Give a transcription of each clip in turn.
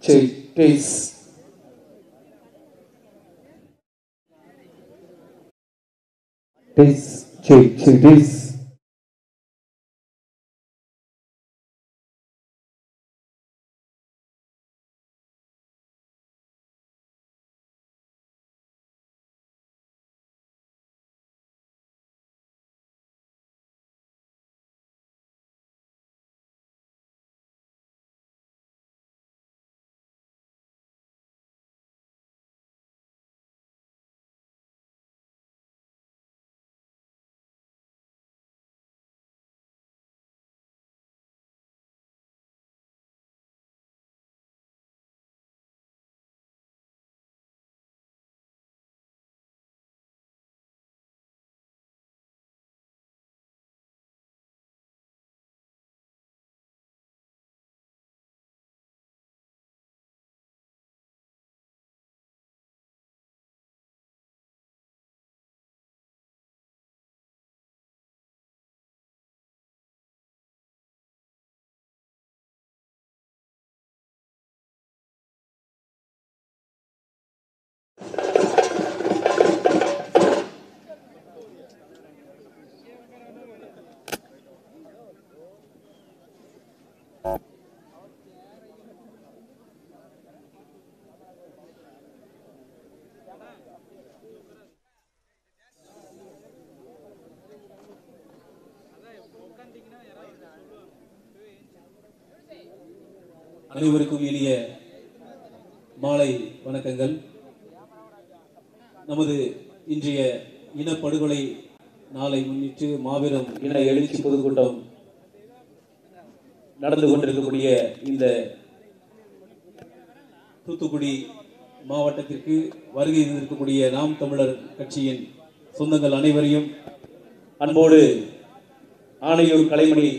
Check, taste. Taste, check, check, taste. அனைவருக்கும் இனிய மாலை வணக்கங்கள். நமது இன்றைய இனப்படுகொலை நாளை முன்னிட்டு மாபெரும் இன எழுச்சி பொதுக்கூட்டம் நடந்து கொண்டிருக்கக்கூடிய இந்த தூத்துக்குடி மாவட்டத்திற்கு வருகை இருக்கக்கூடிய நாம் தமிழர் கட்சியின் சொந்தங்கள் அனைவரையும் அன்போடு ஆணையூர் கலைமணி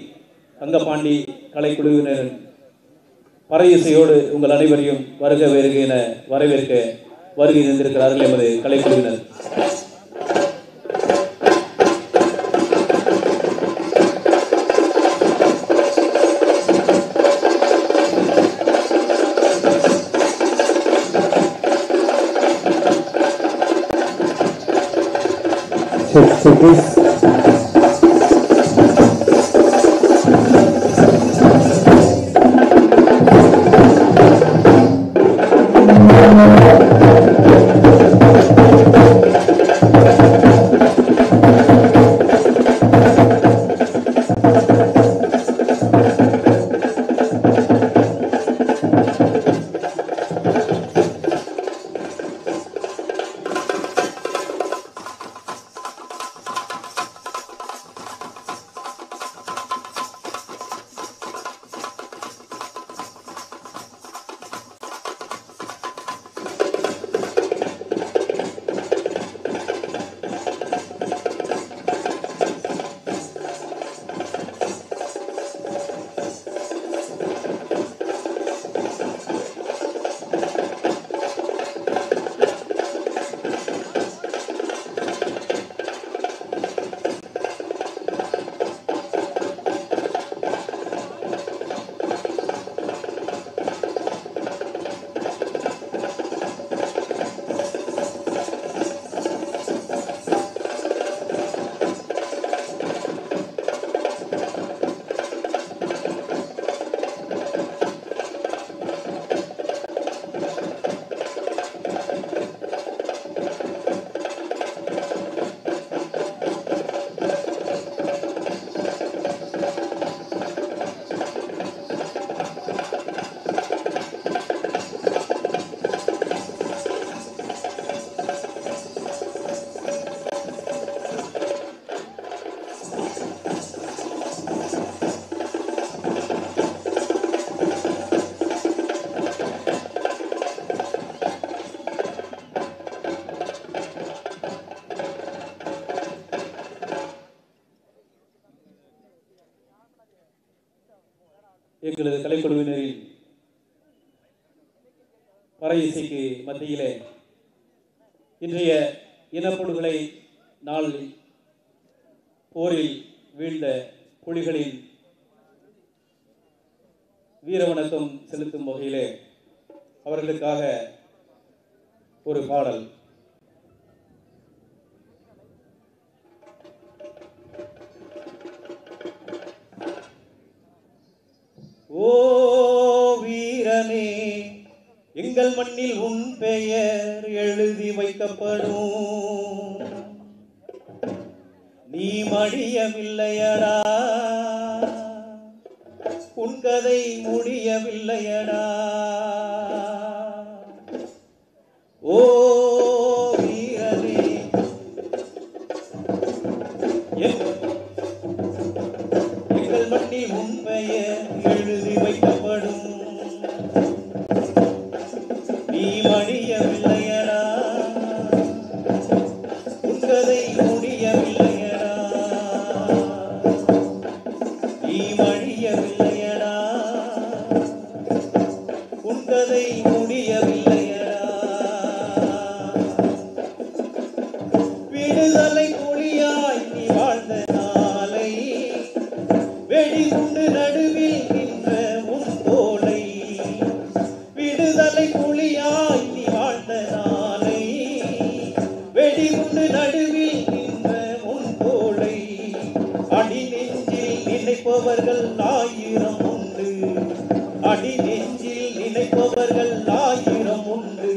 தங்கப்பாண்டி கலைக்குழுவினர் பறையிசையோடு உங்கள் அனைவரையும் வருக வருக என வரவேற்க வருகை இருந்திருக்கிறார்கள் எமது கலைக்குழுவினர். எங்களது கலைக்குழுவினரின் பறை இசைக்கு மத்தியிலே இன்றைய இனப்படுகொலை நாளில் போரில் வீழ்ந்த புலிகளின் வீர வணக்கம் செலுத்தும் வகையிலே அவர்களுக்காக ஒரு பாடல். ஓ வீரனே, எங்கள் மண்ணில் உன் பெயர் எழுதி வைக்கப்படும். நீ மடியவில்லையடா, உன் கதை முடியவில்லையடா. ஓ வீரனே, எங்கள் மண்ணில் உன் பெயர் எழுதி வைக்கப்படும். நீ மடியவில்லையடா, உன் கதை முடியவில்லையடா. நீ மடியவில்லையடா, உன் கதை முடியவில்லையடா. விடுதலை புலியாய் நீ வாழ்ந்த நாளை, வெடிகுண்டு நடுவில் நின்ற உன் தோளை. விடுதலை புலியாய் நீ வாழ்ந்த நாளை, வெடிகுண்டு நடுவில் நின்ற உன் தோளை. அடி நெஞ்சில் நினைப்பவர்கள் ஆயிரம் உண்டு, அடி நெஞ்சில் நினைப்பவர்கள் ஆயிரம் உண்டு.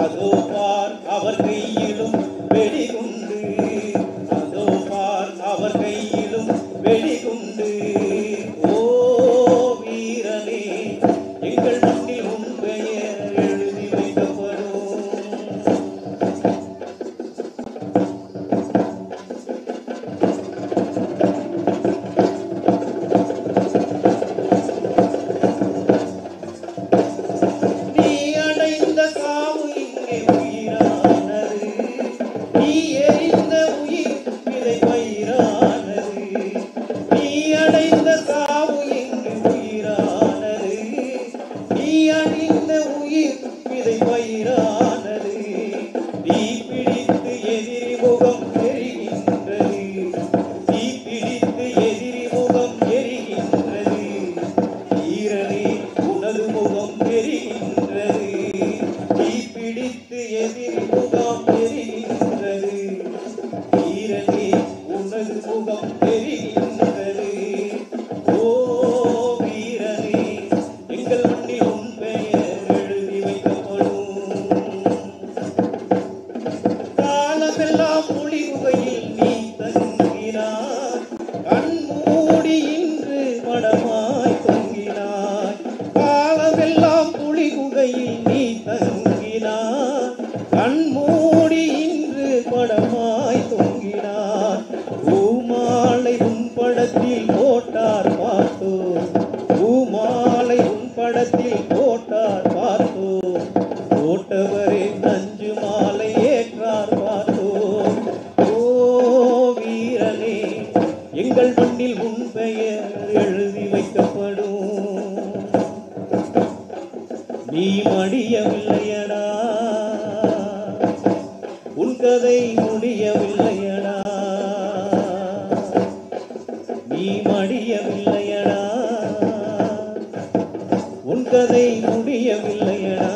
அதோ பார் அவர் கையிலும் வெடிகுண்டு, அதோ பார் அவர் கையிலும் வெடிகுண்டு. ஓ வீரனே, எங்கள் மண்ணில் உன் பெயர் எழுதி வைக்கப்படும். நீ அடைந்த சாவு இங்கே உயிரானது, நீ எரிந்த உயிர் விதை பயிரானது. நீ அடைந்த சாவு இங்கு உயிரானது, நீ அணிந்த உயிர் விதை பயிரானது. நீ பிடித்து எதிரி முகம் எரிகின்றது, நீ பிடித்து எதிரி முகம் எரிகின்றது. வீரனே, உனது முகம் எரிகின்றது, நீ பிடித்து எதிரி முகம் எரிகின்றது. வீரனே, உனது முகம் எரிகின்றது. ஓ வீரனே, எங்கள் மண்ணில் உன் பெயர் எழுதி வைக்கப்படும். காலமெல்லாம் புலி குகையில் நீ தங்கினாய், கண் மூடி இன்று மடமாய் தொங்கினாய். காலமெல்லாம் புலி குகையில் நீ தங்கினாய், கண் மூடி இன்று படமாய் தொங்கினார். பூமாலை உன் படத்தில் போட்டார் பார்த்தோம், பூமாலை உன் படத்தில் போட்டார் பார்த்தோம். போட்டவரே நஞ்சு மாலை ஏற்றார் பார்த்தோம். ஓ வீரனே, எங்கள் மண்ணில் உன் பெயர் எழுதி வைக்கப்படும். நீ மடியவில்லையடா, உன் கதை முடியவில்லையடா. நீ மடியவில்லையடா, உன் கதை முடியவில்லையடா.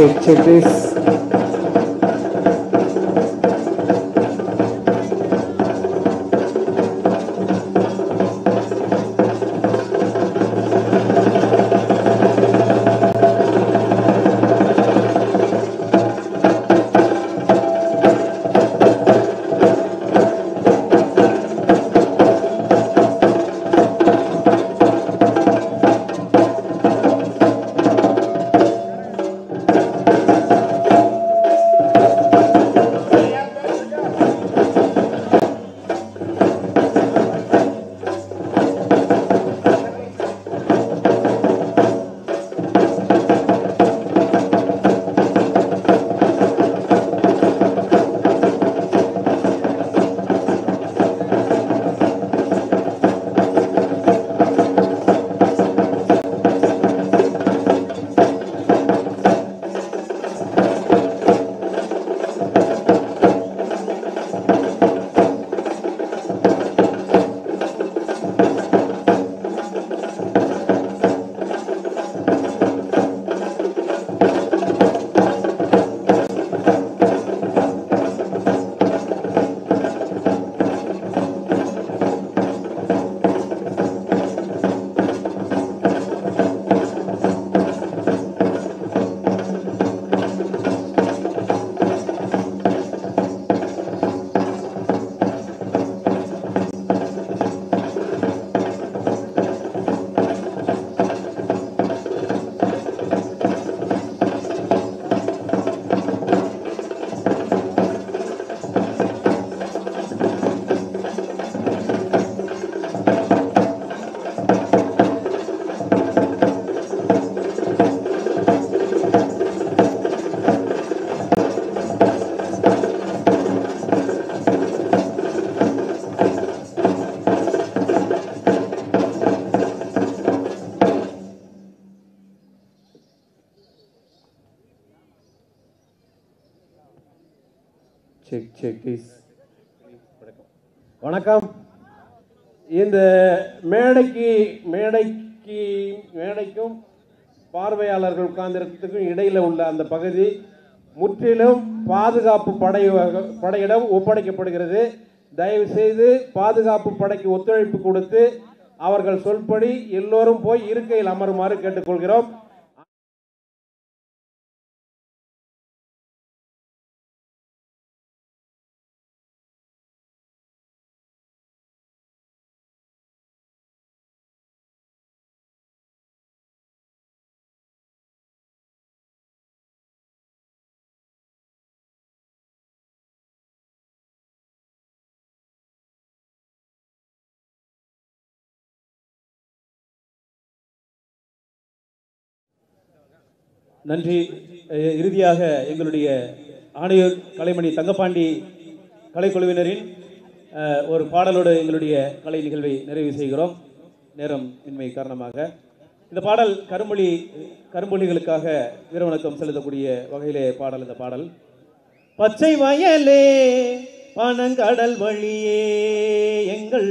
check this. Check this. வணக்கம். இந்த மேடைக்கும் பார்வையாளர்கள் உட்கார்ந்திருக்கிறதுக்கும் இடையில உள்ள அந்த பகுதி முற்றிலும் பாதுகாப்பு படையிடம் ஒப்படைக்கப்படுகிறது. தயவு செய்து பாதுகாப்பு படைக்கு ஒத்துழைப்பு கொடுத்து அவர்கள் சொல்படி எல்லோரும் போய் இருக்கையில் அமருமாறு கேட்டுக்கொள்கிறோம். நன்றி. இறுதியாக எங்களுடைய ஆணையர் கலைமணி தங்கப்பாண்டி கலைக்குழுவினரின் ஒரு பாடலோடு எங்களுடைய கலை நிகழ்வை நிறைவு செய்கிறோம். நேரம் இன்மை காரணமாக இந்த பாடல் கரும்பொழிகளுக்காக வீரவணக்கம் செலுத்தக்கூடிய வகையிலே பாடல். இந்த பாடல் பச்சை வயலே பனங்கடல் வழியே எங்கள்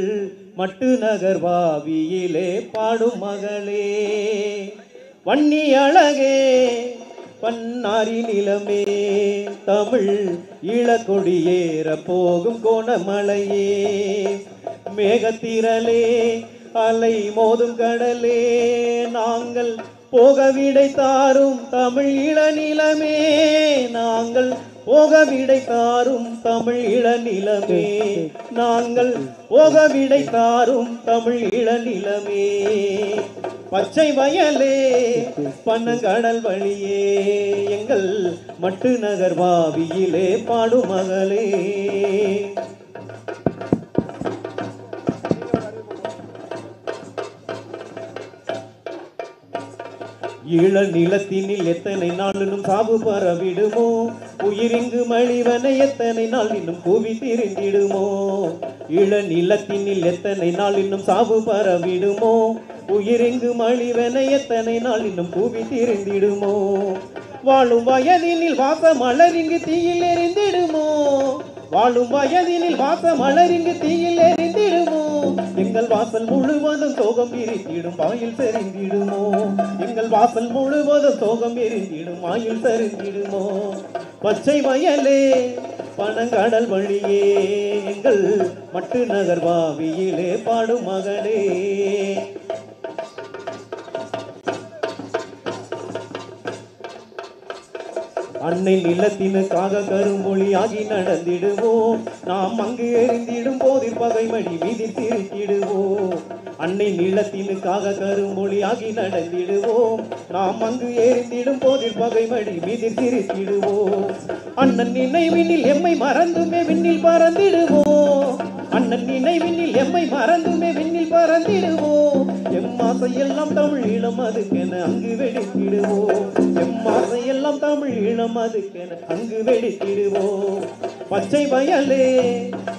மட்டு நகர் வாவியிலே பாடும் மகளே, வன்னி அழகே பன்னாரி நிலமே, தமிழ் ஈழக்கொடியேற போகும் கோணமலையே, மேகத்திரளே அலை மோதும் கடலே, நாங்கள் போக விடை தாரும் தமிழ் இளநிலமே, நாங்கள் போக விடை தாரும் தமிழ் இளநிலமே, நாங்கள் போக விடை தாரும் தமிழ் இளநிலமே, பச்சை வயலே பனங்கடல் வழியே எங்கள் மட்டு நகர் வாவியிலே பாடும் மகளே. ஈழ நிலத்தினில் எத்தனை நாள் இன்னும் சாவு பரவிடுமோ, உயிரிங்கு மழிவனை எத்தனை நாள் இன்னும் கூவி திரிந்திடுமோ, ஈழ நிலத்தினில் எத்தனை நாள் இன்னும் சாவு பரவிடுமோ, உயிரிங்கு மழிவனை எத்தனை நாள் இன்னும் கூவி திரிந்திடுமோ, வாழும் வயதினில் வாச மலரிங்கு தீயில் எரிந்திடுமோ, வாழும் வயதினில் வாச மலரிங்கு தீயில் எரிந்திடுமோ, எங்கள் எங்கள் வாசல் முழுவதும் சோகம் எரிந்திடும் பாயில் சரிந்திடுமோ எங்கள் வாசல் முழுவதும் சோகம் எரிந்திடும் ஆயில் சரிந்திடுமோ பச்சை வயலே பனங்கடல் வழியே எங்கள் மட்டு நகர் வாவியிலே பாடும் மகளே அன்னை நிலத்தினுக்காக கருமொழியாகி நடந்திடுவோம் நாம் அங்கு எரிந்திடும் போதில் பகைமடி மீதி திருத்திடுவோம் அன்னை நிலத்தினுக்காக கருமொழியாகி நடந்திடுவோம் நாம் அங்கு எரிந்திடும் போதில் பகைமடி மீதி திருத்திடுவோம் அண்ணன் நினைவினில் எம்மை மறந்துமே விண்ணில் பறந்திடுவோம் அண்ணன் நினைவினில் எம்மை மறந்துமே விண்ணில் பறந்திடுவோம் எம்மாசையெல்லாம் தமிழ் ஈழம் அதுக்கென அங்கு வெடித்திடுவோம் எம்மாசையெல்லாம் தமிழ் ஈழம் அதுக்கென அங்கு வெடித்திடுவோம் பச்சை வயலே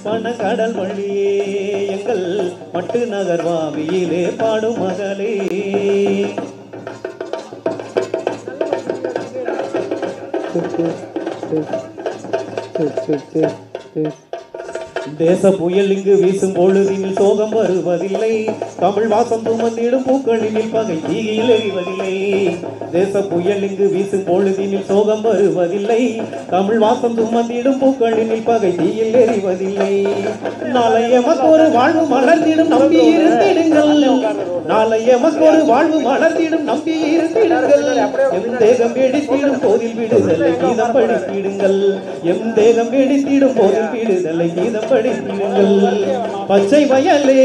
பனங்கடல் வழியே எங்கள் மட்டு நகர் வாவியிலே பாடும் மகளே தேச புயல் இங்கு வீசும் பொழுதினில் சோகம் வருவதில்லை தமிழ் வாசம் சுமந்திடும் பூக்களினில் பகை தீயில் எறிவதில்லை தேச புயல் இங்கு வீசும் பொழுதினில் சோகம் வருவதில்லை தமிழ் வாசம் சுமந்திடும் பூக்களினில் பகை தீயில் எறிவதில்லை நாளைய மக்கொரு வாழ்வு மலர்ந்திடும் நம்பி இருந்திடுங்கள் நாளைய மக்கொரு வாழ்வு மலர்ந்திடும் நம்பி இருந்திடுங்கள் எம் தேகம் வெடித்திடும் போதில் விடுதலை கீதம் படித்திடுங்கள் எம் தேகம் வெடித்திடும் போதில் விடுதலை கீதம் படித்திடுங்கள் பச்சை வயலே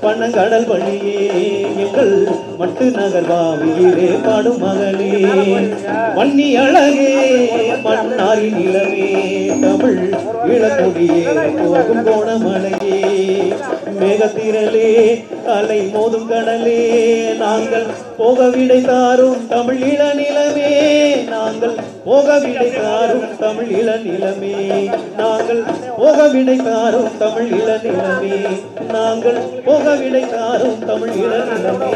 பனங்கடல் வழியே எங்கள் மட்டு நகர் வாவியிலே பாடும் மகளே வன்னி அழகே மன்னாரி நிலவே தமிழ் இளக்கொடியே போகும் கோணமலையே மேகத்திரலே அலை மோதும் கடலே நாங்கள் போக விடை தாரும் தமிழ் இள நிலமே நாங்கள் போக விடை தாரும் தமிழ் இள நிலமே நாங்கள் போக விடை தாரும் தமிழ் இள நிலமே நாங்கள் போக விடை தாரும் தமிழ் இள நிலமே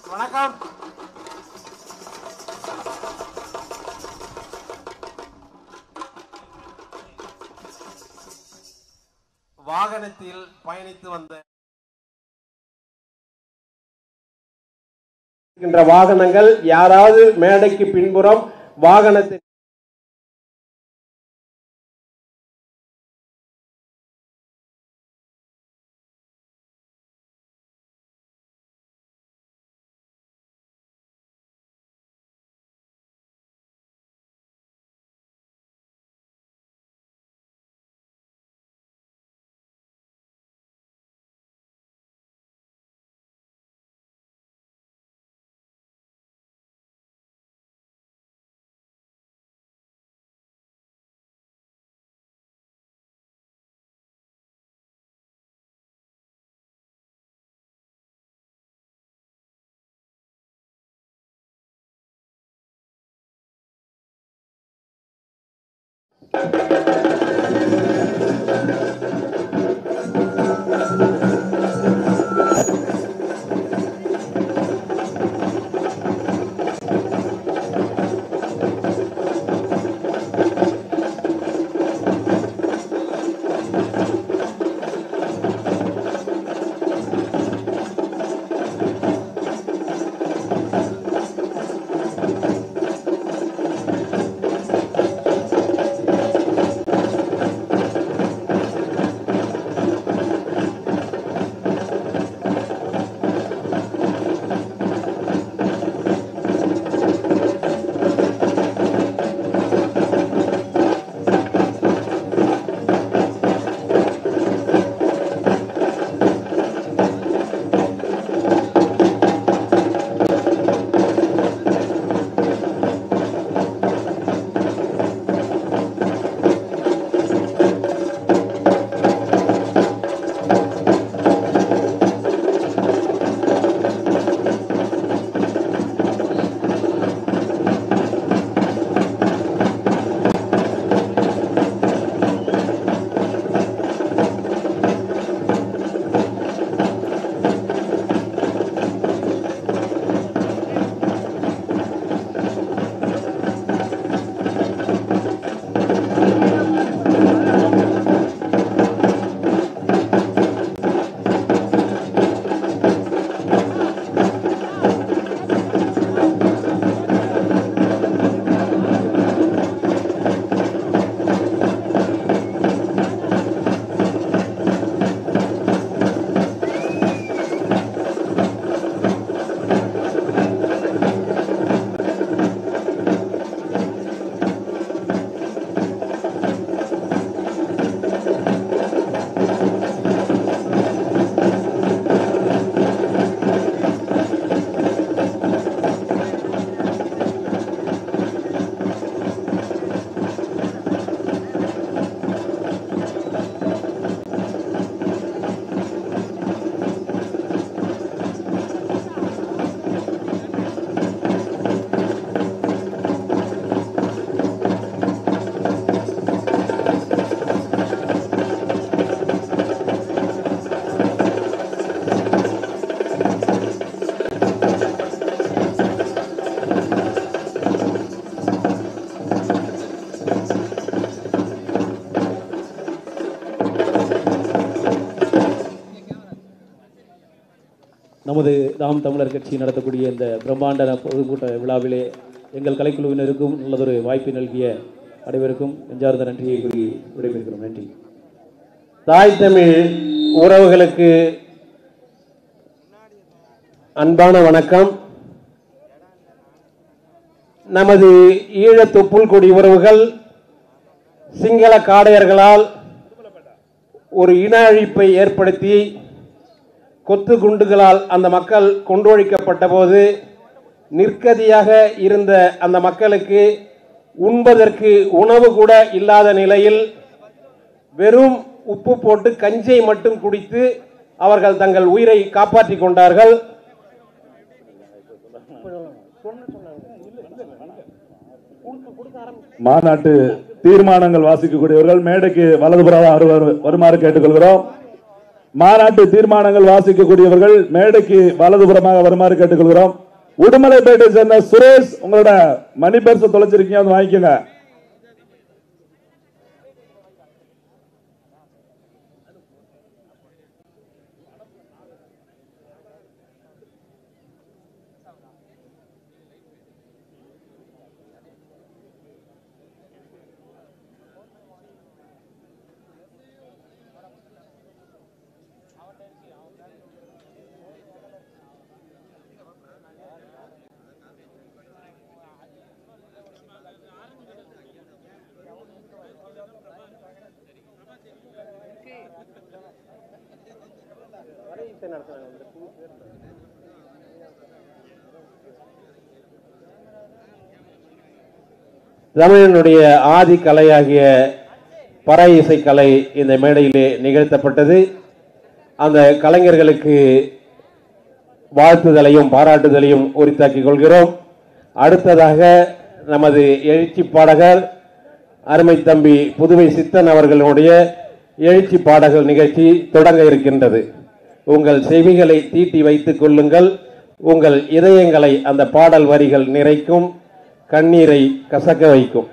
வணக்கம். வாகனத்தில் பயணித்து வந்த வாகனங்கள் யாராவது மேடைக்கு பின்புறம் வாகனத்தை நாம் தமிழர் கட்சி நடத்தக்கூடிய இந்த பிரம்மாண்ட பொதுக்கூட்ட விழாவிலே எங்கள் கலைக்குழுவினருக்கும் நல்லதொரு வாய்ப்பை நல்கிய அனைவருக்கும் நெஞ்சார்ந்த நன்றியை கூறி விடைபெறுகிறோம். நன்றி. தாய் தமிழ் உறவுகளுக்கு அன்பான வணக்கம். நமது ஈழத்து புல்குடி உறவுகள் சிங்கள காடையர்களால் ஒரு இன அழிப்பை ஏற்படுத்தி கொத்து குண்டுகளால் அந்த மக்கள் கொன்றொழிக்கப்பட்ட போது நிர்கதியாக இருந்த அந்த மக்களுக்கு உண்பதற்கு உணவு கூட இல்லாத நிலையில் வெறும் உப்பு போட்டு கஞ்சியை மட்டும் குடித்து அவர்கள் தங்கள் உயிரை காப்பாற்றிக் கொண்டார்கள். மாநாட்டு தீர்மானங்கள் வாசிக்கக்கூடியவர்கள் மேடைக்கு வலதுபுறம் வருமாறு கேட்டுக்கொள்கிறோம். மாநாட்டு தீர்மானங்கள் வாசிக்கக்கூடியவர்கள் மேடைக்கு வலதுபுறமாக வருமாறு கேட்டுக்கொள்கிறோம். உடுமலைப்பேட்டை சேர்ந்த சுரேஷ், உங்களோட மணி பர்ஸ் தொலைச்சிருக்கீங்க, வந்து வாங்கிக்கோங்க. தமிழனுடைய ஆதி கலையாகிய பறை இசைக்கலை இந்த மேடையிலே நிகழ்த்தப்பட்டது. அந்த கலைஞர்களுக்கு வாழ்த்துதலையும் பாராட்டுதலையும் உரித்தாக்கிக் கொள்கிறோம். அடுத்ததாக நமது எழுச்சி பாடகர் அருமை தம்பி புதுவை சித்தன் அவர்களுடைய எழுச்சி பாடகர் நிகழ்ச்சி தொடங்க இருக்கின்றது. உங்கள் செவிகளை தீட்டி வைத்துக் கொள்ளுங்கள். உங்கள் இதயங்களை அந்த பாடல் வரிகள் நிறைக்கும், கண்ணீரை கசக்க வைக்கும்.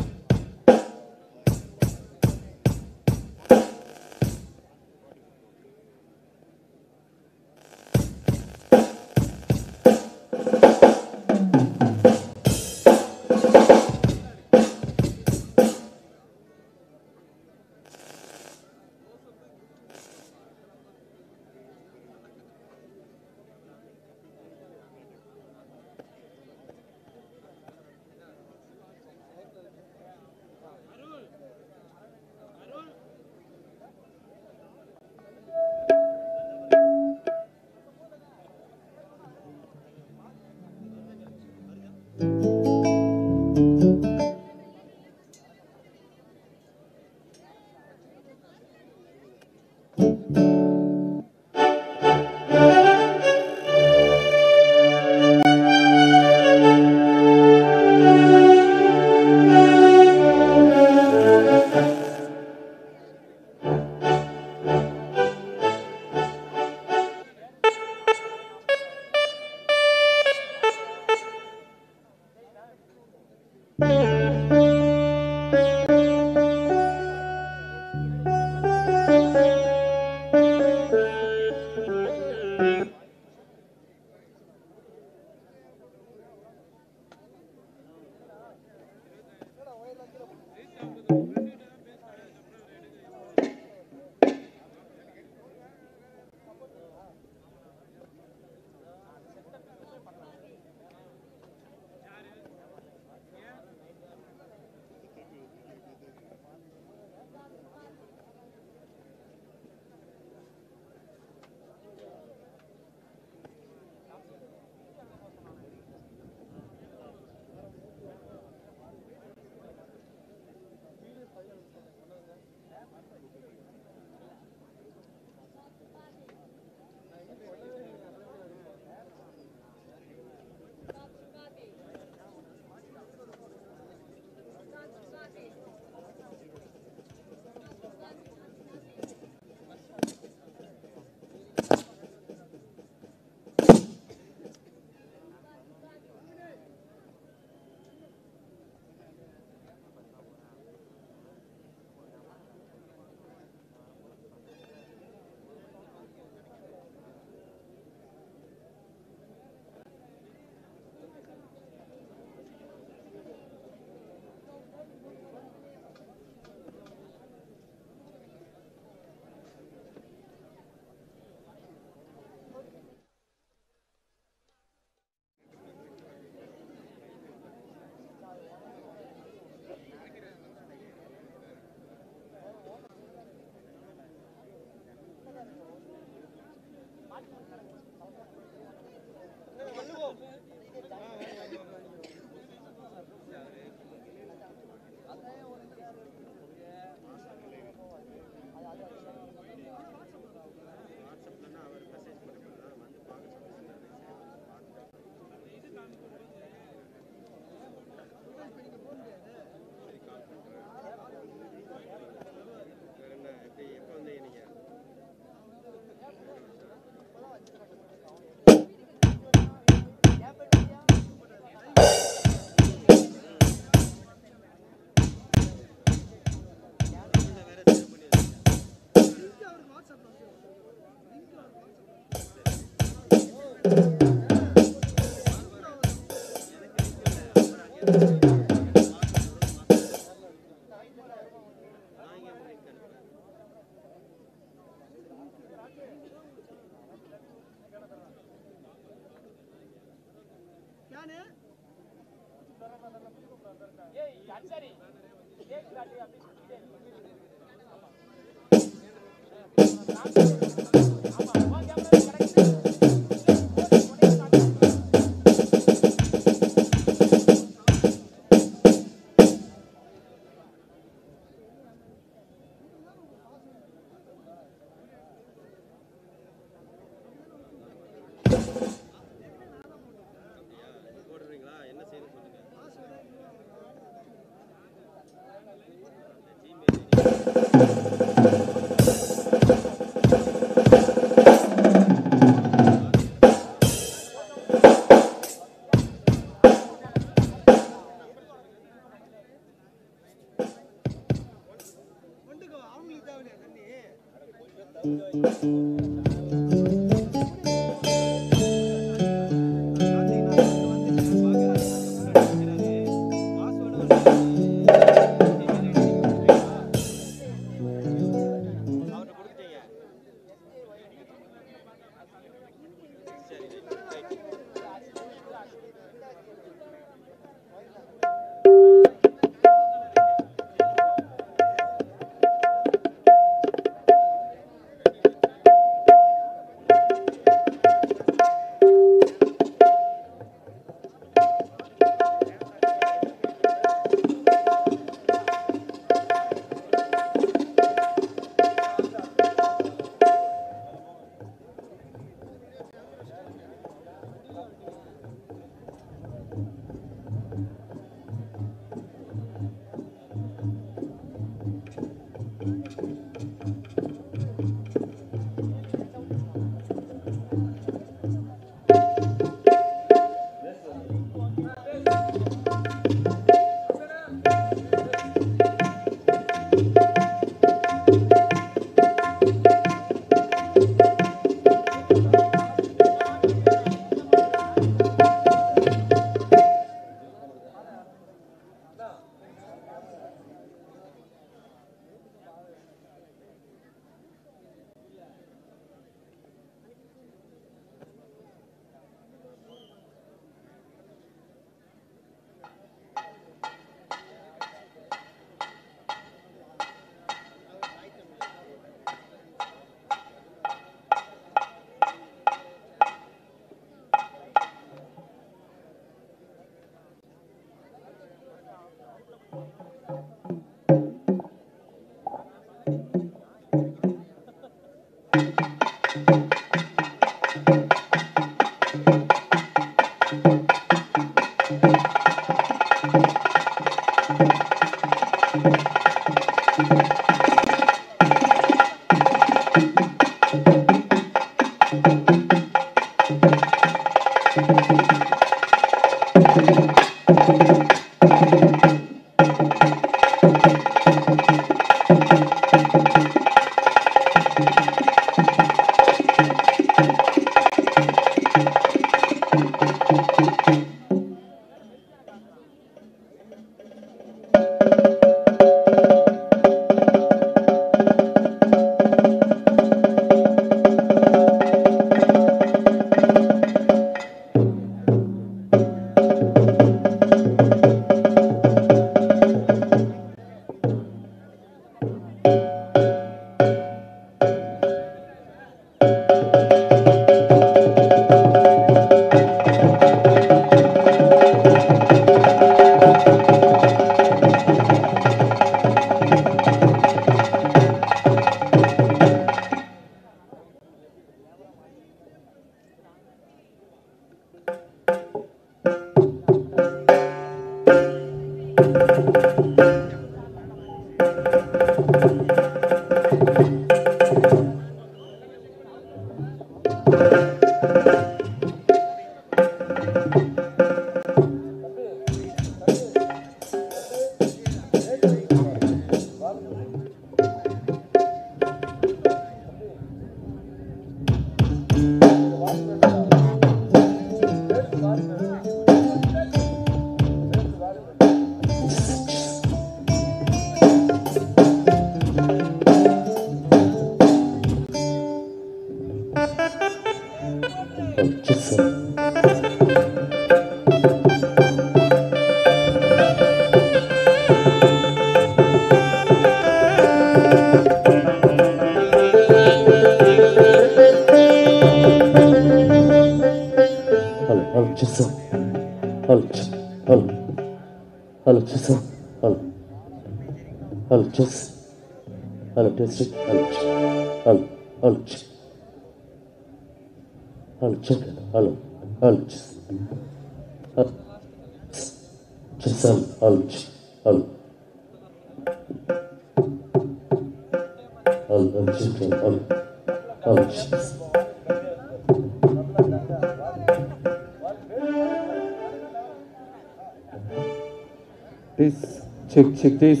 This check this.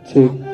Check.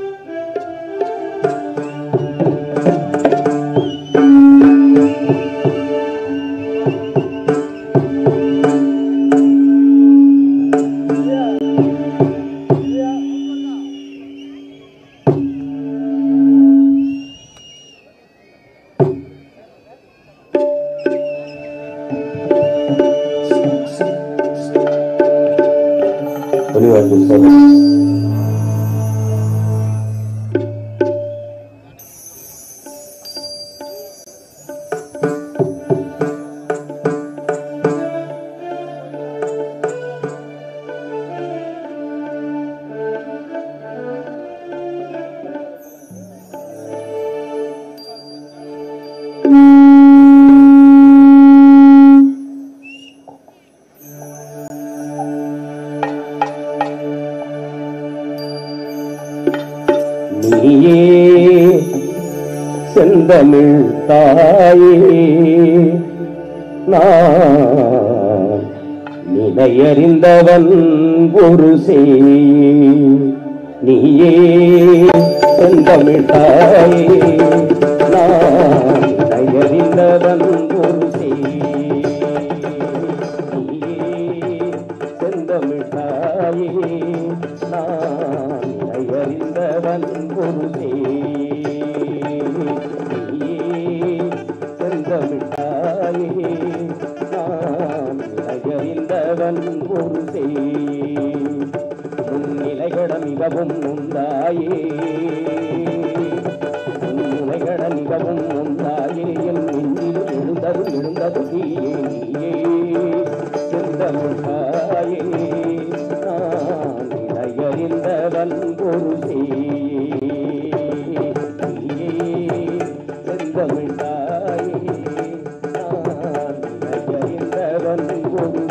செந்தமிழ் தாயே நான் நிலையறிந்தவன் ஒரு நீயே செந்தமிழ் தாயே நான் நிலையறிந்தவன் ஒரு நீயே செந்தமிழ் தாயே நான் நிலையறிந்தவன் ஒரு செந்தமிழாயே நான் நிலையறிந்தவன் ஒரு நிலைகட மிகவும் உண்டாயே நிலைகட மிகவும் உண்டாயே என் நெஞ்சில் எழுந்தது நீயே செந்தமிழாயே நான் நிலையறிந்தவன் ஒரு செந்தமிழாயே நான் நிலையறிந்தவன் ஒரு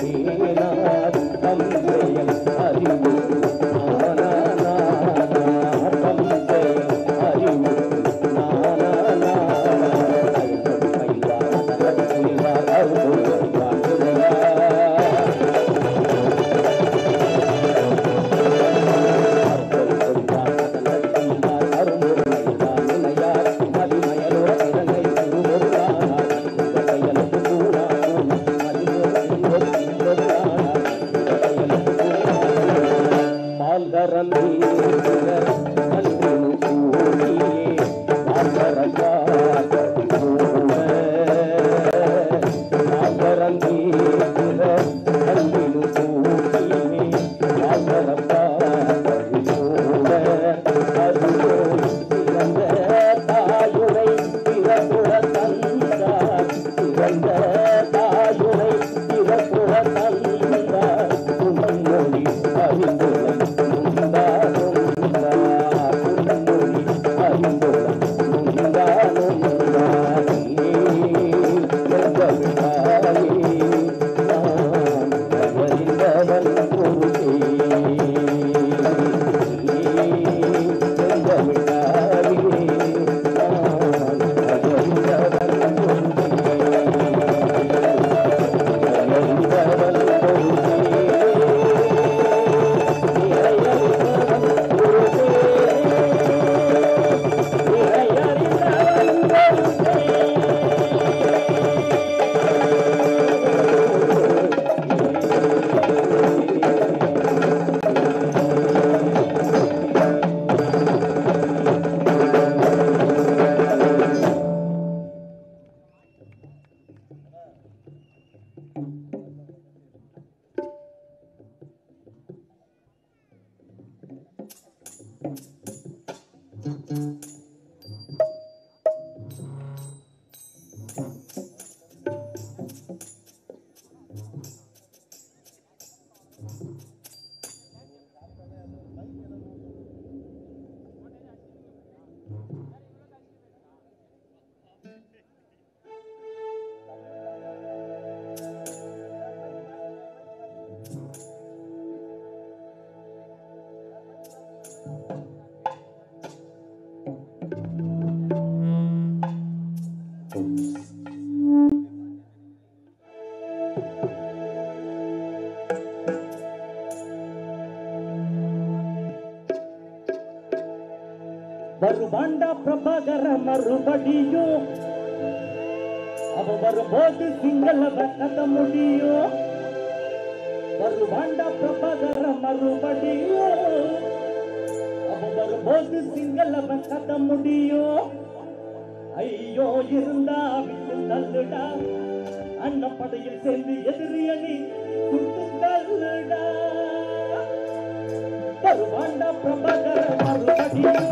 பேனார் தந்தையல் அறிவு நானா தந்தையல் அறிவு நானா வருவாண்டா பிரபாகர மறுபடியும் அவ வரும்போது சிங்களவ கத முடியும் வருவாண்டா பிரபாகர மறுபடியும் அவ வரும்போது சிங்களவ கத முடியும் ஐயோ இருந்தா விட்டு தள்ளுடா அன்னப்படையில் சேர்ந்து எதிரியணி சுட்டு தள்ளுடா வருவாண்டா பிரபாகர மறுபடியும்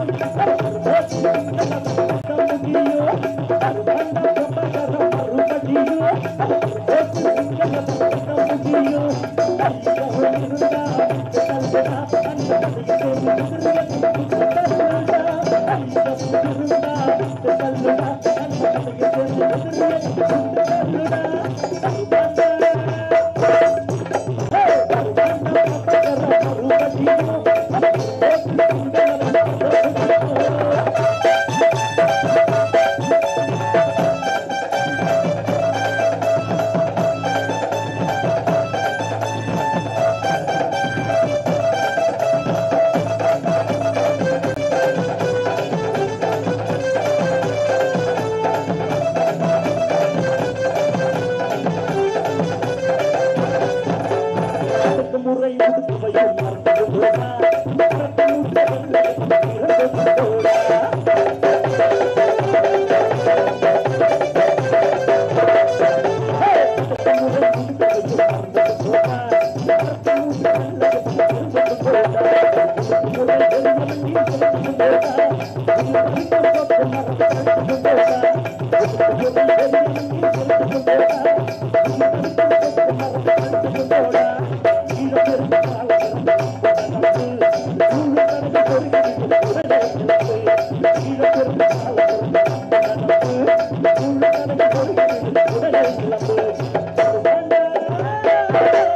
Thank you.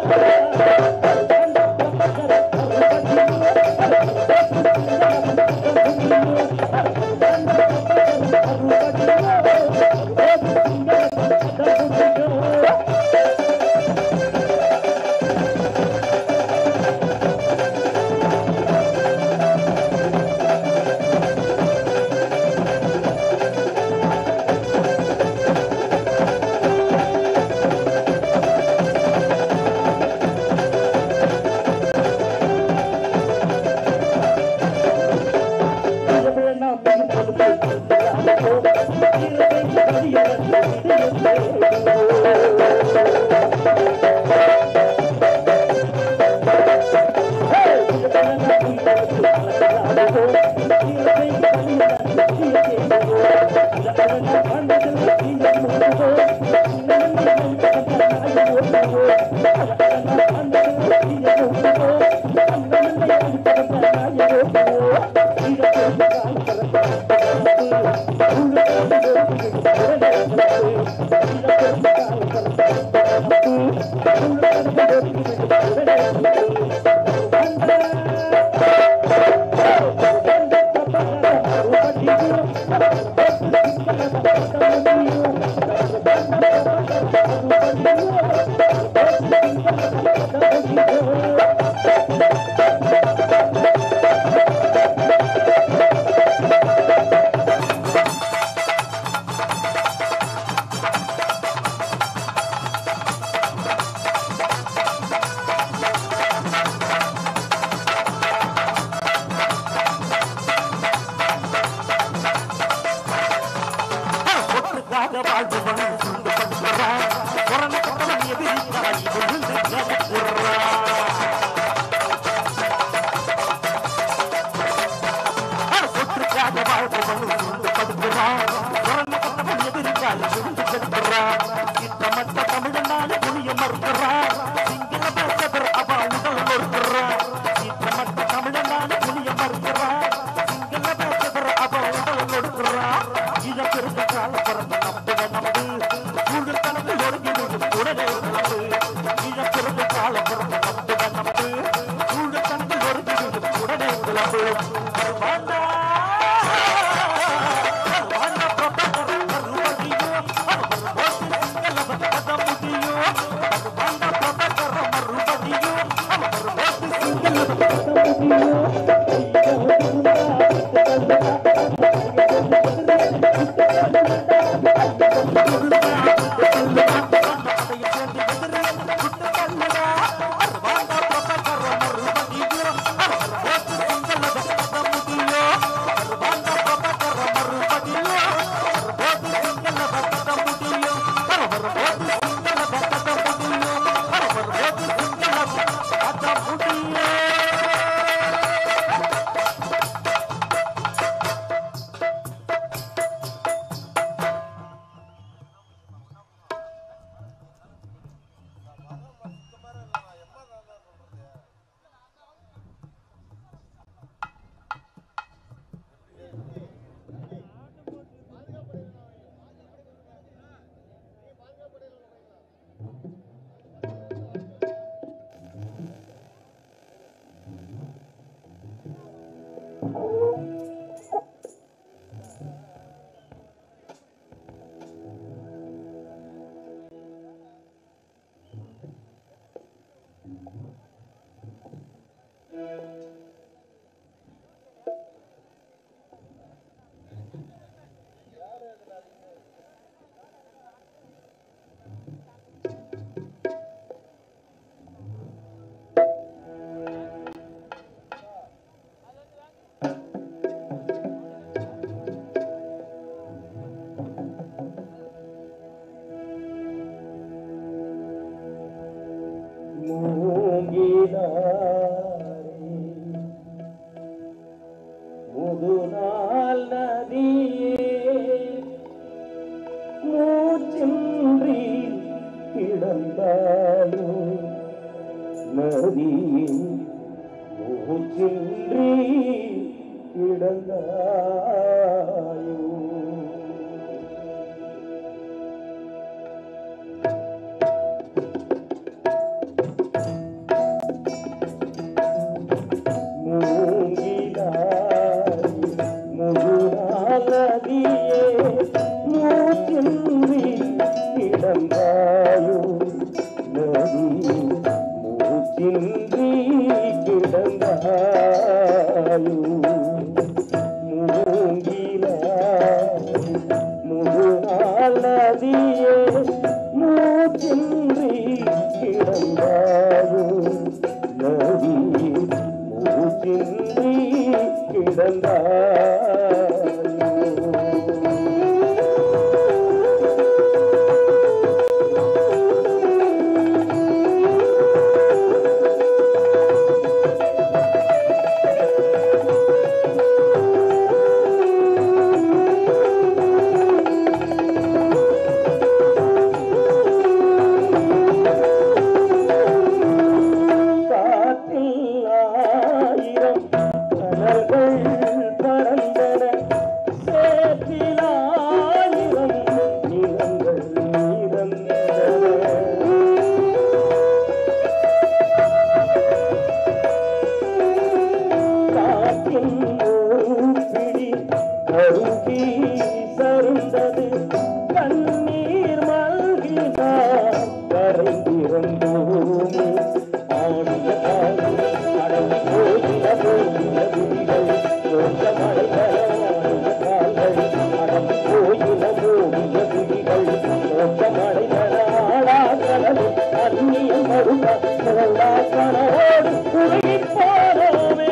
கனவோடு உருகி போனோமே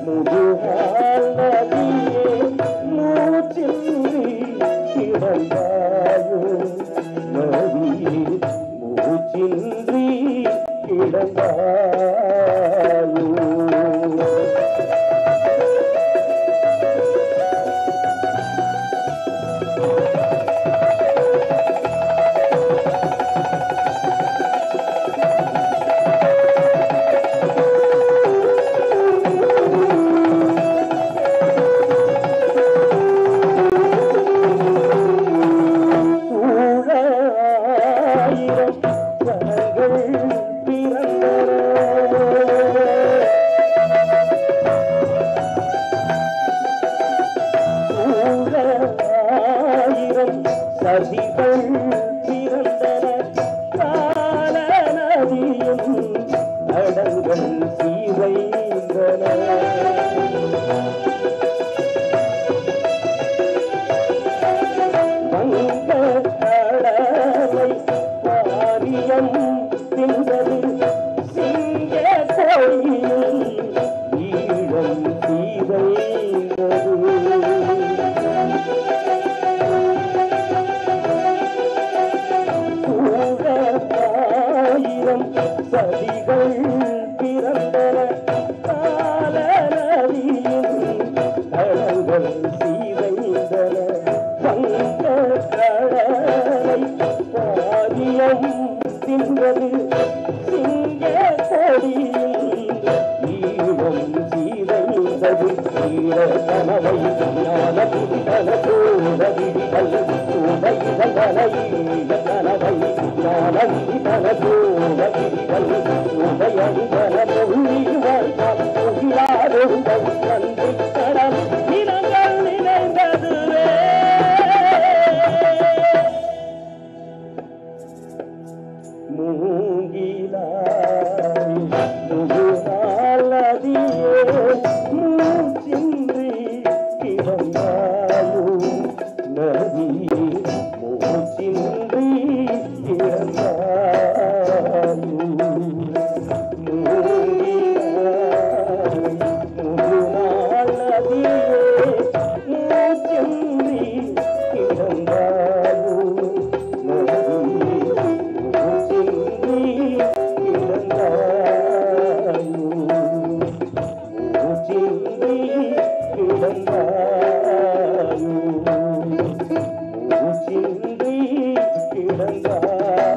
முதுகால் நதியே மூச்சின்றி கிடந்தாயோ நதியே மூச்சின்றி கிடந்தாயோ சதிகள் பிறந்தன கால நதியும் அடங்கள் சீவைந்தன வங்க கடலை வாரியம் திங்கள் சிங்க கோயில் ஈழம் சீவைந்தது சதிகள் பிறந்தன கால நதியும் கடல்கள் சீதைந்தன வங்க கடலை வாரியம் தின்றது சிங்க கொடியில் ஈழம் சீதைந்தது ஈழ கனவை ஞான புதிதன சூட விடிகள் சூடைதனை ஈழ கனவை ஞான விதிதன சூட விடிகள் சூடையந்தன மொழிவாய் புகிலாருங்கள் நன்றி கடல் இனங்கள் நினைந்ததுவே மூங்கிலாய் முதுகால் நதியே மூச்சின்றி கிடந்தாயோ நதியே மூச்சின்றி கிடந்தாயோ மூங்கிலாய் முதுகால் நதியே மூச்சின்றி கிடந்தாயோ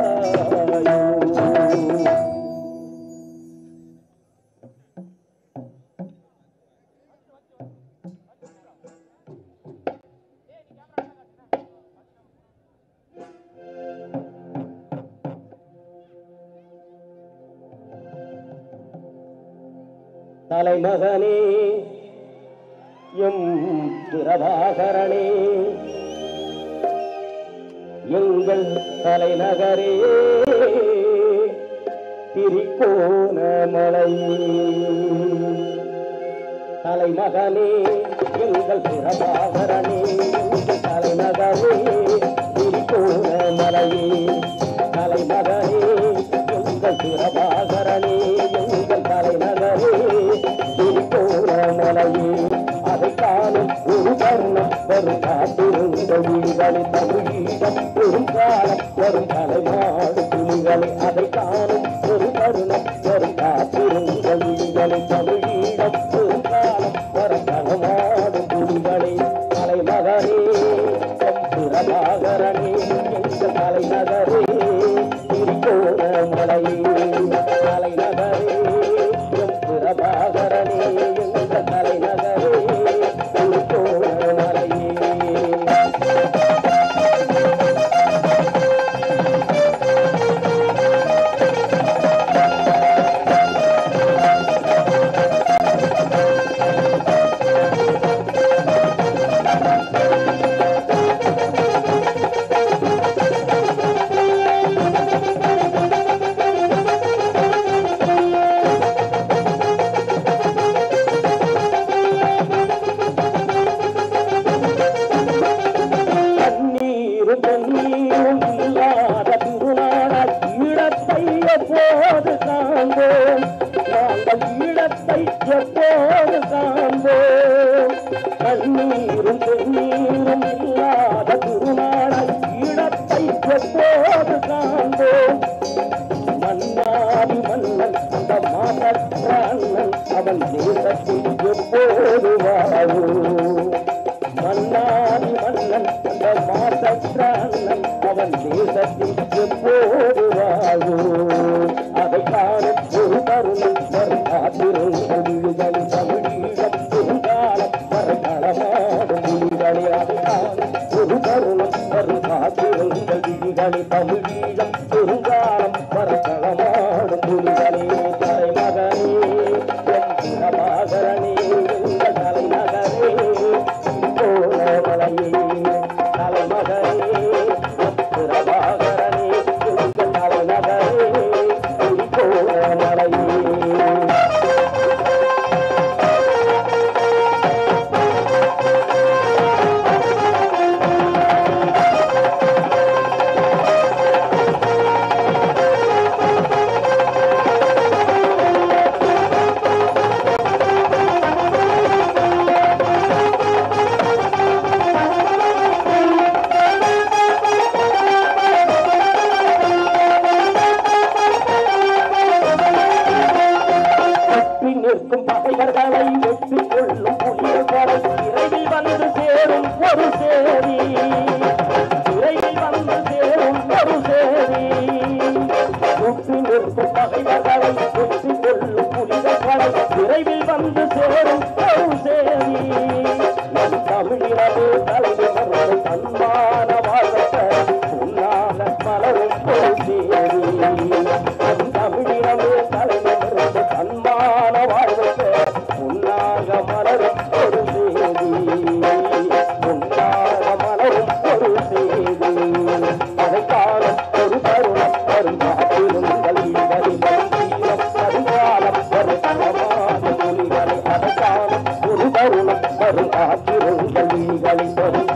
தலைமகனே எம் பிரபாகரனே எங்கள் தலைநகரே திரிகோணமலையே தலைமகனே எங்கள் பிரபாகரனே எங்கள் தலைநகரே திரிகோணமலையே தலைமகனே எங்கள் பிரபாகரனே எங்கள் தலைநகரே திரிகோணமலையே அதை காணும் ஒரு தருணம் வரும் காத்திருந்த வீடுகளை தமிழீழம் பெரும் காலம் வரும் தலைநாடு புலிகளை அதை காணும் ஒரு தருணம் வரும் காத்திருந்த வீடுகளை தமிழீழம் பெரும் காலம் வரும் தலைநாடு புலிகளை தலைமகனே எம் பிரபாகரனே எங்கள் தலைநகரே திரிகோணமலையே தலைநகரே எம் பிரபாகரனே எங்கள் தலைநகரே திரிகோணமலையே அந்த மாசற்ற அண்ணன் அவன் தேசத்தில் எப்போது வாழும் அதை காணும் ஒரு தருணம் வரும் காத்திரும் மொழிகளில் தமிழீழம் பெருங்காலம் வரை களமாடும் மொழிகளே அதை காணும் ஒரு தருணம் வரும் காத்திரும் மொழிகளில் தமிழீழம் பெருங்காலம் வரை களமாடும் மொழிகளே தலைமகனே பிரபாகரனே எங்கள் தலைநகரே கோலமலையே தலைமகனே பிரபாகரனே எங்கள் தலைநகரே கோலமலையே நிற்கும் பகைவர்களை வெற்றி கொள்ளும் புலிகளை விரைவில் வந்து சேரும் ஒரு சேரி விரைவில் வந்து சேரும் ஒரு சேரி சுற்றி நிற்கும் பகைவர்களை வெற்றி கொள்ளும் புலிகளை விரைவில் வந்து சேரும் ஒரு சேரி நம் தமிழினவே தலைவர் தன்மான வாழ்க்கை உன்னான மலரும் ஒரு சேரி நம் தமிழினவே தலைவர் தன்மான வாழ்க்கை உன்னாக மலரும் ஒரு செய்தி உன்னாக மலரும் ஒரு செய்தி அதை காலம் ஒரு தருணம் வரும் காத்திரும் கல்விகளை வரும் வருங்காலம் வரும் தரமான மொழிகளை அதை காலம் ஒரு தருணம் வரும் காத்திரும் கல்விகளை வரும்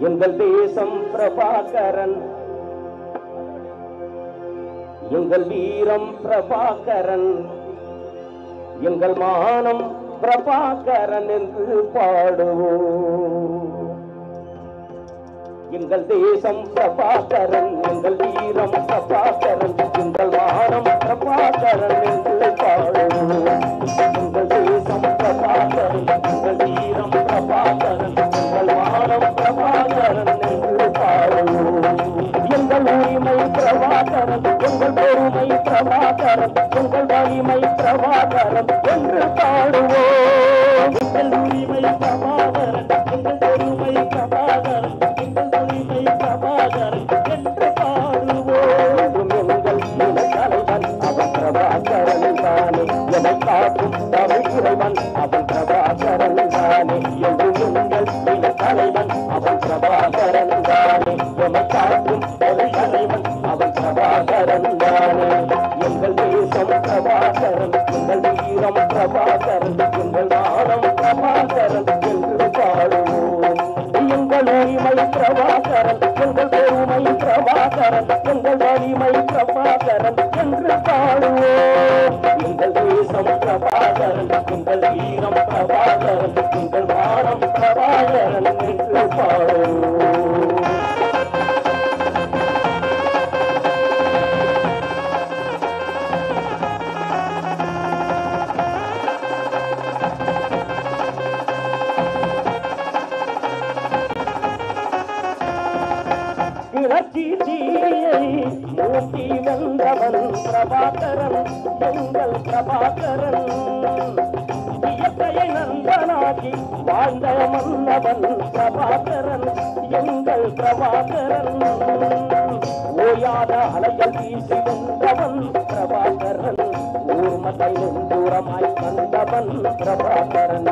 எங்கள் தேசம் பிரபாகரன், எங்கள் வீரம் பிரபாகரன், எங்கள் மானம் பிரபாகரன் என்று பாடுவோம். எங்கள் தேசம் பிரபாகரன், எங்கள் வீரம் பிரபாகரன், எங்கள் மானம் பிரபாகரன் என்று பாடுவோம். எங்கள் தேசம் பிரபாகரன், எங்கள் வீரம் பிரபாகரன், எங்கள் மானம் பிரபாகரன் என்று பாடுவோம். எங்கள் உரிமை பிரபாகரன், எங்கள் பெருமை பிரபாகரன், எங்கள் வலிமை பிரபாகரன் என்று பாடுவோம். எங்கள் உரிமை பிரபாகரன், எங்கள் பெருமை பிரபாகரன், எங்கள் வலிமை பிரபாகரன் என்று பாடுவோம். எங்கள் இனத்தலைவன் அவன் பிரபாகரன் தானே, எதை காக்கும் தமிழ் இறைவன் அவன் பிரபாகரன் தானே. என்றும் எங்கள் இனத்தலைவன் அவன் பிரபாகரன் தானே, எதை காக்கும் தமிழ் இறைவன் அவன் பிரபாகரன் தானே. எங்கள் தேசம் பிரபாகரன், எங்கள் வீரம் பிரபாகரன், எங்கள் நாடம் பிரபாகரன் என்று பாடுவோம். எங்கள் உரிமை பிரபாகரன், எங்கள் பெருமை பிரபாகரன், எங்கள் வலிமை பிரபாகரன் என்று பாடுவோம். எங்கள் தேசம் பிரபாகரன், எங்கள் வீரம் பிரபாகரன், எங்கள் நாடம் பிரபாகரன் என்று பாடுவோம். கிளர்ச்சி தீயை மூட்டி வென்றவன் பிரபாகரன், எங்கள் பிரபாகரன். இயற்கையை நண்பனாகி வாழ்ந்த மன்னவன் பிரபாகரன், எங்கள் பிரபாகரன். ஓயாத அலைகள் வீசி வென்றவன் பிரபாகரன், ஊர்மத்தை நெஞ்சூரமாய் கண்டவன் பிரபாகரன்.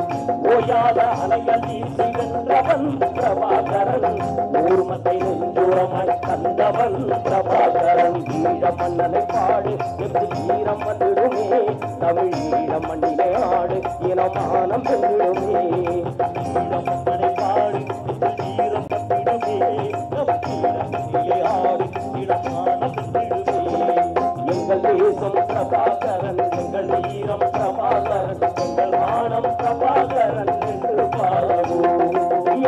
ஓயாத அலைகள் வீசி வென்றவன் பிரபாகரன், ஊர்மத்தை நெஞ்சூரமாய் கண்டவன் பிரபாகரன். ஈழ மன்னனை பாடு என்று ஈரம் வந்திடுமே, தமிழ் ஈழ மண்ணிலே ஆடு இனமானம் பெற்றிடுமே. ஈழ மன்னனை பாடு என்று ஈரம் வந்திடுமே, தமிழ் ஆடு இனமானம் பெற்றிடுமே. எங்கள் தேசம் பிரபாகரன், எங்கள் வீரம் பிரபாகரன், எங்கள் மானம் பிரபாகரன் என்று பாடுவோம்.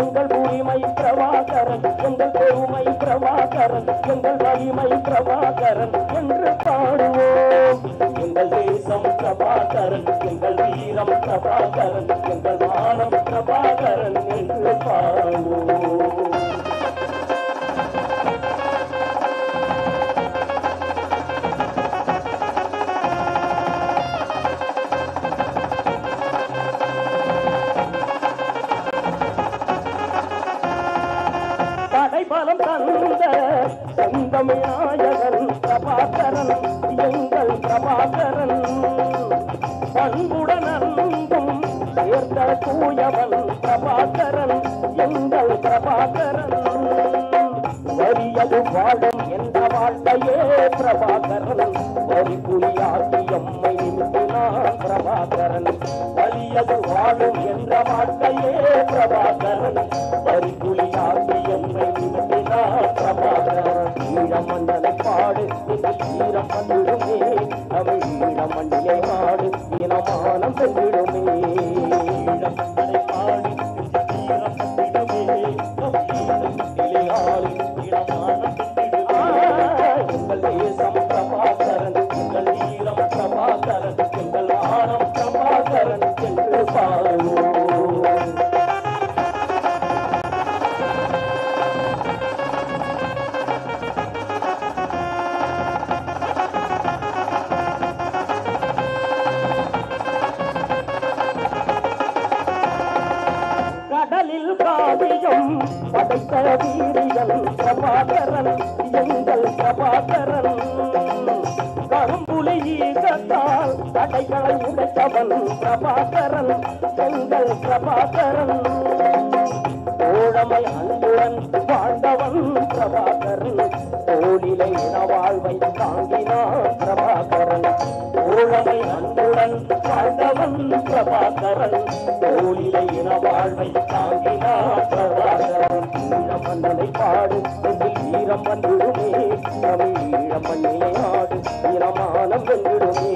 எங்கள் உரிமை பிரபாகரன், எங்கள் பெருமை பிரபாகரன், எங்கள் வலிமை பிரபாகரன் என்று பாடுவோம். எங்கள் தேசம் பிரபாகரன், எங்கள் வீரம் பிரபாகரன், எங்கள் மானம் பிரபாகரன் என்று பாடுவோம். பலம் தந்த செந்தமிழாயகன் பிரபாகரன், எங்கள் பிரபாகரன். பண்புடன் அன்பும் சேர்ந்த தூயவன் பிரபாகரன், எங்கள் பிரபாகரன். வரியது வாழும் என்ற வாழ்க்கையே பிரபாகரன், வரி புலியாக்கி எம்மை நிமித்தினான் பிரபாகரன். வலியது வாழும் என்ற வாழ்க்கையே பிரபாகரன், வரி புலியாக்கி எம்மை நிமித்தினான் பிரபாகரன். ஈழ மன்னனை பாடு என்று ஈரம் வந்திடுமே, தமிழ் ஈழ மண்ணிலே ஆடு இனமானம் சென்றிடுமே. ஈழ மன்னனை பாடு என்று ஈரம் வந்திடுமே, தமிழ் ஆடு இனமானம் சென்றிடுமே. எங்கள் தேசம் பிரபாகரன், எங்கள் வீரம் பிரபாகரன், எங்கள் மானம் பிரபாகரன் என்று பாடுவோம். கடலில் காவியம் படைத்த வீரியன் பிரபாகரன், எங்கள் பிரபாகரன். கரும்புலி ஈகத்தால் தடைகளை உடைத்தவன் பிரபாகரன், எங்கள் பிரபாகரன். தோழமை அன்புடன் வாழ்ந்தவன் பிரபாகரன், தோளிலை இனவாழ்வை தாங்கினான் பிரபாகரன். தோழமை அன்புடன் வாழ்ந்தவன் பிரபாகரன், தோளிலை இனவாழ்வை தாங்கினான் பிரபாகரன். மானம் வென்றிடுமே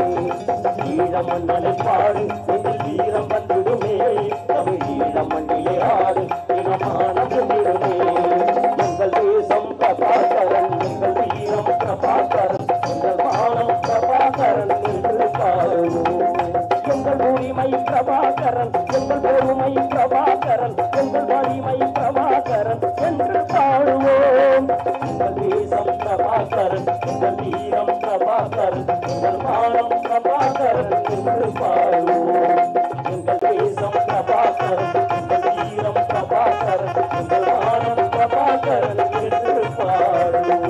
ஈழ மன்னனை பாடு இதில் வீரம் வந்திடுமே தமிழ் ஈழ மண்ணிலே ஆடு மானம் வென்றிடுமே எங்கள் தேசம் பிரபாகரன் எங்கள் வீரம் பிரபாகரன் எங்கள் மானம் பிரபாகரன் என்று பாடுவோம் எங்கள் உரிமை பிரபாகரன் எங்கள் பெருமை பிரபாகரன் எங்கள் வலிமை பிரபாகரன் என்று பாடுவோம் எங்கள் தேசம் பிரபாகரன் எங்கள் வீரம் பிரபாகரன் எங்கள் மானம் பிரபாகரன் என்று பாடுவோம் எங்கள் தேசம் பிரபாகரன் எங்கள் வீரம் பிரபாகரன் எங்கள் மானம் பிரபாகரன் என்று பாடுவோம்.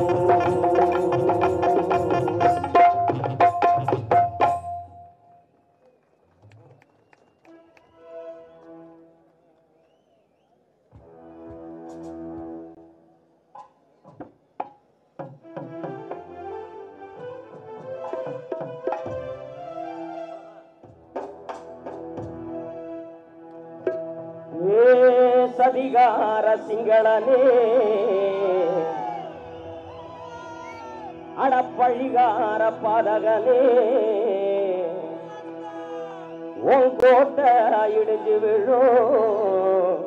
சதிகார சிங்களனே அடப்பழிகார பாதகனே உன் கோட்டை இடிஞ்சு விழும்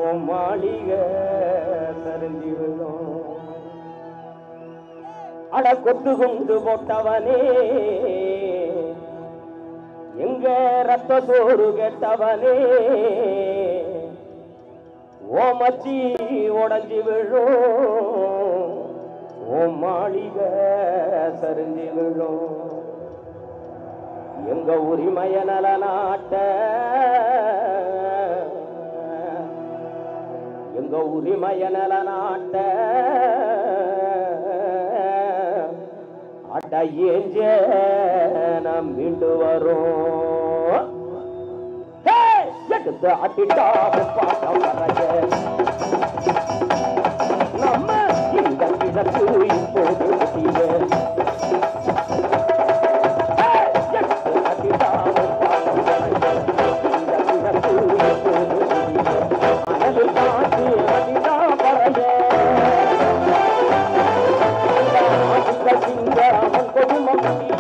உன் மாளிகை சரிஞ்சு விழும் அட கொத்து குண்டு போட்டவனே எங்க ரத்த சோறு கேட்டவனே ஓ மச்சி உடஞ்சி விழும் ஓ மாளிகை சரிஞ்சு விழும் எங்க உரிமைய நலநாட்ட எங்க உரிமைய நலநாட்ட அட ஏஞ்ச நாம் மீண்டு வரும் எடுத்து அட்டிட்டா பாட்டம் வரைய நம்ம இந்த கிடக்கு இப்போது எடுத்து அட்டிட்டா பாட்டம் வரைய இந்த கிடக்கு இப்போது அனது காட்டு அடிதா பறைய சிங்கராமன் கொடுமட்டிய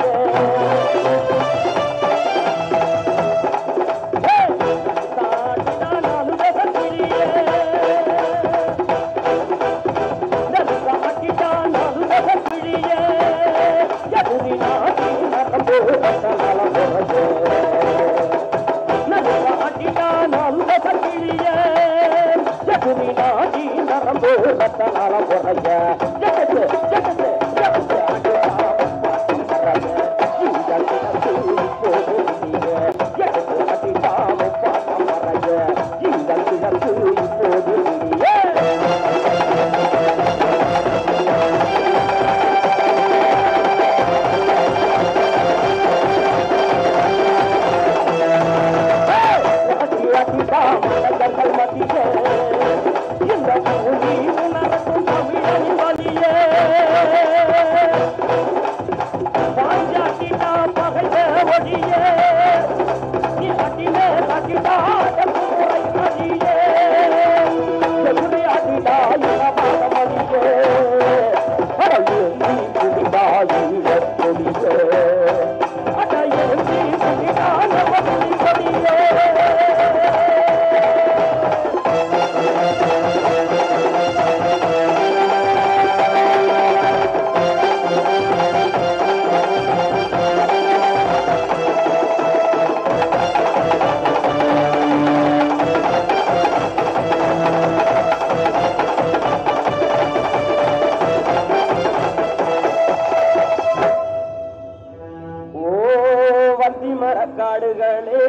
காடுகளே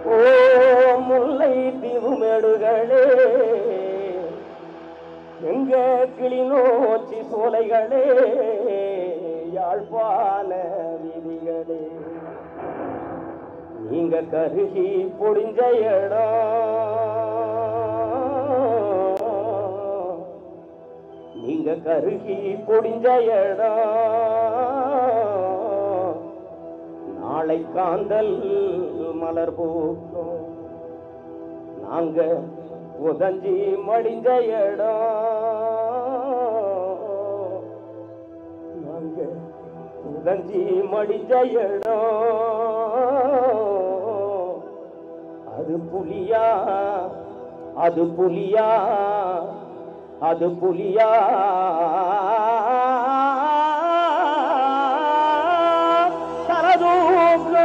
ஓ முல்லை தீவுமேடுகளே எங்க கிளிநொச்சி சோலைகளே யாழ்ப்பாண வீதிகளே நீங்க கருகி பொடிஞ்ச இடம் நீங்க கருகி பொடிஞ்ச இடம் நாளை காந்தல் மலர் பூக்கும் நாங்க உதஞ்சி மடிஞ்ச இடம் நாங்க புதஞ்சி மடிஞ்ச இடம் அது புலியா அது புலியா அது புலியா தரதூங்க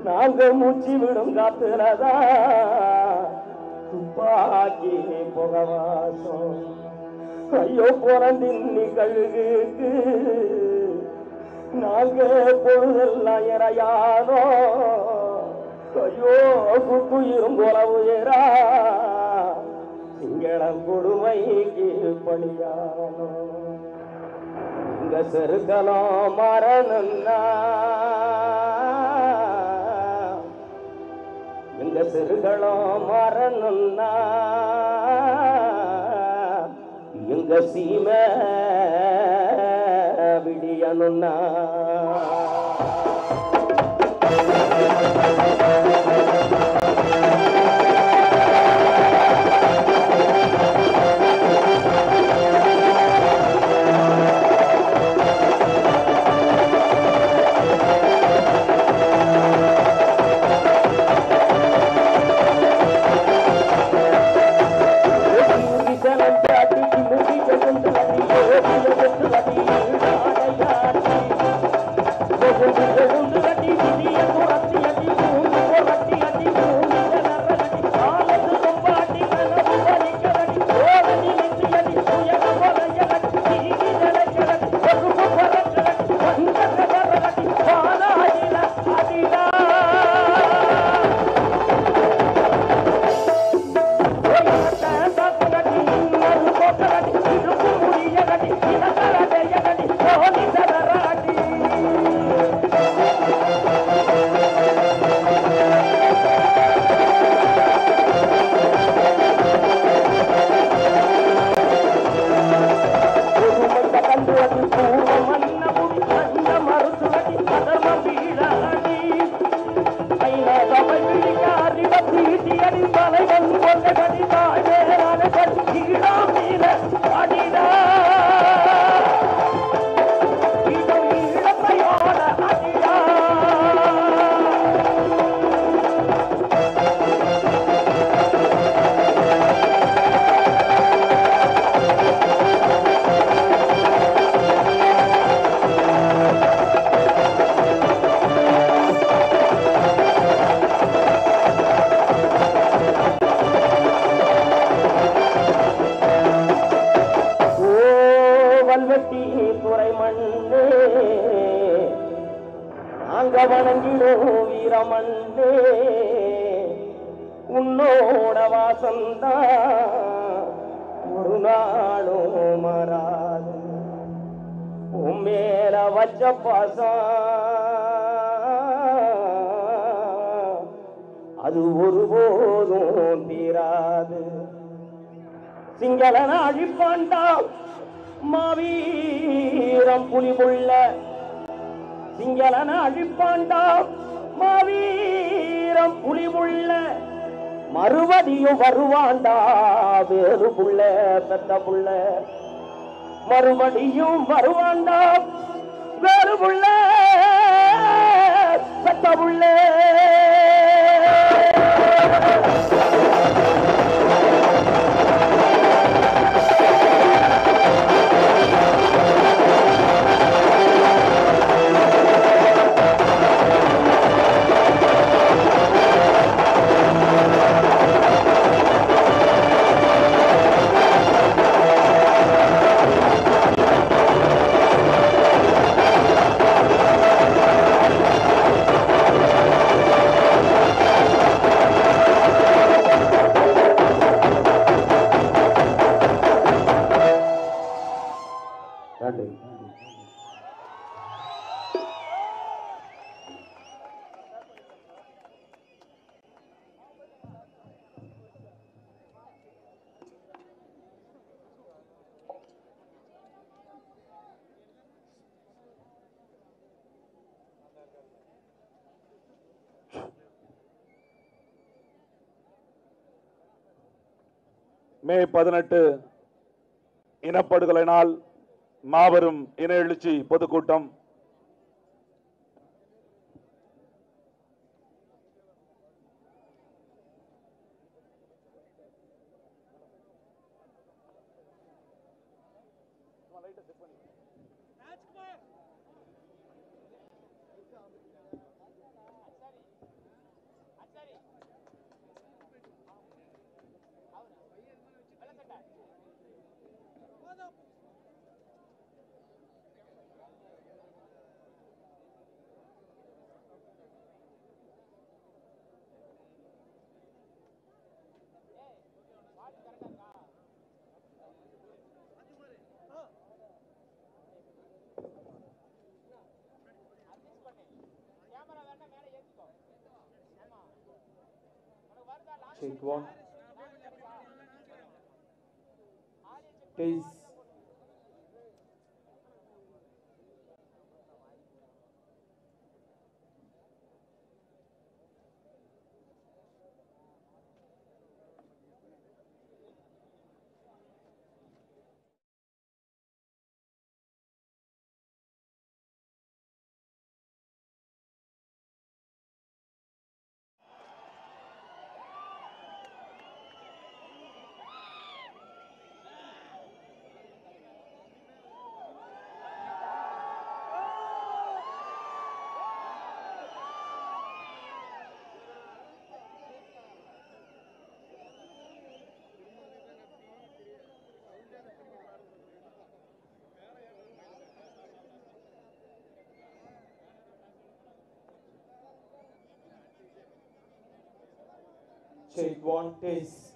நாங்க மூச்சு விடும் காத்துலதா துப்பாக்கி புகவாசம் ஐயோ பிறந்தின்னி கழுகுக்கு நாங்க பொழுதெல்லாம் இறையானோ ஐயோ குத்துயிரும் போல உயரா சிங்களம் கொடுமைக்கு பணியானோ இங்க செருக்கலாம் மரணம்னா எங்க சிறுகளும் மரணம்னா எங்க சீமை விடியணும்னா நாங்க வணங்கிடும் வீரமண்டே உன்னோட வாசந்தான் நாளும் மாறாது உன் மேல வச்ச பாசம் அது ஒருபோதும் தீராது. சிங்களன அழிப்பாண்டா மாவீரம் புலிபுள்ள, சிங்களன அழிப்பாண்டா மாவீரம் புலிபுள்ள, மறுபடியும் வருவாண்டா வேறு புள்ள பெத்த புள்ள, மறுபடியும் வருவாண்டா வேறு புள்ள பெத்த புள்ள. மே 18 இனப்படுகொலை நாள் மாபெரும் இன எழுச்சி பொதுக்கூட்டம். Check one. Taste. Check one, taste.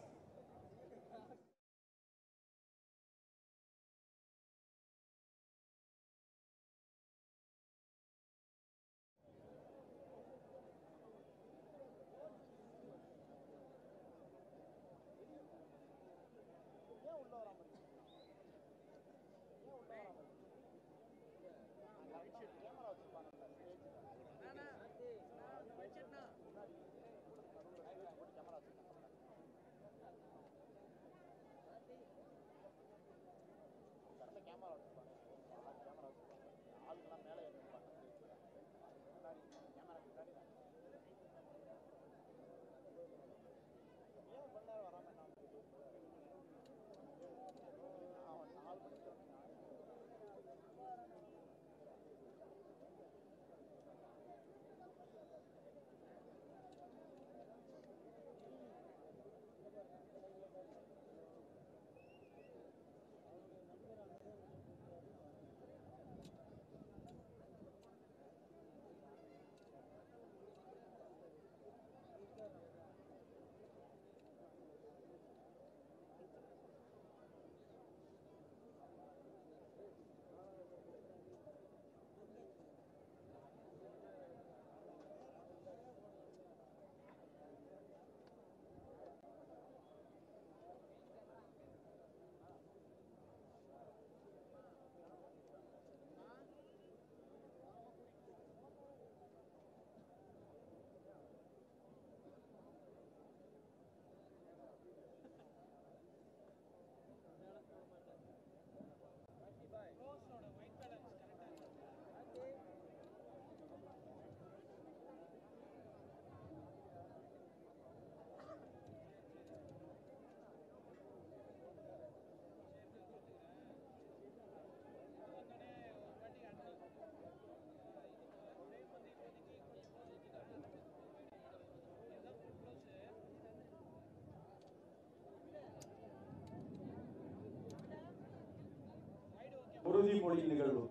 உறுதிமொழி நிகழ்வு.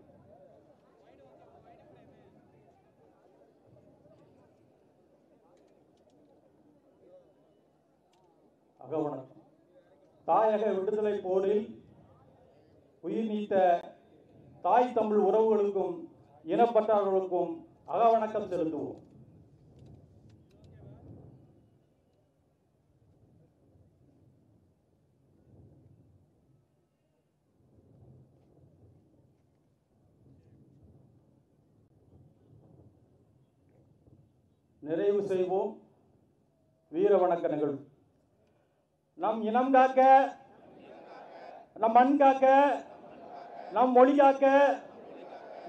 அகவணக்கம். தாயக விடுதலை போரில் உயிர் நீத்த தாய் தமிழ் உறவுகளுக்கும் இனப்பற்றாளர்களுக்கும் அகவணக்கம் செலுத்துவோம். நிறைவு செய்வோம் வீர வணக்க நிகழ்வு. நம் இனம் காக்க, நம் மண் காக்க, நம் மொழி காக்க,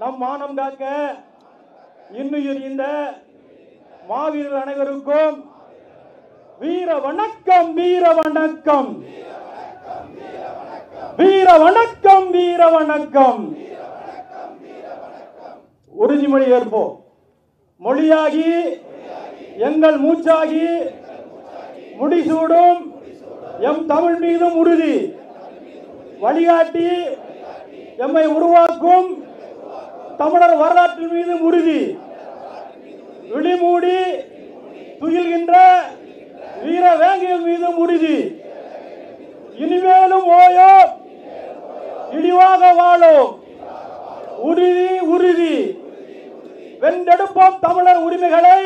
நம் மானம் காக்க இன்னுயிர் இந்த மாவீரர் அனைவருக்கும் வீர வணக்கம், வீர வணக்கம், வீர வணக்கம், வீர வணக்கம். உறுதிமொழி ஏற்போம். மொழியாகி எங்கள் மூச்சாகி முடிசூடும் எம் தமிழ் மீதும் உறுதி. வழிகாட்டி எம்மை உருவாக்கும் தமிழர் வரலாற்றின் மீதும் உறுதி. விழிமூடி துயில்கின்ற வீர வேங்கைகள் மீதும் உறுதி. இனிமேலும் ஓயோம், இழிவாக வாழும். உறுதி உறுதி. வென்றெடுப்போம் தமிழர் உரிமைகளை,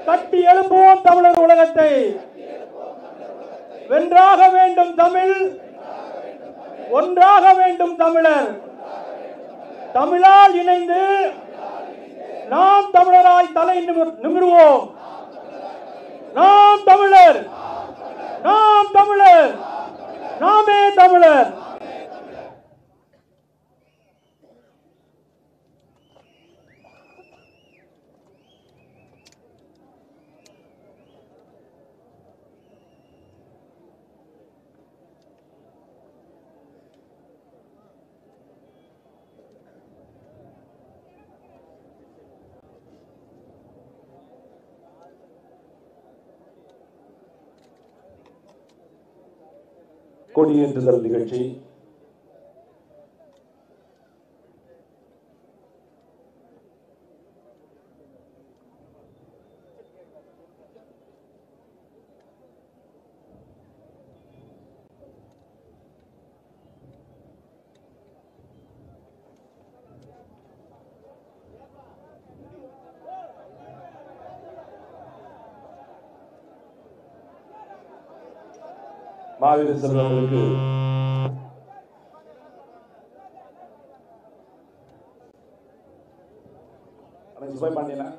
கட்டி எழுப்புவோம் தமிழர் உலகத்தை. வென்றாக வேண்டும் தமிழ், ஒன்றாக வேண்டும் தமிழர். தமிழால் இணைந்து நாம் தமிழராய் தலை நிமிர்வோம். நாம் தமிழர், நாம் தமிழர், நாமே தமிழர். கொடியேற்றுதல் நிகழ்ச்சி மாவீரர் செல்வங்களுக்கு சுபாய் பாண்டியனா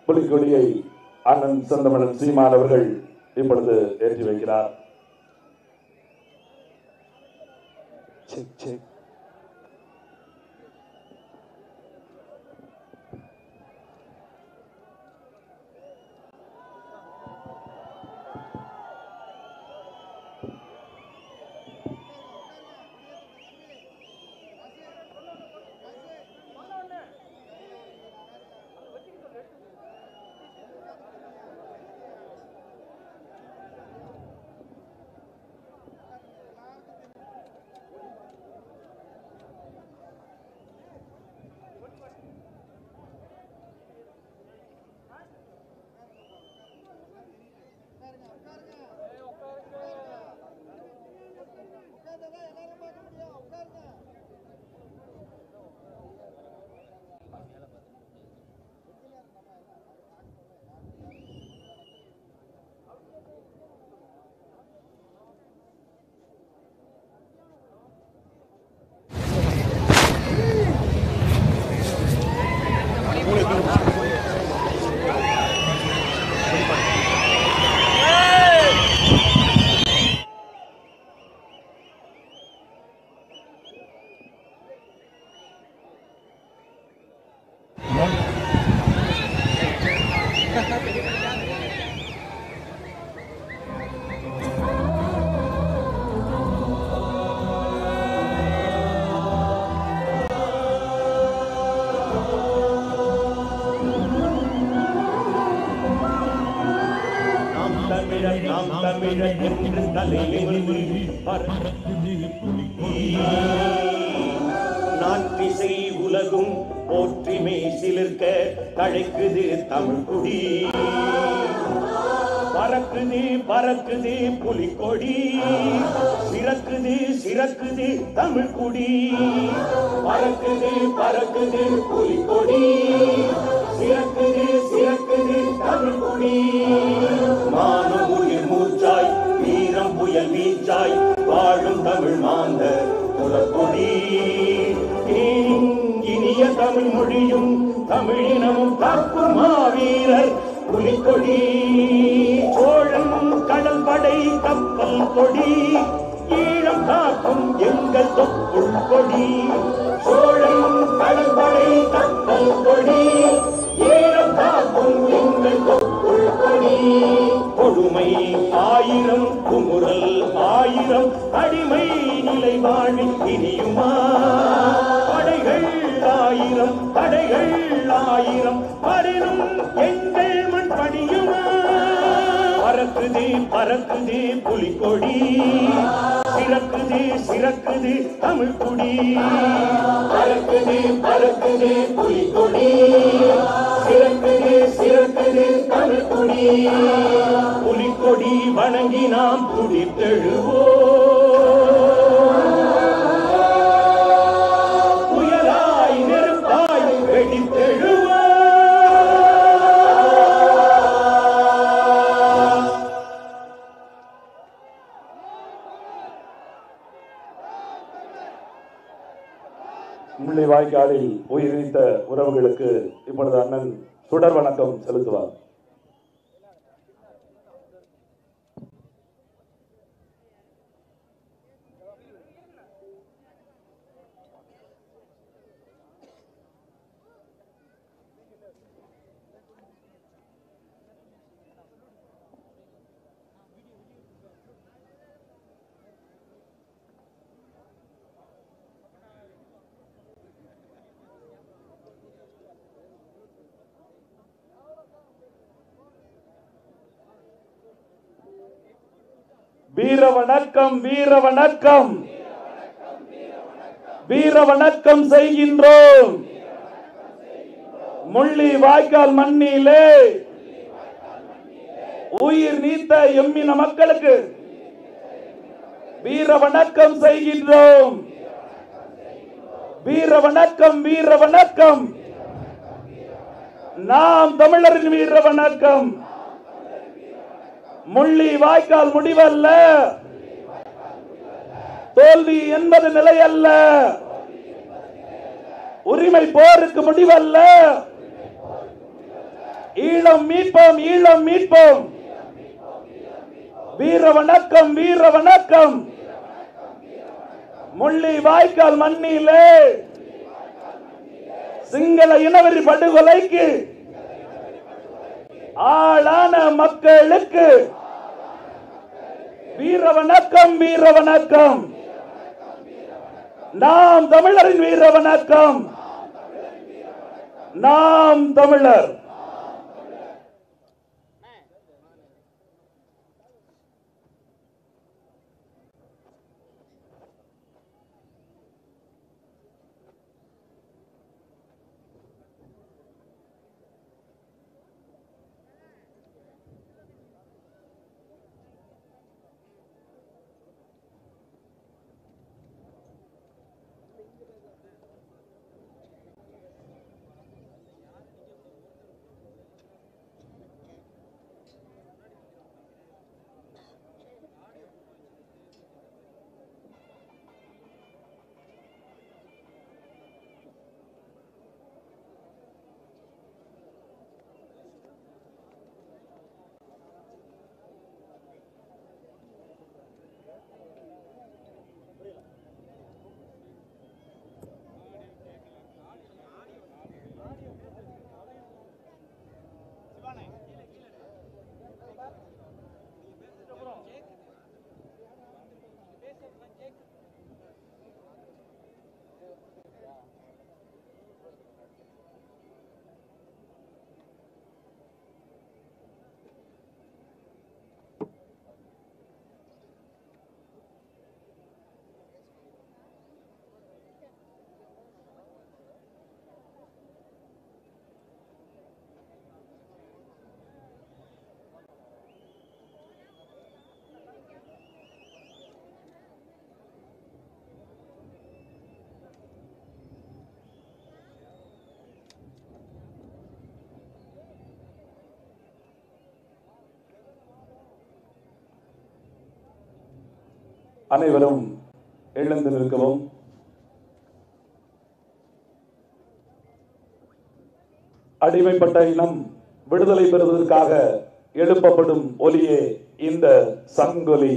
புலிக்கொடியை அண்ணன் செந்தமிழன் சீமான் அவர்கள் இப்பொழுது ஏற்றி வைக்கிறார். தமிழர் என்று தலைநிமிர்ந்து நாட்டிசை உலகும் போற்றிமே சிலிர்க்க தழைக்குது தமிழ் குடி. பறக்குது பறக்குது புலிக்கொடி, சிறக்குது சிறக்குது தமிழ் குடி. பறக்குது பறக்குது புலிக்கொடி, சிறக்குது சிறக்குது தமிழ் குடி. மானம் உயிர் மூச்சாய் வீரம் புயல் வீச்சாய் வாழும் தமிழ் மாந்த குலக்கொடி. இனிய தமிழ் மொழியும் தமிழினமும் காக்கும் மாவீரர் புலிக்கொடி. சோழன் கடல் படை கப்பல் கொடி, ஈழம் காக்கும் எங்கள் தொப்புள் கொடி. சோழன் கடல் படை கப்பல் கொடி, ஈழம் காக்கும் எங்கள் தொப்புள் கொடி. கொடுமை ஆயிரம் குமுறல் ஆயிரம் அடிமை நிலை வாழ்வில் இனியுமா. படைகள் ஆயிரம் தடைகள் ஆயிரம் பரினும் எங்கள் மண் படியுமா. பறக்குது பறக்குது புலிக்கொடி, சிறக்குது சிறக்குது தமிழ் குடி. பறக்குது பறக்குது புலிக்கொடி, சிறக்குது சிறக்குது தமிழ் குடி. புலிக்கொடி வணங்கி நாம் துடித்தெழுவோம், புயலாய் நெருப்பாய் வெடித்தெழுவோம். முள்ளிவாய்க்காலில் உயிர் நீத்த உறவுகளுக்கு இப்பொழுது அண்ணன் சுடர் வணக்கம் செலுத்துவார். வீர வணக்கம் வீர வணக்கம் வீர வணக்கம் செய்கின்றோம். முள்ளி வாய்க்கால் மண்ணிலே உயிர் நீத்த எம்மின மக்களுக்கு வீர வணக்கம் செய்கின்றோம். வீர வணக்கம் வீர வணக்கம். நாம் தமிழரின் வீர வணக்கம். முள்ளி வாய்க்கால் முடிவல்ல, தோல்வி என்பது நிலை அல்ல. உரிமை போருக்கு முடிவல்ல. ஈழம் மீட்போம் ஈழம் மீட்போம். வீர வணக்கம் வீர வணக்கம். முள்ளி வாய்க்கால் மண்ணிலே சிங்கள இனவெறி படுகொலைக்கு ஆளான மக்களுக்கு வீர வணக்கம் வீர வணக்கம். நாம் தமிழரின் வீர வணக்கம். நாம் தமிழர். அனைவரும் எழுந்து நிற்கவும். அடிமைப்பட்ட இனம் விடுதலை பெறுவதற்காக எழுப்பப்படும் ஒலியே இந்த சங்கொலி.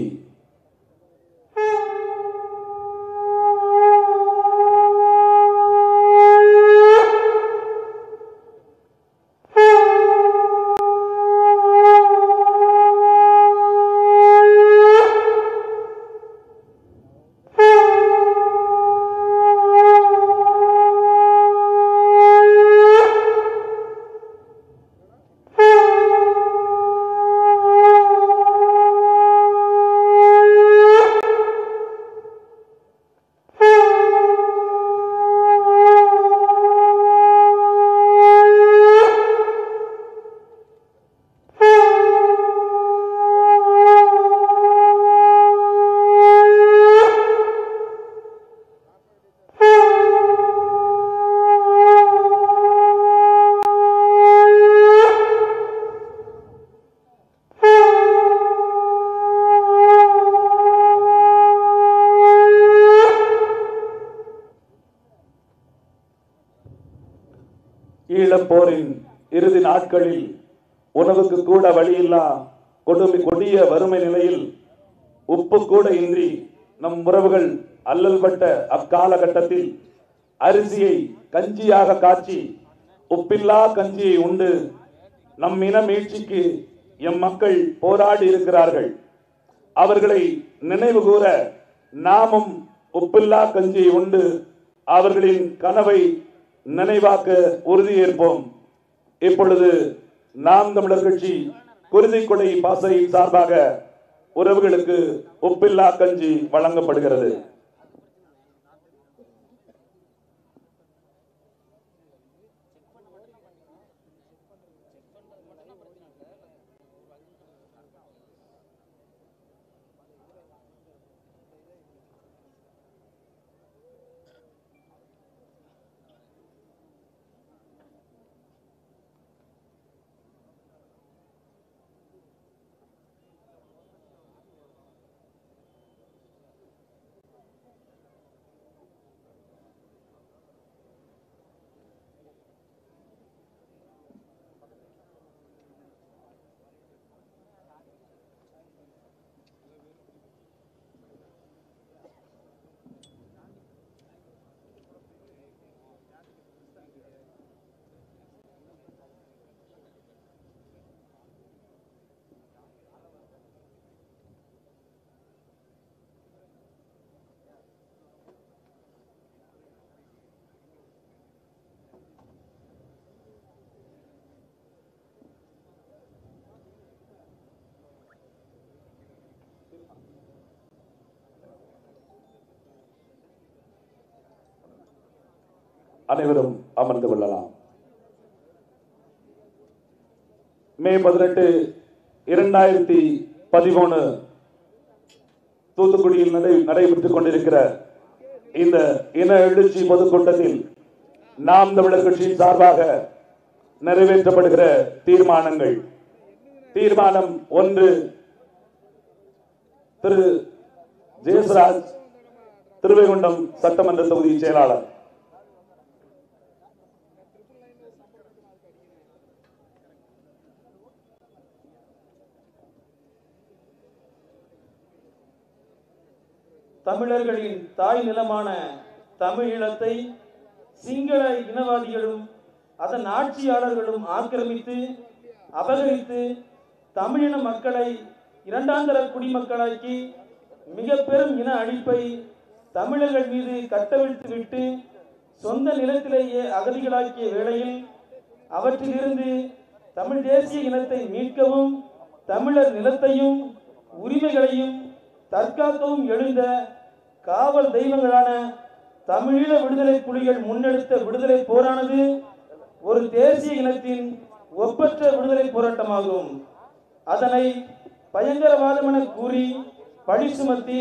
ஈழப்போரின் இறுதி நாட்களில் உணவுக்கு கூட வழியில்லா கொடிய வறுமை நிலையில் உப்பு கூட இன்றி நம் உறவுகள் அல்லல்பட்ட அக்காலகட்டத்தில் அரிசியை கஞ்சியாக காய்ச்சி உப்பில்லா கஞ்சியை உண்டு நம் இன மீட்சிக்கு எம் மக்கள் போராடி இருக்கிறார்கள். அவர்களை நினைவு கூற நாமும் உப்பில்லா கஞ்சியை உண்டு அவர்களின் கனவை நினைவாக்க உறுதியேற்போம். இப்பொழுது நாம் தமிழர் கட்சி குருதிக்கொடை பாசறையின் சார்பாக உறவுகளுக்கு உப்பில்லா கஞ்சி வழங்கப்படுகிறது. அனைவரும் அமர்ந்து கொள்ளலாம். மே 18, 2013 தூத்துக்குடியில் நடைபெற்றுக் கொண்டிருக்கிற இந்த இன எழுச்சி பொதுக்கூட்டத்தில் நாம் தமிழர் கட்சியின் சார்பாக நிறைவேற்றப்படுகிற தீர்மானங்கள். தீர்மானம் 1, திரு ஜெயசுராஜ், திருவைகுண்டம் சட்டமன்ற தொகுதி செயலாளர். தமிழர்களின் தாய் நிலமான தமிழீழத்தை சிங்கள இனவாதிகளும் அதன் ஆட்சியாளர்களும் ஆக்கிரமித்து அபகரித்து தமிழின மக்களை இரண்டாந்தர குடிமக்களாக்கி மிக பெரும் இன அழிப்பை தமிழர்கள் மீது கட்டவிழ்த்துவிட்டு சொந்த நிலத்திலேயே அகதிகளாக்கிய வேளையில் அவற்றிலிருந்து தமிழ் தேசிய இனத்தை மீட்கவும் தமிழர் நிலத்தையும் உரிமைகளையும் தற்காக்கவும் எழுந்த காவல் தெய்வங்களான தமிழீழ விடுதலை புலிகள் முன்னெடுத்த விடுதலை போரானது ஒரு தேசிய இனத்தின் ஒப்பற்ற விடுதலை போராட்டமாகும். அதனை பயங்கரவாதம் என கூறி பழி சுமத்தி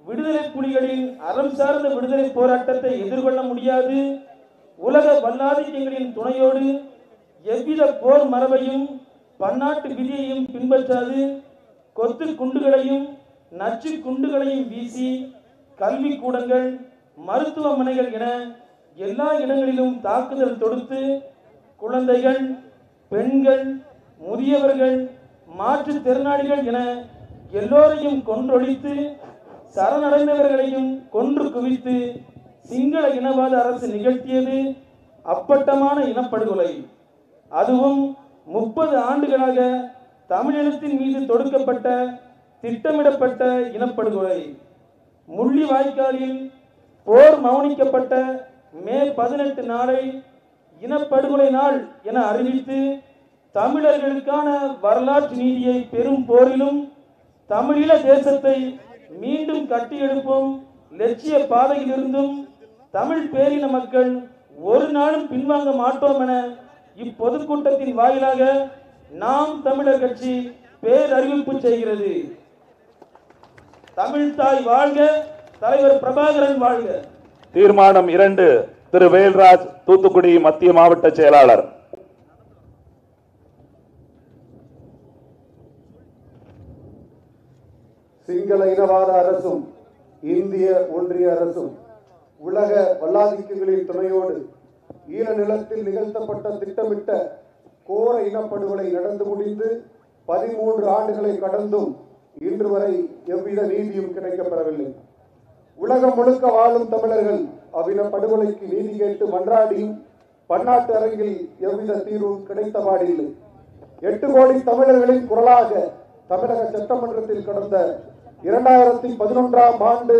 விடுதலை புலிகளின் அறம் சார்ந்த விடுதலை போராட்டத்தை எதிர்கொள்ள முடியாது. உலக வல்லாதிக்கங்களின் துணையோடு எவ்வித போர் மரபையும் பன்னாட்டு விதியையும் பின்பற்றாது கொத்து குண்டுகளையும் நச்சு குண்டுகளையும் வீசி கல்விக்கூடங்கள், மருத்துவமனைகள் என எல்லா இடங்களிலும் தாக்குதல் தொடுத்து குழந்தைகள், பெண்கள், முதியவர்கள், மாற்றுத்திறனாளிகள் என எல்லோரையும் கொன்றொழித்து சரணடைந்தவர்களையும் கொன்று குவித்து சிங்கள இனவாத அரசு நிகழ்த்தியது அப்பட்டமான இனப்படுகொலை. அதுவும் 30 ஆண்டுகளாக தமிழினத்தின் மீது தொடுக்கப்பட்ட திட்டமிடப்பட்ட இனப்படுகொலை. முள்ளிவாய்க்காலில் போர் மௌனிக்கப்பட்ட மே 18 நாளை இனப்படுகொலை நாள் என அறிவித்து தமிழர்களுக்கான வரலாற்று நீதியை பெரும் போரிலும் தமிழீழ தேசத்தை மீண்டும் கட்டியெழுப்பும் லட்சிய பாதையிலிருந்தும் தமிழ் பேரின மக்கள் ஒரு நாளும் பின்வாங்க மாட்டோம் என இப்பொதுக்கூட்டத்தின் வாயிலாக நாம் தமிழர் கட்சி பேரறிவிப்பு செய்கிறது. தமிழ் தாய் வாழ்க, தலைவர் பிரபாகரன் வாழ்க. தீர்மானம் 2, திரு வேல்ராஜ், தூத்துக்குடி மத்திய மாவட்ட செயலாளர். சிங்கள இனவாத அரசும் இந்திய ஒன்றிய அரசும் உலக வல்லாதிக்கங்களின் துணையோடு ஈழ நிலத்தில் நிகழ்த்தப்பட்ட திட்டமிட்ட கோர இனப்படுகொலை நடந்து முடிந்து 13 ஆண்டுகளை கடந்தும் இன்று வரை எவ்வித நீதியும் கிடைக்கப்பெறவில்லை. உலகம் முழுக்க வாழும் தமிழர்கள் அவ்வின படுகொலைக்கு நீதி கேட்டு மன்றாடியும் பன்னாட்டு அரங்கில் எவ்வித தீர்வும் கிடைத்தபாடில்லை. 8 கோடி தமிழர்களின் குரலாக தமிழக சட்டமன்றத்தில் கடந்த 2011ஆம் ஆண்டு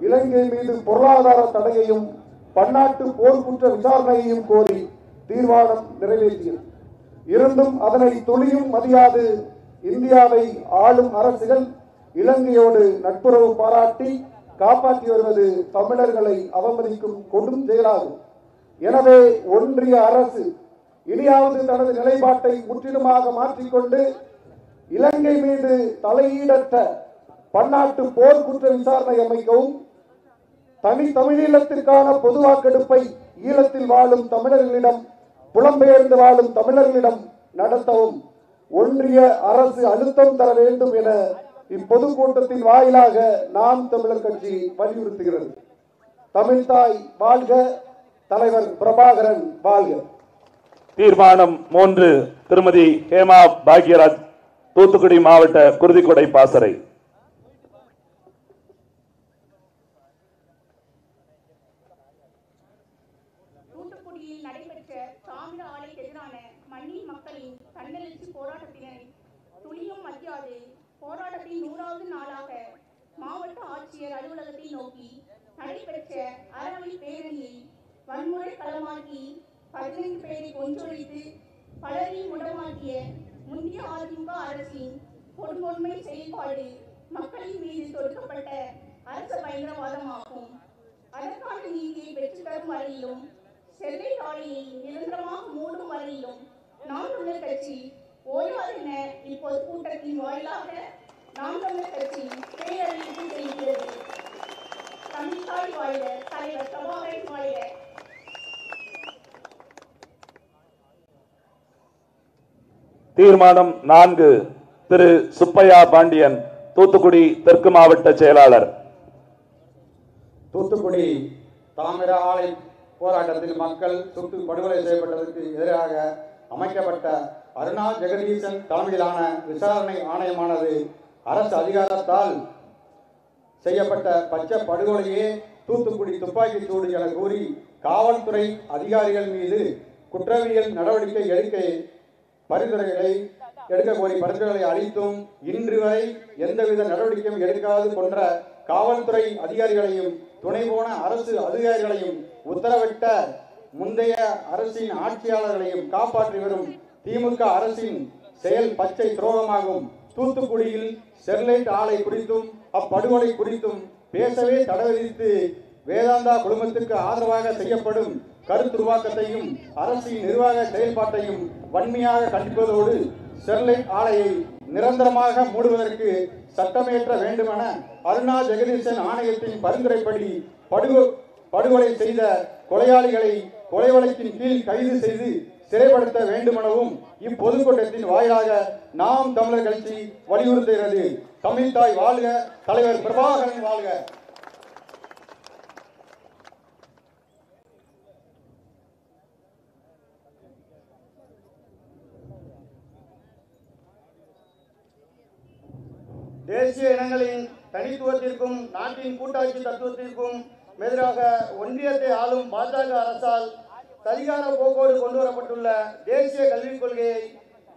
இலங்கை மீது பொருளாதார தடையையும் பன்னாட்டு போர்க்குற்ற விசாரணையையும் கோரி தீர்மானம் நிறைவேற்றியது. இருந்தும் அதனை துளியும் மதியாது இந்தியாவை ஆளும் அரசுகள் இலங்கையோடு நட்புறவு பாராட்டி காப்பாற்றி வருவது தமிழர்களை அவமதிக்கும் கொடும் செயலாகும். எனவே ஒன்றிய அரசு இனியாவது தனது நிலைப்பாட்டை முற்றிலுமாக மாற்றிக்கொண்டு இலங்கை மீது தலையீடற்ற பன்னாட்டு போர்க்குற்ற விசாரணை அமைக்கவும், தனி தமிழீழத்திற்கான பொது வாக்கெடுப்பை ஈழத்தில் வாழும் தமிழர்களிடம், புலம்பெயர்ந்து வாழும் தமிழர்களிடம் நடத்தவும் ஒன்றிய அரசு அழுத்தம் தர வேண்டும் என இப்பொதுக்கூட்டத்தின் வாயிலாக நாம் தமிழர் கட்சி வலியுறுத்துகிறது. தமிழ்தாய் வாழ்க, தலைவர் பிரபாகரன் வாழ்க. தீர்மானம் 3, திருமதி ஹேமா பாக்யராஜ், தூத்துக்குடி மாவட்ட குருதிக்கொடை பாசறை. தூத்துக்குடியில் நடைபெற்ற சாமிர ஆலைக்கு எதிரான மண்ணின் மக்களின் தன்னெழுச்சி போராட்டத்தினை துளியும் மதியாது போராட்டத்தின் 100வது நாளாக மாவட்ட ஆட்சியர் அலுவலகத்தை நோக்கி நடைபெற்ற அறவழி பேரணியை வன்முறை களமாக்கி 15 பேரை கொன்றொழித்து பலரையும் உடமாக்கிய முந்தைய அதிமுக அரசின் கொடுங்கொன்மை செயல்பாடு மக்களின் மீது தொடுக்கப்பட்ட அரச பயங்கரவாதமாகும். அதற்கான நீதியை பெற்று தரும் வரையிலும், ஸ்டெர்லைட் ஆலையை நிரந்தரமாக மூடும் வரையிலும் நாம் தமிழர் கட்சி ஓயாதென இப்போது கூட்டத்தின் வாயிலாக நாம் தமிழர் கட்சி பேரறிவிப்பு செய்கிறது. தமிழ்தாய் வாழ்க, தலைவர் பிரபாகரன் வாழ்க. தீர்மானம் 4, திரு சுப்பையா பாண்டியன், தூத்துக்குடி தெற்கு மாவட்ட செயலாளர். தூத்துக்குடி தாமிர ஆலை போராட்டத்தில் மக்கள் சுட்டு படுகொலை செய்யப்பட்டதற்கு எதிராக அமைக்கப்பட்ட அருணா ஜெகதீசன் தலைமையிலான விசாரணை ஆணையமானது அரசு அதிகாரத்தால் செய்யப்பட்ட பச்சை படுகொலையே தூத்துக்குடி துப்பாக்கிச் சூடு என கூறி காவல்துறை அதிகாரிகள் மீது குற்றவியல் நடவடிக்கை எடுக்க கோரி பரிந்துரைகளை அளித்தும் இன்று வரை எந்தவித நடவடிக்கையும் எடுக்காது கொன்ற காவல்துறை அதிகாரிகளையும் துணை போன அரசு அதிகாரிகளையும் உத்தரவிட்ட முந்தைய அரசின் ஆட்சியாளர்களையும் காப்பாற்றி வரும் திமுக அரசின் செயல் பச்சை துரோகமாகும். தூத்துக்குடியில் ஸ்டெர்லைட் ஆலை குறித்தும் அப்படுகொலை குறித்தும் பேசவே தடை விதித்து வேதாந்தா குழுமத்திற்கு ஆதரவாக செய்யப்படும் கருத்துருவாக்கத்தையும் அரசின் நிர்வாக செயல்பாட்டையும் வன்மையாக கண்டிப்பதோடு ஸ்டெர்லைட் ஆலையை நிரந்தரமாக மூடுவதற்கு சட்டமேற்ற வேண்டுமென அருணா ஜெகதீசன் ஆணையத்தின் பரிந்துரைப்படி படுகொலை செய்த கொலையாளிகளை கொலை வழக்கின் கீழ் கைது செய்து சிறைப்படுத்த வேண்டுமெனவும் இப்பொதுக்கூட்டத்தின் வாயிலாக நாம் தமிழர் கட்சி வலியுறுத்துகிறது. தமிழ்தாய் வாழ்க, தலைவர் பிரபாகரன் வாழ்க. தேசிய இனங்களின் தனித்துவத்திற்கும் நாட்டின் கூட்டாட்சி தத்துவத்திற்கும் எதிராக ஒன்றியத்தை ஆளும் பாஜக அரசால் அதிகார போக்கோடு கொண்டு வரப்பட்டுள்ள தேசிய கல்விக் கொள்கையை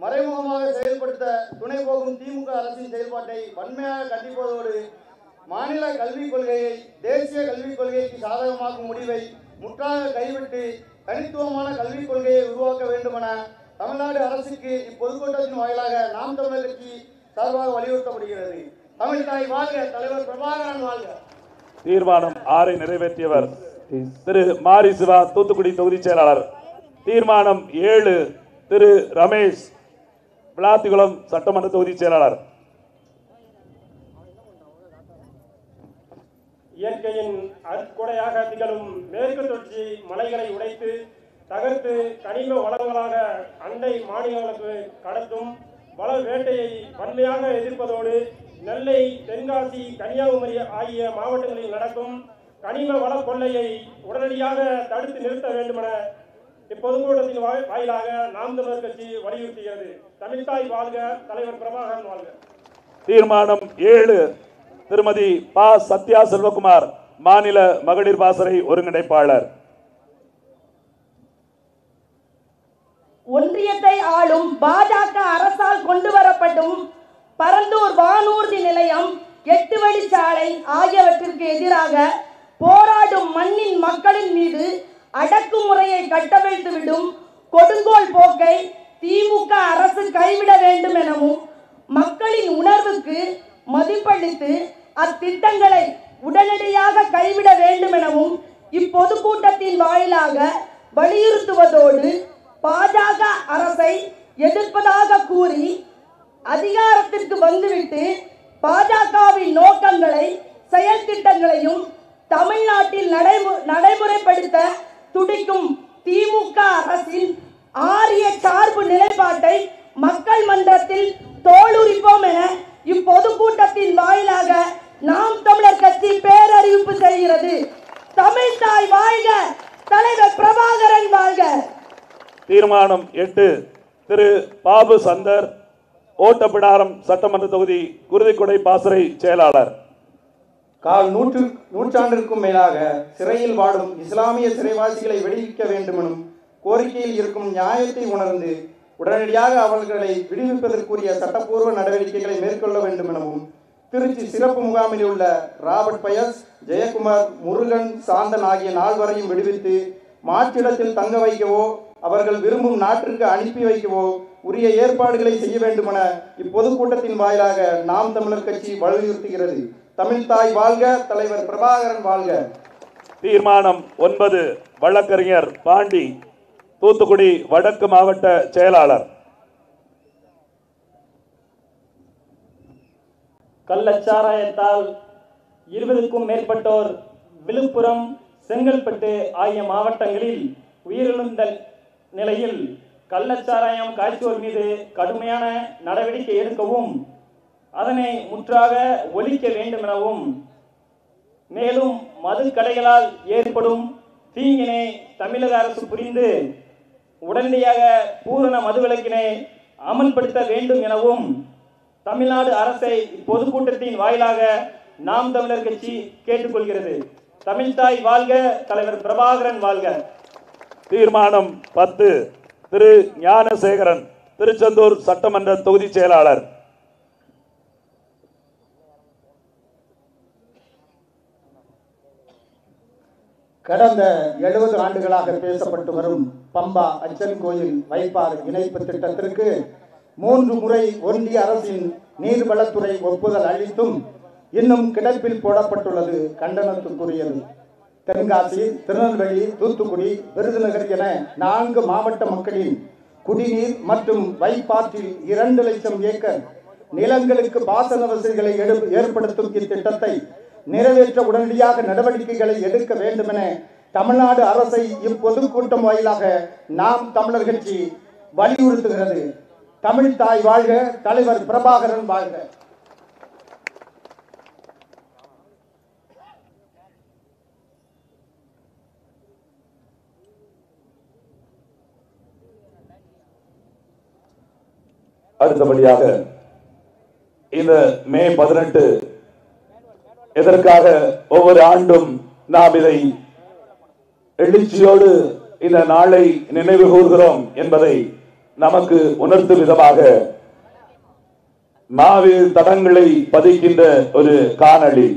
மறைமுகமாக செயல்படுத்த துணை போகும் திமுக அரசின் செயல்பாட்டை வன்மையாக கண்டிப்பதோடு மாநில கல்விக் கொள்கையை தேசிய கல்விக் கொள்கைக்கு சாதகமாக்கும் முடிவை முற்றாக கைவிட்டு தனித்துவமான கல்விக் கொள்கையை உருவாக்க வேண்டுமென தமிழ்நாடு அரசுக்கு இப்பொதுக்கூட்டத்தின் வாயிலாக நாம் தமிழர் கட்சி சார்பாக வலியுறுத்தப்படுகிறது. தமிழ்தாய் வாழ்க, தலைவர் பிரபாகரன் வாழ்க. தீர்மானம் 6 நிறைவேற்றியவர் திரு மாரி சிவா, தூத்துக்குடி தொகுதி செயலாளர். தீர்மானம் 7 திரு ரமேஷ், விளாத்திகுளம் சட்டமன்ற தொகுதி செயலாளர். இயற்கையின் அற்கொடையாக திகழும் மேற்கு தொடர்ச்சி மலைகளை உடைத்து தகர்த்து கனிம வளங்களாக அண்டை மாநிலங்களுக்கு கடத்தும் வள வேட்டையை வன்மையாக எதிர்ப்பதோடு நெல்லை, தென்காசி, கன்னியாகுமரி ஆகிய மாவட்டங்களில் நடக்கும் கனிம வள கொள்ளையை உடனடியாக தடுத்து நிறுத்த வேண்டுமென இப்பொதுக்கூட்டத்தின் வாயிலாக நாம் தமிழர் கட்சி வலியுறுத்துகிறது. தமிழ்தாய் வாழ்க, தலைவர் பிரபாகரன் வாழ்க. தீர்மானம் 7 திருமதி பா சத்யா செல்வகுமார், மாநில மகளிர் பாசறை ஒருங்கிணைப்பாளர். ஒன்றியத்தை ஆளும் பாஜக அரசால் கொண்டு வரப்படும் பரந்தூர் வானூர்தி நிலையம், 8 வழிச்சாலை ஆகியவற்றிற்கு எதிராக போராடும் மண்ணின் மக்களின் மீது அடக்குமுறையை கட்டவிழ்த்துவிடும் கொடுங்கோல் போக்கை திமுக அரசு கைவிட வேண்டும் எனவும் மக்களின் உணர்வுக்கு மதிப்பளித்து அத்திட்டங்களை உடனடியாக கைவிட வேண்டும் எனவும் இப்பொதுக்கூட்டத்தின் வாயிலாக வலியுறுத்துவதோடு பாஜக அரசை எதிர்ப்பதாக கூறி அதிகாரத்திற்கு வந்துவிட்டு பாஜகவின் நோக்கங்களை செயல் திட்டங்களையும் தமிழ்நாட்டில் நடைமுறைப்படுத்த துடிக்கும் திமுக அரசின் ஆரிய சார்பு நிலைப்பாட்டை மக்கள் மன்றத்தில் தோலுரிப்போம் என இப்பொதுக்கூட்டத்தின் வாயிலாக நாம் தமிழர் கட்சி பேரறிவிப்பு செய்கிறது. தமிழ்தாய் வாழ்க, தலைவர் பிரபாகரன் வாழ்க. தீர்மானம் 8 திரு பாபு சந்தர், ஓட்டப்பிடாரம் சட்டமன்ற தொகுதி குருதிக்குடை பாசறை செயலாளர். கால் நூற்றாண்டிற்கும் மேலாக சிறையில் வாடும் இஸ்லாமிய சிறைவாசிகளை விடுவிக்க வேண்டுமெனும் கோரிக்கையில் இருக்கும் நியாயத்தை உணர்ந்து உடனடியாக அவர்களை விடுவிப்பதற்குரிய சட்டப்பூர்வ நடவடிக்கைகளை மேற்கொள்ள வேண்டும் எனவும் திருச்சி சிறப்பு முகாமில் உள்ள ராபர்ட் பயஸ், ஜெயக்குமார், முருகன், சாந்தன் ஆகிய 4 விடுவித்து மாற்றிடத்தில் தங்க வைக்கவோ அவர்கள் விரும்பும் நாட்டிற்கு அனுப்பி வைக்கவோ உரிய ஏற்பாடுகளை செய்ய வேண்டுமென இப்பொதுக்கூட்டத்தின் வாயிலாக நாம் தமிழர் கட்சி வலியுறுத்துகிறது. தமிழ்தாய் வாழ்க, தலைவர் பிரபாகரன் வாழ்க. தீர்மானம் 9 வழக்கறிஞர் பாண்டி, தூத்துக்குடி வடக்கு மாவட்ட செயலாளர். கள்ளச்சாராயத்தால் 20க்கும் மேற்பட்டோர் விழுப்புரம், செங்கல்பட்டு ஆகிய மாவட்டங்களில் உயிரிழந்த நிலையில் கள்ளச்சாராயம் காய்ச்சோர் மீது கடுமையான நடவடிக்கை எடுக்கவும் அதனை முற்றாக ஒழிக்க வேண்டும் எனவும் மேலும் மது கடைகளால் ஏற்படும் தீங்கினை தமிழக அரசு புரிந்து உடனடியாக பூரண மதுவிலக்கினை அமல்படுத்த வேண்டும் எனவும் தமிழ்நாடு அரசை பொதுக்கூட்டத்தின் வாயிலாக நாம் தமிழர் கட்சி கேட்டுக்கொள்கிறது. தமிழ்தாய் வாழ்க, தலைவர் பிரபாகரன் வாழ்க. தீர்மானம் 10 திரு ஞானசேகரன், திருச்செந்தூர் சட்டமன்ற தொகுதி செயலாளர். கடந்த 70 ஆண்டுகளாக பேசப்பட்டு வரும் பம்பா அச்சன் கோயில் வைப்பாறு இணைப்பு திட்டத்திற்கு 3 முறை ஒன்றிய அரசின் நீர்வளத்துறை ஒப்புதல் அளித்தும் இன்னும் கிடப்பில் போடப்பட்டுள்ளது கண்டனத்துக்குரியது. தென்காசி, திருநெல்வேலி, தூத்துக்குடி, விருதுநகர் என 4 மாவட்ட மக்களின் குடிநீர் மற்றும் வைப்பாற்றில் 2 லட்சம் ஏக்கர் நிலங்களுக்கு பாசன வசதிகளை ஏற்படுத்தும் இத்திட்டத்தை நிறைவேற்ற உடனடியாக நடவடிக்கைகளை எடுக்க வேண்டும் என தமிழ்நாடு அரசை இப்பொதுக்கூட்டம் வாயிலாக நாம் தமிழர் கட்சி வலியுறுத்துகிறது. தமிழ் தாய் வாழ்க, தலைவர் பிரபாகரன் வாழ்க. அடுத்தபடியாக இந்த மே 18 எதற்காக ஒவ்வொரு ஆண்டும் நாம் இதை எழுச்சியோடு இந்த நாளை நினைவு கூர்கிறோம் என்பதை நமக்கு உணர்த்தும் விதமாக மாவீர் தடங்களை பதிக்கின்ற ஒரு காணொளி.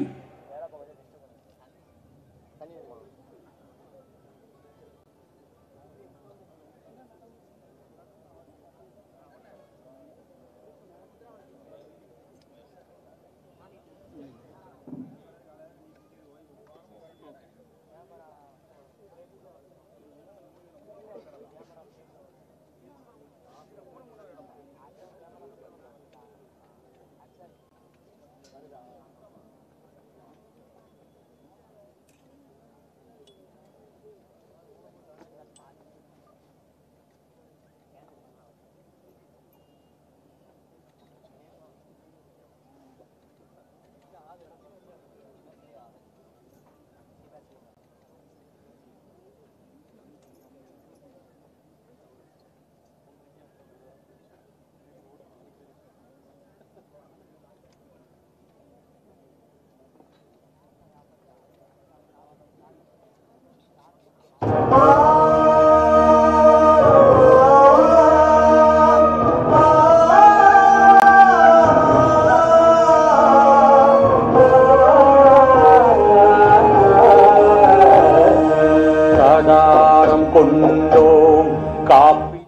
கொண்டோம் காப்பி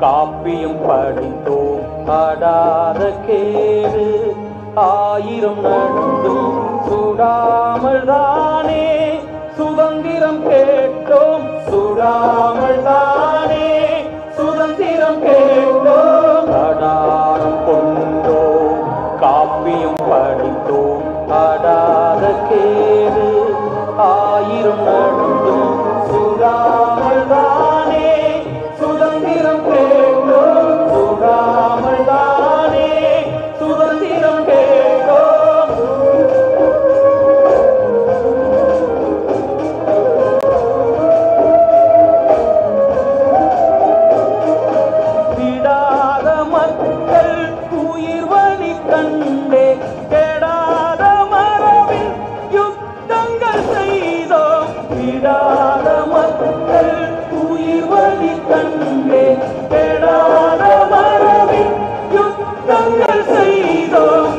காப்பியம் படைத்தோம் ஆடாத கேடு ஆயிரம் நடந்தும் சுடாமல் தானே சுதந்திரம் கேட்டோம் சுடாமல் தானே சுதந்திரம் கேட்டோம் ஆடாரம் கொண்டோம் காப்பியம் படைத்தோம் ஆடாத கேடு ஆயிரம் நடந்தும் சுடாமல் தானே சுதந்திரம் கேட்டோம் சுடாமல் தானே சுதந்திரம் கேட்டோம் விடாத மக்கள் உயிர் வழி கண்டே கெடாத மரபில் யுத்தங்கள் செய்தோம் விடாத மக்கள் உயிர் வழி கண்டே கெடாத மரபில் யுத்தங்கள் செய்தோம்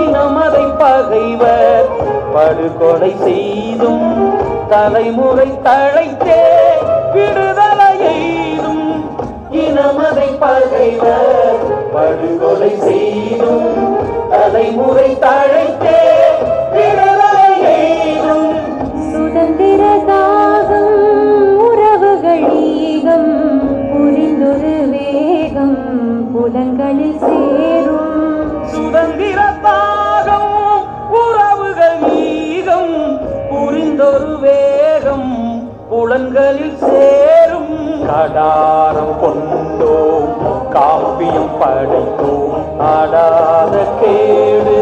இனமதை பகைவர் படுகொலை செய்தும் தலைமுறை தழைத்தே விடுதலை எய்தும் இனமதை பகைவர் படுகொலை செய்தும் தலைமுறை தழைத்தே விடுதலை எய்தும் சுதந்திர தாகம் உறவுகள் ஈகம் புரிந்தொரு வேகம் புலன்களில் சேரும் சுதந்திர தாகம் உறவுகள் ஈகம் புரிந்தொரு வேகம் புலன்களில் சேரும் கடாரம் கொண்டோம் காப்பியம் படைத்தோம் ஆடாத கேடு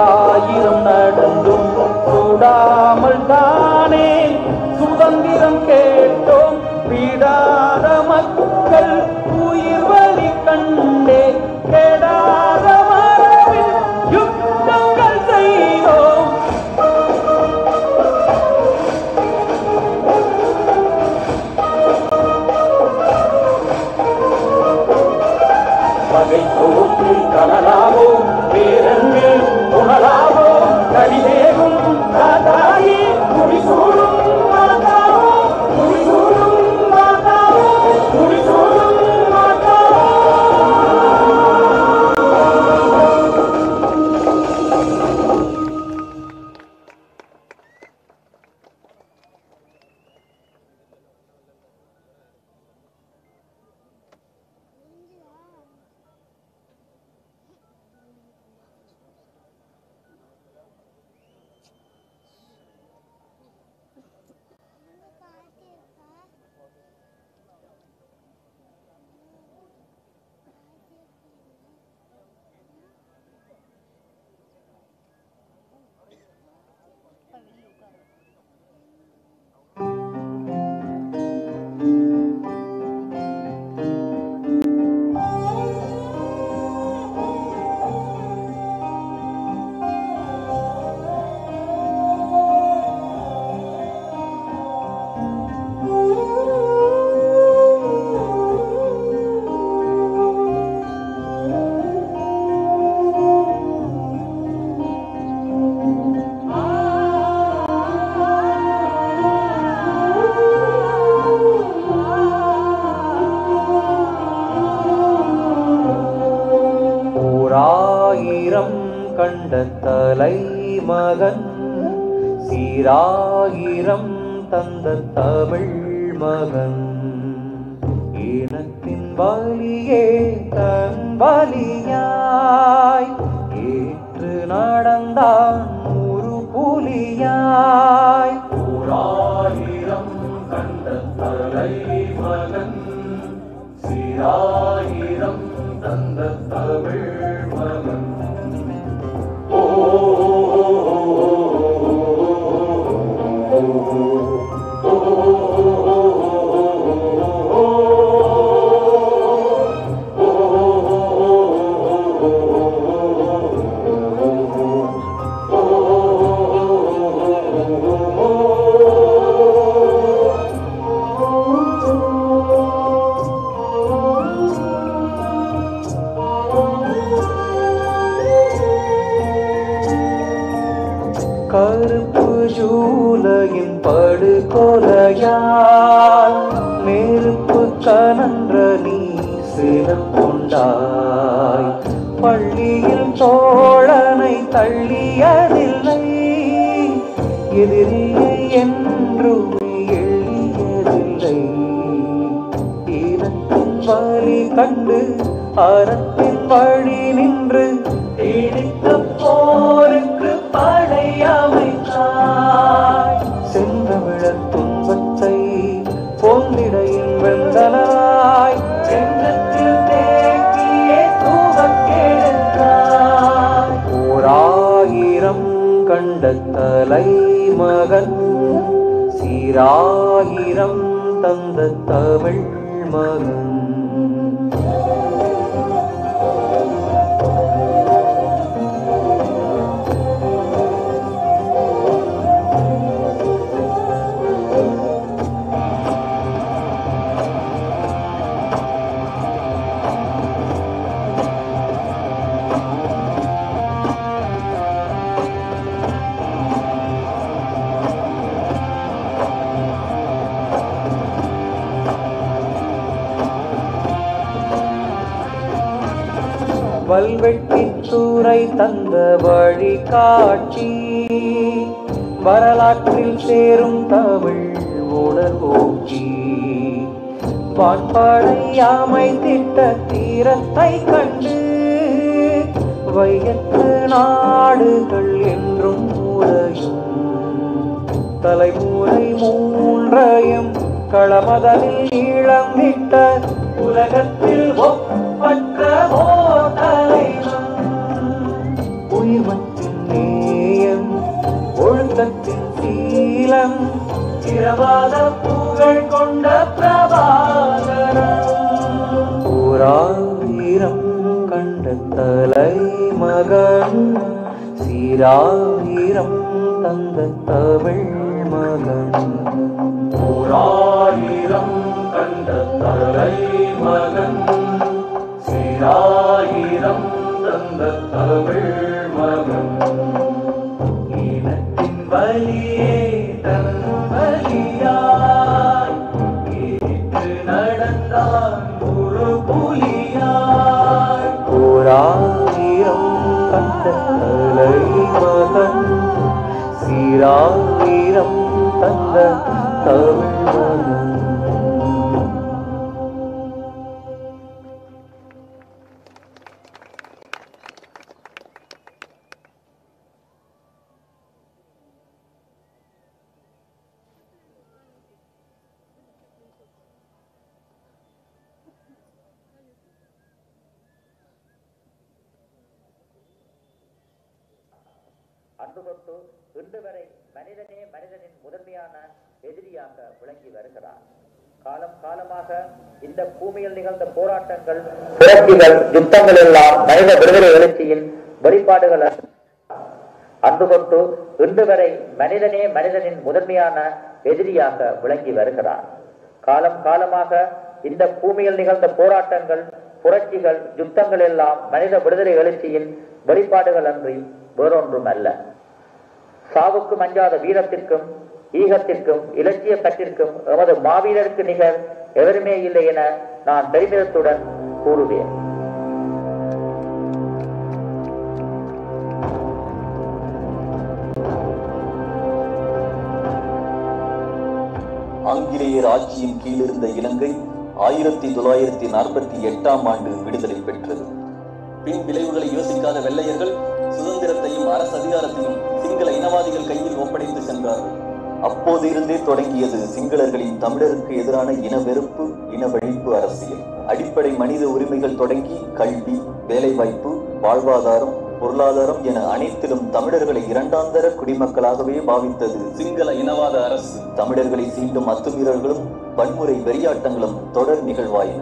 ஆயிரம் நடந்தும் சுடாமல் தானே சுதந்திரம் கேட்டோம் விடாத மக்கள் உயிர் வழி கண்டே கெடாத மரபில் யுத்தங்கள் செய்தோம் பகை தோற்று கனலாவோம் பேரன்பில் உணலாவோம் கடிதேகும் தாத்தாயே முடிசூடும் மாதாவோ முடிசூடும் மாதாவோ முடிசூடும் மாதாவோ ஓராயிரம் கண்ட தலைமகன் சீராயிரம் தந்த தமிழ் மகன் இனத்தின் வலியே தன் வலியாய் ஏற்று நடந்தான் ஒரு புலியாய் ஓராயிரம் கண்ட தலைமகன் சீராயிரம் தந்த தமிழ் மகன் ஓ கருப்பு ஜூலையின் படுகொலையால் கனன்ற நீ சினம் கொண்டாய். பள்ளியில் தோழனை தள்ளியதில்லை, எதிரியை என்றுமே எள்ளியதில்லை. ஈனத்தின் வலி கண்டு அறத்தின் வழி நின்று நீடித்த போருக்கு படை அமைத்தாய். சென்றவிழத் துன்பத்தை பொந்திடையில் வெந்தனாய், எண்ணத்தில் தேக்கியே தூவக்கெடுத்தாய். 1000 கண்ட தலைமகன், சீராயிரம் தந்த தமிழ் மகன். வல்வெட்டித்துறை தந்த வழி காட்டி, வரலாற்றில் சேரும் தமிழ் உணர்வோக்கி. வான்படையாமை திட்ட தீரத்தை கண்டு வையத்து நாடுகள் என்றும் உரையும். தலைமுறை 3ஐயும் களமதனில் ஈழம் விட்ட உலகத்தில் ஒப்பற்ற உயிர்மத்தின் நேயம், ஒழுக்கத்தின் சீலம், சிரவாத புகழ் கொண்ட பிரபாகரன். 1000 கண்ட தலைமகன், சீராயிரம் தந்த தமிழ் மகன். 1000 கண்ட தலைமகன், சீராயிரம் தந்த தமிழ் மகன். இனத்தின் வலியே தன் வலியாய், ஏற்று நடந்தான் ஒரு புலியாய். 1000 கண்ட தலைமகன், சீராயிரம் தந்த தமிழ் மகன். அன்று தொட்டு இன்று வரை மனிதனே மனிதனின் முதன்மையான எதிரியாக விளங்கி வருகிறார். காலம் காலமாக இந்த பூமியில் நிகழ்ந்த போராட்டங்கள், புரட்சிகள், யுத்தங்கள் எல்லாம் மனித விடுதலை எழுச்சியின் வெளிப்பாடுகள். அன்று தொட்டு இன்று வரை மனிதனே மனிதனின் முதன்மையான எதிரியாக விளங்கி வருகிறார். காலம் காலமாக இந்த பூமியில் நிகழ்ந்த போராட்டங்கள், புரட்சிகள், யுத்தங்கள் எல்லாம் மனித விடுதலை எழுச்சியின் வெளிப்பாடுகள் அன்றி வேறொன்றும் அல்ல. சாவுக்கு மஞ்சாத வீரத்திற்கும் ஈகத்திற்கும் இலட்சிய பற்றிற்கும் எமது மாவீரருக்கு நிகர் எவருமே இல்லை என நான் பெருமிதத்துடன் கூறுவேன். ஆங்கிலேயர் ஆட்சியின் கீழிருந்த இலங்கை 1948ஆம் ஆண்டு விடுதலை பெற்றது. பின் விளைவுகளை யோசிக்காத வெள்ளையர்கள் சுதந்திரத்தையும் அரசு அதிகாரத்தையும் சிங்கள இனவாதிகள் கையில் ஒப்படைத்து சென்றார்கள். அப்போது இருந்தே தொடங்கியது சிங்களர்களின் தமிழருக்கு எதிரான இன வெறுப்பு, இனவழிப்பு அரசியல். அடிப்படை மனித உரிமைகள் தொடங்கி கல்வி, வேலைவாய்ப்பு, வாழ்வாதாரம், பொருளாதாரம் என அனைத்திலும் தமிழர்களை இரண்டாந்தர குடிமக்களாகவே பாவித்தது சிங்கள இனவாத அரசு. தமிழர்களை சீண்டும் அத்துமீறல்களும் வன்முறை வெறியாட்டங்களும் தொடர் நிகழ்வாயின.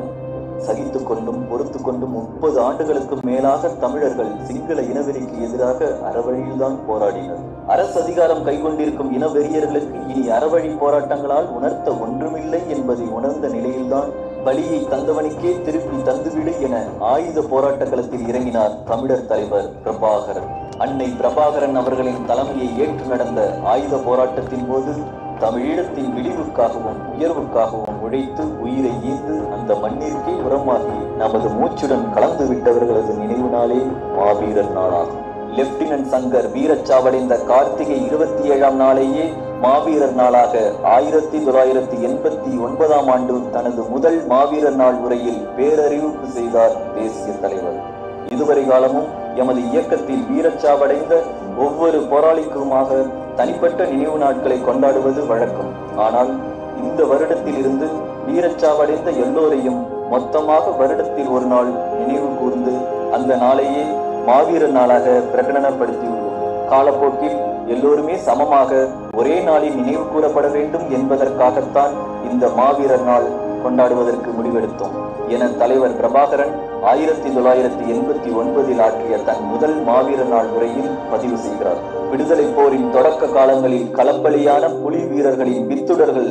சகித்து கொண்டும் பொறுத்து கொண்டும் 30 ஆண்டுகளுக்கு மேலாக தமிழர்கள் சிங்கள இனவெறிக்கு எதிராக அறவழியில்தான் போராடினர். அரசு அதிகாரம் கைகொண்டிருக்கும் இனவெறியர்களுக்கு இனி அறவழி போராட்டங்களால் உணர்த்த ஒன்றுமில்லை என்பதை உணர்ந்த நிலையில்தான் பலியை தந்தவனுக்கே திருப்பி தந்துவிடு என ஆயுத போராட்ட களத்தில் இறங்கினார் தமிழர் தலைவர் பிரபாகரன். அன்னை பிரபாகரன் அவர்களின் தலைமையை ஏற்று நடந்த ஆயுத போராட்டத்தின் போது தமிழீழத்தின் விழிவுக்காகவும் உயர்வுக்காகவும் உழைத்து உயிரை ஈந்து அந்த மண்ணிற்கே உரமாகி நமது மூச்சுடன் கலந்து விட்டவர்களது நினைவு நாளே மாவீரர் நாளாகும். லெப்டினன்ட் சங்கர் வீரச்சாவடைந்த கார்த்திகை 27ஆம் நாளையே மாவீரர் நாளாக 1989ஆம் ஆண்டு தனது முதல் மாவீரர் நாள் உரையில் பேரறிவிப்பு செய்தார் தேசிய தலைவர். இதுவரை காலமும் எமது இயக்கத்தில் வீரச்சாவடைந்த ஒவ்வொரு போராளிக்குமாக தனிப்பட்ட நினைவு நாட்களை கொண்டாடுவது வழக்கம். ஆனால் இந்த வருடத்தில் இருந்து வீரச்சாவடைந்த எல்லோரையும் மொத்தமாக வருடத்தில் ஒரு நாள் நினைவு கூர்ந்து அந்த நாளையே மாவீரர் நாளாக பிரகடனப்படுத்தியுள்ளோம். காலப்போக்கில் எல்லோருமே சமமாக ஒரே நாளில் நினைவு கூறப்பட வேண்டும் என்பதற்காகத்தான் இந்த மாவீரர் நாள் கொண்டாடுவதற்கு முடிவெடுத்தோம் என தலைவர் பிரபாகரன் 1989 ஆற்றிய தன் முதல் மாவீரர் நாள் உரையில் பதிவு செய்கிறார். விடுதலை போரின் தொடக்க காலங்களில் களப்பலியான புலி வீரர்களின் வித்துடர்கள்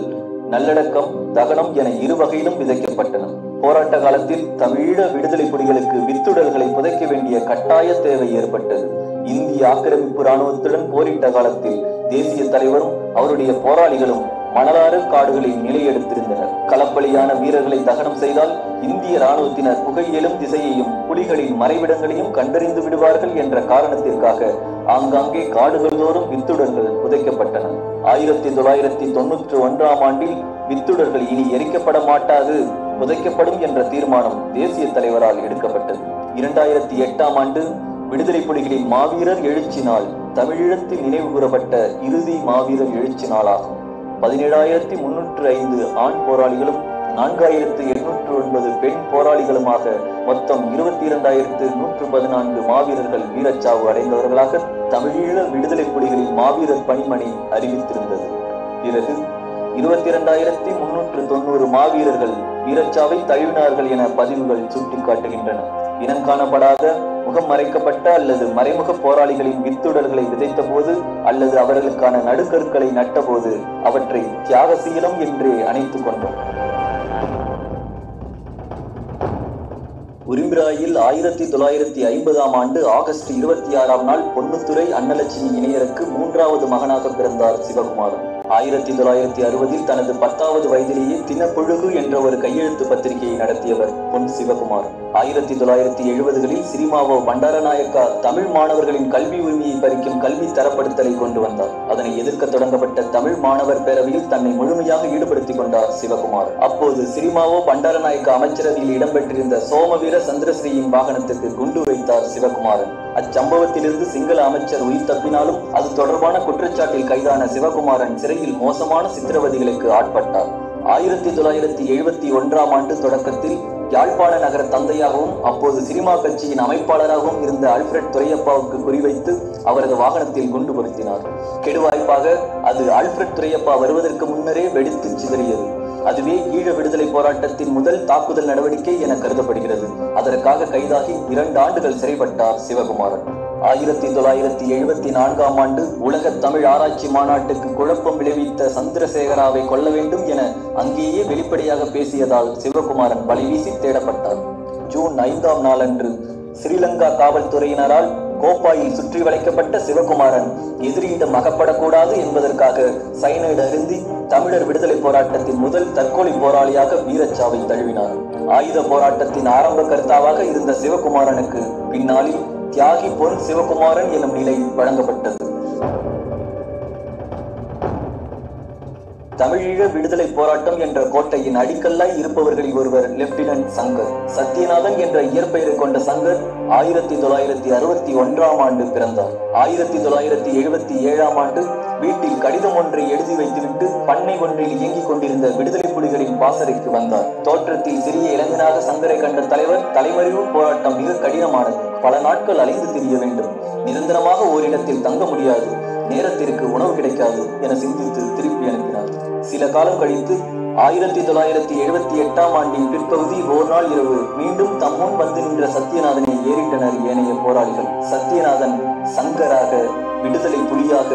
நல்லடக்கம், தகனம் என இரு வகையிலும் விதைக்கப்பட்டன. போராட்ட காலத்தில் தமிழீழ விடுதலை புலிகளுக்கு வித்துடல்களை புதைக்க வேண்டிய கட்டாய தேவை ஏற்பட்டது. இந்திய ஆக்கிரமிப்பு இராணுவத்துடன் போரிட்ட காலத்தில் தேசிய தலைவரும் அவருடைய போராளிகளும் மணலாறு காடுகளில் நிலையெடுத்திருந்தனர். களப்பலியான வீரர்களை தகனம் செய்தால் இந்திய இராணுவத்தினர் புகையிலும் திசையையும் புலிகளின் மறைவிடங்களையும் கண்டறிந்து விடுவார்கள் என்ற காரணத்திற்காக ஆங்காங்கே காடுகள் தோறும் வித்துடர்கள் புதைக்கப்பட்டன. 1991ஆம் ஆண்டில் வித்துடர்கள் இனி எரிக்கப்பட மாட்டாது, புதைக்கப்படும் என்ற தீர்மானம் தேசிய தலைவரால் எடுக்கப்பட்டது. 2008ஆம் ஆண்டு விடுதலை புலிகளின் மாவீரர் எழுச்சி நாள் தமிழீழத்தில் நினைவு கூறப்பட்ட இறுதி மாவீரர் எழுச்சி நாளாகும். 17,305 ஆண் போராளிகளும் 4,809 பெண் போராளிகளுமாக மொத்தம் 22,114 மாவீரர்கள் வீரச்சாவு அடைந்தவர்களாக தமிழீழ விடுதலை புலிகளின் மாவீரர் பணிமனை அறிவித்திருந்தது. பிறகு 22,390 மாவீரர்கள் வீரச்சாவை தழுவினார்கள் என பதிவுகள் சுட்டிக்காட்டுகின்றன. இனம் காணப்படாத, முகம் மறைக்கப்பட்ட அல்லது மறைமுக போராளிகளின் வித்துடல்களை விதைத்த போது அல்லது அவர்களுக்கான நடுக்கற்களை நட்ட போது அவற்றை தியாகசீலம் என்றே அணைத்துக் கொண்டோம். உரிம்பிராயில் 1950ஆம் ஆண்டு ஆகஸ்ட் 26ஆம் நாள் பொன்னுத்துறை அன்னலட்சுமி இணையருக்கு 3வது மகனாக பிறந்தார் சிவகுமாரன். 1960 தனது 10வது வயதிலேயே தினப்புழுகு என்ற ஒரு கையெழுத்து பத்திரிகையை நடத்தியவர் பொன் சிவகுமார். 1970களில் சிரிமாவோ பண்டாரநாயக்கா தமிழ் மாணவர்களின் கல்வி உரிமையை பறிக்கும் கல்வி தரப்படுத்தலை கொண்டு வந்தார். அதனை எதிர்க்க தொடங்கப்பட்ட தமிழ் மாணவர் பேரவையில் தன்னை முழுமையாக ஈடுபடுத்திக் கொண்டார் சிவகுமார். அப்போது சிரிமாவோ பண்டாரநாயக்கா அமைச்சரவையில் இடம்பெற்றிருந்த சோமவீர சந்திரஸ்ரீயின் வாகனத்துக்கு குண்டு வைத்தார் சிவகுமாரன். அச்சம்பவத்திலிருந்து சிங்கள அமைச்சர் உயிர் தப்பினாலும் அது தொடர்பான குற்றச்சாட்டில் கைதான சிவகுமாரன் சிறையில் மோசமான சித்திரவதைகளுக்கு ஆட்பட்டார். 1971ஆம் ஆண்டு தொடக்கத்தில் யாழ்ப்பாண நகர தந்தையாகவும் அப்போது சினிமா கட்சியின் அமைப்பாளராகவும் இருந்த ஆல்ஃபிரட் துரையப்பாவுக்கு குறிவைத்து அவரது வாகனத்தில் குண்டு பொருத்தினார். கெடுவாய்ப்பாக அது ஆல்ஃபிரட் துரையப்பா வருவதற்கு முன்னரே வெடித்து சிதறியது. அதுவே ஈழ விடுதலை போராட்டத்தின் முதல் தாக்குதல் நடவடிக்கை என கருதப்படுகிறது. அதற்காக கைதாகி 2 ஆண்டுகள் சிறைப்பட்டார் சிவகுமாரன். 1974ஆம் ஆண்டு உலக தமிழ் ஆராய்ச்சி மாநாட்டுக்கு குழப்பம் விளைவித்த சந்திரசேகராவை கொல்ல வேண்டும் என அங்கேயே வெளிப்படையாக பேசியதால் சிவகுமாரன் வலைவீசி தேடப்பட்டார். ஜூன் 5ஆம் நாளன்று ஸ்ரீலங்கா காவல்துறையினரால் கோப்பாயில் சுற்றி வளைக்கப்பட்ட சிவகுமாரன் எதிரியிடம் அகப்படக்கூடாது என்பதற்காக சைனைடு அருந்தி தமிழர் விடுதலை போராட்டத்தின் முதல் தற்கொலை போராளியாக வீரச்சாவை தழுவினார். ஆயுத போராட்டத்தின் ஆரம்ப கர்த்தாவாக இருந்த சிவகுமாரனுக்கு பின்னாளில் தியாகி பொன் சிவகுமாரன் எனும் நிலை வழங்கப்பட்டது. தமிழீழ விடுதலை போராட்டம் என்ற கோட்டையின் அடிக்கல்லாய் இருப்பவர்களில் ஒருவர் லெப்டினன்ட் சங்கர். சத்யநாதன் என்ற இயற்பெயரை கொண்ட சங்கர் 1961ஆம் ஆண்டு பிறந்தார். 1977ஆம் ஆண்டு வீட்டில் கடிதம் ஒன்றை எழுதி வைத்துவிட்டு பண்ணை ஒன்றில் இயங்கிக் கொண்டிருந்த விடுதலை புலிகளின் பாசறைக்கு வந்தார். தோற்றத்தில் சிறிய இளைஞனாக சங்கரை கண்ட தலைவர், தலைமறைவு போராட்டம் மிக கடினமானது, பல நாட்கள் அலைந்து திரிய வேண்டும், நிரந்தரமாக ஓரிடத்தில் தங்க முடியாது, நேரத்திற்கு உணவு கிடைக்காது என சிந்தித்து திருப்பி அனுப்பினார். சில காலம் கழித்து 1978ஆம் ஆண்டின் பிற்பகுதி ஒரு நாள் இரவு மீண்டும் தம்முன் வந்து நின்ற சத்யநாதனை ஏறிட்டனர் ஏனைய போராளிகள். சத்யநாதன் சங்கராக, விடுதலை புலியாக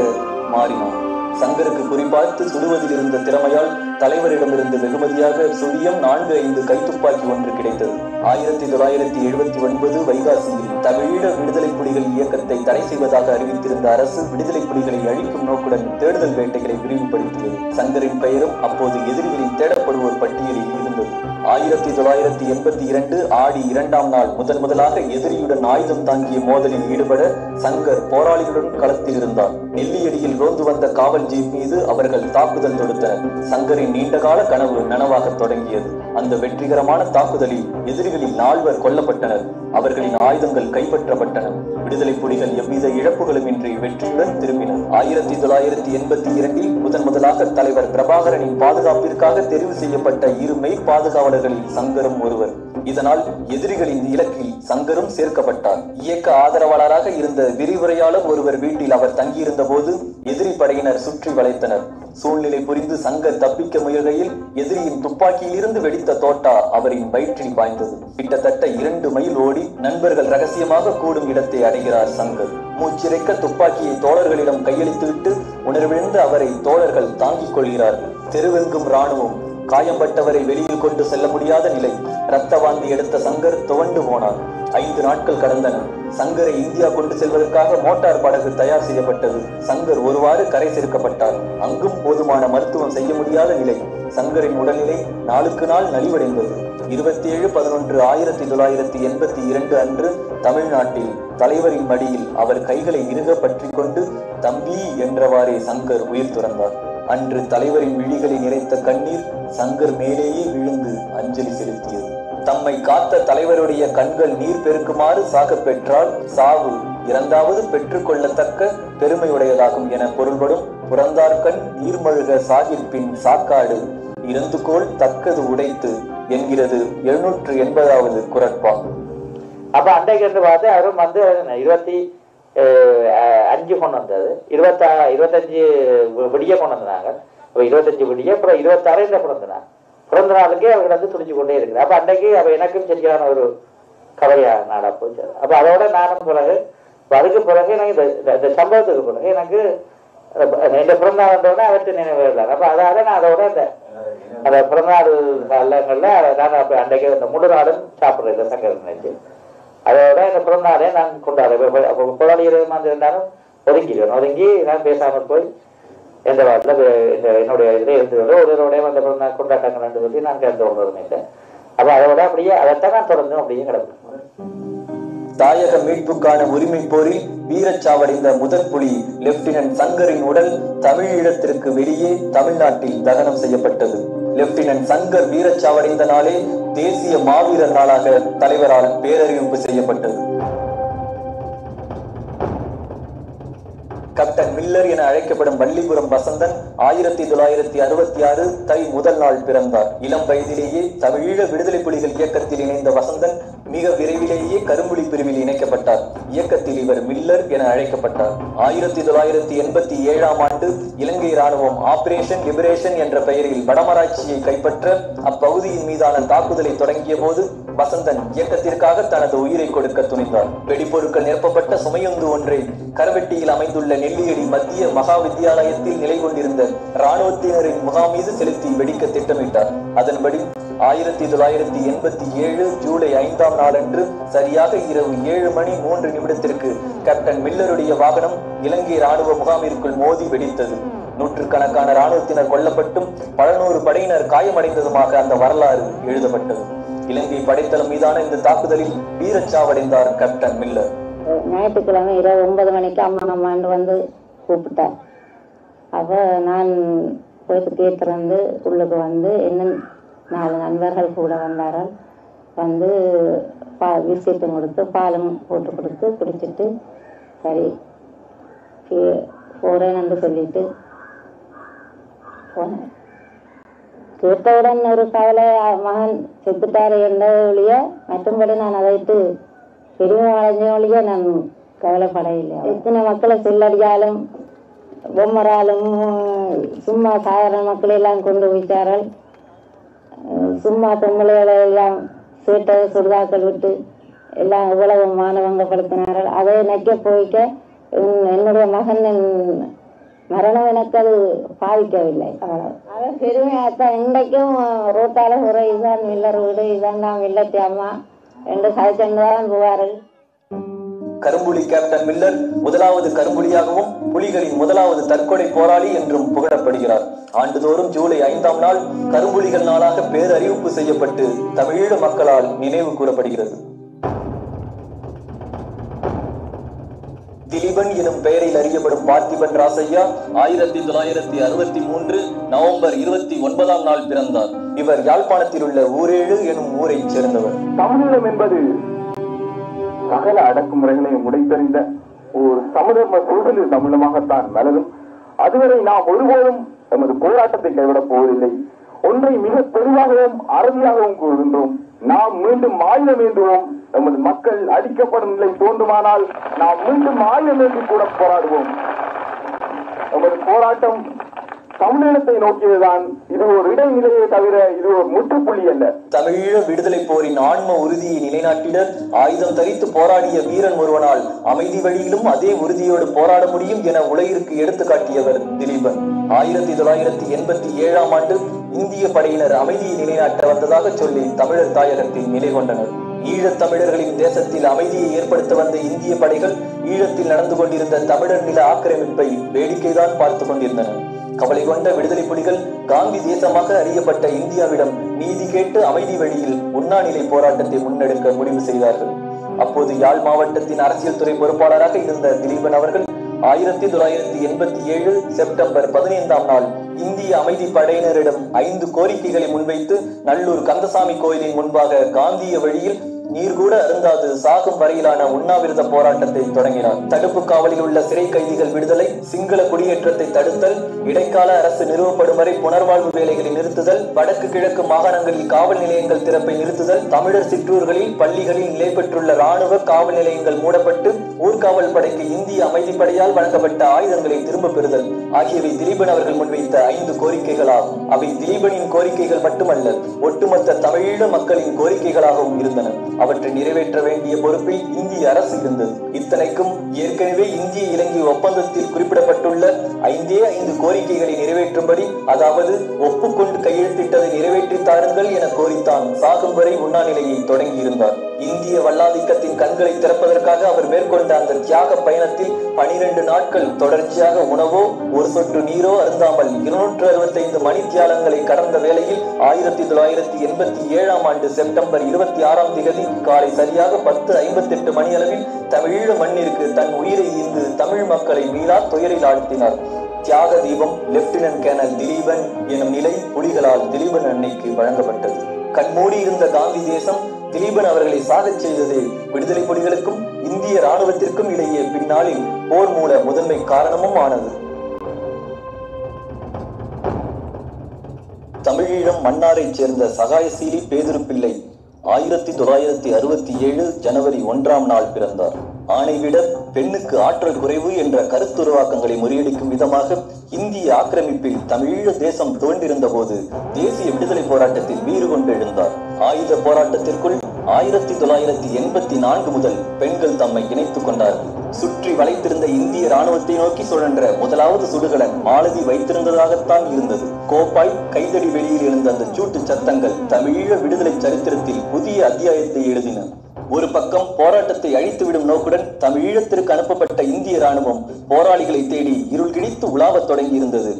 மாறினார். சங்கருக்கு குறிப்பார்த்து சுடுவதில் இருந்த திறமையால் தலைவரிடமிருந்து வெகுமதியாக சுழியம் 4-5 கைத்துப்பாக்கி ஒன்று கிடைத்தது. 1979 வைகாசியில் தமிழீழ விடுதலை புலிகள் இயக்கத்தை தடை செய்வதாக அறிவித்திருந்த அரசு விடுதலை புலிகளை அழிக்கும் நோக்குடன் தேடுதல் வேட்டைகளை விரிவுபடுத்தியது. சங்கரின் பெயரும் அப்போது எதிரிகளில் தேடப்படுவோர் பட்டியலில் இருந்தது. 1982 ஆடி 2ஆம் நாள் முதலாக எதிரியுடன் ஆயுதம் தாங்கிய மோதலில் ஈடுபட சங்கர் போராளிகளுடன் களத்தில் இருந்தார். நெல்லியடியில் ரோந்து வந்த காவல் ஜீப் மீது அவர்கள் தாக்குதல் தொடுத்தனர். சங்கரின் நீண்டகால கனவு நனவாக தொடங்கியது. அந்த வெற்றிகரமான தாக்குதலில் எதிரிகளில் 4 கொல்லப்பட்டனர். அவர்களின் ஆயுதங்கள் கைப்பற்றப்பட்டன. விடுதலை புலிகள் எவ்வித இழப்புகளும் இன்றி வெற்றியுடன் திரும்பினர். 1982 முதலாக தலைவர் பிரபாகரனின் பாதுகாப்பிற்காக தெரிவு செய்யப்பட்ட 2 மெய் பாதுகாவலர்களில் சங்கரும் ஒருவர். இதனால் எதிரிகளின் இலக்கில் சங்கரும் சேர்க்கப்பட்டார். இயக்க ஆதரவாளராக இருந்த விரிவுரையாளர் ஒருவர் வீட்டில் அவர் தங்கியிருந்த போது எதிரி படையினர் சுற்றி வளைத்தனர். சூழ்நிலை புரிந்து சங்கர் தப்பிக்க முயல்கையில் எதிரியின் துப்பாக்கியில் இருந்து வெடித்த தோட்டா அவரின் வயிற்றில் பாய்ந்தது. கிட்டத்தட்ட 2 மைல் ஓடி நண்பர்கள் ரகசியமாக கூடும் இடத்தை அடைகிறார் சங்கர். மூச்சிறைக்க துப்பாக்கியை தோழர்களிடம் கையளித்துவிட்டு உணர்விழந்து அவரை தோழர்கள் தாங்கிக் கொள்கிறார்கள். தெருவெங்கும் ராணுவம். காயம்பட்டவரை வெளியில் கொண்டு செல்ல முடியாத நிலை. இரத்த வாந்தி எடுத்த சங்கர் துவண்டு போனார். 5 நாட்கள் கடந்தன. சங்கரை இந்தியா கொண்டு செல்வதற்காக மோட்டார் படகு தயார் செய்யப்பட்டது. சங்கர் ஒருவாறு கரை சேர்க்கப்பட்டார். அங்கும் போதுமான மருத்துவம் செய்ய முடியாத நிலை. சங்கரின் உடல்நிலை நாளுக்கு நாள் நலிவடைந்தது. 27/11/1982 அன்று தமிழ்நாட்டில் தலைவரின் மடியில் அவர் கைகளை இறுக பற்றி கொண்டு தம்பி என்றவாறே சங்கர் உயிர் துறந்தார். அன்று தலைவரின் விழிகளை நிறைத்த கண்ணீர் சங்கர் மேலேயே விழுந்து அஞ்சலி செலுத்தியது. தம்மை காத்த தலைவருடைய கண்கள் நீர் பெருக்குமாறு சாக பெற்றால் சாவு இறந்தாவது பெற்றுக் கொள்ளத்தக்க பெருமையுடையதாகும் என பொருள்படும் புறந்தார்கண் நீர்மழுக சாகிற்பின் சாக்காடு இறந்துகோள் தக்கது உடைத்து என்கிறது 780வது குறட்பா. அப்ப அன்றைக்கு என்று பார்த்து அவரும் 25 கொண்டு வந்தது. 25 விடிய கொண்டு வந்தாங்க. 25 விடிய அப்புறம் 26 பிறந்தனாங்க. பிறந்த நாளுக்கே அவர்கள் துடிச்சு கொண்டே இருக்குது. அப்ப அன்றைக்கு அவ எனக்கும் சரியான ஒரு கவலையாக நாடா போச்சு. அப்ப அதோட நானும் பிறகு அதுக்கு பிறகு எனக்கு இந்த சம்பவத்துக்கு பிறகு எனக்கு இந்த பிறந்தநாள் அவற்றை நினைவு இல்லை. அப்ப அதாவது நான் அதோட அந்த பிறந்தநாள் காலங்கள்ல நான் அப்ப அன்றைக்கு இந்த முழு நாளும் சாப்பிடுறேன் இந்த சங்கர் நினைச்சு. அதோட இந்த பிறந்தநாளே நான் கொண்டாடுறேன். அப்போ கொண்டாடிக்கிறமா இருந்தாலும் ஒதுங்கி நான் பேசாமல் போய் எந்த வாட்டில் என்னுடைய இதை இருந்ததோட ஒருவரோட அந்த பிறந்தநாள் கொண்டாட்டங்கள் சொல்லி நான் கலந்து கொண்டிருந்தேன். அப்ப அதோட அப்படியே அதைத்தான் நான் தொடர்ந்து அப்படியே கிடப்பேன். தாயக மீட்புக்கான உரிமை போரில் வீரச்சாவடைந்த முதல் புலி லெப்டினன்ட் சங்கரின் உடல் தமிழீழத்திற்கு வெளியே தமிழ்நாட்டில் தகனம் செய்யப்பட்டது. லெப்டினன்ட் சங்கர் வீரச்சாவடைந்த நாளே தேசிய மாவீரர் நாளாக தலைவரால் பேரறிவிப்பு செய்யப்பட்டது. கேப்டன் மில்லர் என அழைக்கப்படும் வள்ளிபுரம் வசந்தன் 1966 தை முதல் நாள் பிறந்தார். இளம் வயதிலேயே தமிழீழ விடுதலை புலிகள் இயக்கத்தில் இணைந்த வசந்தன் மிக விரைவிலேயே கரும்புலி பிரிவில் இணைக்கப்பட்டார். இயக்கத்தில் இவர் மில்லர் என அழைக்கப்பட்டார். 1987ஆம் ஆண்டு இலங்கை ராணுவம் ஆபரேஷன் லிபரேஷன் என்ற பெயரில் வடமராட்சியை கைப்பற்ற அப்பகுதியின் மீதான தாக்குதலை தொடங்கிய போது வசந்தன் இயக்கத்திற்காக தனது உயிரை கொடுக்க துணிந்தார். வெடிப்பொருட்கள் நிரப்பப்பட்ட சுமையுந்து ஒன்றை கரவெட்டியில் அமைந்துள்ள நெல்லியடி மத்திய மகா வித்தியாலயத்தில் நிலை கொண்டிருந்த இராணுவத்தினரின் முகாம் மீது செலுத்தி வெடிக்க திட்டமிட்டார். அதன்படி 1987 ஜூலை 5ஆம் நாளன்று சரியாக இரவு 7:03 கேப்டன் மில்லருடைய வாகனம் இலங்கை ராணுவ முகாமிற்குள் மோதி வெடித்தது. நூற்றுக்கணக்கான ராணுவத்தினர் கொல்லப்பட்டும் பல நூறு படையினர் காயமடைந்ததுமாக அந்த வரலாறு எழுதப்பட்டது. இலங்கை படைத்தளம் மீதான இந்த தாக்குதலில் வீரச்சாவடைந்தார் கேப்டன் மில்லர். ஞாயிற்றுக்கிழமை இரவு 9 மணிக்கு அம்மாண்டு வந்து கூப்பிட்டார். அப்ப நான் போயிட்டு கேட்டிருந்து உள்ளுக்கு வந்து என்ன 4 நண்பர்கள் கூட வந்தார்கள். வந்து பிஸ்கெட்டும் கொடுத்து பாலும் போட்டு கொடுத்து குடிச்சிட்டு சரி போறேன்னு சொல்லிட்டு போனேன். கேட்டவுடன் ஒரு கவலை, மகன் செத்துட்டாரு என்ற ஒழிய மற்றும்படி நான் அதைத்து பெருமை அடைஞ்ச ஒழிய நான் கவலைப்படையில்லை. எத்தனை மக்களை செல்லடியாலும் பொம்மராலும் சும்மா சாதாரண மக்களை எல்லாம் கொண்டு வைத்தார்கள். சும்மா பொம்பளைகளை எல்லாம் சேட்டை சுடுதாக்கள் விட்டு எல்லாம் இவ்வளவு மானவங்கப்படுத்தினார்கள். அதை நினைக்க போய்க்க என்னுடைய மகன் மரணம் எனக்கு அது பாதிக்கவில்லை. அவ்வளவு அவன் பெருமையாத்தான் இன்றைக்கும் ரோட்டால ஒரு இதுதான் மில்லர் வீடு இதான் நான் மில்லத்தி அம்மா 2 சதச்சண்டு தான் போவார்கள். கரும்புலி கேப்டன் மில்லர் முதலாவது கரும்புலியாகவும் புலிகளின் முதலாவது தற்கொலை போராளி என்றும் புகழப்படுகிறார். ஆண்டுதோறும் ஜூலை 5ஆம் நாள் கரும்புலிகள் நாளாக பேரறிவிப்பு செய்யப்பட்டு தமிழீழ மக்களால் நினைவு கூறப்படுகிறது. திலீபன் எனும் பெயரில் அறியப்படும் பார்த்திபன் ராசையா 1963 நவம்பர் 29ஆம் நாள் பிறந்தார். இவர் யாழ்ப்பாணத்தில் உள்ள ஊரேழு எனும் ஊரை சேர்ந்தவர். தமிழீழம் என்பது சகல அடக்குமுறைகளையும் உடைத்தறிந்த ஒரு சமதர்ம சூழலில் தமிழமாகத்தான் மலரும். அதுவரை நாம் ஒருபோதும் நமது போராட்டத்தை கைவிடப் போவதில்லை. ஒன்றை மிக தெளிவாகவும் அறுதியாகவும் கூறுகின்றோம். நாம் மீண்டும் ஆயுதம் ஏந்துவோம். நமது மக்கள் அடிக்கப்படும் நிலை தோன்றுமானால் நாம் மீண்டும் ஆயுதம் ஏந்தி கூட போராடுவோம். நமது போராட்டம் தமிழீழத்தை நோக்கியதுதான். இது ஒரு இடைநிலையை தவிர இது ஒரு முற்றுப்புள்ளி அல்ல. தமிழீழ விடுதலை போரின் ஆன்ம உறுதியை நிலைநாட்டிட ஆயுதம் தரித்து போராடிய வீரன் ஒருவனால் அமைதி வழியிலும் அதே உறுதியோடு போராட முடியும் என உலகிற்கு எடுத்துக்காட்டியவர் திலீபன். 1987ஆம் ஆண்டு இந்திய படையினர் அமைதியை நிலைநாட்ட வந்ததாக சொல்லி தமிழர் தாயகத்தில் நிலை கொண்டனர். ஈழத் தமிழர்களின் தேசத்தில் அமைதியை ஏற்படுத்த வந்த இந்திய படைகள் ஈழத்தில் நடந்து கொண்டிருந்த தமிழர் நில ஆக்கிரமிப்பை வேடிக்கைதான் பார்த்து கொண்டிருந்தனர். கவலை கொண்ட விடுதலை புலிகள் காந்தி தேசமாக அறியப்பட்ட இந்தியாவிடம் நீதி கேட்டு அமைதி வழியில் உண்ணாநிலை போராட்டத்தை முன்னெடுக்க முடிவு செய்தார்கள். அப்போது யாழ் மாவட்டத்தின் அரசியல் துறை பொறுப்பாளராக இருந்த திலீபன் அவர்கள் 1987 செப்டம்பர் 15ஆம் நாள் இந்திய அமைதி படையினரிடம் 5 கோரிக்கைகளை முன்வைத்து நல்லூர் கந்தசாமி கோயிலின் முன்பாக காந்திய வழியில் நீர் கூட அருந்தாது சாகும் வரையிலான உண்ணாவிரத போராட்டத்தை தொடங்கினார். தடுப்பு காவலில் உள்ள சிறை கைதிகள் விடுதலை, சிங்கள குடியேற்றத்தை தடுத்தல், இடைக்கால அரசு நிறுவப்படும் வரை புனர்வாழ்வு வேலைகளை நிறுத்துதல், வடக்கு கிழக்கு மாகாணங்களில் காவல் நிலையங்கள் திறப்பை நிறுத்துதல், தமிழர் சிற்றூர்களில் பள்ளிகளில் நிலை பெற்றுள்ள ராணுவ காவல் நிலையங்கள் மூடப்பட்டு ஊர்காவல் படைக்கு இந்திய அமைதிப்படையால் வழங்கப்பட்ட ஆயுதங்களை திரும்ப பெறுதல் ஆகியவை திலீபன் அவர்கள் முன்வைத்த 5 கோரிக்கைகளாகும். அவை திலீபனின் கோரிக்கைகள் மட்டுமல்ல, ஒட்டுமொத்த தமிழீழ மக்களின் கோரிக்கைகளாகவும் இருந்தன. அவற்றை நிறைவேற்ற வேண்டிய பொறுப்பில் இந்திய அரசு இருந்தது. இத்தனைக்கும் ஏற்கனவே இந்திய இலங்கை ஒப்பந்தத்தில் குறிப்பிடப்பட்டுள்ள 5 கோரிக்கைகளை நிறைவேற்றும்படி, அதாவது ஒப்புக்கொண்டு கையெழுத்திட்டதை நிறைவேற்றி தாருங்கள் என கோரித்தான் சாகும் வரை உண்ணாநிலையை தொடங்கியிருந்தார். இந்திய வல்லாதிக்கத்தின் கண்களை திறப்பதற்காக அவர் மேற்கொண்ட அந்த தியாக பயணத்தில் 12 நாட்கள் தொடர்ச்சியாக உணவோ ஒரு சொட்டு நீரோ அருந்தாமல் 265 மணித்தியாலங்களை கடந்த வேளையில் 1987ஆம் ஆண்டு செப்டம்பர் 26ஆம் தேதி காலை சரியாக 10:58 மணி அளவில் தமிழீழ மண்ணிற்கு தன் உயிரை ஈந்து தமிழ் மக்களை மீளா துயரில் ஆழ்த்தினார். தியாக தீபம் லெப்டினன்ட் கேர்னல் திலீபன் எனும் நிலை புலிகளால் திலீபன் அன்னைக்கு வழங்கப்பட்டது. கண்மூடி இருந்த காந்தி தேசம் திலீபன் அவர்களை சாகச் செய்ததே விடுதலை புலிகளுக்கும் இந்திய ராணுவத்திற்கும் இடையே பின்னாளில் போர் மூல முதன்மை காரணமும் ஆனது. தமிழீழம் மன்னாரைச் சேர்ந்த சகாயசீலி பேதுருப்பிள்ளை 1967 ஜனவரி 1ஆம் நாள் பிறந்தார். ஆணை விட பெண்ணுக்கு ஆற்றல் குறைவு என்ற கருத்துருவாக்கங்களை முறியடிக்கும் விதமாக இந்திய ஆக்கிரமிப்பில் தமிழீழ தேசம் தோன்றிருந்த போது தேசிய விடுதலை போராட்டத்தில் வீறு கொண்டு எழுந்தார். ஆயுத போராட்டத்திற்குள் 1984 முதல் பெண்கள் தம்மை இணைத்துக் கொண்டார்கள். சுற்றி வளைத்திருந்த இந்திய ராணுவத்தை நோக்கி சுழன்ற முதலாவது சுடுகலன் மாலதி வைத்திருந்ததாகத்தான் இருந்தது. கோப்பாய் கைதடி வெளியில் எழுந்த அந்த சூட்டு சத்தங்கள் தமிழீழ விடுதலை சரித்திரத்தில் புதிய அத்தியாயத்தை எழுதின. ஒரு பக்கம் போராட்டத்தை அழித்துவிடும் நோக்குடன் தமிழீழத்திற்கு அனுப்பப்பட்ட இந்திய ராணுவம் போராளிகளை தேடி இருள் கிழித்து உலாவத் தொடங்கி இருந்தது.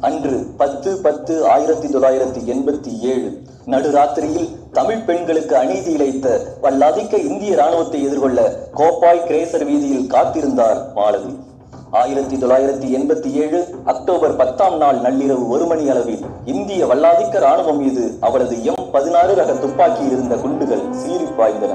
அன்று 10/10/1987 நடுராத்திரியில் தமிழ் பெண்களுக்கு அநீதி இழைத்த வல்லாதிக்க இந்திய ராணுவத்தை எதிர்கொள்ள கோப்பாய் கிரேசர் வீதியில் காத்திருந்தார் மாலதி. 1987 அக்டோபர் 10ஆம் நாள் நள்ளிரவு 1 மணி அளவில் இந்திய வல்லாதிக்க ராணுவம் மீது அவரது M16 ரக துப்பாக்கியில் இருந்த குண்டுகள் சீறி பாய்ந்தன.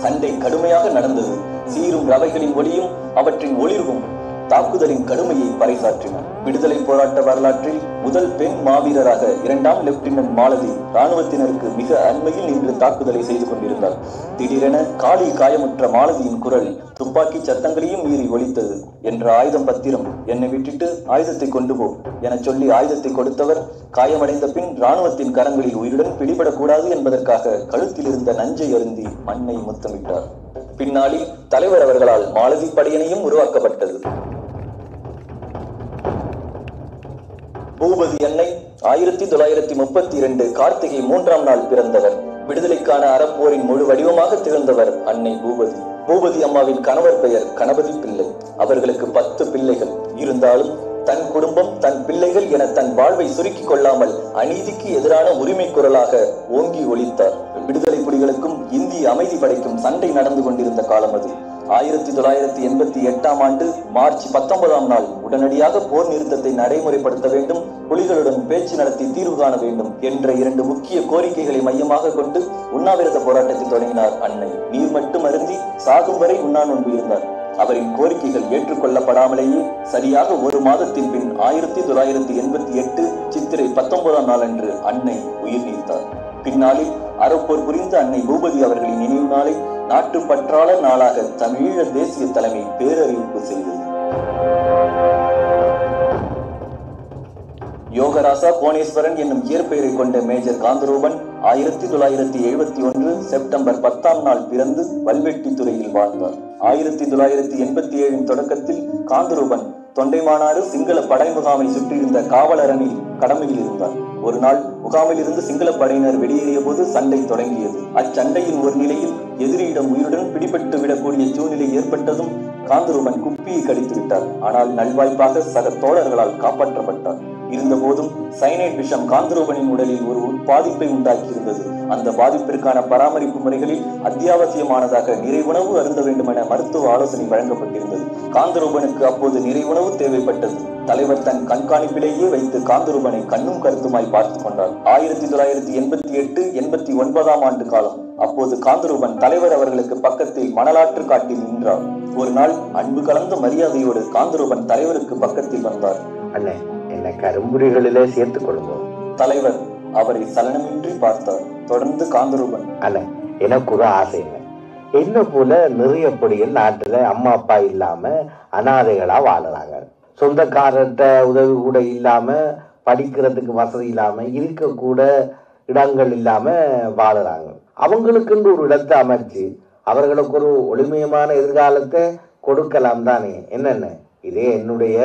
சண்டை கடுமையாக நடந்தது. சீரும் ரவைகளின் ஒளியும் அவற்றின் ஒளிர்வும் தாக்குதலின் கடுமையை பறைசாற்றின. விடுதலை போராட்ட வரலாற்றில் முதல் பெண் மாவீரராக 2ஆம் லெப்டினன்ட் மாலதி ராணுவத்தினருக்கு மிக அண்மையில் நின்று தாக்குதலை செய்து கொண்டிருந்தார். திடீரென காலில் காயமுற்ற மாலதியின் குரல் துப்பாக்கி சத்தங்களையும் மீறி ஒலித்தது. என்ற ஆயுதம் பத்திரம், என்னை விட்டுட்டு ஆயுதத்தை கொண்டு போ என சொல்லி ஆயுதத்தை கொடுத்தவர் காயமடைந்த பின் ராணுவத்தின் கரங்களில் உயிருடன் பிடிபடக்கூடாது என்பதற்காக கழுத்தில் இருந்த நஞ்சை அருந்தி மண்ணை முத்தமிட்டார். பின்னாளில் தலைவர் அவர்களால் மாலதி படையணியும் உருவாக்கப்பட்டது. பூபதி அன்னை 1932 கார்த்திகை 3ஆம் நாள் பிறந்தவர். விடுதலைக்கான அறப்போரின் முழு வடிவமாக திகழ்ந்தவர் அன்னை பூபதி. பூபதி அம்மாவின் கணவர் பெயர் கணபதி பிள்ளை. அவர்களுக்கு 10 பிள்ளைகள் இருந்தாலும் தன் குடும்பம் தன் பிள்ளைகள் என தன் வாழ்வை சுருக்கிக் கொள்ளாமல் அநீதிக்கு எதிரான உரிமை குரலாக ஓங்கி ஒலித்தார். விடுதலை புலிகளுக்கும் இந்திய அமைதி படைக்கும் சண்டை நடந்து கொண்டிருந்த காலம் அது. 1988ஆம் ஆண்டு மார்ச் 19ஆம் நாள் உடனடியாக போர் நிறுத்தத்தை நடைமுறைப்படுத்த வேண்டும், புலிகளுடன் பேச்சு நடத்தி தீர்வு காண வேண்டும் என்ற 2 முக்கிய கோரிக்கைகளை மையமாக கொண்டு உண்ணாவிரத போராட்டத்தை தொடங்கினார் அன்னை. நீர் மட்டும் அருந்தி சாகும் வரை உண்ணா நோன்பு இருந்தார். அவரின் கோரிக்கைகள் ஏற்றுக்கொள்ளப்படாமலேயே சரியாக 1 மாதத்தின் பின் 1988 சித்திரை 19ஆம் நாள் அன்று அன்னை உயிர் நீத்தார். பின்னாளில் அறப்போர் புரிந்த அன்னை பூபதி அவர்களின் நினைவு நாளை நாட்டு பற்றாளர் நாளாக தமிழீழ தேசிய தலைமை பேரறிவிப்பு செய்தது. யோகராசா கோணேஸ்வரன் என்னும் இயற்பெயரை கொண்ட மேஜர் காந்தரூபன் 1971 செப்டம்பர் 10ஆம் நாள் பிறந்து வல்வெட்டித்துறையில் வாழ்ந்தார். 1987 தொடக்கத்தில் காந்தரூபன் தொண்டைமானாறு சிங்கள படை முகாமை சுற்றியிருந்த காவலரணில் கடமையில் இருந்தார். ஒரு நாள் முகாமில் இருந்து சிங்கள படையினர் வெளியேறிய போது சண்டை தொடங்கியது. அச்சண்டையின் ஒரு நிலையில் எதிரியிடம் உயிருடன் பிடிபட்டு விடக்கூடிய சூழ்நிலை ஏற்பட்டதும் காந்தரூபன் குப்பியை கடித்து விட்டார். ஆனால் நல்வாய்ப்பாக சக தோழர்களால் காப்பாற்றப்பட்டார். இருந்த போதும் சைனைட் விஷம் காந்தரூபனின் உடலில் ஒரு பாதிப்பை உண்டாக்கியிருந்தது. அந்த பாதிப்பிற்கான பராமரிப்பு முறைகளில் அத்தியாவசியமானதாக நிறைவுணவு அருந்த வேண்டும் என மருத்துவ ஆலோசனை வழங்கப்பட்டிருந்தது. காந்தரூபனுக்கு அப்போது நிறைவுணவு தேவைப்பட்டது. தலைவர் தன் கண்காணிப்பிலேயே வைத்து காந்தரூபனை கண்ணும் கருத்துமாய் பார்த்து கொண்டார். 1988-89ஆம் ஆண்டு காலம். அப்போது காந்தரூபன் தலைவர் அவர்களுக்கு பக்கத்தில் மணலாற்று காட்டில் நின்றார். ஒரு நாள் அன்பு கலந்த மரியாதையோடு காந்தரூபன் தலைவருக்கு பக்கத்தில் வந்தார். அண்ணே, என்னை கரும்புரிகளிலே சேர்த்துக் கொள்ளுங்க. தலைவர் அவரை சலனமின்றி பார்த்தார். தொடர்ந்து காந்தரூபன், அண்ணே, எனக்கு ஒரு ஆசை இல்லை. என்ன போல நிறைய பொடிகள் நாட்டுல அம்மா அப்பா இல்லாம அனாதைகளா வாழறாங்க. சொந்தக்காரர்கிட்ட உதவி கூட இல்லாம, படிக்கிறதுக்கு வசதி இல்லாம, இருக்க கூட இடங்கள் இல்லாம வாழறாங்க. அவங்களுக்குன்னு ஒரு இடத்தை அமைச்சு அவர்களுக்கு ஒரு ஒளிமயமான எதிர்காலத்தை கொடுக்கலாம் தானே. என்னென்ன இதே என்னுடைய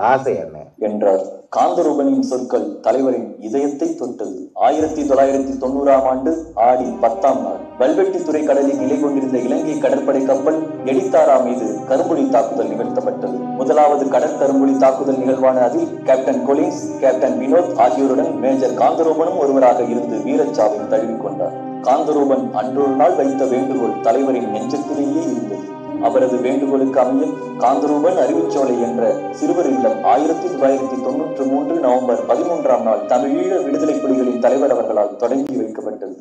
ஆசை என்ன என்றார். காந்தரூபனின் சொற்கள் தலைவரின் இதயத்தை தொட்டது. 1990ஆம் ஆண்டு ஆடி 10ஆம் நாள் வல்வெட்டித்துறை கடலில் நிலை கொண்டிருந்த இலங்கை கடற்படை கப்பல் எடித்தாரா மீது கரும்புலி தாக்குதல் நிகழ்த்தப்பட்டது. முதலாவது கடற்கரும்புலி தாக்குதல் நிகழ்வான அதில் கேப்டன் கொலின்ஸ், கேப்டன் வினோத் ஆகியோருடன் மேஜர் காந்தரூபனும் ஒருவராக இருந்து வீரச்சாவை தழுவிக்கொண்டார். காந்தரூபன் அன்றொரு நாள் வைத்த வேண்டுகோள் தலைவரின் நெஞ்சத்திலேயே இருந்தது. அவரது வேண்டுகோளுக்கு அமைய காந்தரூபன் அறிவுச்சோலை என்ற சிறுவர் இல்லம் 1993 நவம்பர் 13ஆம் நாள் தமிழீழ விடுதலை புலிகளின் தலைவர் அவர்களால் தொடங்கி வைக்கப்பட்டது.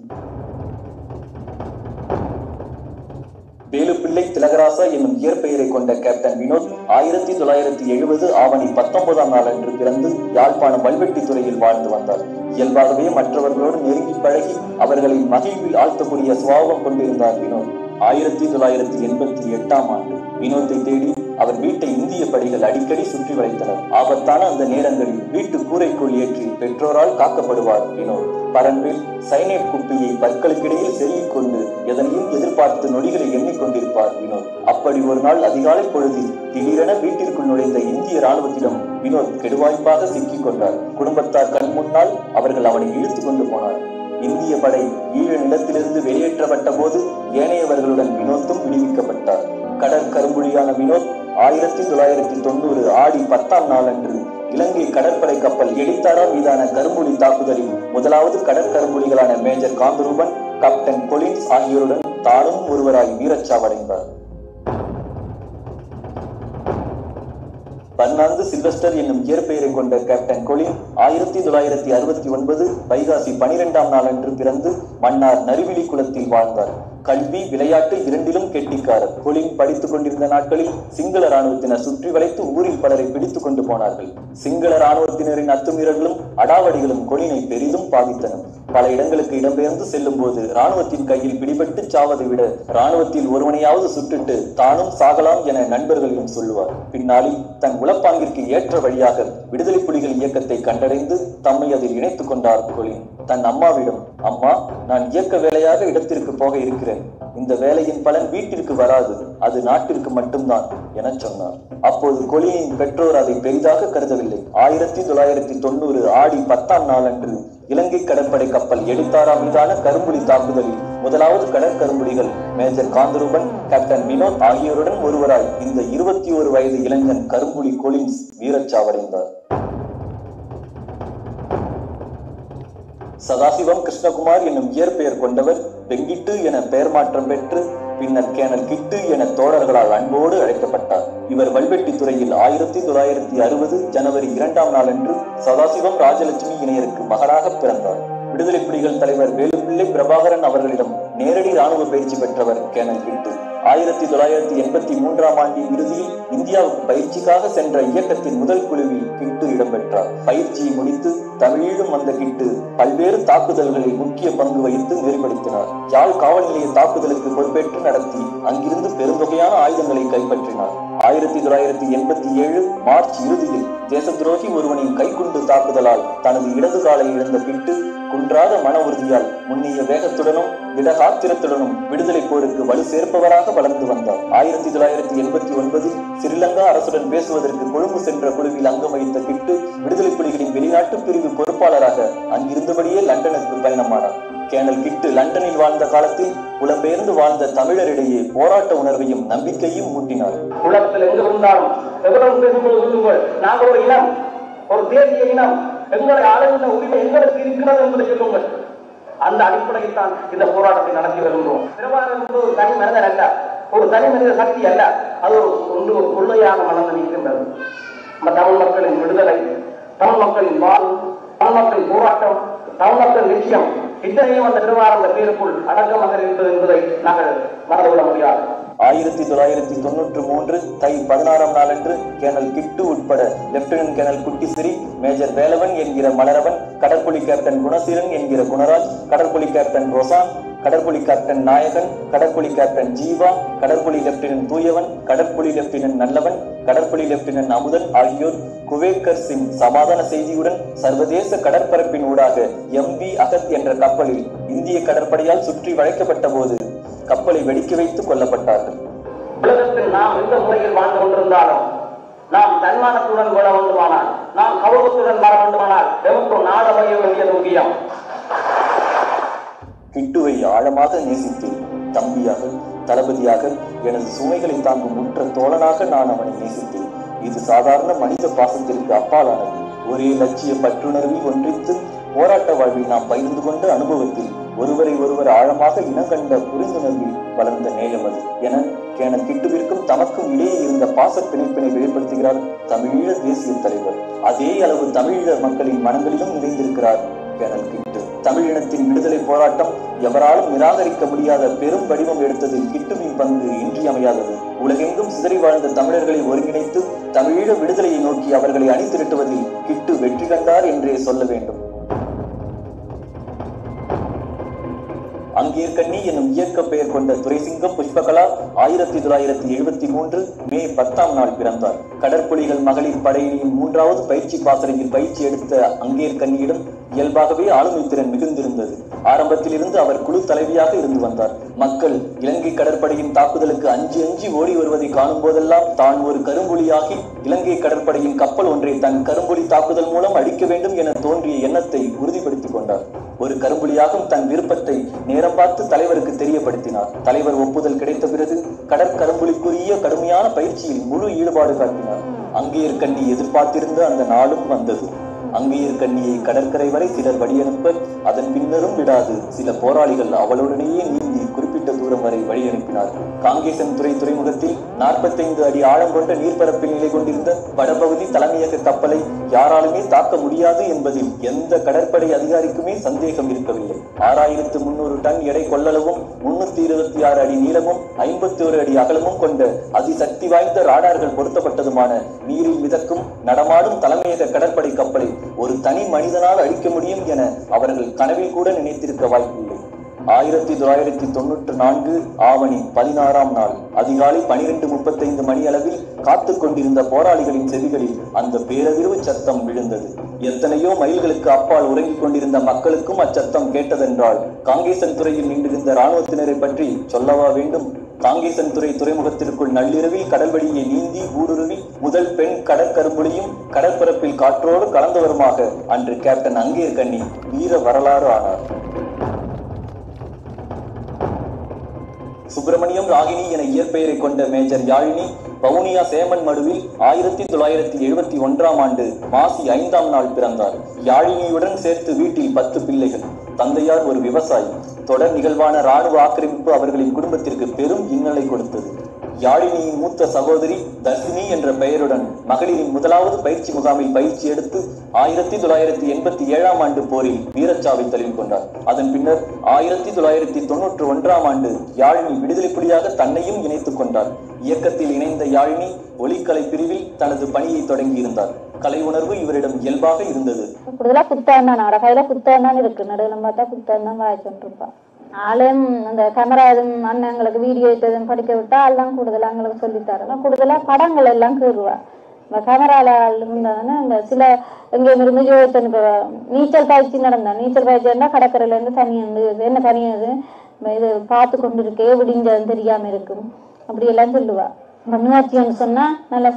வேலுப்பிள்ளை திலகராசா என்னும் இயற்பெயரை கொண்ட கேப்டன் வினோத் 1970 ஆவணி 19ஆம் நாள் அன்று பிறந்து யாழ்ப்பாணம் வல்வெட்டித்துறையில் வாழ்ந்து வந்தார். இயல்பாகவே மற்றவர்களோடு நெருங்கி பழகி அவர்களை மகிழ்வில் ஆழ்த்தக்கூடிய சுபாவம் கொண்டிருந்தார் வினோத். 1988ஆம் ஆண்டு வினோத்தை தேடி அவர் வீட்டை இந்திய படைகள் அடிக்கடி சுற்றி வளைத்தனர். ஆபத்தான அந்த நேரங்களில் வீட்டு கூரைக்குள் ஏற்றி பெற்றோரால் காக்கப்படுவார் வினோத். பரன்பில் சைனைட் குப்பியை பற்களுக்கிடையில் செருகிக் கொண்டு எதனையும் எதிர்பார்த்து நொடிகளை எண்ணிக்கொண்டிருப்பார் வினோத். அப்படி ஒரு நாள் அதிகாலை பொழுதில் திடீரென வீட்டிற்குள் நுழைந்த இந்திய ராணுவத்திடம் வினோத் கெடுவாய்ப்பாக சிக்கிக் கொண்டார். குடும்பத்தார் கண் முன்னால் அவர்கள் அவனை இழுத்து கொண்டு போனார். இந்திய படை ஈழ நிலத்திலிருந்து வெளியேற்றப்பட்ட போது ஏனையவர்களுடன் வினோத்தும் விடுவிக்கப்பட்டார். கடற்கரும்புலியான வினோத் 1990 ஆடி 10ஆம் நாள் அன்று இலங்கை கடற்படை கப்பல் எடித்தாரா மீதான கரும்புலி தாக்குதலில் முதலாவது கடற்கரும்புலிகளான மேஜர் காந்தரூபன், கேப்டன் கொலின்ஸ் ஆகியோருடன் தானும் ஒருவராய் வீரச்சாவடைந்தார். பர்னாந்து சில்வஸ்டர் என்னும் இயற்பெயரை கொண்ட கேப்டன் கொலின் 1969 வைகாசி 12ஆம் நாள் அன்று பிறந்து மன்னார் நறுவிலி குளத்தில் வாழ்ந்தார். கல்வி விளையாட்டு இரண்டிலும் கெட்டிக்காரர். கொலின் படித்துக் கொண்டிருந்த நாட்களில் சிங்கள ராணுவத்தினர் சுற்றி வளைத்து ஊரில் பலரை பிடித்துக் கொண்டு போனார்கள். சிங்கள ராணுவத்தினரின் அத்துமீறல்களும் அடாவடிகளும் கொலினை பெரிதும் பாதித்தன. பல இடங்களுக்கு இடம்பெயர்ந்து செல்லும் போது ராணுவத்தின் கையில் பிடிபட்டு சாவதை விட ராணுவத்தில் ஒருவனையாவது சுட்டுட்டு தானும் சாகலாம் என நண்பர்களிடம் சொல்லுவார். பின்னாளில் தன் உளப்பாங்கிற்கு ஏற்ற வழியாக விடுதலை புலிகள் இயக்கத்தை கண்டடைந்து தம்மை அதில் இணைத்துக் கொண்டார் கொலின். தன் அம்மாவிடம், அம்மா, நான் இயக்க வேலையாக இடத்திற்கு போக இருக்கிறேன். இந்த வேலையின் பலன் வீட்டிற்கு வராது, அது நாட்டிற்கு மட்டும்தான் என சொன்னார். அப்போது கொலினின் பெற்றோர் அதை பெரிதாக கருதவில்லை. 1990 ஆடி 10ஆம் நாள் அன்று இலங்கை கடற்படை கப்பல் எடுத்தாரா மீதான கரும்புலி தாக்குதலில் முதலாவது கடற்கரும்புலிகள் மேஜர் காந்தரூபன், கேப்டன் வினோத் ஆகியோருடன் ஒருவராய் இந்த 21 வயது இளைஞன் கரும்புலி கொலின்ஸ் வீரச்சாவடைந்தார். சதாசிவம் கிருஷ்ணகுமார் என்னும் இயற்பெயர் கொண்டவர் வெங்கிட்டு என பெயர் மாற்றம் பெற்று பின்னர் கேனல் கிட்டு என தோழர்களால் அன்போடு அழைக்கப்பட்டார். இவர் வல்வெட்டி துறையில் 1960 ஜனவரி 2ஆம் நாளன்று சதாசிவம் ராஜலட்சுமி இணையருக்கு மகனாக பிறந்தார். விடுதலை புலிகள் தலைவர் வேலுப்பிள்ளை பிரபாகரன் அவர்களிடம் நேரடி ராணுவ பயிற்சி பெற்றவர் கேனல் கிட்டு. 1983ஆம் ஆண்டின் இறுதியில் இந்தியாவுக்கு பயிற்சிக்காக சென்ற இயக்கத்தின் முதல் குழுவில் கிட்டு இடம்பெற்றார். பயிற்சியை முடித்து தமிழீழம் வந்த கிட்டு பல்வேறு தாக்குதல்களில் முக்கிய பங்கு வகித்து நெறிப்படுத்தினார். யாழ் காவல் நிலைய தாக்குதலுக்கு பொறுப்பேற்று நடத்தி அங்கிருந்து பெருந்தொகையான ஆயுதங்களை கைப்பற்றினார். 1987 மார்ச் இறுதியில் தேச துரோகி ஒருவனின் கைக்குண்டு தாக்குதலால் தனது இடது காலை இழந்த கிட்டு குன்றாத மன உறுதியால் முன்னிய வேகத்துடனும் திடகாத்திரத்துடனும் விடுதலை போருக்கு வலு சேர்ப்பவராக வளர்ந்து வந்தார். 1989 ஸ்ரீலங்கா அரசுடன் பேசுவதற்கு கொழும்பு சென்ற குழுவில் அங்கம் வகித்த கிட்டு விடுதலை புலிகளின் வெளிநாட்டு பிரிவு பொறுப்பாளராக அங்கிருந்தபடியே லண்டனுக்கு பயணமானார். கேனல் கிட்டு லண்டனில் வாழ்ந்த காலத்தில் புலம்பெயர்ந்து வாழ்ந்த தமிழரிடையே போராட்ட உணர்வையும் நம்பிக்கையும் ஊட்டினார். உலகத்தில் எங்கு இருந்தாலும் எவ்வளவு பேசும்போது சொல்லுங்கள், நாங்கள் ஒரு இனம், ஒரு தேசிய இனம், எங்களை ஆளுகின்ற உரிமை எங்களுக்கு இருக்கிறது என்பதை சொல்லுங்கள். அந்த அடிப்படையில் தான் இந்த போராட்டத்தை நடத்தி வருகின்றோம். பிரபாகரன் என்பது ஒரு தனி மனிதன் அல்ல, ஒரு தனி மனித சக்தி அல்ல, அது ஒரு கொள்ளையான மனதை நிற்கின்றது. தமிழ் மக்களின் விடுதலை, தமிழ் மக்களின் வாழ்வு, தமிழ் மக்களின் போராட்டம், தமிழ் மக்கள் நிச்சயம் இத்தனையும் அந்த பிரபாகரன் பேருக்குள் அடக்கமாக இருந்தது என்பதை நாங்கள் மறந்துவிட முடியாது. 1993 தை 16ஆம் நாளன்று கேனல் கிட்டு உட்பட லெப்டினன்ட் கேனல் குட்டிசிறி, மேஜர் வேலவன் என்கிற மலரவன், கடற்புலி கேப்டன் குணசீலன் என்கிற குணராஜ், கடற்புலி கேப்டன் ரொசான், கடற்புலி கேப்டன் நாயகன், கடற்புலி கேப்டன் ஜீவா, கடற்புலி லெப்டினன்ட் தூயவன், கடற்புலி லெப்டினன்ட் நல்லவன், கடற்புலி லெப்டினன்ட் அமுதன் ஆகியோர் குவேக்கர் சிங் சமாதான செய்தியுடன் சர்வதேச கடற்பரப்பின் ஊடாக MV அகத் என்ற கப்பலில் இந்திய கடற்படையால் சுற்றி வளைக்கப்பட்ட போது கப்பலை வெடிக்க வைத்து கொல்லப்பட்டார்கள். உலகத்தில் நாம் எந்த முறையில் வாழ்ந்து கொண்டிருந்தாலும் நாம் தன்மானத்துடன் வாழ வேண்டுமானால், நாம் கௌரவத்துடன் வாழ வேண்டுமானால் எமக்கு நாடு அமைய வேண்டியது முக்கியம். கிட்டுவை ஆழமாக நேசித்தேன். தம்பியாக, தளபதியாக, எனது சுமைகளை தாங்கும் உற்ற தோழனாக நான் அவனை நேசித்தேன். இது சாதாரண மனித பாசத்திற்கு அப்பாலானது. ஒரே லட்சிய பற்றுணர்வில் ஒன்றித்து போராட்ட வாழ்வில் நாம் பகிர்ந்து கொண்ட அனுபவத்தில் ஒருவரை ஒருவர் ஆழமாக இனங்கண்ட புரிந்துணர்வில் வளர்ந்த நேயம் அது என கேனல் கிட்டுவிற்கும் தமக்கும் இடையே இருந்த பாச பிணைப்பினை வெளிப்படுத்துகிறார் தமிழீழ தேசிய தலைவர். அதே அளவு தமிழீழ மக்களின் மனங்களிலும் நிறைந்திருக்கிறார் கேனல் கிட்டு. தமிழினத்தின் விடுதலை போராட்டம் எவராலும் நிராகரிக்க முடியாத பெரும் வடிவம் எடுத்ததில் கிட்டுவின் பங்கு இன்றியமையாதது. உலகெங்கும் சிதறி வாழ்ந்த தமிழர்களை ஒருங்கிணைத்து தமிழீழ விடுதலையை நோக்கி அவர்களை அணி திரட்டுவதில் கிட்டு வெற்றி கண்டார் என்றே சொல்ல வேண்டும். அங்கேற்கண்ணி என்னும் இயக்க பெயர் கொண்ட துரைசிங்கம் புஷ்பகலா 1973 மே 10ஆம் நாள் பிறந்தார். கடற்புலிகள் மகளிர் படையினின் 3வது பயிற்சி பாசறையில் பயிற்சி எடுத்த அங்கேற்கண்ணியிடம் இயல்பாகவே ஆளுமை திறன் மிகுந்திருந்தது. ஆரம்பத்தில் இருந்து அவர் குழு தலைவியாக இருந்து வந்தார். மக்கள் இலங்கை கடற்படையின் தாக்குதலுக்கு அஞ்சி ஓடி வருவதை காணும் போதெல்லாம் தான் ஒரு கரும்புலியாகி இலங்கை கடற்படையின் கப்பல் ஒன்றை தன் கரும்புலி தாக்குதல் மூலம் அழிக்க வேண்டும் என தோன்றிய எண்ணத்தை உறுதிப்படுத்திக் கொண்டார். ஒரு கரும்புலியாகும் தன் விருப்பத்தை நேரம் பார்த்து தலைவருக்கு தெரியப்படுத்தினார். தலைவர் ஒப்புதல் கிடைத்த பிறகு கடற்கரும்புலிக்குரிய கடுமையான பயிற்சியில் முழு ஈடுபாடு காட்டினார். அங்கேற்கண்ணி எதிர்பார்த்திருந்த அந்த நாளும் வந்தது. அங்கேற்கண்ணியை கடற்கரை வரை சிலர் வழியனுப்ப அதன் பின்னரும் விடாது சில போராளிகள் அவளுடனேயே நீந்தி குறிப்பிட்ட தூரம் வரை வழி அனுப்பினார்கள். காங்கேசன் துறைமுகத்தில் 45 அடி ஆழம் கொண்ட நீர்ப்பரப்பில் நிலை கொண்டிருந்த வடபகுதி தலைமையக கப்பலை யாராலுமே தாக்க முடியாது என்பதில் எந்த கடற்படை அதிகாரிக்குமே சந்தேகம் இருக்கவில்லை. 6300 டன் எடை கொள்ளளவும் 326 அடி நீளமும் 51 அடி அகலமும் கொண்ட அதிசக்தி வாய்ந்த ராடார்கள் பொருத்தப்பட்டதுமான நீரில் மிதக்கும் நடமாடும் தலைமையக கடற்படை கப்பலை ஒரு தனி மனிதனால் அழிக்க முடியும் என அவர்கள் கனவில் கூட நினைத்திருக்க வாய்ப்பில்லை. 1994 ஆவணி 16ஆம் நாள் அதிகாலை 12:35 மணி அளவில் காத்து கொண்டிருந்த போராளிகளின் செவிகளில் அந்த பேரதிர்வு சத்தம் விழுந்தது. எத்தனையோ மைல்களுக்கு அப்பால் உறங்கிக் கொண்டிருந்த மக்களுக்கும் அச்சத்தம் கேட்டதென்றால் காங்கேசன் துறையில் நின்றிருந்த இராணுவத்தினரை பற்றி சொல்லவா வேண்டும்? காங்கேசன் துறை துறைமுகத்திற்குள் நள்ளிரவில் கடல்வழியை நீந்தி ஊடுருவி முதல் பெண் கடற்கரும்புலியும் கடற்பரப்பில் காற்றோடு கலந்தவருமாக அன்று கேப்டன் அங்கேர் கண்ணி வீர வரலாறு ஆனார். சுப்பிரமணியம் ராகினி என இயற்பெயரை கொண்ட மேஜர் யாழினி வவுனியா சேமன் மடுவில் 1971ஆம் ஆண்டு மாசி 5ஆம் நாள் பிறந்தார். யாழினியுடன் சேர்த்து வீட்டில் 10 பிள்ளைகள். தந்தையார் ஒரு விவசாயி. தொடர் நிகழ்வான இராணுவ ஆக்கிரமிப்பு அவர்களின் குடும்பத்திற்கு பெரும் இன்னலை கொடுத்தது. யாழினியின் மூத்த சகோதரி தர்சினி என்ற பெயருடன் மகளிரின் முதலாவது பயிற்சி முகாமில் பயிற்சி எடுத்து 1987ஆம் ஆண்டு போரில் வீரச்சாவை தழுவி கொண்டார். அதன் பின்னர் 1991ஆம் ஆண்டு யாழினி விடுதலை புலியாக தன்னையும் இணைத்துக் கொண்டார். இயக்கத்தில் இணைந்த யாழினி ஒலிக்கலை பிரிவில் தனது பணியை தொடங்கியிருந்தார். கலை உணர்வு இவரிடம் இயல்பாக இருந்தது. கூடுதலா புத்தகம் தான் கையில புத்தகம் தான் இருக்கு. நடுவில் பார்த்தா புத்தகம் தான் வாய்ச்சுட்டு இருப்பான். ஆளும் அந்த கேமரா எதுவும் அண்ணங்களுக்கு வீடியோ எதுவும் படிக்க விட்டா அதெல்லாம் கூடுதலா எங்களுக்கு சொல்லித்தரலாம். கூடுதலா படங்கள் எல்லாம் கீறுவா. இந்த கேமரால இருந்ததுன்னா இந்த சில எங்கேயும் இருந்து ஜோதித்தனுக்கு நீச்சல் பயிற்சி நடந்தேன். நீச்சல் பயிற்சி இருந்தால் கடற்கரையில இருந்து தனி வந்து என்ன தனியது இது பார்த்து கொண்டு இருக்கே விடிஞ்சதுன்னு தெரியாம இருக்கும் அப்படியெல்லாம் சொல்லுவா. முயற்சின்னு சொன்னா நல்ல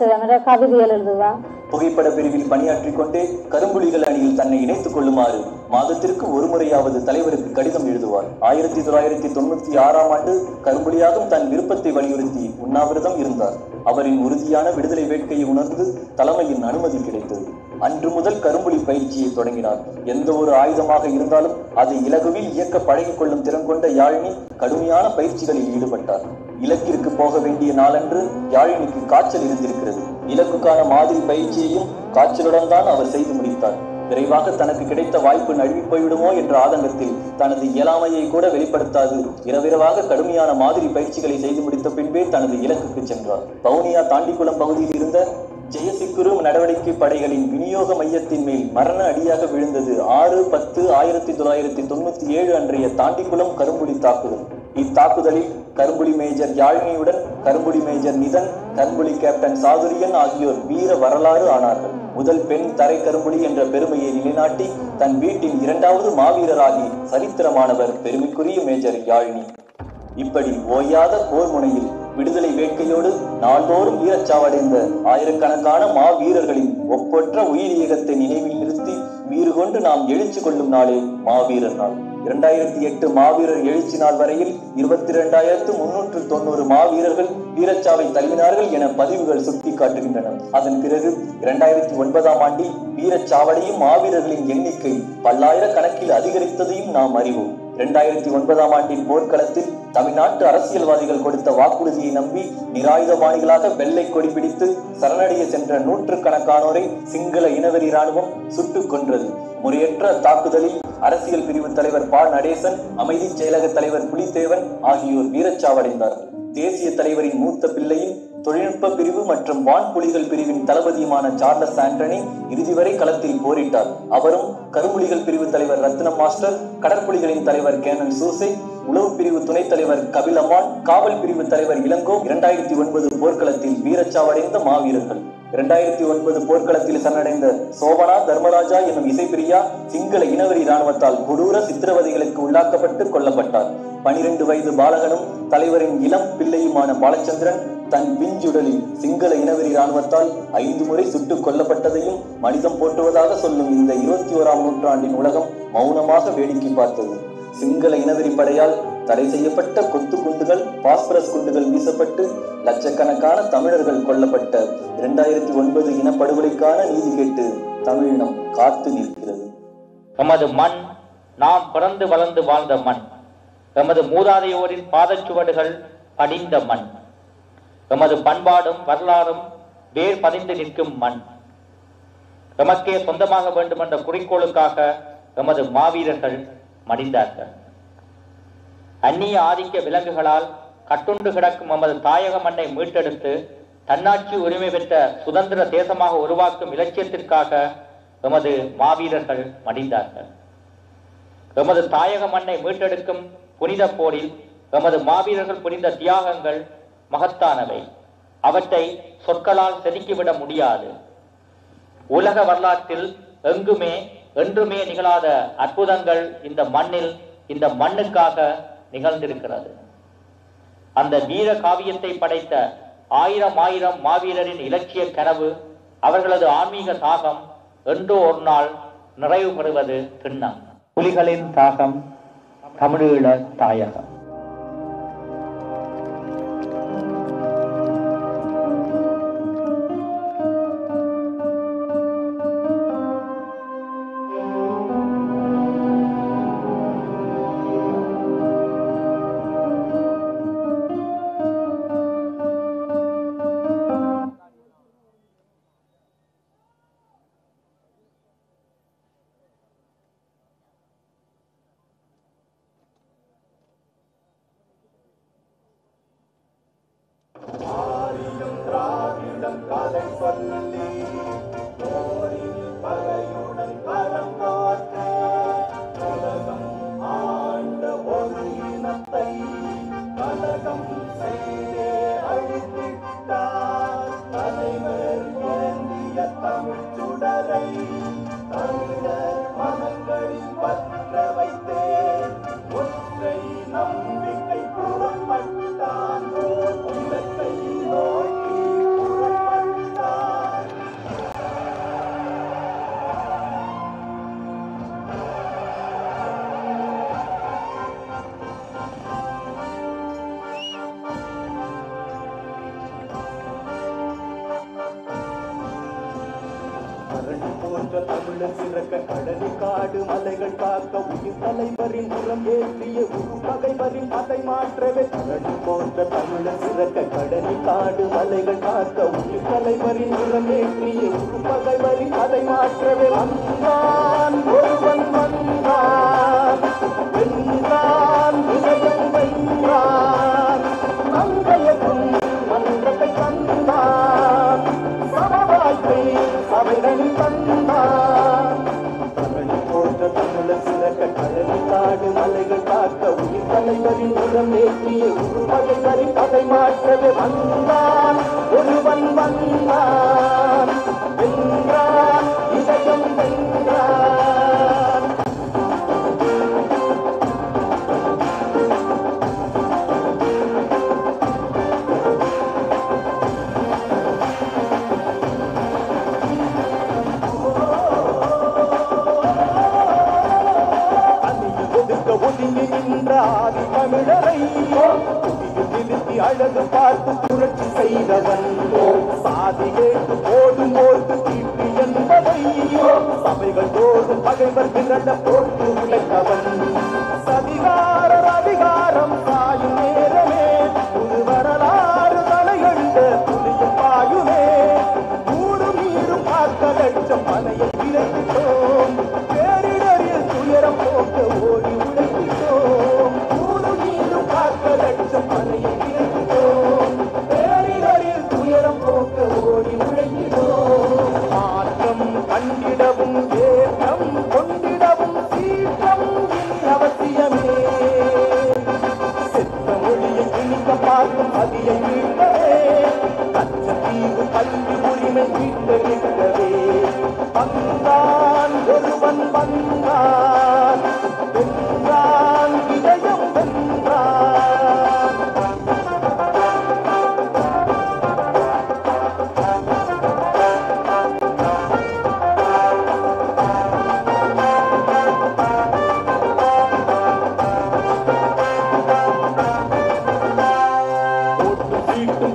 கவிதைகள் எழுதுவா. புகைப்பட பிரிவில் பணியாற்றிக் கொண்டே கரும்புலிகள் அணியில் தன்னை இணைத்துக் கொள்ளுமாறு மாதத்திற்கு ஒரு முறையாவது தலைவருக்கு கடிதம் எழுதுவார். 1996ஆம் ஆண்டு கரும்புலியாகும் தன் விருப்பத்தை வலியுறுத்தி உண்ணாவிரதம் இருந்தார். அவரின் உறுதியான விடுதலை வேட்கையை உணர்ந்து தலைமையின் அனுமதி கிடைத்தது. அன்று முதல் கரும்புலி பயிற்சியை தொடங்கினார். எந்த ஒரு ஆயுதமாக இருந்தாலும் அதை இலகுவில் இயக்க பழகிக் கொள்ளும் திறன் கொண்ட யாழினி கடுமையான பயிற்சிகளில் ஈடுபட்டார். இலக்கிற்கு போக வேண்டிய நாளன்று யாழினிக்கு காய்ச்சல் இருந்திருக்கிறது. இலக்குக்கான மாதிரி பயிற்சியையும் காய்ச்சலுடன் தான் அவர் செய்து முடித்தார். விரைவாக தனக்கு கிடைத்த வாய்ப்பு நழுவி போய்விடுமோ என்ற ஆதங்கத்தில் தனது இயலாமையை கூட வெளிப்படுத்தாது இரவிரவாக கடுமையான மாதிரி பயிற்சிகளை செய்து முடித்த பின்பே தனது இலக்குக்கு சென்றார். வவுனியா தாண்டிக்குளம் பகுதியில் இருந்த ஜெயசிக்குரு நடவடிக்கை படைகளின் விநியோக மையத்தின் மேல் மரண அடியாக விழுந்தது 6/10/1997 அன்றைய தாண்டிக்குளம் கரும்புலி தாக்குதல். இத்தாக்குதலில் கரும்புலி மேஜர் யாழினியுடன் கரும்புலி மேஜர் நிதன், கரும்புலி கேப்டன் சாதுரியன் ஆகியோர் வீர வரலாறு ஆனார்கள். முதல் பெண் தரை கரும்புலி என்ற பெருமையை நிலைநாட்டி தன் வீட்டின் 2வது மாவீரராகி சரித்திரமானவர் பெருமைக்குரிய மேஜர் யாழினி. இப்படி ஓயாத போர் முனையில் விடுதலை வேட்கையோடு நாள்தோறும் வீரச்சாவடைந்த ஆயிரக்கணக்கான மாவீரர்களின் ஒப்பற்ற உயிரியகத்தை நினைவில் நிறுத்தி வீறு கொண்டு நாம் எழுச்சி கொள்ளும் நாளே மாவீரர் நாள். 2008 மாவீரர் எழுச்சி நாள் வரையில் 22,390 மாவீரர்கள் வீரச்சாவை தழுவினார்கள் என பதிவுகள் சுட்டிக்காட்டுகின்றன. அதன் பிறகு 2009ஆம் ஆண்டில் வீரச்சாவடையும் மாவீரர்களின் எண்ணிக்கை பல்லாயிரக்கணக்கில் அதிகரித்ததையும் நாம் அறிவோம். 2009ஆம் ஆண்டின் போர்க்களத்தில் தமிழ்நாட்டு அரசியல்வாதிகள் கொடுத்த வாக்குறுதியை நம்பி நிராயுதபாணிகளாக வெள்ளை கொடி பிடித்து சரணடைய சென்ற நூற்றுக்கணக்கானோரை சிங்கள இனவெறி இராணுவம் சுட்டுக் கொன்றது. முறையற்ற தாக்குதலில் அரசியல் பிரிவு தலைவர் பா நடேசன், அமைதி செயலக தலைவர் புலித்தேவன் ஆகியோர் வீரச்சாவடைந்தார்கள். தேசிய தலைவரின் மூத்த பிள்ளையும் தொழில்நுட்ப பிரிவு மற்றும் வான்புலிகள் பிரிவின் தளபதியுமான சார்லஸ் ஆண்டனி இறுதி வரை களத்தில் போரிட்டார். அவரும் கரும்புலிகள் பிரிவு தலைவர் ரத்னம் மாஸ்டர், கடற்புலிகளின் தலைவர் கேனல் சூசை, உளவு பிரிவு துணைத் தலைவர் கபில் அமான், காவல் பிரிவு தலைவர் இளங்கோ 2009 போர்க்களத்தில் வீரச்சாவடைந்த மாவீரர்கள். 2009 போர்க்களத்தில் சரணடைந்த சோபனா தர்மராஜா எனும் இசைப்பிரியா சிங்கள இனவெறி இராணுவத்தால் கொடூர சித்திரவதைகளுக்கு உள்ளாக்கப்பட்டு கொல்லப்பட்டார். 12 வயது பாலகனும் தலைவரின் இளம் பிள்ளையுமான பாலச்சந்திரன் தன் பிஞ்சுடலில் சிங்கள இனவெறி இராணுவத்தால் 5 முறை சுட்டுக் கொல்லப்பட்டதையும் மனிதம் போற்றுவதாக சொல்லும் இந்த 21ஆம் நூற்றாண்டின் உலகம் மௌனமாக வேடிக்கை பார்த்தது. சிங்கள இனவெறி படையால் தடை செய்யப்பட்ட கொத்து குண்டுகள், பாஸ்பரஸ் குண்டுகள் வீசப்பட்டு லட்சக்கணக்கான தமிழர்கள் கொல்லப்பட்ட 2009 இனப்படுகொலைக்கான நீதி கேட்டு தமிழினம் காத்து நிற்கிறது. எமது மண் நாம் பிறந்து வளர்ந்து வாழ்ந்த மண். எமது மூதாதையோரின் பாதச்சுவடுகள் படிந்த மண். எமது பண்பாடும் வரலாறும் வேர் பதிந்து நிற்கும் மண். எமக்கே சொந்தமாக வேண்டும் என்ற குறிக்கோளுக்காக எமது மாவீரர்கள் மடிந்தார்கள். அந்நிய ஆதிக்க விலங்குகளால் கட்டுண்டு கிடக்கும் எமது தாயக மண்ணை மீட்டெடுத்து தன்னாட்சி உரிமை பெற்ற சுதந்திர தேசமாக உருவாக்கும் இலட்சியத்திற்காக எமது மாவீரர்கள் மடிந்தார்கள். எமது தாயக மண்ணை மீட்டெடுக்கும் புனித போரில் எமது மாவீரர்கள் புரிந்த தியாகங்கள் மகத்தானவை. அவற்றை சொற்களால் செதுக்கிவிட முடியாது. உலக வரலாற்றில் எங்குமே என்றுமே நிகழாத அற்புதங்கள் இந்த மண்ணில் இந்த மண்ணுக்காக நிகழ்ந்திருக்கிறது. அந்த வீர காவியத்தை படைத்த ஆயிரம் ஆயிரம் மாவீரரின் இலட்சிய கனவு, அவர்களது ஆன்மீக தாகம் என்றோ ஒரு நாள் நிறைவு பெறுவது திண்ணம். புலிகளின் தாகம், தமிழீழ தாயகம். தமிழர் சிறக்க கடலி காடு மலைகள் காக்க உயிர் தலைவரின் உரம் ஏற்றிய உரு பகைவரின் அதை மாற்றவே கடல் போன்ற தமிழர் சிறக்க கடலி காடு மலைகள் காக்க உயிர் தலைவரின் உரம் ஏற்றிய உரு பகைவரின் அதை மாற்றவே வந்தான் ஒருவன் வந்தான் வென்றான் இதயம் வென்றான் மங்கையக்கும் மன்றத்தை தந்தான் சமவாய்ப்பை சபைகளில் தந்தான் தமிழ் போன்ற தமிழர் சிறக்க கடலி காடு மலைகள் காக்க உயிர் தலைவரின் உரம் ஏற்றிய உரு பகைவரின் அதை மாற்றவே வந்தான் ஒருவன் வந்தான் வென்றான் இதயம் வென்றான். ஒதுங்கி நின்ற ஆதி தமிழரை நிறுத்தி அழகு பார்த்து புரட்சி செய்தவன் சாதி கேட்டு போடும் போது தீட்டு என்பதை சபைகள் தோறும் பகைவர் திரண்ட போட்டு உடைத்தவன் சதிகாரர் அதிகாரம் சாயும் நேரமே புது வரலாறு தலையெழுந்த புலியும் பாயுமே ஊரும் நீரும் பார்க்க லட்சம் மனையை விளைவிட்டோம் பேரிடரில் துயரம் போக்க ஓடி உழைத்திட்டோம் ஊரும் நீரும் பார்க்க லட்சம் மனையை விளைவிட்டோம் பேரிடரில் துயரம் போக்க ஓடி உழைத்திட்டோம் மாற்றம் கண்டிடவும் ஏற்றம் கொண்டிடவும் சீற்றம் அவசியமே செத்த மொழியை திணிக்க பார்க்கும் அதியை மீட்டவே கச்சத்தீவு கல்வி உரிமை மீட்டெடுக்கவே வந்தான் ஒருவன் வந்தான் வென்றான் இதயம் வென்றான்.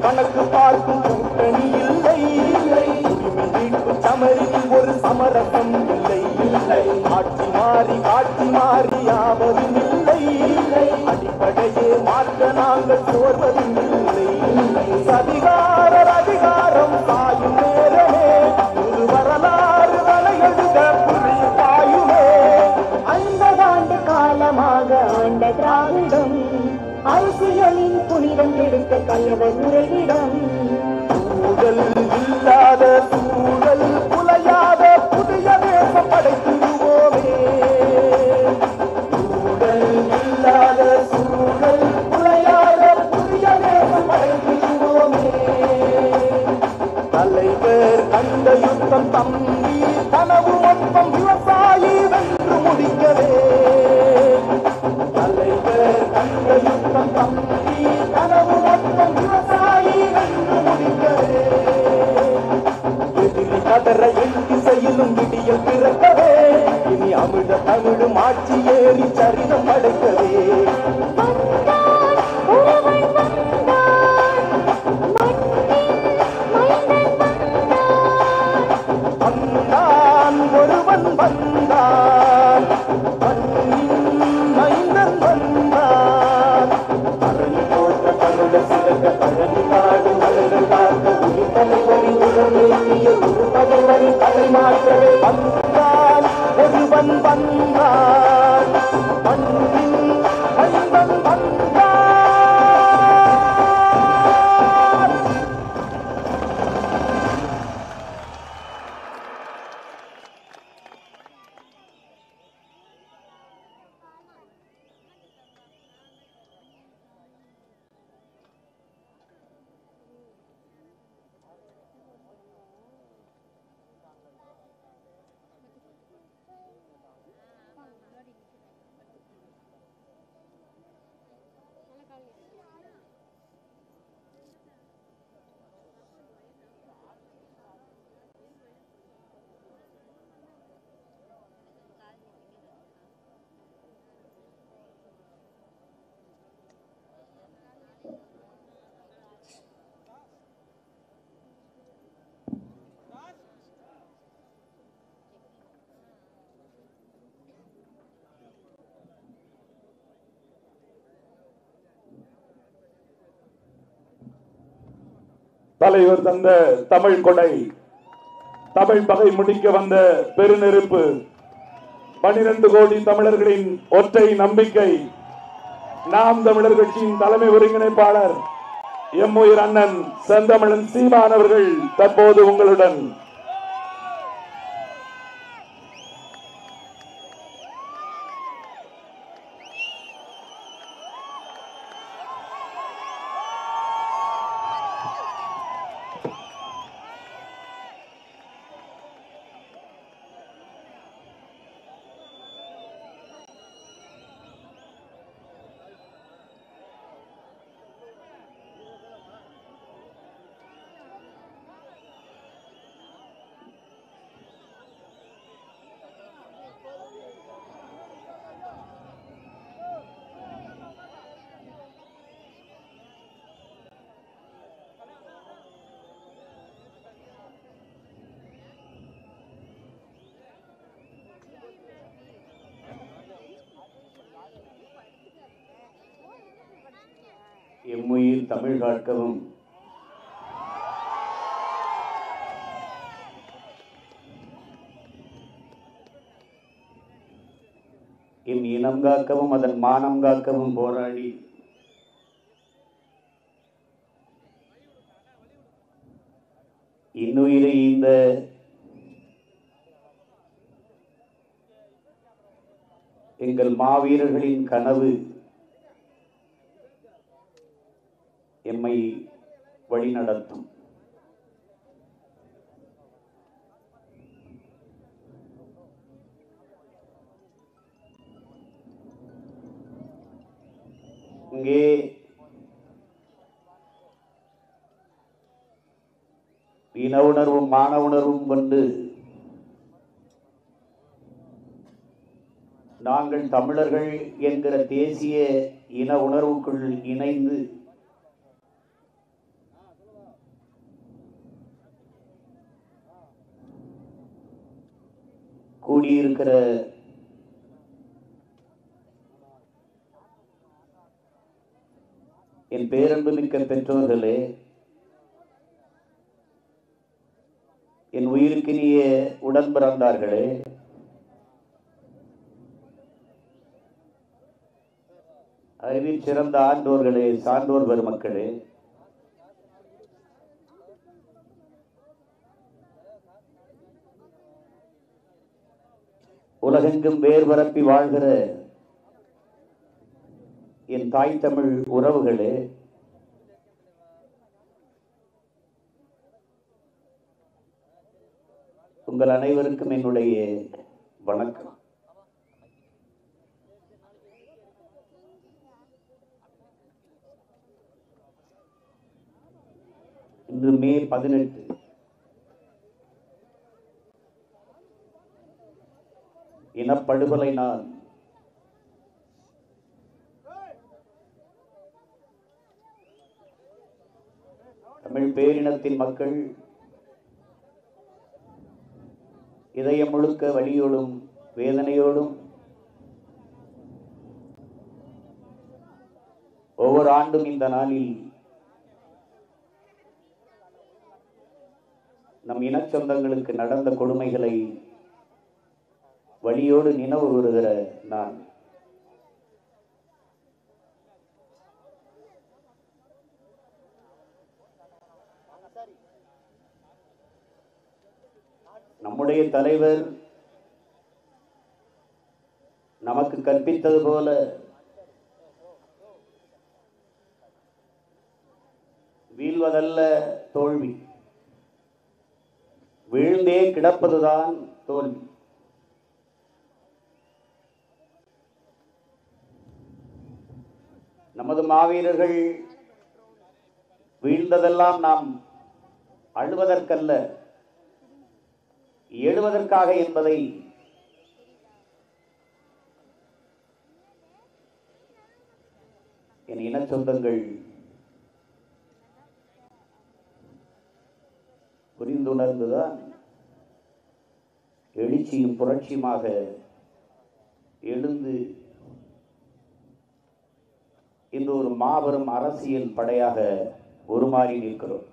கணக்கு பார்க்கும் கூட்டணி இல்லை உரிமை மீட்கும் சமரில் ஒரு சமரசம் இல்லை ஆட்சி மாறி யாவதும் இல்லை அடிப்படையே மாற்ற நாங்கள் சோர்வதும் இல்லை சதிகாரர் அதிகாரம் சாயும் நேரமே புது வரலாறு தலையெழுத புரிய பாயுமே 50 ஆண்டு காலமாக ஆண்ட திராவிடம் அரசியலின் புனிதம் எடுத்த கயவர் உரையிடம் ஊழல் இல்லாத சூழல் புலையாத புதிய புனிதம் படைக்கவே வந்தான் ஒருவன் வந்தான் மைந்தன் வந்தான் அரணி போட்ட தமிழ சிறக்க பழனி நாடு மலர்கள் காக்க உயிர் தலைவரி உடனேற்றிய ஒரு பகைவரி தலை மாற்றவே வந்தான் ஒருவன் வந்தான் மண்ணின் மைந்தன் வந்தான். தலைவர் தந்த தமிழ் கொடை, தமிழ் பகை முடிக்க வந்த பெருநெருப்பு, 12 கோடி தமிழர்களின் ஒற்றை நம்பிக்கை, நாம் தமிழர் கட்சியின் தலைமை ஒருங்கிணைப்பாளர் எம்முயிர் அண்ணன் செந்தமிழன் சீமான் அவர்கள் தற்போது உங்களுடன். எம்முயிர் தமிழ் காக்கவும், எம் இனம் காக்கவும் அதன் மானம் காக்கவும் போராடி இன்னுயிரை இந்த எங்கள் மாவீரர்களின் கனவு எம்மை வழிநடத்தும். இங்கே இன உணர்வும் மான உணர்வும் கொண்டு நாங்கள் தமிழர்கள் என்கிற தேசிய இன உணர்வுக்குள் இணைந்து கூடியிருக்கிற என் பேரன்பு மிக்க பெற்றோர்களே, என் உயிருக்கினிய உடன் பிறந்தார்களே, அறிவில் சிறந்த ஆண்டோர்களே, சான்றோர் பெருமக்களே, உலகெங்கும் வேர் பரப்பி வாழ்கிற என் தாய் தமிழ் உறவுகளே, உங்கள் அனைவருக்கும் என்னுடைய வணக்கம். இன்று மே 18. இனப்படுகொலை நாள். தமிழ் பேரினத்தின் மக்கள் இதயம் முழுக்க வலியோடும் வேதனையோடும் ஒவ்வொரு ஆண்டும் இந்த நாளில் நம் இனச் சொந்தங்களுக்கு நடந்த கொடுமைகளை வலியோடு நினைவு கூறுகிற நான் நம்முடைய தலைவர் நமக்கு கற்பித்தது போல வீழ்வதல்ல தோல்வி, வீழ்ந்தே கிடப்பதுதான் தோல்வி. நமது மாவீரர்கள் வீழ்ந்ததெல்லாம் நாம் அழுவதற்கல்ல, எழுவதற்காக என்பதை என் இன சொந்தங்கள் புரிந்துணர்ந்துதான் எழுச்சியும் புரட்சியுமாக எழுந்து இன்று ஒரு மாபெரும் அரசியல் படையாக உருமாறி நிற்கிறோம்.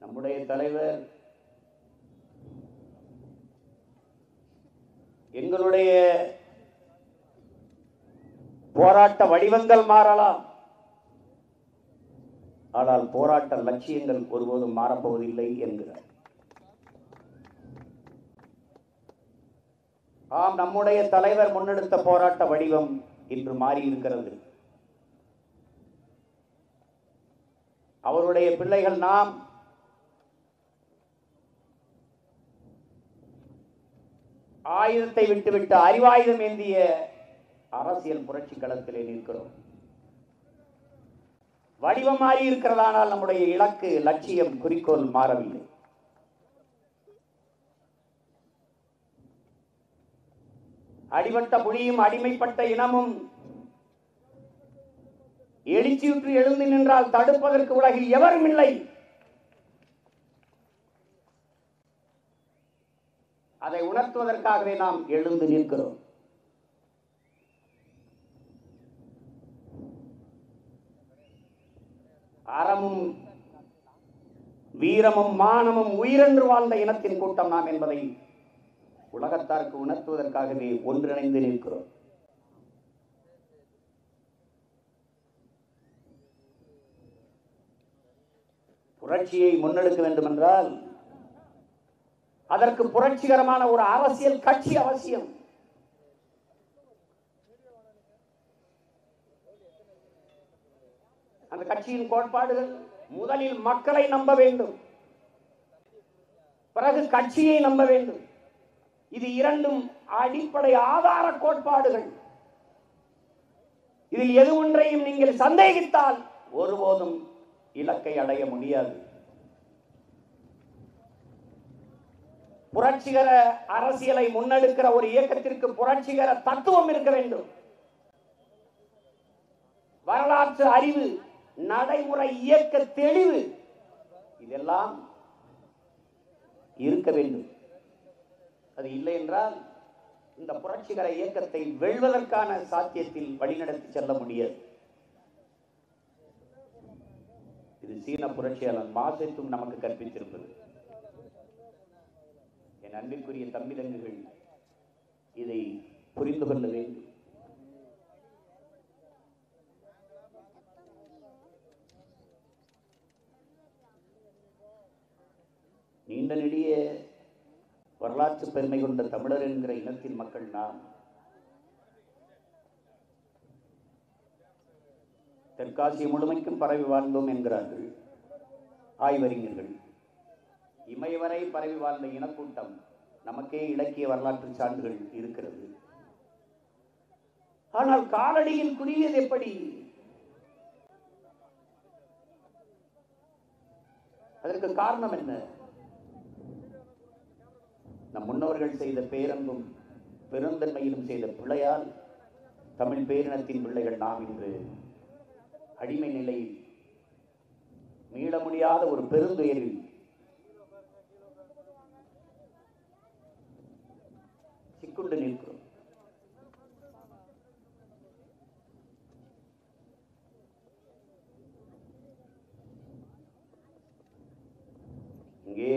நம்முடைய தலைவர் எங்களுடைய போராட்ட வடிவங்கள் மாறலாம், ஆனால் போராட்ட லட்சியங்கள் ஒருபோதும் மாறப்போவதில்லை என்கிறார். ஆம், நம்முடைய தலைவர் முன்னெடுத்த போராட்ட வடிவம் இன்று மாறி இருக்கிறது. அவருடைய பிள்ளைகள் நாம் ஆயுதத்தை விட்டுவிட்டு அறிவாயுதம் ஏந்திய அரசியல் புரட்சி களத்திலே நிற்கிறோம். வடிவம் மாறி இருக்கிறதானால் நம்முடைய இலக்கு, லட்சியம், குறிக்கோள் மாறவில்லை. அடிபட்ட புலியும் அடிமைப்பட்ட இனமும் எழுச்சியுற்று எழுந்து நின்றால் தடுப்பதற்கு உலகில் எவரும் இல்லை. அதை உணர்த்துவதற்காகவே நாம் எழுந்து நிற்கிறோம். அறமும் வீரமும் மானமும் உயிரென்று வாழ்ந்த இனத்தின் கூட்டம் நாம் என்பதை உலகத்தாருக்கு உணர்த்துவதற்காகவே ஒன்றிணைந்து நிற்கிறோம். புரட்சியை முன்னெடுக்க வேண்டும் என்றால் அதற்கு புரட்சிகரமான ஒரு அரசியல் கட்சி அவசியம். அந்த கட்சியின் கோட்பாடுகள் முதலில் மக்களை நம்ப வேண்டும், பிறகு கட்சியை நம்ப வேண்டும். இது இரண்டும் அடிப்படை ஆதார கோட்பாடுகள். இதில் எது ஒன்றையும் நீங்கள் சந்தேகித்தால் ஒருபோதும் இலக்கை அடைய முடியாது. புரட்சிகர அரசியலை முன்னெடுக்கிற ஒரு இயக்கத்திற்கு புரட்சிகர தத்துவம் இருக்க வேண்டும். வரலாற்று அறிவு, நடைமுறை இயக்க தெளிவு, இதெல்லாம் இருக்க வேண்டும். அது இல்லை என்றால் இந்த புரட்சிகர இயக்கத்தை வெல்வதற்கான சாத்தியத்தில் வழிநடத்தி செல்ல முடியாது. இது சீன புரட்சியாளர் மாசேத்துங் நமக்கு கற்பித்திருப்பது. என் அன்பிற்குரிய தம்பிதங்குகள் இதை புரிந்து கொள்ள வேண்டும். நீண்ட நெடிய வரலாற்று பெருமை கொண்ட தமிழர் என்கிற இனத்தின் மக்கள் நாம். தெற்காசிய முழுமைக்கும் பரவி வாழ்ந்தோம் என்கிறார்கள் ஆய்வறிஞர்கள். இமயவரை பரவி வாழ்ந்த இனக்கூட்டம் நமக்கே இலக்கிய வரலாற்று சான்றுகள் இருக்கிறது. ஆனால் காலடியில் குறுகியது எப்படி? அதற்கு காரணம் என்ன? நம் முன்னோர்கள் செய்த பேரன்பும் பெருந்தன்மையிலும் செய்த பிழையால் தமிழ் பேரினத்தின் பிள்ளைகள் நாம் இன்று அடிமை நிலையில் மீள முடியாத ஒரு பெருந்துயரில் சிக்குண்டு நிற்கிறோம். இங்கே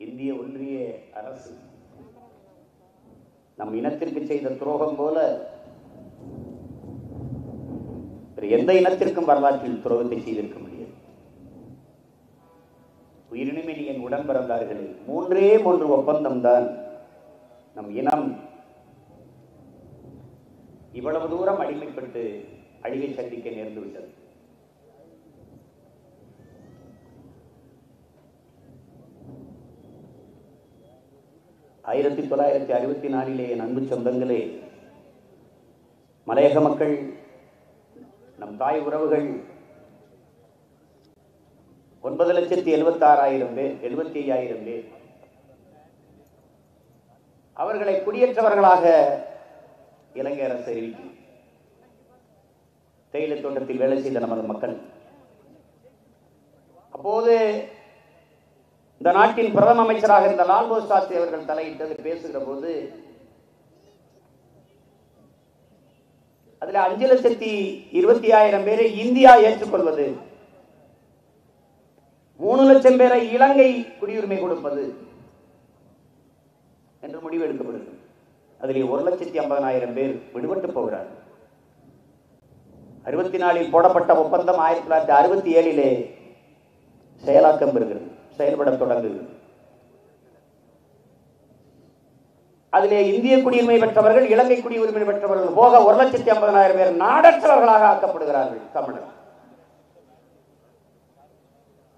இந்திய ஒன்றிய அரசு நம் இனத்திற்கு செய்த துரோகம் போல எந்த இனத்திற்கும் வரலாற்றில் துரோகத்தை செய்திருக்க முடியாது. உயிரினுமே நீ என் உடன் பிறந்தார்களே, 3 ஒப்பந்தம் தான் நம் இனம் இவ்வளவு தூரம் அடிமைப்பட்டு அழிவை சந்திக்க நேர்ந்து விட்டது. ஆயிரத்தி 1964 என் அன்பு சொந்தங்களே, மலையக மக்கள், நம் தாய் உறவுகள் 9,76,000 பேர், 75,000 பேர் அவர்களை குடியேற்றவர்களாக இலங்கை அரசு அறிவிக்கும். தேயிலை தோட்டத்தில் வேலை செய்த நமது மக்கள். அப்போது இந்த நாட்டின் பிரதம அமைச்சராக இருந்த லால்பகதூர் சாஸ்திரி அவர்கள் தலையிட்டது பேசுகிற போது அதில் 5,20,000 பேரை இந்தியா ஏற்றுக்கொள்வது, 3 லட்சம் பேரை இலங்கை குடியுரிமை கொடுப்பது என்று முடிவு எடுக்கப்படுகிறது. அதில் 1,50,000 பேர் விடுபட்டு போகிறார்கள். 64 போடப்பட்ட ஒப்பந்தம் 1967 செயலாக்கம் பெறுகிறது, செயல்பட தொடங்குகிறது. அதிலே இந்திய குடியுரிமை பெற்றவர்கள், இலங்கை குடியுரிமை பெற்றவர்கள் போக 1,50,000 பேர் நாடற்றவர்களாக ஆக்கப்படுகிறார்கள் தமிழர்.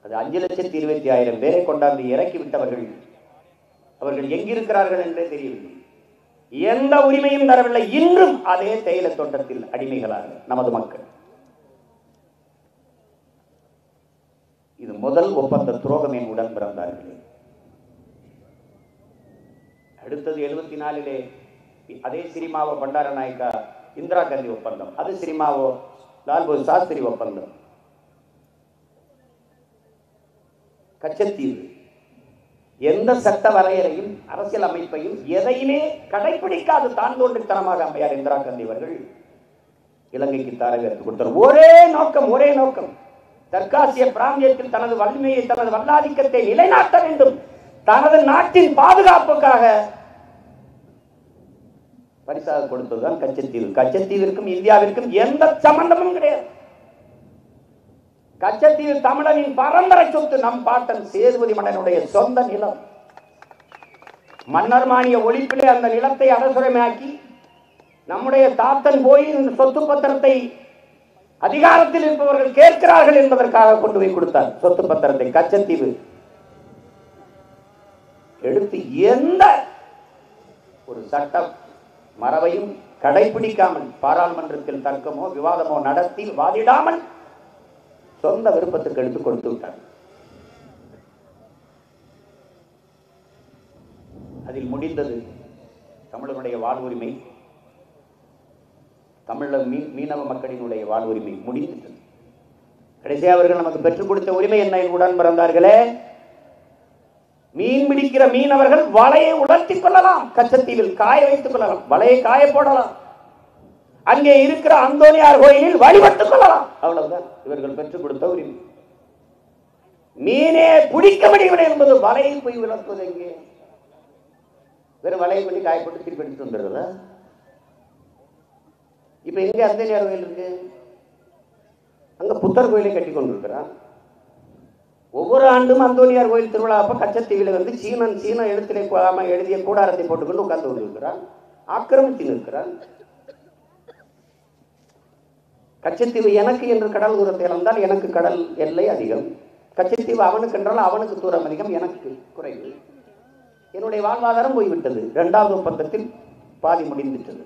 அது 5,20,000 பேரை கொண்டாந்து இறக்கி விட்டவர்கள் அவர்கள் எங்கிருக்கிறார்கள் என்றே தெரியவில்லை. எந்த உரிமையும் தரவில்லை. இன்றும் அதே தேயிலை தோட்டத்தில் அடிமைகளாக நமது மக்கள். இது முதல் ஒப்பந்த துரோகம் என் உடன் பிறந்தார்களே. அடுத்தது 74 அதே சிரிமாவோ பண்டாரநாயக்கா இந்திரா காந்தி ஒப்பந்தம், அது சிரிமாவோ லால்பகதூர் சாஸ்திரி ஒப்பந்தம். கச்சத்தீவு எந்த சட்ட வரையறையும் அரசியல் அமைப்பையும் எதையுமே கடைபிடிக்காது தான் தோன்றித்தனமாக அம்மையார் இந்திரா காந்தி அவர்கள் இலங்கைக்கு தாரக எடுத்துக் கொடுத்தார். ஒரே நோக்கம் தெற்காசிய பிராந்தியத்தில் தனது வலிமையை, தனது வல்லாதிக்கத்தை நிலைநாட்ட வேண்டும். தனது நாட்டின் பாதுகாப்புக்காக பரிசாக கொடுத்ததுதான் கச்சத்தீவு. கச்சத்தீவிற்கும் இந்தியாவிற்கும் எந்த சம்பந்தமும் கிடையாது. கச்சத்தீவு தமிழனின் பரம்பரை சொத்து. நம் பாட்டன் சேதுபதி மன்னனுடைய சொந்த நிலம். மன்னர் மானிய ஒழிப்பிலே அந்த நிலத்தை அரசுரிமையாக்கி நம்முடைய தாத்தன் போய் இந்த சொத்து பத்திரத்தை அதிகாரத்தில் இருப்பவர்கள் கேட்கிறார்கள் என்பதற்காக கொண்டு போய் கொடுத்தார் சொத்து பத்திரத்தை. கச்சத்தீவு எடுத்து எந்த ஒரு சட்ட மரபையும் கடைபிடிக்காமல், பாராளுமன்றத்தில் தர்க்கமோ விவாதமோ நடத்தி வாதிடாமல் சொந்த விருப்பத்துக்கு எடுத்து கொடுத்து விட்டார். அதில் முடிந்தது தமிழனுடைய வாழ்வுரிமை, தமிழ மீனவ மக்களினுடைய வாழ்வுரிமை முடிந்துட்டது. கடைசியாக அவர்கள் நமக்கு பெற்றுக் கொடுத்த உரிமை என்ன? உடன் பிறந்தார்களே, மீன் பிடிக்கிற மீனவர்கள் வலையை உலர்த்திக் கொள்ளலாம், கச்சத்தீவில் காய வைத்துக் கொள்ளலாம், வலையை காய போடலாம், அங்கே இருக்கிற அந்தோனியார் கோயிலில் வழிபட்டுக் கொள்ளலாம். அவ்வளவுதான் இவர்கள் பெற்றுக் கொடுத்த உரிமை. மீனே பிடிக்க முடியவில்லை என்பது வலையை போய் விளக்குவது எங்கே? வெறும் வலையை பண்ணி காயப்பட்டு திருப்பி எடுத்து வந்துடுறதா? இப்ப எங்க அந்தோனியார் கோயில் இருக்கு? அங்க புத்தர் கோயிலை கட்டி கொண்டிருக்கிறான். ஒவ்வொரு ஆண்டும் அந்தோனியார் கோயில் திருவிழா அப்ப கச்சத்தீவில் வந்து சீன எழுத்திலே எழுதிய கூடாரத்தை போட்டுக்கொண்டு உட்கார்ந்து கொண்டிருக்கிறான், ஆக்கிரமித்து நிற்கிறான். கச்சத்தீவு எனக்கு என்று கடல் தூரத்தை இழந்தால் எனக்கு கடல் எல்லை அதிகம், கச்சத்தீவு அவனுக்கு என்றால் அவனுக்கு தூரம் அதிகம், எனக்கு குறைவு. என்னுடைய வாழ்வாதாரம் போய்விட்டது. 2வது ஒப்பந்தத்தில் பாதி முடிந்துவிட்டது.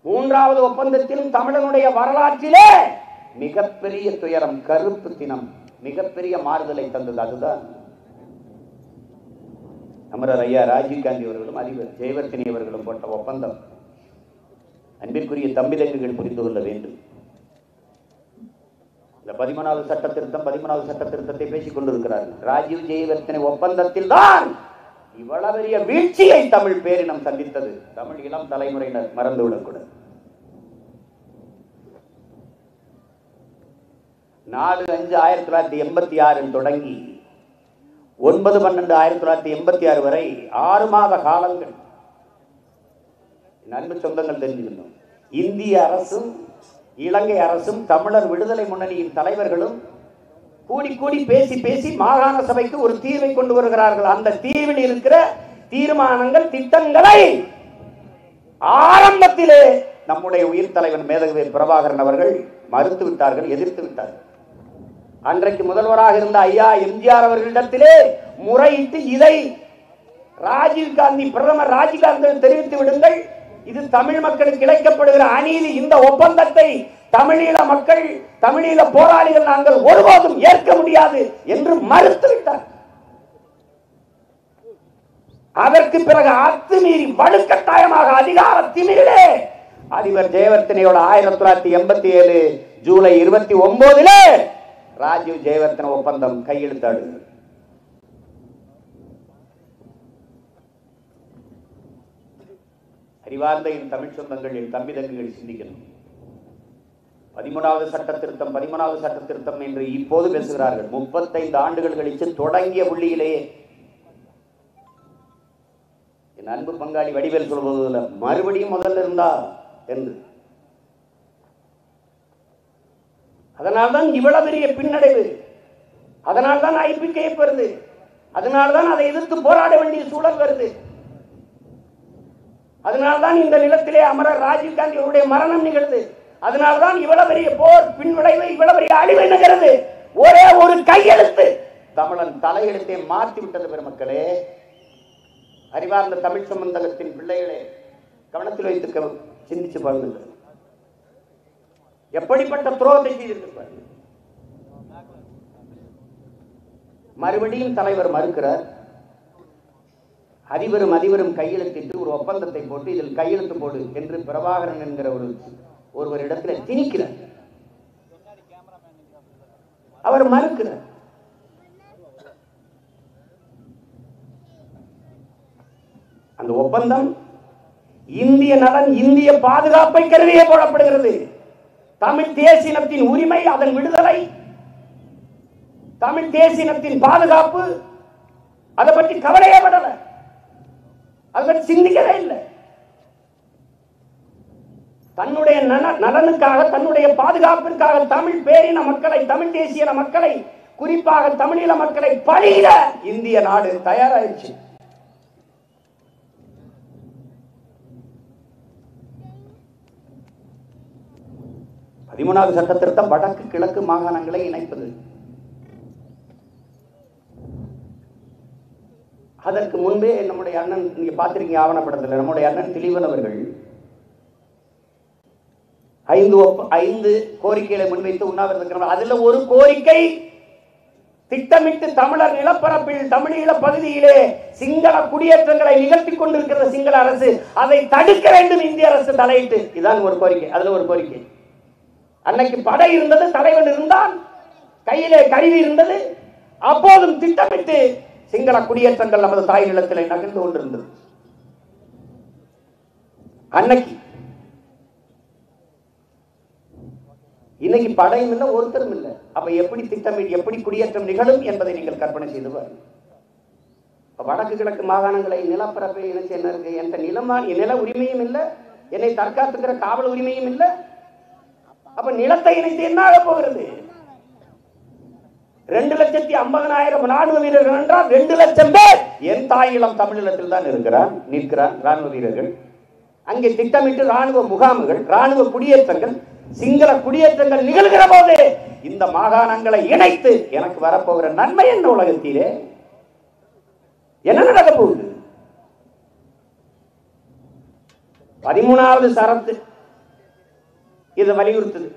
3வது ஒப்பந்தத்திலும் தமிழனுடைய வரலாற்றிலே மிகப்பெரிய துயரம், கருப்பு தினம், மிகப்பெரிய மாறுதலை தந்தது. அதுதான் அமரர் ஐயா ராஜீவ்காந்தி அவர்களும் அதிபர் ஜெயவர்த்தனி அவர்களும் போட்ட ஒப்பந்தம் அன்பிற்குரிய தம்பிதங்குகள் புரிந்து கொள்ள வேண்டும். இந்த 13வது சட்ட திருத்தம் 13வது சட்ட திருத்தத்தை பேசிக் கொண்டிருக்கிறார்கள். ராஜீவ் ஜெயவர்த்தனை ஒப்பந்தத்தில் தான் இவ்வளவு பெரிய வீழ்ச்சியை தமிழ் பேரினம் சந்தித்தது. தமிழ் இளம் தலைமுறையினர் மறந்துவிடக்கூடாது. 4/5/1986 தொடங்கி 9/12/1986 வரை 6 மாத காலங்கள் அன்பு சொந்தங்கள் தெரிஞ்சுக்கணும். இந்திய அரசும் இலங்கை அரசும் தமிழர் விடுதலை முன்னணியின் தலைவர்களும் கூடி கூடி பேசி பேசி மாகாண சபைக்கு ஒரு தீர்வை கொண்டு வருகிறார்கள். அந்த தீர்வில் இருக்கிற தீர்மானங்கள் திட்டங்களை ஆரம்பத்திலே நம்முடைய உயிர் தலைவன் மேதகு பிரபாகரன் அவர்கள் மறுத்து விட்டார்கள், எதிர்த்து விட்டார்கள். அன்றைக்கு முதல்வராக இருந்த ஐயா எம்ஜிஆர் அவர்களிடத்திலே முறையிட்டு இதை ராஜீவ்காந்தி பிரதமர் ராஜீவ்காந்தி தெரிவித்து விடுங்கள், இது தமிழ் மக்களுக்கு இழைக்கப்படுகிற அநீதி, இந்த ஒப்பந்தத்தை தமிழீழ மக்கள் தமிழீழ போராளிகள் நாங்கள் ஒருபோதும் ஏற்க முடியாது என்று மறுத்துவிட்டார். அதற்கு பிறகு அத்துமீறி வலுக்கட்டாயமாக அதிகார திமிரிலே அதிபர் ஜெயவர்த்தனையோட 1987 ஜூலை 29 ராஜீவ் ஜெயவர்த்தன ஒப்பந்தம் கையெழுத்தாடுகிறது. அறிவார்ந்த என் தமிழ் சொந்தங்கள், என் தம்பி தங்குகள் சிந்திக்கணும். 13வது சட்ட திருத்தம் 13வது சட்ட திருத்தம் என்று இப்போது பேசுகிறார்கள். 35 ஆண்டுகள் கழித்து தொடங்கிய புள்ளியிலேயே என் அன்பு பங்காளி வடிவேல் சொல்வதில்லை, மறுபடியும் முதல்ல இருந்தா என்று. அதனால்தான் இவ்வளவு பெரிய பின்னடைவு, அதனால்தான் ஐபிகேஎஃப் வருது, அதனால்தான் அதை எதிர்த்து போராட வேண்டிய சூழல் வருது. அதனால்தான் இந்த நிலத்திலே அமரர் ராஜீவ்காந்தி அவருடைய மரணம் நிகழ்ந்து, அதனால்தான் இவ்வளவு பெரிய போர் பின்விளைவு, இவ்வளவு பெரிய அழிவு நிகழ்கிறது. ஒரே ஒரு கையெழுத்து தமிழன் தலையெழுத்தை மாற்றி விட்டது. பெருமக்களே, அறிவார்ந்த தமிழ் சம்பந்தகத்தின் பிள்ளைகளே, கவனத்தில் வைத்து சிந்திச்சு பாருங்கள். எப்படிப்பட்ட துரோகத்தை செய்திருக்கிறார். மறுபடியும் தலைவர் மறுக்கிறார். அதிபரும் கையெழுத்திட்டு ஒரு ஒப்பந்தத்தை போட்டு இதில் கையெழுத்து போடு என்று பிரபாகரன் என்கிற ஒருவரிடத்தில் திணிக்கிறார். அவர் மறுக்கிறார். அந்த ஒப்பந்தம் இந்திய நலன், இந்திய பாதுகாப்பை கருதியே போடப்படுகிறது. தமிழ் தேசினத்தின் உரிமை, அதன் விடுதலை, தமிழ் தேசினத்தின் பாதுகாப்பு, அதை பற்றி கவலையே படல, அதை பற்றி சிந்திக்கவே இல்லை. தன்னுடைய நலனுக்காக, தன்னுடைய பாதுகாப்பிற்காக தமிழ் பேரின மக்களை, தமிழ் தேசிய மக்களை, குறிப்பாக தமிழீழ மக்களை பழியிட இந்திய நாடு தயாராயிடுச்சு. பதிமூணாவது சட்ட திருத்தம் வடக்கு கிழக்கு மாகாணங்களை இணைப்பது. அதற்கு முன்பே நம்முடைய அண்ணன், நீங்க பார்த்திருக்கீங்க ஆவணப்படத்தில், நம்முடைய அண்ணன் திலீபன் அவர்கள் 5 கோரிக்கைகளை முன்வைத்து உண்ணாவிரதம் இருக்கிறார். அதுல ஒரு கோரிக்கை, திட்டமிட்டு தமிழர் நிலப்பரப்பில் தமிழீழ பகுதியிலே சிங்கள குடியேற்றங்களை நிகழ்த்தி கொண்டிருக்கிற சிங்கள அரசு அதை தடுக்க வேண்டும், இந்திய அரசு தலையிட்டு. இதுதான் ஒரு கோரிக்கை. அதுல ஒரு கோரிக்கை, அன்னைக்கு படை இருந்தது, தலைவன் இருந்தான், கையிலே கருவி இருந்தது, அப்போதும் திட்டமிட்டு சிங்கள குடியேற்றங்கள் நமது தாய் நிலத்திலே நகர்ந்து கொண்டிருந்தது. அன்னைக்கு இன்னைக்கு படையும் இல்லை, ஒருத்தரும் இல்லை. அப்ப எப்படி திட்டமிட்டு எப்படி குடியேற்றம் நிகழும் என்பதை நீங்கள் கற்பனை செய்து பாருங்கள். வடக்கு கிழக்கு மாகாணங்களை நிலப்பரப்பை இணைச்சு என்ன இருக்கு? என்ற நில உரிமையும் இல்லை, என்னை தற்காத்துக்கிற காவல் உரிமையும் இல்லை. அப்ப நிலத்தை இணைத்து என்ன ஆக போகிறது? 2,50,000 ராணுவ வீரர்கள் என்றால் 2 லட்சம் பேர் என் தாயிலம் தமிழீழத்தில் தான் நிற்கிறார் ராணுவ வீரர்கள். அங்கே திட்டமிட்டு ராணுவ முகாம்கள், ராணுவ குடியேற்றங்கள், சிங்கள குடியேற்றங்கள் நிகழ்கிற போது இந்த மாகாணங்களை இணைத்து எனக்கு வரப்போகிற நன்மை என்ன? உலகத்திலே என்ன நடக்க போகுது? 13வது சரத்து இதை வலியுறுத்துது.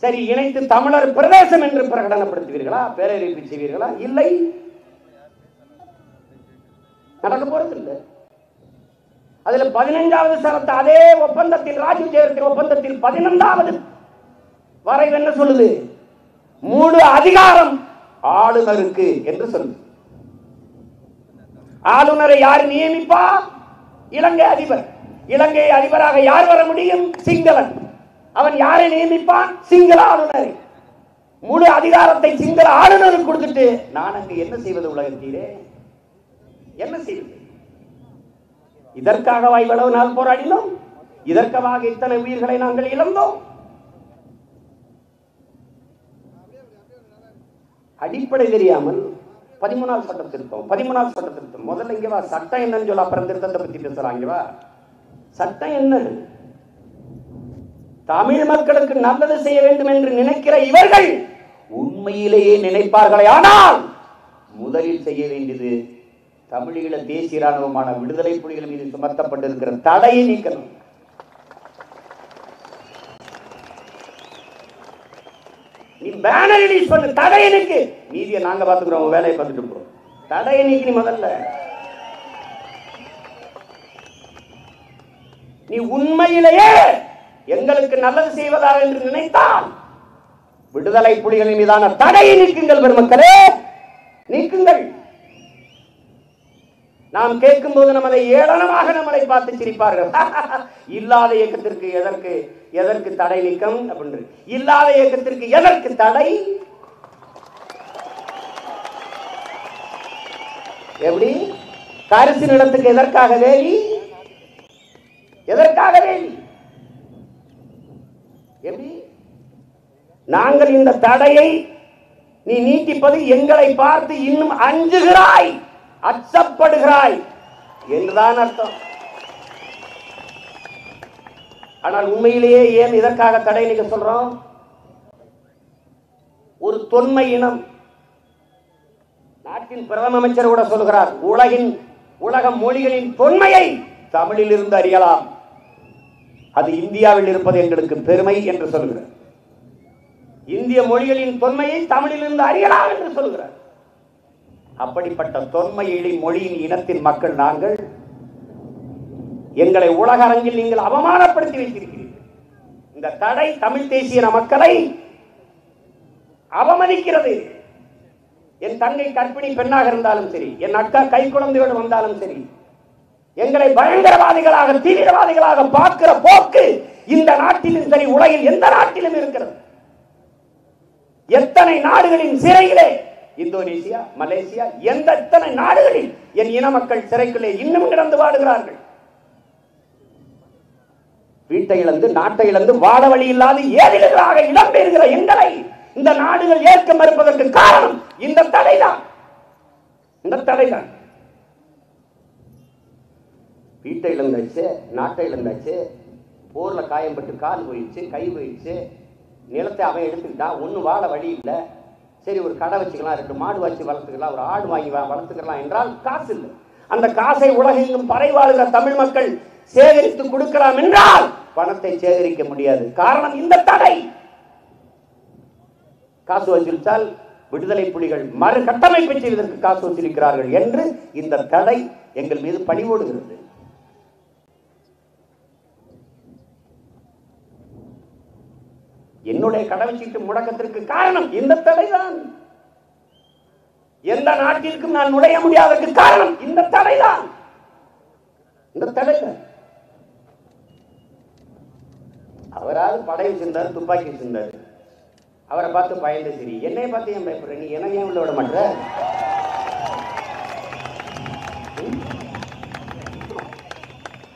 சரி, இணைத்து தமிழர் பிரதேசம் என்று பிரகடனப்படுத்துவீர்களா? பேரறிவிப்பு செய்வீர்களா? இல்லை. நடக்க போறது இல்லை. அதுல 15வது சரத்து அதே ஒப்பந்தத்தில், ராஜீவ் ஜெயவர்தன் ஒப்பந்தத்தில் 15வது வரைவு என்ன சொல்லுது? முழு அதிகாரம் ஆளுநருக்கு என்று சொல்லுது. ஆளுநரை யார் நியமிப்பா? இலங்கை அதிபர். இலங்கை அதிபராக யார் வர முடியும்? சிங்களன். அவன் யாரை நியமிப்பான்? சிங்கள ஆளுநரை. முழு அதிகாரத்தை சிங்கள ஆளுநருக்கு கொடுத்துட்டு நான் அங்கு என்ன செய்வது? உலகத்திலே என்ன செய்வது? இதற்காக இவ்வளவு நாள் போராடினோம்? இதற்காக இத்தனை உயிர்களை நாங்கள் இழந்தோம்? அடிப்படை தெரியாமல் 13வது சட்டம் திருத்தம், 13வது சட்டம் திருத்தம். முதல்ல இங்க வா, சட்டம் என்னன்னு சொல்ல, அப்புறம் திருத்தத்தை பத்தி பேசுறாங்க. வா, சட்டம் என்ன? தமிழ் மக்களுக்கு நல்லது செய்ய வேண்டும் என்று நினைக்கிற இவர்கள் உண்மையிலேயே நினைப்பார்களே ஆனால் முதலில் செய்ய வேண்டியது தமிழீழ தேசிய ராணுவமான விடுதலை புலிகள் மீது சுமத்தப்பட்டிருக்கிற தடையை நீக்கணும். நீ பேனர் ரிலீஸ் பண்ணு, தடையை நீக்கு, மீதியை நாங்க பாத்துக்கிறோம், வேலையை பார்த்துட்டு போறோம். தடையை நீக்கி முதல்ல. நீ உண்மையிலேயே எங்களுக்கு நல்லது செய்வதாக என்று நினைத்தால் விடுதலை புலிகளின் மீதான தடையை நீக்குங்கள் பெருமக்களே, நீக்குங்கள். நாம் கேட்கும் போது நமதை ஏளனமாக நம்மளை பார்த்து சிரிப்பார்கள். இல்லாத இயக்கத்திற்கு எதற்கு தடை நீக்கம் அப்படின்னு. இல்லாத இயக்கத்திற்கு எதற்கு தடை? எப்படி? கரிசு நிலத்துக்கு எதற்காக வேலி? எதற்காக வேலி? எப்படி? நாங்கள் இந்த தடையை நீ நீட்டிப்பது எங்களை பார்த்து இன்னும் அஞ்சுகிறாய், அச்சப்படுகிறாய் என்றுதான் அர்த்தம். ஆனால் உண்மையிலேயே ஏன் இதற்காக தடை நீக்க சொல்றோம்? ஒரு தொன்மை இனம், நாட்டின் பிரதம அமைச்சர் கூட சொல்கிறார், உலக மொழிகளின் தொன்மையை தமிழில் இருந்து அறியலாம், அது இந்தியாவில் இருப்பது எங்களுக்கு பெருமை என்று சொல்கிறார். இந்திய மொழிகளின் தொன்மையை தமிழிலிருந்து அறியலாம் என்று சொல்கிறார். அப்படிப்பட்ட தொன்மையிலி மொழியின் இனத்தின் மக்கள் நாங்கள். எங்களை உலக அரங்கில் நீங்கள் அவமானப்படுத்தி வைத்திருக்கிறீர்கள். இந்த தடை தமிழ் தேசிய மக்களை அவமதிக்கிறது. என் தங்கை கர்ப்பிணி பெண்ணாக இருந்தாலும் சரி, என் அக்கா கை குழந்தையோடு வந்தாலும் சரி, எங்களை பயங்கரவாதிகளாக தீவிரவாதிகளாக பார்க்கிற போக்கு இந்த நாட்டிலும் சரி, உலகில் எந்த நாட்டிலும் இருக்கிறது. எத்தனை நாடுகளின் சிறையிலே, இந்தோனேசியா, மலேசியா, எத்தனை நாடுகளில் என் இன மக்கள் சிறைக்குள்ளே இன்னும் கிடந்து வாடுகிறார்கள். வீட்டை இழந்து, நாட்டை இழந்து, வாழ வழி இல்லாது ஏதிலாக இடம்பெறுகிற எங்களை இந்த நாடுகள் ஏற்க மறுப்பதற்கு காரணம் இந்த தடைதான். இந்த தடைதான். வீட்டை இழந்தாச்சு, நாட்டை இழந்தாச்சு, போர்ல காயம்பட்டு கால் போயிடுச்சு, கை போயிடுச்சு, நிலத்தை அவன் எடுத்துக்கிட்டா, ஒன்றும் வாழ வழி இல்லை. சரி, ஒரு கடை வச்சுக்கலாம், 2 மாடு வச்சு வளர்த்துக்கலாம், ஒரு ஆடு வாங்கி வளர்த்துக்கலாம் என்றால் காசு இல்லை. அந்த காசை உலகெங்கும் பறை வாழுகிற தமிழ் மக்கள் சேகரித்து கொடுக்கலாம் என்றால் பணத்தை சேகரிக்க முடியாது. காரணம் இந்த தடை. காசு வசூலித்தால் விடுதலை புலிகள் மறு கட்டமைப்பை செய்வதற்கு காசு வசூலிக்கிறார்கள் என்று இந்த தடை எங்கள் மீது பழிவோடுகிறது. என்னுடைய கடவுச்சீட்டு முடக்கத்திற்கு காரணம் இந்த தடைதான். எந்த நாட்டிற்கும் நான் நுழைய முடியாததற்கு காரணம் இந்த தடைதான். இந்த தடைதான். அவரால் படை வச்சிருந்தார், துப்பாக்கி வச்சிருந்தார், அவரை பார்த்து பயந்து சரி, என்னை பார்த்து ஏன் பயப்படுற? நீ என்ன ஏன் உள்ள விட மாட்ட?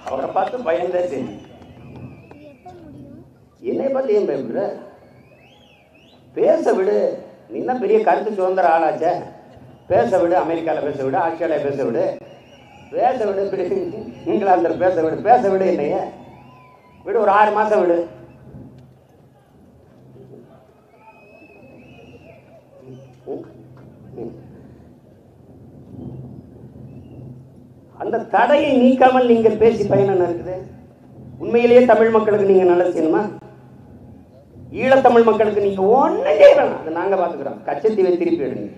அவரை பார்த்து பயந்த சரி, என்னை பார்த்து ஏன் பயப்படுற? பேச விடு. நீ தான் பெரிய கருத்து சுதந்திர ஆளாச்ச, பேச விடு. அமெரிக்காவில் பேச விடு, ஆஸ்திரேலியா பேச விடு, பேச விடு, இங்கிலாந்தில் பேச விடு, பேச விடு. என்னைய விடு, ஒரு 6 மாசம் விடு. அந்த தடையை நீக்காமல் நீங்கள் பேசி பயன் இருக்குது? உண்மையிலேயே தமிழ் மக்களுக்கு நீங்க நல்லது செய்யணுமா? ஈழத்தமிழ் மக்களுக்கு நீங்க ஒண்ணு செய்யணும், அதை நாங்க பாத்துக்கிறோம். கச்சத்தீவை திருப்பி எடுங்க.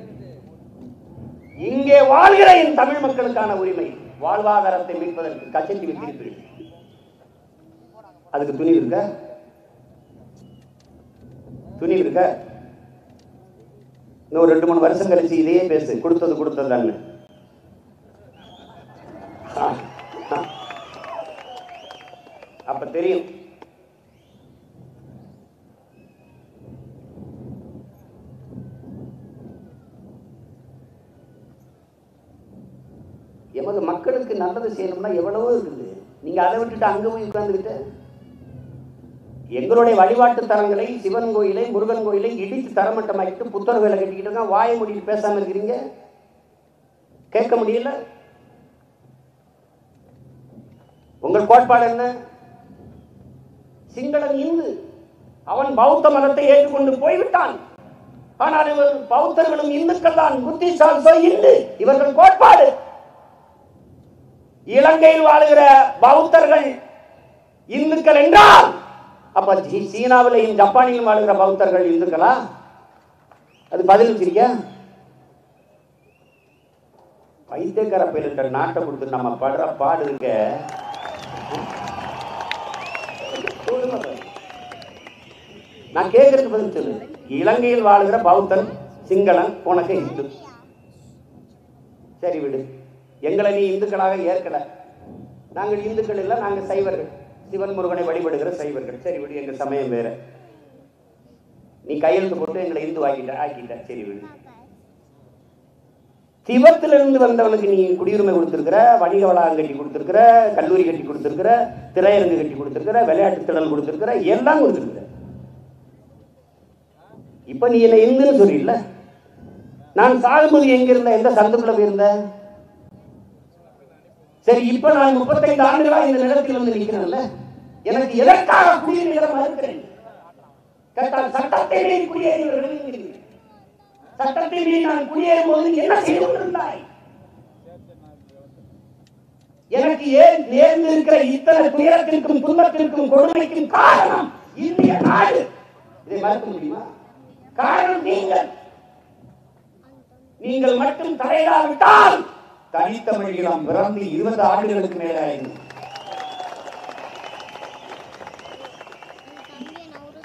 இங்கே வாழ்கிற என் தமிழ் மக்களுக்கான உரிமை வாழ்வாதாரத்தை மீட்பதற்கு கச்சேரி வைத்திருப்பீர்கள். அதுக்கு துணிவு இருக்க? துணிவு இருக்க? இன்னும் 2-3 வருஷம் கழிச்சு இதையே பேசு, கொடுத்தது அப்ப தெரியும். எமது மக்களுக்கு நல்லது செய்யணும்னா எவ்வளவோ இருக்குது. நீங்க அதை விட்டுட்டு அங்க போய் உட்கார்ந்துக்கிட்டு எங்களுடைய வழிபாட்டு தலங்களை, சிவன் கோயிலை, முருகன் கோயிலை இடித்து தரமட்டமாக்கிட்டு புத்தர்களை கட்டிக்கிட்டு தான் வாயை மூடிட்டு பேசாம இருக்கிறீங்க. கேட்க முடியல. உங்கள் கோட்பாடு என்ன? சிங்களன் இந்து, அவன் பௌத்த மதத்தை ஏற்றுக்கொண்டு போய்விட்டான். ஆனால் இவர் பௌத்தர்களும் இந்துக்கள் தான், புத்திசாலி இந்து இவர்கள் கோட்பாடு. இலங்கையில் வாழுகிற பௌத்தர்கள் இந்துக்கள் என்றால் அப்ப சீனாவிலையும் ஜப்பானிலும் வாழுகிற பௌத்தர்கள் இந்துக்களா? அது பதில் சரியா? பைத்தியக்கார பயிரிட்ட நாட்டை கொடுத்து நம்ம படுற பாடு இருக்க. நான் கேட்கறதுக்கு பதில் சொல்லு. இலங்கையில் வாழுகிற பௌத்தன் சிங்களன் உனக்கு இந்து. சரி விடு, எங்களை நீ இந்துக்களாக ஏற்கல. நாங்கள் இந்துக்கள் இல்லை, நாங்கள் சைவர்கள், சிவன் முருகனை வழிபடுகிற சைவர்கள். சரி விடு, எங்க சமயம் வேற. நீ கையெழுத்து போட்டு எங்களை இந்து ஆக்கிட்ட. சரி விடு. சிவத்திலிருந்து வந்தவனுக்கு நீ குடியுரிமை கொடுத்திருக்கிற, வணிக வளாகம் கட்டி கொடுத்திருக்கிற, கல்லூரி கட்டி கொடுத்திருக்கிற, திரையரங்கு கட்டி கொடுத்திருக்கிற, விளையாட்டு திடல் கொடுத்திருக்கிற, எல்லாம் கொடுத்திருக்கிற. இப்ப நீ என்ன இந்துன்னு சொல்றீல்ல. நான் சாகும்போது எங்க இருந்த, எந்த சந்துக்குள்ள போயிருந்த? சரி, இப்ப நான் 35 ஆண்டுகளா இந்த நிலத்தில் வந்து நிற்கிறேன்ல, எனக்கு எதற்காக குடியுரிமை மறுக்கிறேன்? சட்டத்தை மீறி குடியேறியவர்கள், சட்டத்தை மீறி நான் குடியேறும் போது என்ன செய்து கொண்டிருந்தாய்? எனக்கு ஏன் நேர்ந்து இருக்கிற இத்தனை துயரத்திற்கும் துன்பத்திற்கும் கொடுமைக்கும் காரணம் இந்திய நாடு. இதை மறுக்க முடியுமா? காரணம் நீங்கள் மட்டும் தலையிடாவிட்டால் தனித்தமிழகம் பிறந்து 20 ஆண்டுகளுக்கு மேலாயிருக்கு.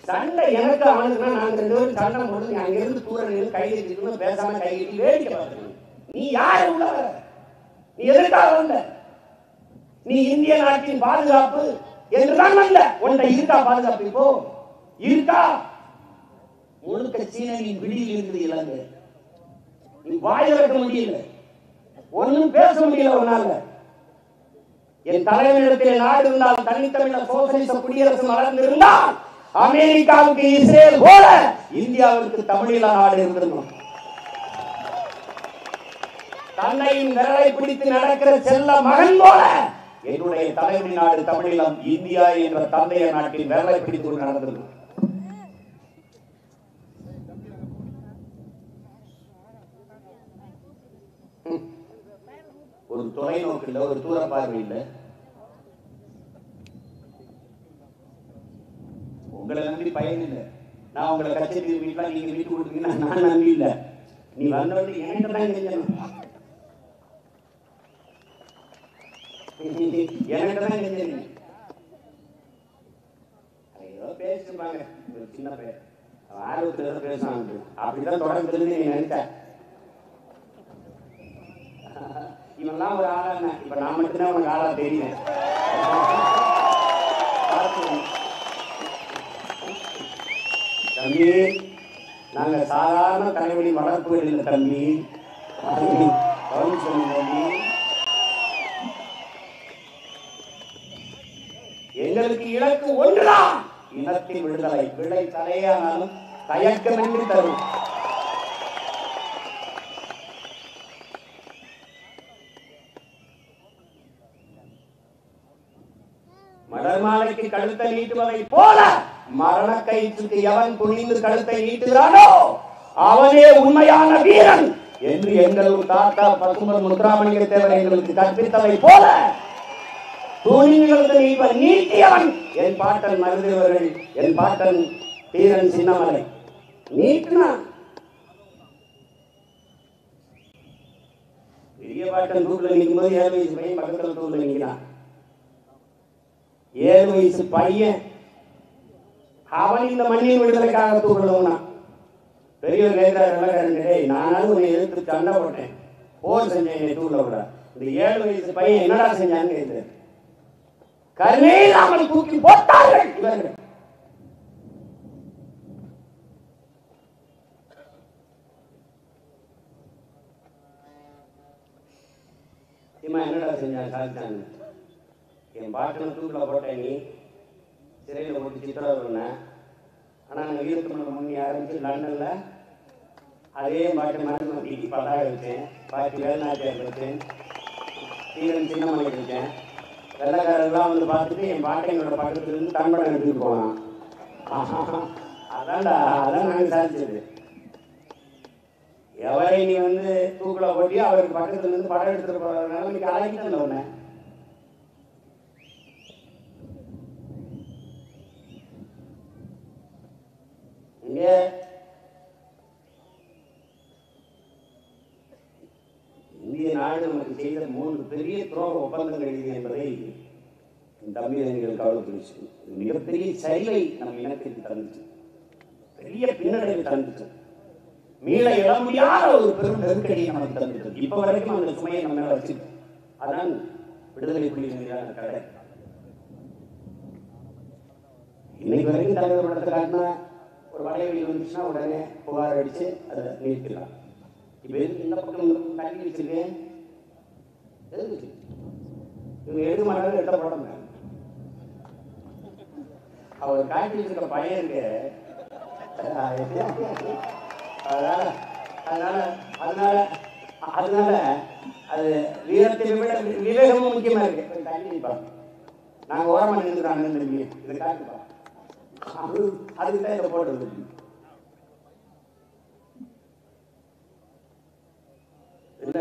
சண்டை எனக்கு அவனுக்குன்னா நாங்க 2 பேரும் சண்டை போட்டு அங்கிருந்து தூரம் கைது பேசாம கைது வேடிக்கை பார்க்கணும். நீ யாரு உள்ள? நீ எதற்காக வந்த? நீ இந்திய நாட்டின் பாதுகாப்பு என்றுதான் வந்த. உன்னை இருக்கா பாதுகாப்பு? இப்போ இருக்கா? முழுக்க சீனின் விடியில் இருக்குது இலங்கை. நீ வாய் திறக்க முடியல, ஒன்னும் பேச முடியல உன்னால. என் தலைவனிடத்தில் நாடு இருந்தால், தனித்தமிழ சோசலிச குடியரசு மலர்ந்திருந்தால், அமெரிக்காவுக்கு இஸ்ரேல் போல இந்தியாவிற்கு தமிழீழ நாடு இருந்திருக்கும். தன்னையின் விரலை பிடித்து நடக்கிற செல்ல மகன் போல என்னுடைய தலைவரின் நாடு தமிழீழம், இந்தியா என்ற தந்தைய நாட்டின் விரலை பிடித்து நடந்திருக்கும். ஒரு தொலைநோக்கு இல்லை, ஒரு தூர பார்வை இல்லை. உங்களை நம்பி பயன் இல்லை. நான் உங்களை கச்சேரி வீட்டுல நீங்க வீட்டு கொடுத்தீங்கன்னா நான் நம்பி இல்லை. நீ வந்தவங்க என்கிட்ட தான் செஞ்சணும், என்கிட்ட தான் செஞ்சீங்க. ஏதோ பேசிருப்பாங்க, ஒரு சின்ன பேர் ஆர்வத்தில் ஏதோ பேசுவாங்க. அப்படிதான் தொடர்ந்து நீ நினைச்ச. இவெல்லாம் ஒரு ஆளா என்ன? இப்ப நான் மட்டும்தான் உனக்கு ஆளா தெரியும். தம்பி, நாங்க சாதாரண தலைவலி வளர்ப்புகள் இல்லை தம்பி. தம்பி, எங்களுக்கு இலக்கு ஒன்றுதான், இனத்தின் விடுதலை. விடை தலையானாலும் தயக்கமின்றி தரும். மலர்மாலைக்கு கழுத்தை நீட்டுவதை போல மரண கயிற்றுக்கு எவன் துணிந்து கழுத்தை நீட்டுகிறானோ அவனே உண்மையான வீரன் என்று எங்கள் தாத்தா பசுமன் முத்துராமலிங்க தேவர் எங்களுக்கு கற்பித்ததை போல துணிந்து நீட்டியவன் என் பாட்டன் மருதேவர்கள், என் பாட்டன் தீரன் சின்னமலை நீட்டினான். பெரிய பாட்டன் தூக்கில் நிற்கும் போது 7 வயசு பையன் பக்கத்தில் தூக்கில் நிற்கிறான். 7 வயசு பையன் அவன் இந்த மண்ணின் விடுதலைக்காக தூக்கில் பெரியவர் கேட்கிறார் வெள்ளக்காரன்டே, நானும் உன்னை எதிர்த்து சண்டை போட்டேன், போர் செஞ்சேன், என்னை தூக்கில் விட. இந்த 7 வயசு பையன் என்னடா செஞ்சான்னு கேட்கிறார். கருணை இல்லாமல் தூக்கி போட்டார்கள் இவர்கள். என்னடா செஞ்சாங்க சாதிச்சாங்க. என் பாட்டனை தூக்கில் போட்டேன், நீ சிறையில் போட்டு சித்திரவதை பண்ணேன். ஆனால் நான் ஈழத்துக்கு முன்னே ஆரம்பிச்சு லண்டனில் அதே பாட்டு மனசு பதாக வச்சேன், பாட்டி வேலுநாட்டியார் வச்சேன், தீரன் சின்னமலை வச்சேன். வெள்ளக்காரெல்லாம் வந்து பார்த்துட்டு என் பாட்டை என்னோட பக்கத்துலேருந்து தன்படம் எடுத்துட்டு போனான். அதான்டா, அதான் நாங்கள் சாதிச்சது. எவரை நீ வந்து தூக்கில் போட்டி அவருக்கு பக்கத்துல இருந்து படம் எடுத்துட்டு போறதுனால நீ கலாய்க்கிட்டு ஒண்ணு. இங்க இந்திய நாடு நமக்கு செய்த 3 பெரிய துரோக ஒப்பந்தங்கள் இது என்பதை தமிழர்கள் கவலைப்படுச்சு. மிகப்பெரிய சரிவை நம் இனத்திற்கு தந்துச்சு, பெரிய பின்னடைவை தந்துச்சு, மீள எழ முடியாத ஒரு பெரும் நெருக்கடியை நமக்கு தந்துட்டு இப்ப வரைக்கும் அந்த சுமையை நம்ம மேல வச்சு. அதான் விடுதலை புலிகள் மீதான கடை. இன்னைக்கு வரைக்கும் தலைவர் படத்தை காட்டினா ஒரு வளைவெளி வந்துச்சுன்னா உடனே புகார் அடிச்சு அதை நிறுத்திடலாம். இப்ப எதுக்கு இந்த பக்கம் தள்ளி வச்சிருக்கேன், எதுக்கு இவங்க எழுத மாட்டாங்க, எடுத்த படம் அவர் காட்டி வச்சிருக்க பையன் இருக்கு. அதனால அது வீரத்தை விட விவேகமும் முக்கியமா இருக்கு. நாங்க ஓரமா நின்றுறாங்க, இதை காட்டுப்பா, அதுதான் இதை போடுறது. இல்ல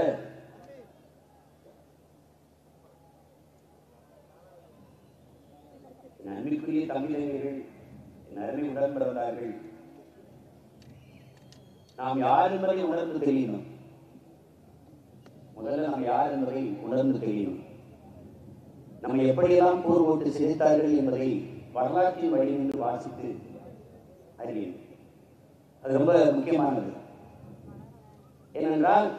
அன்பிற்குரிய தமிழர்கள், அருமை உடன்பிறந்தார்கள், நாம் யார் என்பதை உணர்ந்து தெரியணும். முதல்ல நாம் யார் என்பதை உணர்ந்து தெரியணும். நம்ம எப்படியெல்லாம் போர் போட்டு சிதைத்தார்கள் என்பதை வரலாற்றின் வழியிலிருந்து வாசித்து அறியணும். அது ரொம்ப முக்கியமானது. ஏனென்றால்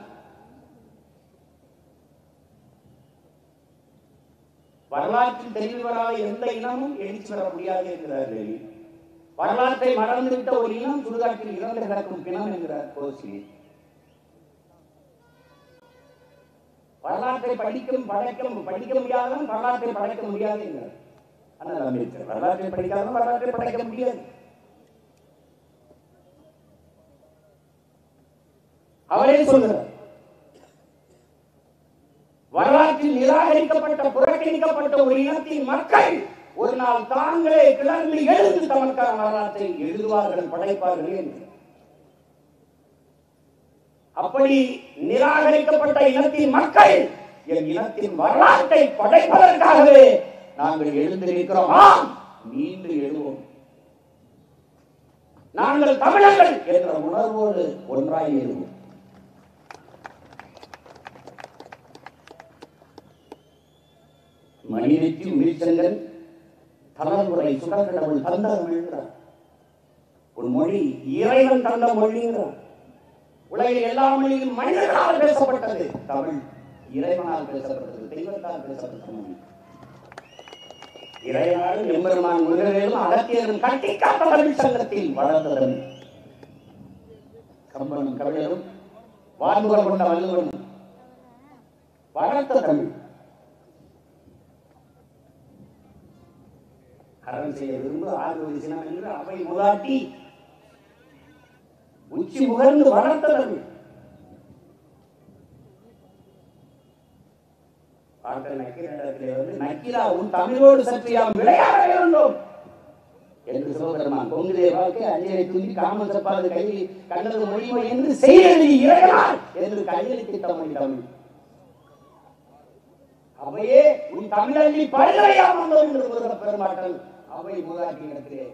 வரலாற்றில் தெளிவு வராத எந்த இனமும் எழுச்சி பெற முடியாது என்கிறார்கள். வரலாற்றை மறந்துவிட்ட ஒரு இனம் சுடுகாட்டில் இறந்து கிடக்கும் பிணம் என்கிறார் கோசி. வரலாற்றை படிக்க முடியாதவன் வரலாற்றை படைக்க முடியாது என்கிறார் அண்ணல் அம்பேத்கர். வரலாற்றை படிக்காதவன் வரலாற்றை படைக்க முடியாது. அவரே சொல்கிறார், வரலாற்றில் நிராகரிக்கப்பட்ட புறக்கணிக்கப்பட்ட ஒரு இனத்தின் மக்கள் ஒரு நாள் தாங்களே கிளர்ந்து எழுந்து தமக்கான வரலாற்றை எழுதுவார்கள், படைப்பார்கள் என்று. அப்படி நிராகரிக்கப்பட்ட இனத்தின் மக்கள் என் இனத்தின் வரலாற்றை படைப்பதற்காகவே நாங்கள் எழுந்திருக்கிறோம். மீண்டும் எழுதுவோம். நாங்கள் தமிழர்கள் என்ற உணர்வோடு ஒன்றாய் எழுதுவோம். மணிநெற்றி உயிர்ச்செங்கன் தலைமுறை சுடக்கடவுள் தந்த தமிழ்கிறார். ஒரு மொழி இறைவன் தந்த மொழிங்கிறார். உலகில் எல்லா மொழியும் மனிதர்களால் பேசப்பட்டது, தமிழ் இறைவனால் பேசப்பட்டது, தெய்வத்தால் பேசப்பட்ட மொழி. இறைவனாலும் எம்பெருமான் முருகனும் அகத்தியரும் கட்டி காத்த தமிழ் சங்கத்தில் வளர்ந்த தமிழ். கம்பனும் கவிழரும் வான்முகம் கொண்ட வள்ளுவனும் வளர்த்த தமிழ். அறம் செய்ய விரும்பு ஆறுவது சினம் என்று அவை முதாட்டி உச்சி முகர்ந்து வளர்த்த தமிழ். நக்கீரத்திலே வந்து நக்கீரா உன் தமிழோடு சற்று யாம் விளையாட வேண்டும் என்று சிவபெருமான் பொங்குதே வாழ்க்கை அஞ்சலை துண்டி காமன் சப்பாது கையில் கண்டது மொழிமொழி என்று செய்தி இறைவனார் என்று கையெழுத்திட்ட மொழி தமிழ். அவையே உன் தமிழல்லி பல்கலையாம் வந்தோம் என்று பெருமாட்டல் அவை மூதாட்டி இடத்திலே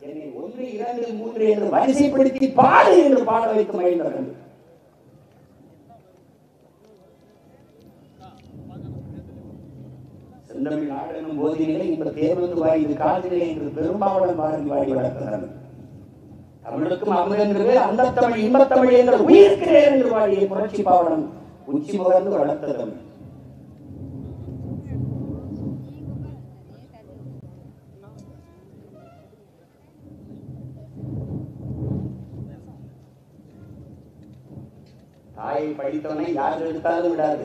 என்னை 1, 2, 3 என்று வரிசைப்படுத்தி பாடு என்று பாட வைத்து மகிழ்ந்தார்கள். செந்தமிழ்நாடு என்னும் போதினிலே இந்த தேர்ந்து வாய்ந்து காதிலே என்று பெரும்பாவளம் வாரி வாடி வளர்த்தனர். தமிழுக்கும் அமுதென்று அந்த தமிழ் இன்பத்தமிழ் எங்கள் உயிர்க்கிறேன் என்று வாடிய புரட்சி பாவனம் உச்சி முகர்ந்து வளர்த்த தமிழ். தாயை படித்தவனை யார் எடுத்தாலும் விடாது,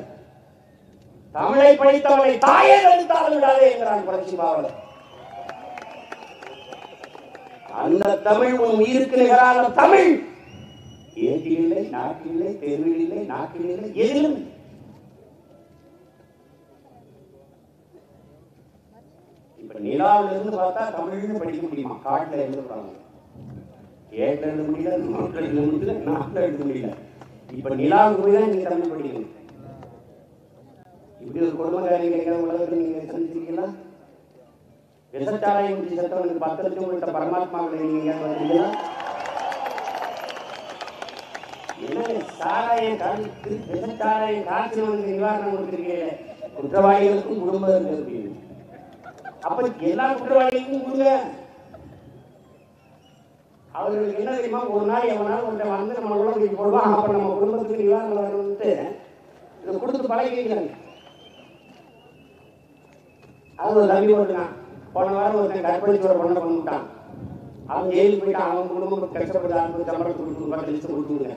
தமிழை படித்தவனை தாயை எடுத்தாலும் விடாது என்கிறான் புரட்சி பாவலர். அந்த தமிழ் உன் உயிருக்கு நிகரான தமிழ் ஏட்டிலே நாட்டிலே தெருவிலே நாட்டிலே எதிலும். இப்ப நிலாவில இருந்து பார்த்தா தமிழ்னு படிக்க முடியுமா? காட்டுல எழுதுறாங்க, ஏட்டில் எழுத முடியல, நாட்டில் எழுத முடியல, நாட்டில் எழுத முடியல. இப்ப நிலாவுக்கு போய் தான் நீங்க தமிழ் படிக்கணும். இப்படி ஒரு குடும்பக்காரங்க உலகத்தில் நீங்க சந்திச்சிருக்கீங்களா? விசச்சாராயம் குடிச்சு செத்தவனுக்கு 10 லட்சம் கொடுத்த பரமாத்மாவை நீங்க வந்தீங்களா? என்ன சாராயம் காய்ச்சி விசச்சாராயம் காய்ச்சினவனுக்கு நிவாரணம் கொடுத்துருக்கீங்க, குற்றவாளிகளுக்கும் குடும்பம் இருக்கு. அப்ப எல்லா குற்றவாளிகளுக்கும் கொடுங்க. அவர்களுக்கு என்ன தெரியுமா, ஒரு நாள் எவனாலும் ஒருத்தன் வந்து நம்ம உலகத்துக்கு போடுவான், அப்ப நம்ம குடும்பத்துக்கு நிவாரணம் வரணும்ட்டு இதை கொடுத்து பழகிக்கிறாங்க. அது ஒரு தம்பி போட்டுக்கான். போன வாரம் ஒருத்தன் கற்பழிச்சு ஒரு பொண்ணை பண்ணிவிட்டான். அவன் ஜெயிலுக்கு போயிட்டான். அவன் குடும்பம் கஷ்டப்படுறாங்க, சம்பளத்தை கொடுத்து 10 லட்சம் கொடுத்துருங்க.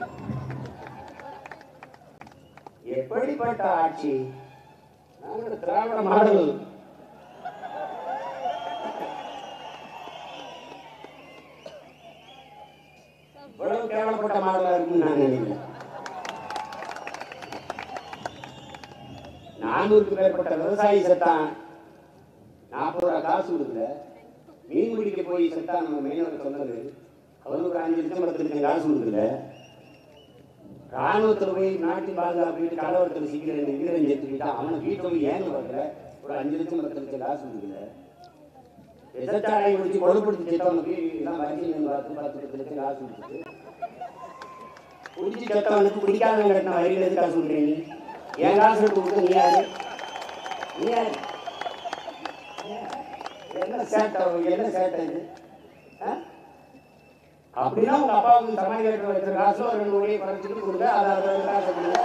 எப்படிப்பட்ட ஆட்சி! நாங்கள் திராவிட மாடல் இவ்வளவு கேவலப்பட்ட மாடலா இருக்குன்னு நான் நினைக்கிறேன். 400க்கு மேற்பட்ட விவசாயி செத்தான், 40 ரூபா காசு கொடுக்கல. மீன் பிடிக்க போய் செத்தான் நம்ம மெயினோட சொன்னது, அவருக்கு ஒரு 5 லட்சம் 10 லட்சம் காசு கொடுக்கல. ராணுவத்தில் போய் நாட்டின் பாதுகாப்பு கலவரத்தில் சீக்கிரம் வீரன் சேர்த்துக்கிட்டான், அவனை வீட்டில் போய் ஏன்னு வரல, ஒரு 5 லட்சம் 10 லட்சம் காசு கொடுக்கல. விசச்சாரை முடிச்சு கொழுப்படுத்தி செத்தவனுக்கு எல்லாம் வரிசையில் 10 லட்சம் காசு கொடுத்துட்டு, குடிச்சு செத்தவனுக்கு பிடிக்காதவங்க கட்டின வரியில் எது காசு கொடுக்குறீங்க? என் காசு எடுத்து கொடுத்து நீ யாரு? நீ யாரு? என்ன சேட்டை, என்ன சேட்டை இது? அப்படின்னா உங்க அப்பாவுக்கு சமாளிக்கிற வைக்கிற காசு ஒரு 2 கோடியை குறைச்சிட்டு கொடுங்க, அதாவது காசு கொடுங்க.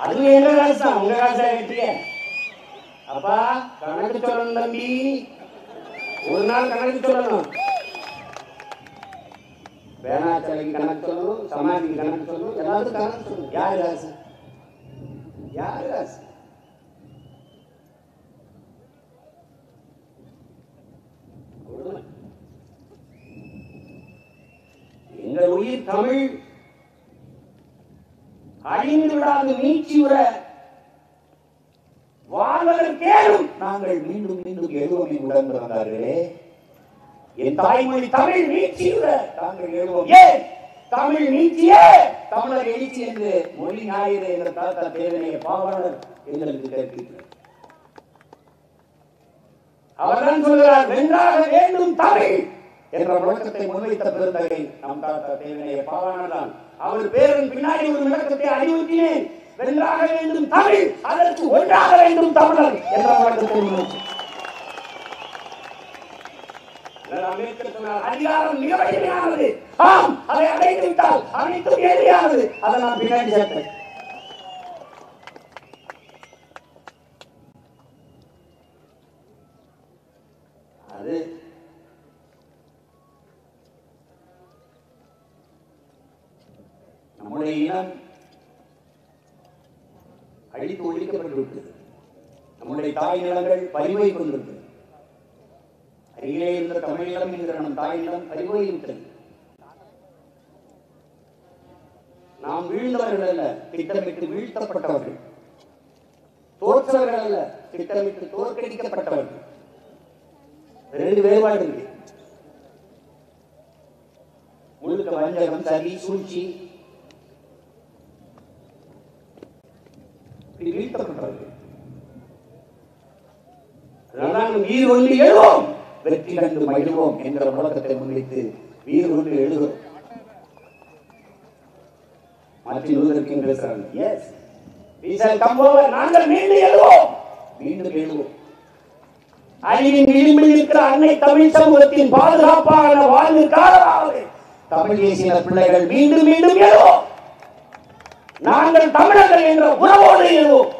அது எங்க காசு தான், உங்க காசா கட்டிய. அப்பா கணக்கு சொல்லணும் தம்பி, ஒரு நாள் கணக்கு சொல்லணும். வேணாச்சலைக்கு கணக்கு சொல்லணும், சமாதிக்கு கணக்கு சொல்லணும், எல்லாத்துக்கும் கணக்கு சொல்லணும். யாரு காசு? யாரு காசு? எங்கள் உயிர் தமிழ் அழிந்து விடாது மீட்சியுற வாழ்வதற்கேனும் நாங்கள் மீண்டும் மீண்டும் எழுவோம் உடன் பிறந்தார்களே. என் தாய்மொழி தமிழ் மீட்சியுற தாங்கள் எழுவோம். ஏன் தமிழ் மீட்சியே தமிழர் எழுச்சி என்று மொழி ஞாயிறு என்ற தாத்தா தேவனைய பாவலர் எங்களுக்கு கற்பித்தார். அவர்தான் சொல்கிறார், வென்றாக வேண்டும் தமிழ் என்ற முழக்கத்தை முன்வைத்த பெருந்தகை நம் தாத்தா தேவனைய பாவலர் தான். அவர் பேரின் பின்னாடி ஒரு முழக்கத்தை அறிவுறுத்தினேன், வென்றாக வேண்டும் தமிழ், அதற்கு ஒன்றாக வேண்டும் தமிழர் என்ற முழக்கத்தை முன்வைத்தார். அம்பேத்கர் சொன்னார், அதிகாரம் மிக வலிமையானது, ஆம் அதை அடைந்து விட்டால் அனைத்தும் எளிமையானது. அதை நான் பின்னாடி சேர்த்தேன். அது நம்முடைய இனம் அழித்து ஒழிக்கப்பட்டுவிட்டது. நம்முடைய தாய் நிலங்கள் பறிபோய் கொண்டிருக்கிறது. அருகிலே இருந்த தமிழீழம் என்கிற நம் தாய் நிலம் பறிபோய்விட்டது. நாம் வீழ்ந்தவர்கள் அல்ல, திட்டமிட்டு வீழ்த்தப்பட்டவர்கள். தோற்றவர்கள் அல்ல, திட்டமிட்டு தோற்கடிக்கப்பட்டவர்கள். 2 வேறுபாடு இருக்கு. முழுக்க வஞ்சகம், சதி, சூழ்ச்சி, வீழ்த்தப்பட்டவர்கள். அதனால் வீர் ஒன்று எழுவோம், வெற்றி கண்டு மகிழ்வோம் என்ற முழக்கத்தை முன்வைத்து வீர் ஒன்று எழுதுவோம். மாற்றி எழுதுவதற்கு பேசுறாங்க. எஸ், நாங்கள் மீண்டும் எழுவோம், மீண்டும் எழுவோம். அழிவின் விளிம்பில் இருக்கிற அன்னை தமிழ் சமூகத்தின் பாதுகாப்பான வாழ்வுக்காக தமிழ் தேசிய பிள்ளைகள் மீண்டும் மீண்டும் எழுவோம். நாங்கள் தமிழர்கள் என்ற உறவோடு எழுவோம்.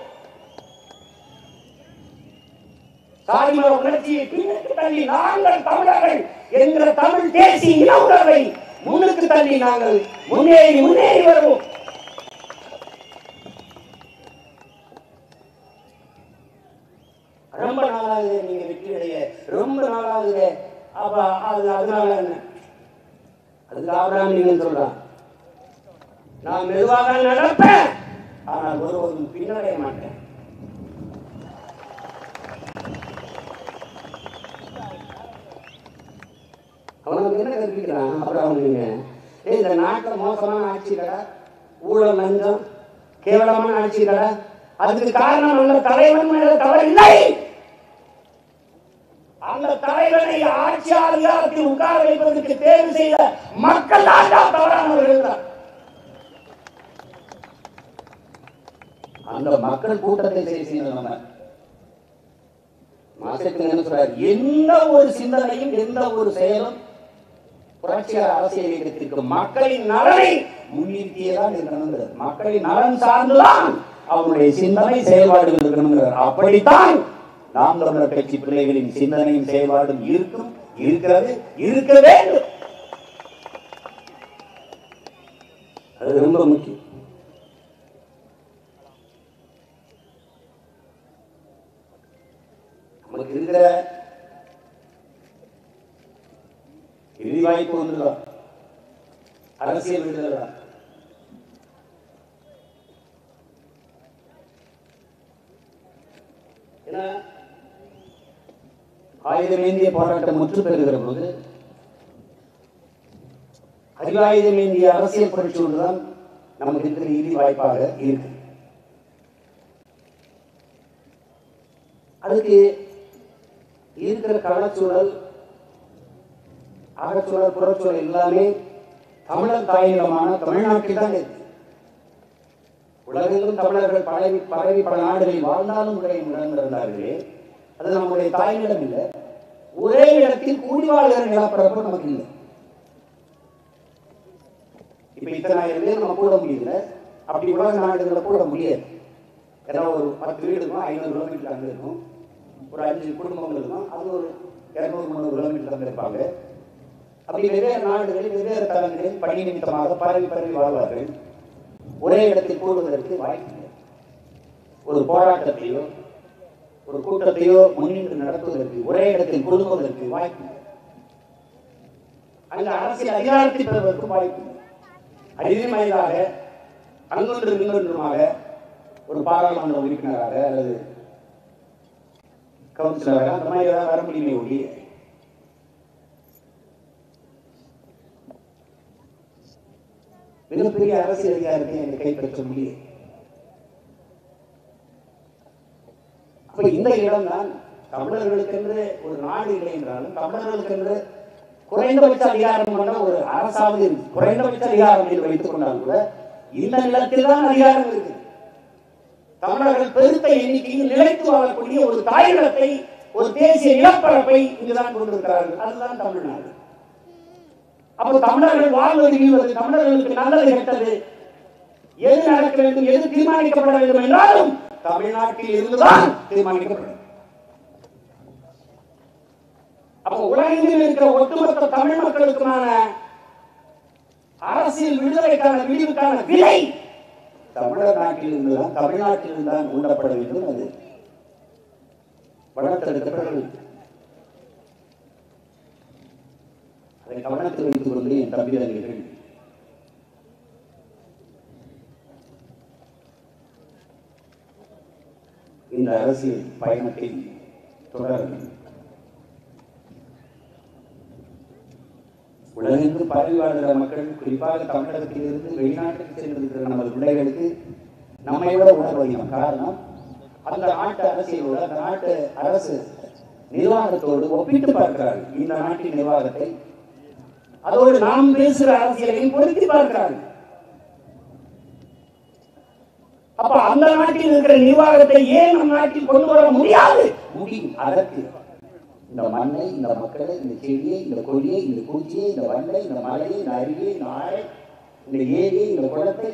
சாதிமர உணர்ச்சியை பின்னுக்கு தள்ளி நாங்கள் தமிழர்கள் என்கிற தமிழ் தேசிய இன உணர்வை முன்னுக்கு தள்ளி நாங்கள் முன்னேறி வருவோம். ரொம்ப நாளாகுது நீங்க வெற்றி அடைய, ரொம்ப நாளாகுது. அப்ப அதனால என்ன? அதுக்கு ஆபிரகாம் நீங்க சொல்றான், நான் மெதுவாக நடப்பேன், ஆனால் ஒருவரும் பின்னடைய மாட்டேன். அவனுக்கு என்ன கற்பிக்கிறான் அப்புறம் நீங்க இந்த நாட்டில் மோசமான ஆட்சி கடை, ஊழல் லஞ்சம், கேவலமான ஆட்சி கடை, அதுக்கு காரணம் அந்த தலைவன் மேல தவறு இல்லை. அந்த தலைவனை ஆட்சி அதிகாரத்தில் உட்கார வைப்பதற்கு தேர்வு செய்த மக்கள் தான் தவறானவர்கள். அந்த மக்கள் கூட்டத்தை செய்த மாசத்துக்கு என்ன சொல்றாரு, எந்த ஒரு சிந்தனையும் எந்த ஒரு செயலும் புரட்சிகர அரசியல் இயக்கத்திற்கு மக்களின் நலனை முன்னிறுத்தியதான் இருக்கணுங்கிறது. மக்களின் நலன் சார்ந்துதான் அவனுடைய சிந்தனை செயல்பாடுகள் இருக்கணுங்கிறார். அப்படித்தான் நாம் தமிழர் கட்சி பிள்ளைகளின் சிந்தனையும் செயல்பாடும் இருக்கிறது, இருக்க வேண்டும். அது ரொம்ப முக்கியம். நமக்கு இருக்கிற இறுதி வாய்ப்பு ஒன்றுதான், அரசியல் விடுதலை தான். ஆயுதமேந்திய போராட்டம் முற்று பெறுகிற போது அறிவாயுதமேந்திய அரசியல் புரட்சி ஒன்றுதான் நமக்கு இருக்கிற இறுதி வாய்ப்பாக இருக்கு. அதுக்கு இருக்கிற களச்சூழல், அகச்சூழல், புறச்சூழல் எல்லாமே தமிழர் தாயிடமான தமிழ்நாட்டில் தான் இருக்கு. உலகெங்கும் தமிழர்கள் பரவி பல நாடுகளில் வாழ்ந்தாலும் இருந்தார்களே, அது நம்முடைய தாய்நிலம் இல்லை. ஒரே இடத்தில் கூடி வாழ்கிற நிலப்பரப்பு நமக்கு இல்லை. இப்ப இத்தனாயிரம் பேர் நம்ம கூட முடியல, அப்படி உலக நாடுகளை கூட முடியாது. ஏன்னா ஒரு 10 வீடு இருக்கும், 500 கிலோமீட்டர் அங்கே இருக்கும், ஒரு 5 குடும்பங்கள் இருக்கும், அது ஒரு 200-300 கிலோமீட்டர் அங்கே இருப்பாங்க. அப்படி வெவ்வேறு நாடுகளில் வெவ்வேறு தலங்களில் பணி நிமித்தமாக பரவி வாழ்வார்கள். ஒரே இடத்தில் கூடுவதற்கு வாய்ப்பு. ஒரு போராட்டத்தையோ ஒரு கூட்டத்தையோ முன்னின்று நடத்துவதற்கு, ஒரே இடத்தில் கொடுப்பதற்கு வாய்ப்பு. அந்த அரசியல் அதிகாரத்தை பெறுவதற்கு வாய்ப்பு. அதிகமாக அங்கொன்று இங்கொன்றுமாக ஒரு பாராளுமன்ற உறுப்பினராக அல்லது கவுன்சிலராக அந்த மாதிரி ஏதாவது வர முடியுமே ஒழிய மிகப்பெரிய அரசியல் அதிகாரத்தை எனக்கு கைப்பற்ற முடியும். அப்ப இந்த இடம் தான் தமிழர்களுக்கென்று ஒரு நாடு இல்லை என்றாலும் தமிழர்களுக்கென்று குறைந்தபட்ச அதிகாரம் கொண்ட ஒரு அரசாவது இருக்கு. குறைந்தபட்ச அதிகாரம் என்று வைத்துக் கொண்டால் கூட இந்த நிலத்தில் தான் அதிகாரம் இருக்கு. தமிழர்கள் பெருத்த எண்ணிக்கையில் நிலைத்து வாழக்கூடிய ஒரு தாய்நிலத்தை, ஒரு தேசிய நிலப்பரப்பை இங்குதான் கொண்டிருக்கிறார்கள். அதுதான் தமிழ்நாடு. அப்போ தமிழர்கள் வாழ்வது வீழ்வது, தமிழர்களுக்கு நல்லது கெட்டது, எது நடக்க வேண்டும், எது தீர்மானிக்கப்பட வேண்டும் என்றாலும் தமிழ்நாட்டில் இருந்துதான் தீர்மானிக்கப்படும். அப்போ உலகத்தில் இருக்கிற ஒட்டுமொத்த தமிழ் மக்களுக்கான அரசியல் விடுதலைக்கான விடிவுக்கான விலை தமிழர் நாட்டில் இருந்துதான், தமிழ்நாட்டில் இருந்துதான் உண்டப்பட வேண்டும். அது வளர்த்தெடுக்கப்பட வேண்டும். அதை கவனத்தில் வைத்துக் கொண்டு என் தம்பிதர்கள் இந்த அரசியல் பயணத்தை தொடர வேண்டும். உலகெங்கும் பரவி வாழ்கிற மக்கள், குறிப்பாக தமிழகத்தில் இருந்து வெளிநாட்டுக்கு சென்றிருக்கிற நமது பிள்ளைகளுக்கு நம்மை விட உணர்வு அதிகம். காரணம், அந்த நாட்டு அரசியலோடு, அந்த நாட்டு அரசு நிர்வாகத்தோடு ஒப்பிட்டு பார்க்கிறார்கள். இந்த நாட்டின் நிர்வாகத்தை அதோடு நாம் பேசுகிற அரசியலையும் பொருத்தி பார்க்கிறார்கள். அப்ப அந்த நாட்டில் இருக்கிற நிர்வாகத்தை ஏன் நம் நாட்டில் கொண்டு வர முடியாது? முடியும். அதற்கு இந்த மண்ணை, இந்த மக்களை, இந்த செடியை, இந்த கொடியை, இந்த பூச்சியை, இந்த வண்டை, இந்த மலையை, இந்த அருவியை, இந்த ஆறை, இந்த ஏரியை, இந்த குளத்தை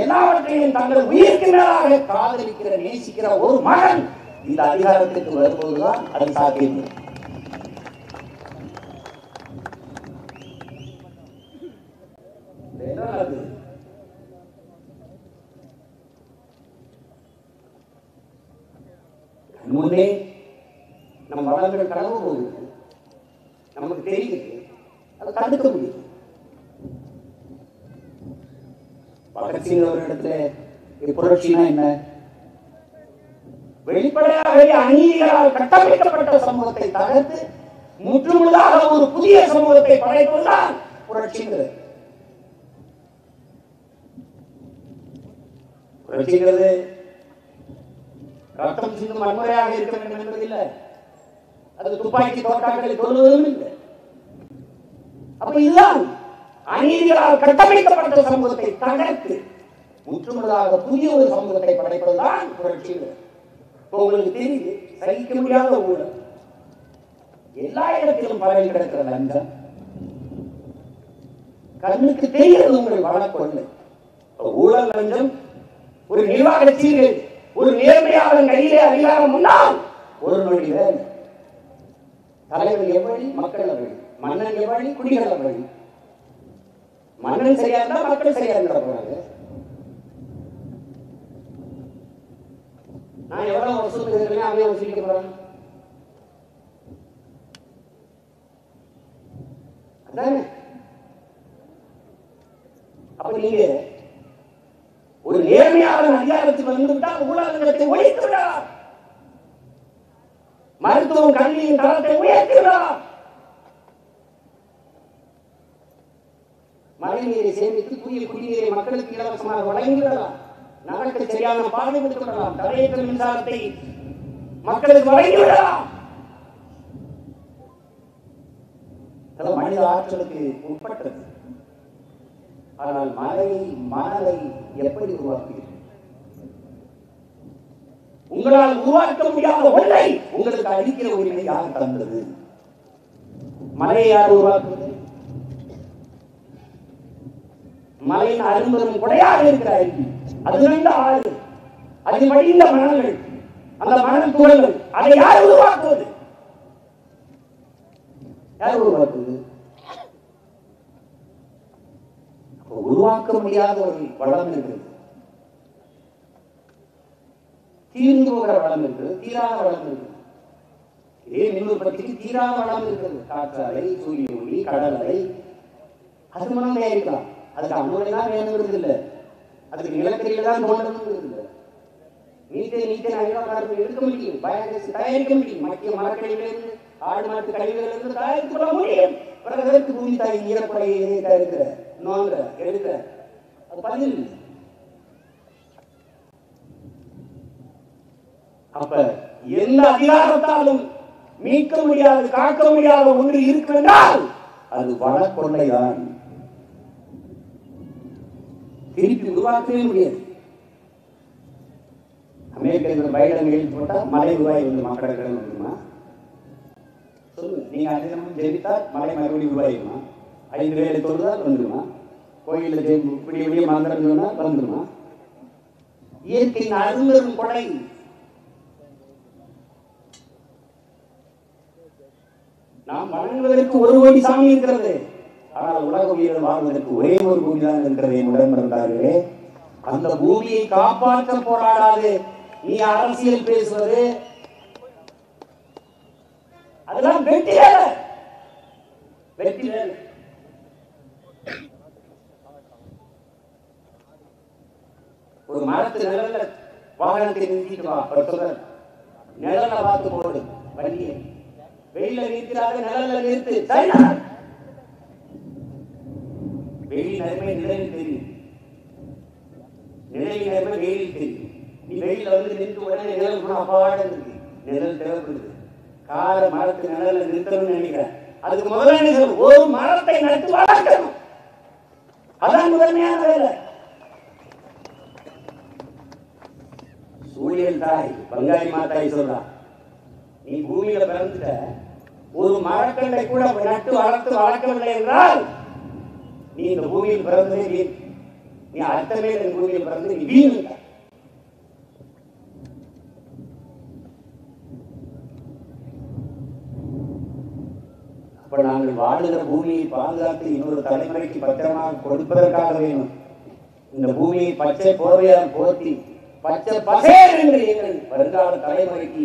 எல்லாவற்றையும் தங்கள் உயிருக்கு மேலாக காதலிக்கிற நேசிக்கிற ஒரு மகன் இந்த அதிகாரத்திற்கு வரும்போதுதான் அது சாத்தியம். முன்னே நம்ம வளங்கள் கடவு போகுது, நமக்கு தெரியுது, அதை தடுக்க முடியும். பகத்சிங் அவர்களிடத்துல புரட்சினா என்ன? வெளிப்படையாக அநீதிகளால் கட்டமைக்கப்பட்ட சமூகத்தை தகர்த்து முற்றுமுழுதாக ஒரு புதிய சமூகத்தை படைப்பதுதான் புரட்சிங்கிறது. புரட்சிங்கிறது ரத்தம் சிந்தும் வன்முறையாக இருக்க வேண்டும் என்பதில்லை, அது துப்பாக்கி தோட்டாக்களை தொழுவதும் இல்லை. அப்ப இதுதான் அநீதிகளால் கட்டமைக்கப்பட்ட சமூகத்தை தகர்த்து முற்றுமுழுதாக புதிய ஒரு சமூகத்தை படைப்பதுதான் புரட்சி. உங்களுக்கு தெரியுது, சகிக்க முடியாத ஊழல், எல்லா இடத்திலும் பரவி கிடக்கிற லஞ்சம், கண்ணுக்கு தெரிகிறது உங்கள் வழக்கொள்ளை. ஊழல், லஞ்சம், ஒரு நிர்வாக சீர்கள், ஒரு நேர்மையாளன் கையிலே அதிகாரம் முன்னால் ஒரு நொடி வேலை. தலைவர் எவ்வளி, மக்கள் வழி, மன்னன் எவ்வளி, குடிகள் வழி. மன்னன் சரியா இருந்தா மக்கள் சரியா இருக்க. நான் எவ்வளவு வசூல் செய்திருக்கேன், அவன் வசூலிக்க போறான். அப்ப நீங்க ஒரு நேர்மையாளன் அதிகாரத்துக்கு வந்துவிட்டால் ஊழலத்தை ஒழித்து விடலாம், மருத்துவம் கல்வியின் தரத்தை உயர்த்தி விடலாம், மழை நீரை சேமித்து தூய குடிநீரை மக்களுக்கு இலவசமாக வழங்கிவிடலாம், நகருக்கு சரியான பாதை கொடுத்து விடலாம், தடையற்ற மின்சாரத்தை மக்களுக்கு வழங்கிவிடலாம். மனித ஆற்றலுக்கு உட்பட்டது. ஆனால் மனதை எப்படி உருவாக்குகிறீர்கள்? உங்களால் உருவாக்க முடியாத ஒன்றை உங்களுக்கு அளிக்கிற உரிமை யார் தந்தது? மலையை யார் உருவாக்குவது? மலையின் அரும்பெரும் கொடையாக இருக்கிற அருவி, அது ஆறு, அதில் வடிந்த மணல்கள், அந்த மணல் துகள்கள், அதை யார் உருவாக்குவது? யார் உருவாக்குவது? உருவாக்க முடியாத ஒரு வளம் இருக்குது, தீர்ந்து போகிற வளம் இருக்குது, தீராத வளம் இருக்குது. இதே மின் உற்பத்திக்கு தீராத வளம் இருக்குது, காற்றாலை, சூரிய ஒளி, கடல் அலை. அது மனம் தயாரிக்கலாம், அதுக்கு அணுவை தான் வேணுங்கிறது இல்லை, அதுக்கு நிலக்கரியில தான் தோன்றணுங்கிறது இல்லை. நீச்சல் அயல்வாழ்வு எடுக்க முடியும், பயோகேஸ் தயாரிக்க முடியும், மக்கிய மரக்கழிவிலிருந்து, ஆடு மாட்டு கழிவுகளிலிருந்து தயாரித்துக் கொள்ள முடியும். பிறகு அதற்கு பூமி தாய் ஈரப்படையை தயாரிக்கிற நோங்க எடுக்கிற அது பதில். அப்ப எந்த அதிகாரத்தாலும் மீட்க முடியாது, காக்க முடியாத ஒன்று இருக்கு என்றால் அது வனக்கொள்ளைதான். திருப்பி உருவாக்கவே முடியாது. அமெரிக்க பைடன் எழுதி போட்டா மழை உருவாகி வந்து மக்களுக்கு வந்துருமா? சொல்லுங்க, நீங்க அதிகமும் ஜெபித்தால் மழை மறுபடியும் உருவாயிருமா? 5 வேளை தொழுதால் வந்துருமா? கோயிலில் இப்படி மந்திரம் சொன்னால் வந்துருமா? இயற்கையின் அரும்பெரும் கொடை. நாம் வணங்குவதற்கு ஒரு கோடி சாமி இருக்கிறது, ஆனால் உலக உயிர்கள் வாழ்வதற்கு ஒரே ஒரு பூமி தான் இருக்கிறது. என் உடன் இருந்தார்களே, அந்த பூமியை காப்பாற்ற போராடாது நீ அரசியல் பேசுவது அதெல்லாம் வெற்றி வேலை, வெற்றி வேலை. ஒரு மரத்து நிழல்ல வாகனத்தை நிறுத்திட்டு வா, நிழல்ல பார்த்து போடு வண்டியை. வெயில நிறுத்தினாக நிழல்ல நிறுத்து, வெயில் நேரமே நிழலில் தெரியும், நிழலில் நேரமே வெயிலில் தெரியும். நீ வெயில வந்து நின்று உடனே நிழல் கூட அப்பாட இருக்கு, நிழல் தேவைப்படுது. கார மரத்து நிழல்ல நிறுத்தணும்னு நினைக்கிறேன். அதுக்கு முதல்ல என்ன சொல்லணும்? ஒரு மரத்தை நட்டு வளர்க்கணும், அதான் முதன்மையான வேலை. சூழியல் தாய் பங்காளி மாதாய் சொல்றா, நீ பூமியில பிறந்துட்ட, ஒரு மரக்கண்டை கூட நட்டு வளர்த்து வளர்க்கவில்லை என்றால் நீ இந்த பூமியில் பிறந்ததே வீண். நீ அர்த்தமே இந்த பூமியில் பிறந்து நீ வீண். அப்ப நாங்கள் வாழுகிற பூமியை பாதுகாத்து இன்னொரு தலைமுறைக்கு பத்திரமாக கொடுப்பதற்காக வேணும். இந்த பூமியை பச்சை போர்வையால் போர்த்தி பச்சை பசேர் என்று எங்கள் வருங்கால தலைமுறைக்கு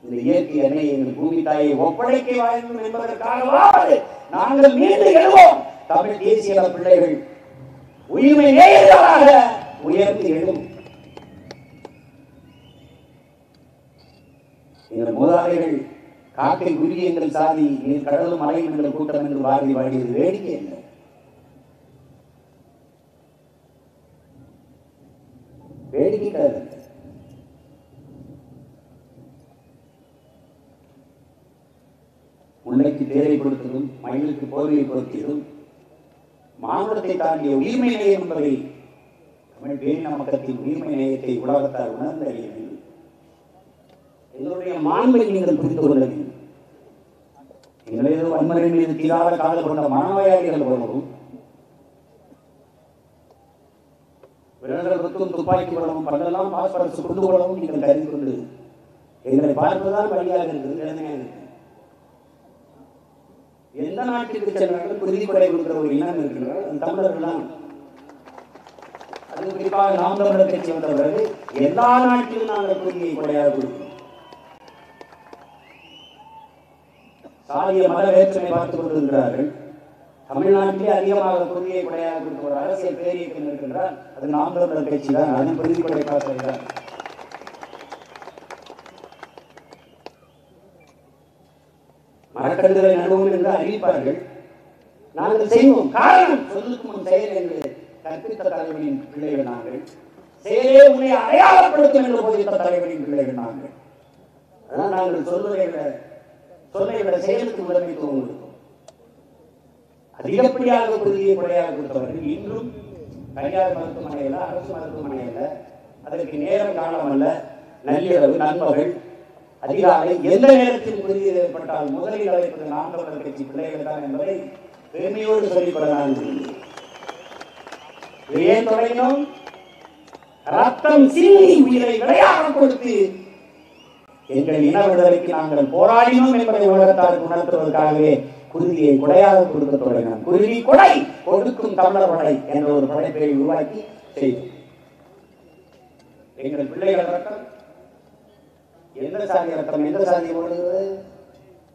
இந்த இயற்கை எண்ணெய் எங்கள் பூமி தாயை ஒப்படைக்க வேண்டும் என்பதற்காகவாவது நாங்கள் மீண்டும் எழுவோம். தமிழ் தேசிய பிள்ளைகள் உயிர்மை நேயர்களாக உயர்ந்து எழும். எங்கள் மூதாதைகள் காக்கை குருவி எங்கள் சாதி, நீர் கடலும் மலையும் எங்கள் கூட்டம் என்று வாரி வாடியது வேடிக்கை இல்லை. வேடிக்கைக்காக முல்லைக்கு தேரை கொடுத்ததும் மயிலுக்கு போர்வையை பொருத்தியதும் மானுடத்தை தாண்டிய உயிர்மை நேயம் என்பதை தமிழ் பேரின மக்களின் உயிர்மை நேயத்தை உலகத்தால் உணர்ந்த எங்களுடைய மாண்பை நீங்கள் புரிந்து கொள்ள வேண்டும். எங்களது வன்முறை மீது தீராத காதல் கொண்ட மனநோயாளிகள் போலவும் விரல்கள் குத்தும் துப்பாக்கி போலவும் பல்லெல்லாம் பாஸ்பரஸ் கொண்டு போலவும் நீங்கள் கருதி கொண்டு எங்களை பார்ப்பதுதான் வழியாக இருக்குது, வேதனையாக இருக்கு. எந்த நாட்டிற்கு சென்றாலும் குருதி கொடை கொடுக்கிற ஒரு இனம் இருக்கின்றார், அந்த தமிழர்கள் தான். அது குறிப்பாக நாம் தமிழர் கட்சி வந்த பிறகு எல்லா நாட்டிலும் நாங்கள் குருதியை கொடையாக கொடுக்கிறோம். சாதிய மத வேற்றுமை பார்த்துக் கொண்டிருக்கிறார்கள். தமிழ்நாட்டிலே அதிகமாக குருதியை கொடையாக கொடுத்த ஒரு அரசியல் பேரியக்கம் இருக்கின்றார், அது நாம் தமிழர் கட்சி தான். அதன் குருதி கொடை பார்க்கிறார். மரக்கன்றுகளை நடுவோம் என்று அறிவிப்பார்கள், நாங்கள் செய்வோம். காரணம் சொல்லுக்கு முன் செயல் என்று கற்பித்த தலைவனின் பிள்ளைகள் நாங்கள். செயலே உன்னை அடையாளப்படுத்தும் என்று போதித்த தலைவனின் பிள்ளைகள் நாங்கள். அதான் நாங்கள் சொல்வதை விட செயலுக்கு முதன்மைத்துவம் கொடுத்தோம். அதிகப்படியாக குருதியை கொடையாக கொடுத்தவர்கள் இன்றும் தனியார் மருத்துவமனையில், அரசு மருத்துவமனையில் அதற்கு நேரம் காலம் அல்ல, நள்ளிரவு நண்பர்கள் அதிகாலை எந்த நேரத்தில் குருதி ஏற்பட்டால் முதலில் அழைப்பது நாம் தமிழர் கட்சி பிள்ளைகள் தான் என்பதை பெருமையோடு சொல்லிக்கொள்ளலாம். ஏன் தொடங்கினோம்? ரத்தம் சிந்தி உயிரை விளையாட கொடுத்து எங்கள் இன விடுதலைக்கு நாங்கள் போராடினோம் என்பதை உலகத்தாருக்கு உணர்த்துவதற்காகவே குருதியை கொடையாக கொடுக்க தொடங்கினோம். குருதி கொடை கொடுக்கும் தமிழர் படை என்ற ஒரு படைப்பை உருவாக்கி செய்தோம். எங்கள் பிள்ளைகள் ரத்தம் எந்த சாதி ரத்தம் எந்த சாதி ஓடுகிறது,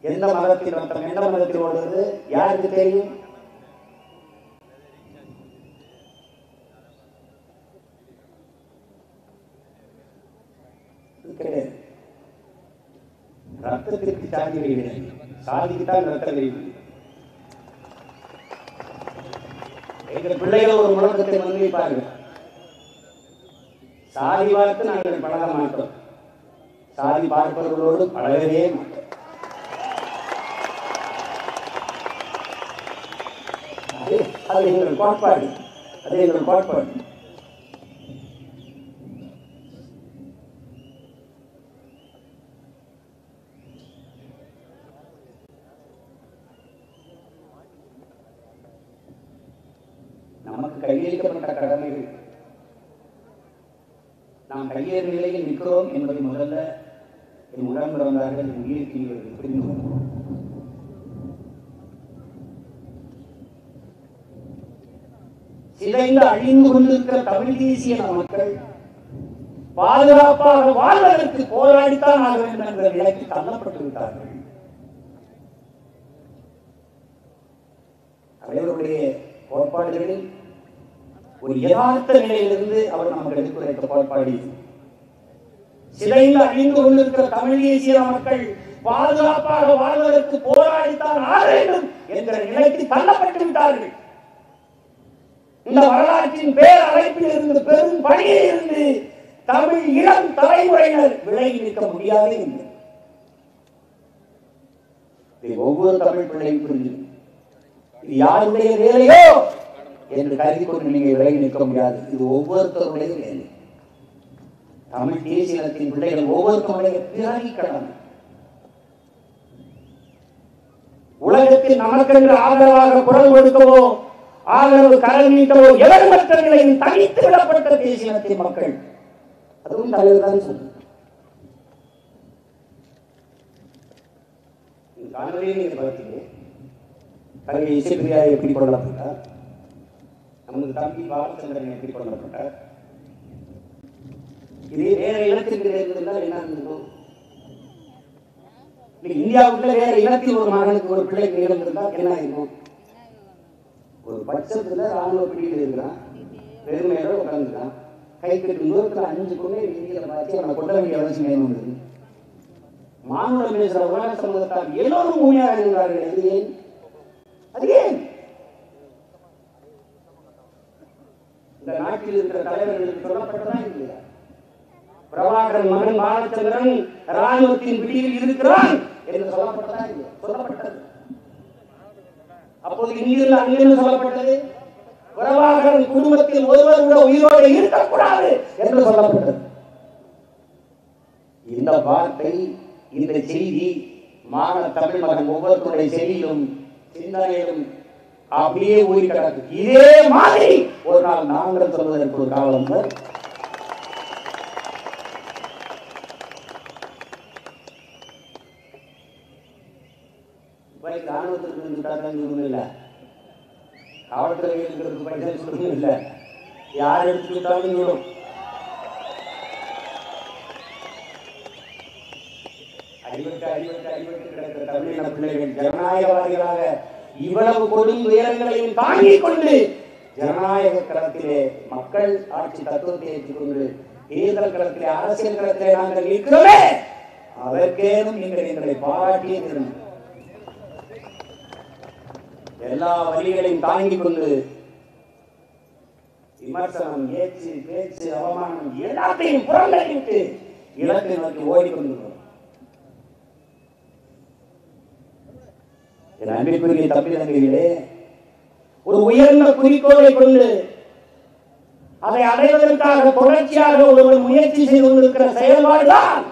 எந்த மதத்தின் ரத்தம் எந்த மதத்தில் ஓடுகிறது யாருக்கு தெரியும்? கிடையாது. ரத்தத்திற்கு சாதி கிடையாது, சாதிக்குத்தான் ரத்த கிடையாது. எங்கள் பிள்ளைகள் ஒரு முழக்கத்தை முன்வைப்பார்கள், சாதி பார்த்து நாங்கள் பழக மாட்டோம், சாதி பார்ப்பவர்களோடு பழகவே மாட்டோம். அது எங்கள் கோட்பாடு, அது எங்கள் கோட்பாடு. நமக்கு கையளிக்கப்பட்ட கடமைகள், நாம் கையேறு நிலையில் நிற்கிறோம் என்பதை முதல்ல என் உடன் பிறந்தார்கள் என் உயிருக்கு புரிந்து கொண்டோம். சிதைந்து அழிந்து கொண்டிருக்கிற தமிழ் தேசிய மக்கள் பாதுகாப்பாக வாழ்வதற்கு போராடித்தான் ஆக வேண்டும் என்ற நிலைக்கு தள்ளப்பட்டு விட்டார்கள். அவர்களுடைய கோட்பாடுகளில் ஒரு யதார்த்த நிலையிலிருந்து அவர் நமக்கு எடுத்துரைத்த கோட்பாடு, சிதைந்து அழிந்து கொண்டிருக்கிற தமிழ் தேசிய மக்கள் பாதுகாப்பாக வாழ்வதற்கு போராடித்தான் ஆக வேண்டும் என்ற நிலைக்கு தள்ளப்பட்டு விட்டார்கள். இந்த வரலாற்றின் பேரழைப்பில் இருந்து பெரும் பணியில் இருந்து தமிழ் இளம் தலைமுறையினர் விலகி நிற்க முடியாது என்று ஒவ்வொரு தமிழ் பிள்ளையும் புரிஞ்சு, இது யாருடைய வேலையோ என்று கருதி கொண்டு நீங்கள் விலகி நிற்க முடியாது. இது ஒவ்வொருத்தருடைய வேலை. தமிழ் தேசியத்தின் பிள்ளைகள் ஒவ்வொருத்தருடைய பிறவி கடமை. உலகத்தில் நமக்கென்று ஆதரவாக குரல் கொடுக்கவோ ஆதரவு கரம் நீட்டவோ எவரமற்ற நிலையில் தனித்து விடப்பட்ட தேசியத்தின் மக்கள். அதுவும் தலைவர் தான் சொல்லுங்க. காணொலியில் நீங்க பார்த்தீங்க தங்கை இசைப்பிரியா எப்படி கொல்லப்பட்டார், நமது தம்பி பாலச்சந்திரன் எப்படி கொல்லப்பட்டார். இதே வேற இனத்திற்கு இருந்தால் என்ன இருந்திருக்கும்? இந்தியாவுக்குள்ள வேற இனத்தில் ஒரு மகனுக்கு ஒரு பிள்ளைக்கு இருந்திருந்தால் என்ன இருக்கும்? ஒரு பட்சத்துல ராணுவ பிடியில் இருக்கிறான், பெருமையோட உட்காந்துருக்கான், கை கட்டு தூரத்துல 5 கொண்டே இந்தியில பார்த்து அவனை கொண்ட வேண்டிய அவசியம் ஏற்படுது. மானுடம் பேசுற உலக சமூகத்தால் எல்லோரும் உண்மையாக இருந்தார்கள். அது ஏன்? அது ஏன்? இந்த நாட்டில் இருக்கிற தலைவர்களுக்கு சொல்லப்பட்டதா இல்லையா? பிரபாகரன் மகன் பாலச்சந்திரன் ராணுவத்தின் பிடியில் இருக்கிறான் என்று சொல்லப்பட்டதா இல்லையா? சொல்லப்பட்டது. அப்போது இங்கிருந்து அங்கிருந்து சொல்லப்பட்டது பிரபாகரன் குடும்பத்தில் ஒருவர் கூட உயிரோடு இருக்கக்கூடாது என்று சொல்லப்பட்டது. இந்த வார்த்தை, இந்த செய்தி மாணவ தமிழ் மகன் ஒவ்வொருத்தருடைய செவியிலும் சிந்தனையிலும் அப்படியே ஊறி கிடக்கு. இதே மாதிரி ஒரு நாள் நாங்கள் சொல்வதற்கு ஒரு காலம் ராணுவத்திற்கு இல்லை, காவல்துறை இருக்கிறதுக்கு இல்லை, யார் எடுத்துக்கிட்டாலும் விடும். அடிபட்டு கிடக்கிற தமிழின பிள்ளைகள் ஜனநாயகவாதிகளாக இவ்வளவு கொடும் உயரங்களையும் தாங்கிக் கொண்டு ஜனநாயக களத்திலே மக்கள் ஆட்சி தத்துவத்தை ஏற்றுக்கொண்டு தேர்தல் களத்திலே அரசியல் களத்திலே நாங்கள் நிற்கிறோமே, அதற்கேனும் நீங்கள் எங்களை பாராட்டியே திரும்ப எல்லா வழிகளையும் தாங்கிக் கொண்டு விமர்சனம், ஏச்சு, பேச்சு, அவமானம் எல்லாத்தையும் புறந்தள்ளிவிட்டு இலக்கை நோக்கி ஓடிக்கொண்டிருக்கிறோம். என் அன்பிற்குரிய தமிழ் தங்கைகளே, ஒரு உயர்ந்த குறிக்கோளை கொண்டு அதை அடைவதற்காக தொடர்ச்சியாக ஒருவர் முயற்சி செய்து கொண்டிருக்கிற செயல்பாடுதான்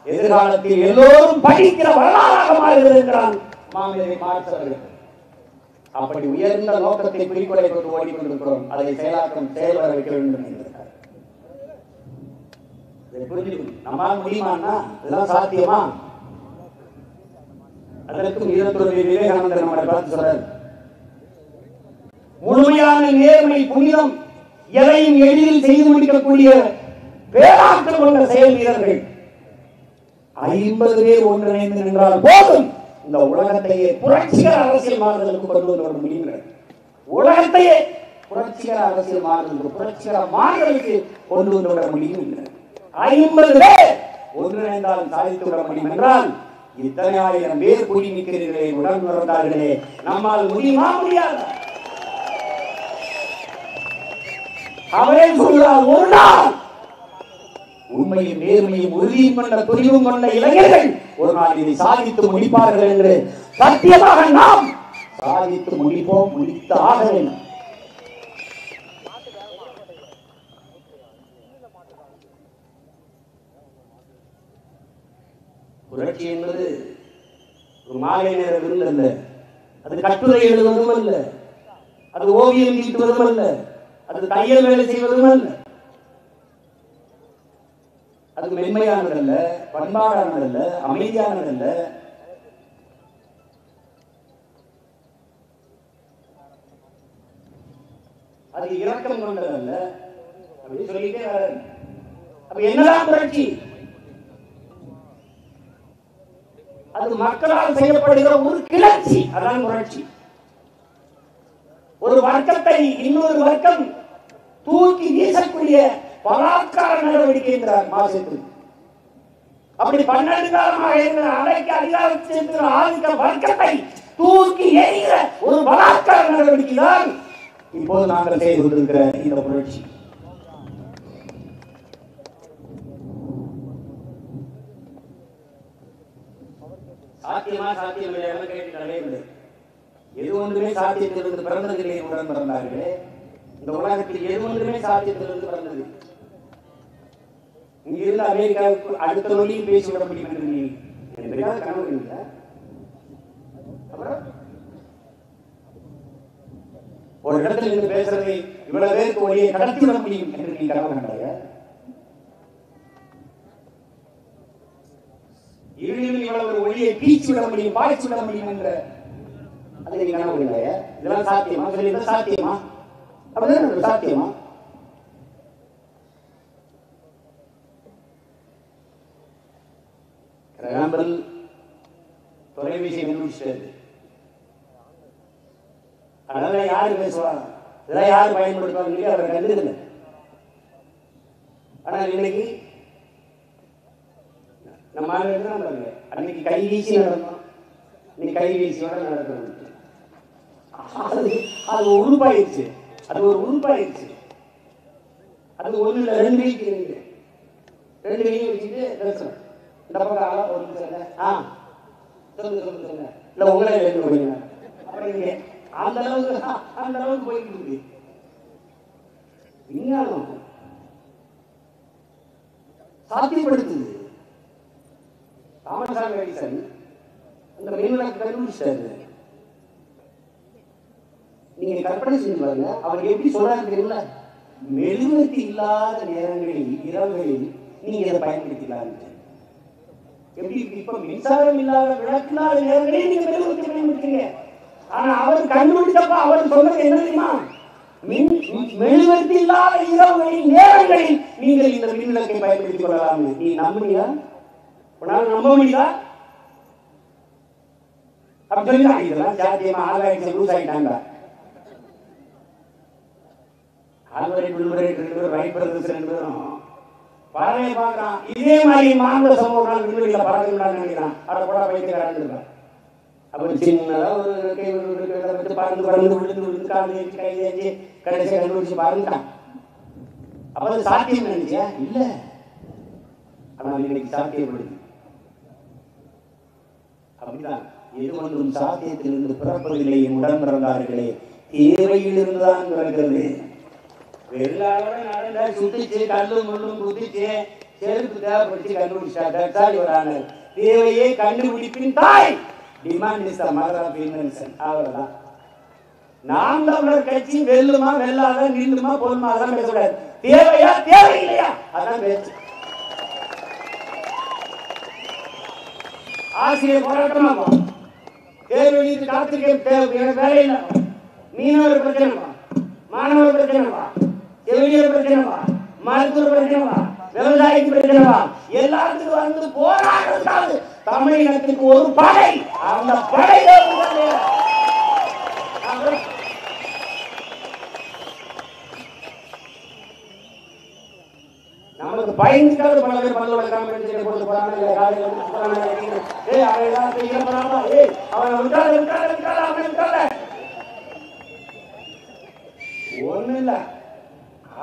எதிர்காலத்தில் எல்லோரும் படிக்கிற வரலாறாக மாறுகிறான் மாமேதை மாற்றவர்கள். அப்படி உயர்ந்த நோக்கத்தை குறிக்கோளை கொண்டு ஓடிக்கொண்டிருக்கிறோம். அதை செயல்பட வைக்க வேண்டும் என்கிறார். நம்மால் முடியுமான்னா இதெல்லாம் சாத்தியமா? அதற்கும் ஈரத்துறை விவேகானந்தர் நம்மளை பார்த்து சொல்றார், முழுமையான நேர்மை, புனிதம், எதையும் எளிதில் செய்து முடிக்கக்கூடிய பேராற்றல் கொண்ட செயல் வீரர்கள் 50 பேர் ஒன்றிணைந்து நின்றால் போதும் இந்த உலகத்தையே புரட்சிகர அரசியல் மாறுதலுக்கு கொண்டு வர முடியும். உலகத்தையே புரட்சிகர அரசியல் மாறுதலுக்கு, புரட்சிகர மாறுதலுக்கு கொண்டு வந்து விட முடியும். 50 பேர் ஒன்றிணைந்தால் சாதித்து விட முடியும் என்றால் இத்தனை ஆயிரம் பேர் கூடி நிற்கிறீர்களே, உடன் வந்தார்களே, நம்மால் முடியுமா? முடியாது. அவரே சொல்கிறார், ஒரு நாள் உண்மையும் நேர்மையும் உறுதியும் கொண்ட துணிவும் கொண்ட இளைஞர்கள் ஒரு நாள் இதை சாதித்து முடிப்பார்கள் என்று சத்தியமாக நாம் சாதித்து முடிப்போம், முடித்து ஆக வேண்டும். புரட்சி என்பது ஒரு மாலை நேர விருந்து அல்ல, அது கட்டுரை எழுதுவதும் அல்ல, அது ஓவியம் தீட்டுவதும் அல்ல, அது தையல் வேலை செய்வதும் அல்ல, அது மென்மையானதல்ல, பண்பாடானதல்ல, அமைதியானதல்ல. அது இரக்கம் கொண்டதல்ல. அப்படி சொல்லிட்டே வர. அப்ப என்னதான் புரட்சி? அது மக்களால் செய்யப்படுகிற ஒரு கிளர்ச்சி, அதான் புரட்சி. ஒரு வர்க்கத்தை இன்னொரு வர்க்கம் தூக்கி வீசக்கூடிய பலாத்கார நடவடிக்கை என்கிறார் மாசத்து. அப்படி 12 காலமாக இருக்கிற அடைக்க அதிகாரத்தில் ஆதிக்க வர்க்கத்தை தூக்கி எறிகிற ஒரு பலாத்கார நடவடிக்கை தான் இப்போது நாங்கள் செய்து கொண்டிருக்கிற இந்த புரட்சி. சாத்தியமா சாத்தியம் இல்லையா கேட்டு எது ஒன்றுமே சாத்தியத்திலிருந்து பிறந்ததில்லை உடன் பிறந்தார்களே. இந்த உலகத்தில் எது ஒன்றுமே சாத்தியத்திலிருந்து பிறந்தது. இங்கிருந்து அமெரிக்காவுக்கு அடுத்த நொடியும் பேசிவிட முடியும் என்று நீ என்றைக்காவது கனவு இல்லை. அப்புறம் ஒரு இடத்துல இருந்து பேசுறதை இவ்வளவு பேருக்கு ஒளியை கடத்தி விட முடியும் என்று நீ கனவு கண்டாய? இருளில் இவ்வளவு ஒரு ஒளியை பீச்சு விட முடியும், பாய்ச்சி விட முடியும் என்ற அதை நீ கனவு கண்டாய? இதெல்லாம் சாத்தியமா? சொல்லியிருந்தா சாத்தியமா? அப்படிதான் சாத்தியமா? கிரகாம்பல் தொலைபேசி கண்டுபிடிச்சது. அதனால யாரு பேசுவாங்க, இதெல்லாம் யாரு பயன்படுத்துவாங்க அவர் கண்டுக்கல. ஆனால் இன்னைக்கு நம்ம அன்னைக்கு கைவீசி நடந்தோம், இன்னைக்கு கைவீசியோட நடக்கணும். அது உருப்பாயிருச்சு, அது ஒரு உருப்பாயிருச்சு. அது ஒண்ணு இல்லை, ரெண்டு கைக்கு இருக்கு, ரெண்டு கையும் வச்சுட்டு பேசணும். இந்த பக்கம் ஆளா ஒரு சொல்லுங்க சொல்லுங்க சொல்லுங்க இல்ல உங்களே எழுந்து போயிருங்க. அப்புறம் இங்க அந்த அளவுக்கு போயிட்டு இருக்கு விஞ்ஞானம், சாத்தியப்படுத்துது. தாமஸ் ஆல்வா எடிசன் அந்த மின்விளக்கு கண்டுபிடிச்சாரு. நீங்க கற்பனை செஞ்சு பாருங்க, அவர் எப்படி சொல்றாரு தெரியல, மெழுகுவர்த்தி இல்லாத நேரங்களில் இரவுகளில் நீங்க இதை பயன்படுத்திக்கலாம். எப்படி இப்ப மின்சாரம் இல்லாத விளக்கில்லாத நேரங்களில் நீங்க மெழுகுவர்த்தி பயன்படுத்துறீங்க. ஆனா அவர் கண்டுபிடிச்சப்ப அவர் சொன்னது என்ன தெரியுமா, மெழுகுவர்த்தி இல்லாத இரவுகளில் நேரங்களில் நீங்கள் இந்த மின்விளக்கை பயன்படுத்திக் கொள்ளலாம். நீ நம்புறீங்களா? உன்னால நம்ப முடியுதா? அப்படி இதெல்லாம் சாத்தியமா? ஆகாயத்தை லூஸ் ஆயிட்டாங்க. ஆல்வரைட் வில்வரைட் ரைட் பிரதர்ஸ் ரெண்டு பேரும் பறவையை பார்க்கறான். இதே மாதிரி மாநில சமூகம் விண்வெளியில பறக்கணும்னு நினைக்கிறான். அதை கூட வைக்கிறான். அவர் சின்னதா ஒரு வச்சு பறந்து பறந்து விழுந்து விழுந்து கால் ஏற்றி கை ஏற்றி கடைசியை கண்டுபிடிச்சு பறந்துட்டான். அப்ப அது சாத்தியம் நினைச்சியா? இல்ல, ஆனால் இன்னைக்கு சாத்தியப்படுது. அப்படிதான் எது ஒன்றும் சாத்தியத்திலிருந்து பிறப்பதில்லை என் உடன் பிறந்தார்களே, தேவையிலிருந்து தான் பிறக்கிறது. வெள்ளாளோட நடந்தா சுத்திச்சு, கல்லும் முள்ளும் குத்திச்சு, செருப்பு தேவைப்படுத்தி கண்டுபிடிச்சாங்க. தேவையே கண்டுபிடிப்பின் தாய். Demand is the mother of invention. அவ்வளவுதான். நாம் தமிழர் கட்சி வெல்லுமா வெல்லாத, நில்லுமா போலுமா அதெல்லாம் பேசக்கூடாது. தேவையா தேவையில்லையா அதான் பேச்சு. ஆசிரியர் போராட்டமா தேர்வு காத்திருக்க வேலையில, மீனவர் பிரச்சனைப்பா, மாணவர் பிரச்சனைப்பா, செவிலியர் பிரச்சனைப்பா, மருத்துவ பிரச்சனைப்பா, விவசாயிக்கு பிரச்சனைப்பா, எல்லாத்துக்கும் வந்து போராடுறதுக்காக தமிழினத்துக்கு ஒரு படை, அந்த படை நமக்கு பயந்துக்காக பல பேர் பல்லோட காமெடி போட்டு போறாங்க. ஒண்ணு இல்ல,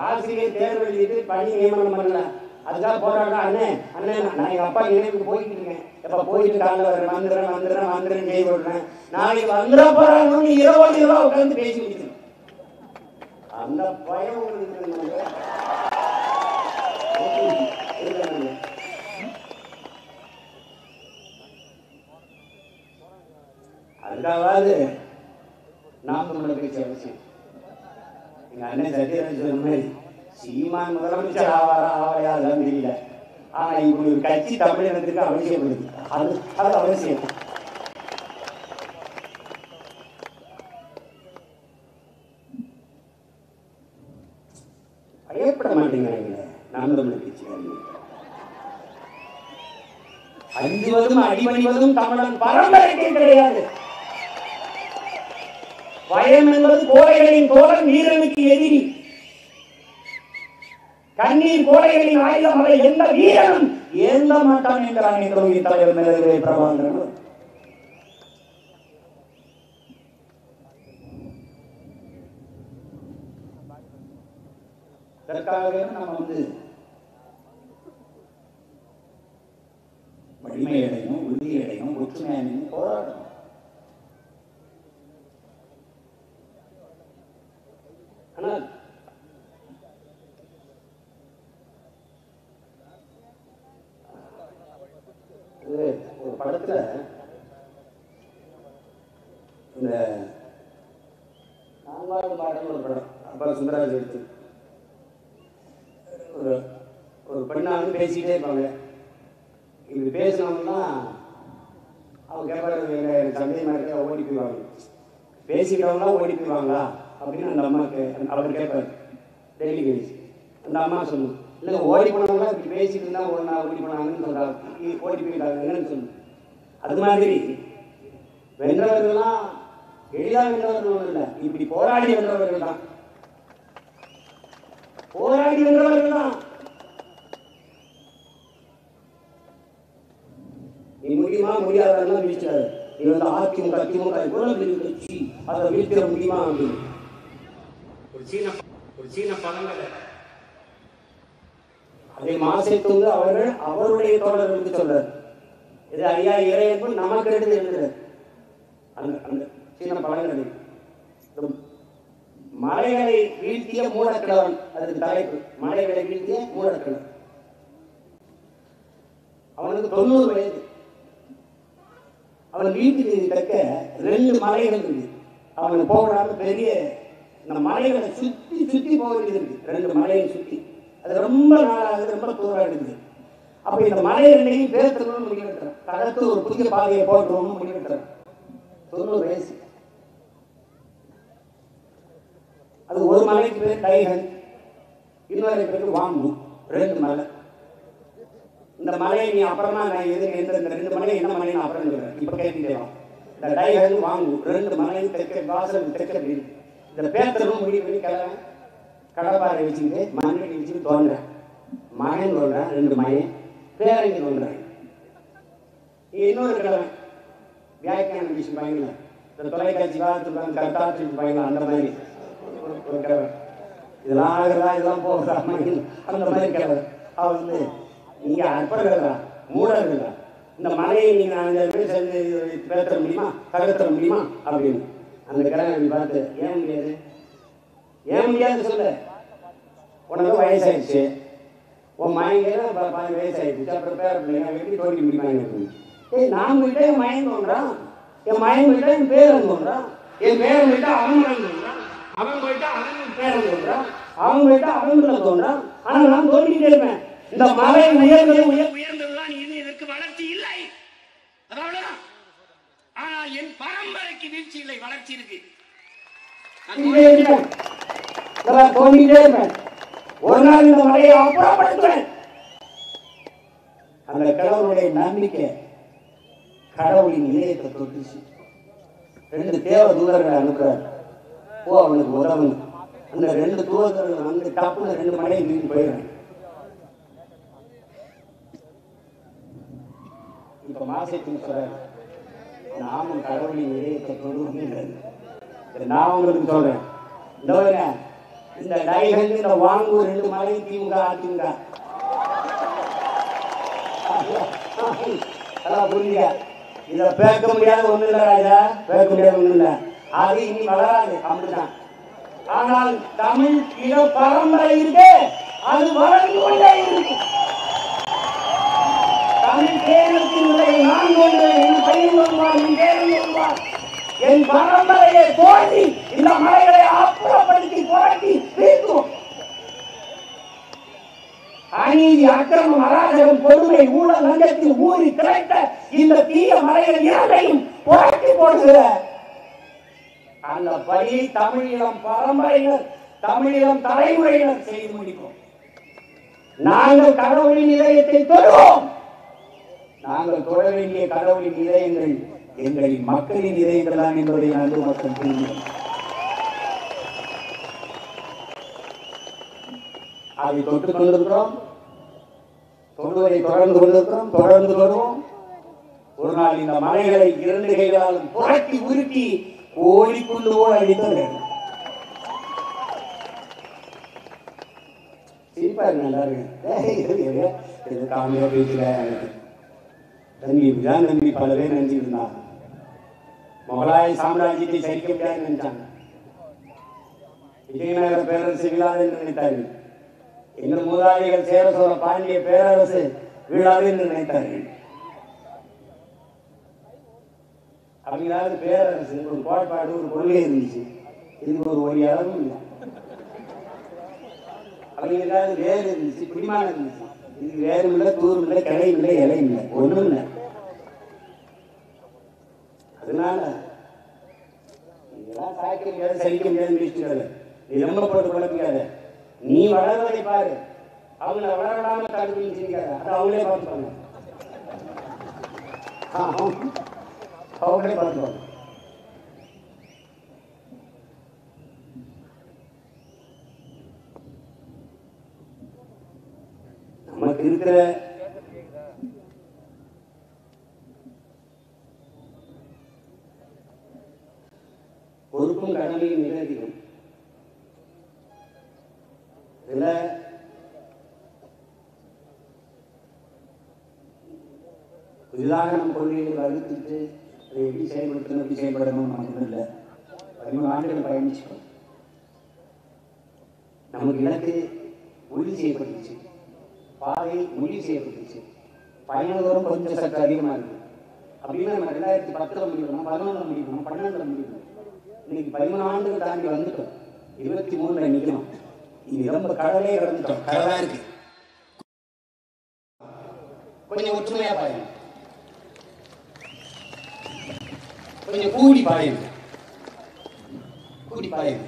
ஆசிரியர் தேர்வு எழுதிட்டு பணி நியமனம் பண்ணல, அதுக்காக போராட்டம். அண்ணே அண்ணே நான் எங்க அப்பா நினைவுக்கு போயிட்டு இருக்கேன், எப்ப போயிட்டு காலைல வந்துடுறேன் வந்துடுறேன் வந்துடுறேன் செய்ய விடுறேன், நாளைக்கு வந்துட போறாங்கன்னு 20 ரூபா உட்காந்து பேசி முடிச்சு. அந்த பயம் அதுக்காவது நாம் தமிழர் கட்சி அவசியம். எங்க அண்ணன் சத்யராஜ் சொன்ன மாதிரி சீமான் முதலமைச்சர் ஆவாரா ஆவையா அதெல்லாம் தெரியல. ஆனா இப்படி ஒரு கட்சி தமிழினத்துக்கு அவசியப்படுது, அது அவசியம். பயப்பட மாட்டேங்கிறாங்க நாம் தமிழர் கட்சி. அஞ்சுவதும் அடிமணிவதும் தமிழன் பரம்பரைக்கே கிடையாது. பயம் என்பது கோடைகளின் தோழன், வீரனுக்கு எதிரி. கண்ணீர் கோடைகளின் ஆயுதம், அதை எந்த வீரனும் ஏந்த மாட்டான் என்கிறான் எங்களுடைய தலைவர் மேலே பிரபாகரன். அதற்காகவே நம்ம வந்து வலிமையடையும், உறுதியடையும், ஒற்றுமையடையும் போராடணும். ஆனால் படத்துல இந்த நான்காவது பாடல் ஒரு படம் அப்பா சுந்தரராஜ் எடுத்து ஒரு பெண்ணா வந்து பேசிக்கிட்டே இருப்பாங்க. இப்படி பேசினோம்னா அவங்க கேட்பாரு, எனக்கு சந்தேகமா இருக்க ஓடி போயிடுவாங்க, பேசிக்கிறவங்களாம் ஓடி போயிடுவாங்களா அப்படின்னு அந்த அம்மாவுக்கு அவர் கேட்பார். டெய்லி கேஸ் அந்த அம்மா சொல்லணும், இல்லை ஓடி போனவங்களாம் இப்படி பேசிட்டு இருந்தா ஒரு நாள் ஓடி போனாங்கன்னு சொல்றாங்க, ஓடி போயிட்டாங்கன்னு சொல்லணும். அது மாதிரி வென்றவர்கள்லாம் எளிதாக வென்றவர்கள் ஒன்றும் இல்லை, இப்படி போராடி வென்றவர்கள் தான், போராடி வென்றவர்கள் தான். நீ முடியுமா முடியாதான் வீழ்ச்சாரு, நீ வந்து அதிமுக திமுக கட்சி அதை வீழ்த்திட முடியுமா அப்படின்னு ஒரு சீன பழங்கலை அதை மாசேத்துங்க அவர்கள் அவருடைய தோழர்களுக்கு சொல்றார். இது ஐயா இறையன்பு நமக்கு எடுத்து எழுதுறார். அந்த சீன பழங்கலை மலைகளை வீழ்த்திய மூடக்கிழவன், அதுக்கு தலைப்பு மலைகளை வீழ்த்திய மூடக்கிழவன். அவனுக்கு 90 வயது. அவன் வீட்டுக்கு தக்க 2 மலைகள் இருக்கு. அவனுக்கு போகாம பெரிய இந்த மலைகளை சுத்தி சுத்தி போக வேண்டியது இருக்கு. 2 மலையை சுத்தி அது ரொம்ப நாளாகுது, ரொம்ப தூரம் எடுக்குது. அப்ப இந்த மலை 2ஐயும் பேர்த்தணும்னு முடிவெட்டுறான். தகர்த்து ஒரு புதிய பாதையை போட்டுருவோம்னு முடிவெட்டுறான். 90 வயசு. அது ஒரு மலைக்கு பேர் டைகன், இன்னொரு பேருக்கு வாம்பு. 2 மலை. இந்த மலையை நீ அப்புறமா நான் எந்த 2 மலை என்ன மலைன்னு அப்புறம் சொல்றேன், இப்ப கேட்டுட்டே வா. இந்த டைகன் வாங்கு 2 மலையும் தெற்க வாசல் தெற்க இருக்கு. இந்த பேர்த்தனும் முடிவு பண்ணி கிளம்ப கடப்பாறை வச்சுக்கிட்டு மண்ணடி வச்சுட்டு தோன்றேன். மகன் தோன்றேன், 2 மகன் பேரங்க தோன்றேன். இன்னொரு கிழமை வியாக்கியான விஷயம் பயங்கல, இந்த தொலைக்காட்சி காலத்துல கரெக்டாக பயங்கல, அந்த மாதிரி ஒரு கிழமை. இதெல்லாம் ஆகுறதா இதெல்லாம் போகுதா அந்த மாதிரி கிழமை. அவன் வந்து நீங்க அற்பர்களா மூடர்களா, இந்த மலையை நீங்க அந்த சேர்ந்து பேச முடியுமா தகர்த்த முடியுமா அப்படின்னு அந்த கிழமை பார்த்து ஏன் முடியாது ஏன் முடியாது சொல்ல. உனக்கு வயசாயிடுச்சு, உன் மயங்கெல்லாம் 10 வயசாயிடுச்சு, அப்புறம் பேர பிள்ளைங்க எப்படி தோண்டி முடியுமா? நான் போயிட்டா என் மயன் தோன்றான், என் மயன் போயிட்டா என் பேரன் தோன்றான், என் பேரன் போயிட்டா அவன் தோன்றான், அவன் போயிட்டா அவன் பேரன் தோன்றான், அவன் போயிட்டா அவன் தோன்றான். ஆனா நான் தோண்டிக்கிட்டே இருப்பேன். இந்த மலை உயர்ந்ததுதான், இது இதற்கு வளர்ச்சி இல்லை, அவ்வளவுதான். ஆனால் என் பரம்பரைக்கு வீழ்ச்சி இல்லை, வளர்ச்சி இருக்கு. ஒரு நாள் இந்த மலையை அப்புறப்படுத்துவேன். அந்த கடவுளுடைய நம்பிக்கை கடவுளின் இதயத்தை தொட்டுச்சு. 2 தேவ தூதர்களை அனுப்புறார், ஓ அவனுக்கு உதவுங்க. அந்த 2 தூதர்கள் வந்து டப்புன்னு 2 மலையை வீட்டு போயிடுறாங்க. இப்ப மாசத்துக்கு சொல்றாரு, நாமும் கடவுளின் இதயத்தை தொடுகிறேன். நான் உங்களுக்கு சொல்றேன், இந்த டைகன் இந்த வாங்கு 2 மலை திமுக அதிமுக புரியுங்க. இதை பேக்க முடியாத ஒண்ணு இல்லை ராஜா, பேக்க முடியாத ஒண்ணு இல்லை. அது இனி வளராது, அப்படிதான். ஆனால் தமிழ் இன பரம்பரை இருக்கு, அது வளர்ந்து கொண்டே இருக்கு. தமிழ் தேர்தலுடைய நான் கொண்டேன், என் பையன் வருவார், என் பேரன் வருவார். என் பரம்பரையை தோண்டி இந்த மலைகளை அப்புறப்படுத்தி புரட்டி வீழ்த்துவோம். அநீதி அக்கிரமம் அராஜகம் கொடுமை ஊழல் லஞ்சத்தில் ஊறி கிடைத்த இந்த தீய மலைகள் இரண்டையும் புரட்டி போடுகிற அந்த பணியை தமிழீழம் பரம்பரையினர் தமிழீழம் தலைமுறையினர் செய்து முடிப்போம். நாங்கள் கடவுளின் இதயத்தை தொடுவோம். நாங்கள் தொட வேண்டிய கடவுளின் இதயங்கள் எங்களின் மக்களின் இதயங்கள் தான் என்பதை நன்கு மக்கள் புரியும். அதை தொட்டுக் கொண்டிருக்கிறோம், தொடுவதை தொடர்ந்து கொண்டிருக்கிறோம், தொடர்ந்து வருவோம். ஒரு நாள் இந்த மலைகளை 2 கைகளாலும் புரட்டி உருட்டி ஓடிக்கொண்டு அடித்தது. சிரிப்பா இருக்கு, நல்லா இருக்கு. காமெடியா பேசல நம்பி பல பேர் நினைச்சிட்டு இருந்தாங்க. முகலாய சாம்ராஜ்யத்தை சரிக்க முடியாது நினைச்சாங்க. விஜயநகர பேரரசு விழாது என்று நினைத்தார்கள். எங்கள் மூதாதைகள் சேர சோழ பாண்டிய பேரரசு விழாது என்று நினைத்தார்கள். அவங்களாவது பேரரசு ஒரு கோட்பாடு ஒரு கொள்கை இருந்துச்சு, இதுக்கு ஒரு அளவும் இல்லை. அவங்களுக்காவது வேறு இருந்துச்சு, பிடிமானம் இருந்துச்சு, இதுக்கு வேறும் இல்லை, தூரும் இல்லை, கிளையும் இல்லை, இலையும் இல்லை, ஒன்றும் இல்லை. அதனால இதெல்லாம் சாய்க்க முடியாது, சலிக்க முடியாதுன்னு பேசிக்காது. நீ ரொம்ப போட்டு குழப்பிக்காத. நீ வளர்வதை பாரு, அவங்கள வளரலாம தடுப்பு செய்யாத, அதை அவங்களே பார்த்துப்பாங்க. அவங்களே பார்த்துப்பாங்க. நமக்கு இருக்கிற பொறுப்பும் கடமையும் மிக அதிகம். இதுல புதிதாக நம்ம கொள்கைகளை வகுத்துட்டு அதை எப்படி செயல்படுத்தணும் எப்படி செயல்படணும் நமக்கு இல்லை. 13 ஆண்டுகள் பயணிச்சோம். நமக்கு இலக்கு உறுதி செய்யப்பட்டுச்சு, பாதை முடிவு செய்யப்பட்டுச்சு, பயணதூரம் கொஞ்சம் சற்று அதிகமாக இருக்கு. அப்படின்னா நம்ம 2010 முடிக்கணும், 11 முடிக்கணும், 12 முடிக்கணும். இன்னைக்கு 13 ஆண்டுகள் தாண்டி வந்துட்டோம், 23 நிற்கணும். இது ரொம்ப கடலே கடந்துட்டோம், கடலா இருக்கு. கொஞ்சம் ஒற்றுமையா பாருங்க, கொஞ்சம் கூடி பாயுங்க, கூடி பாயுங்க.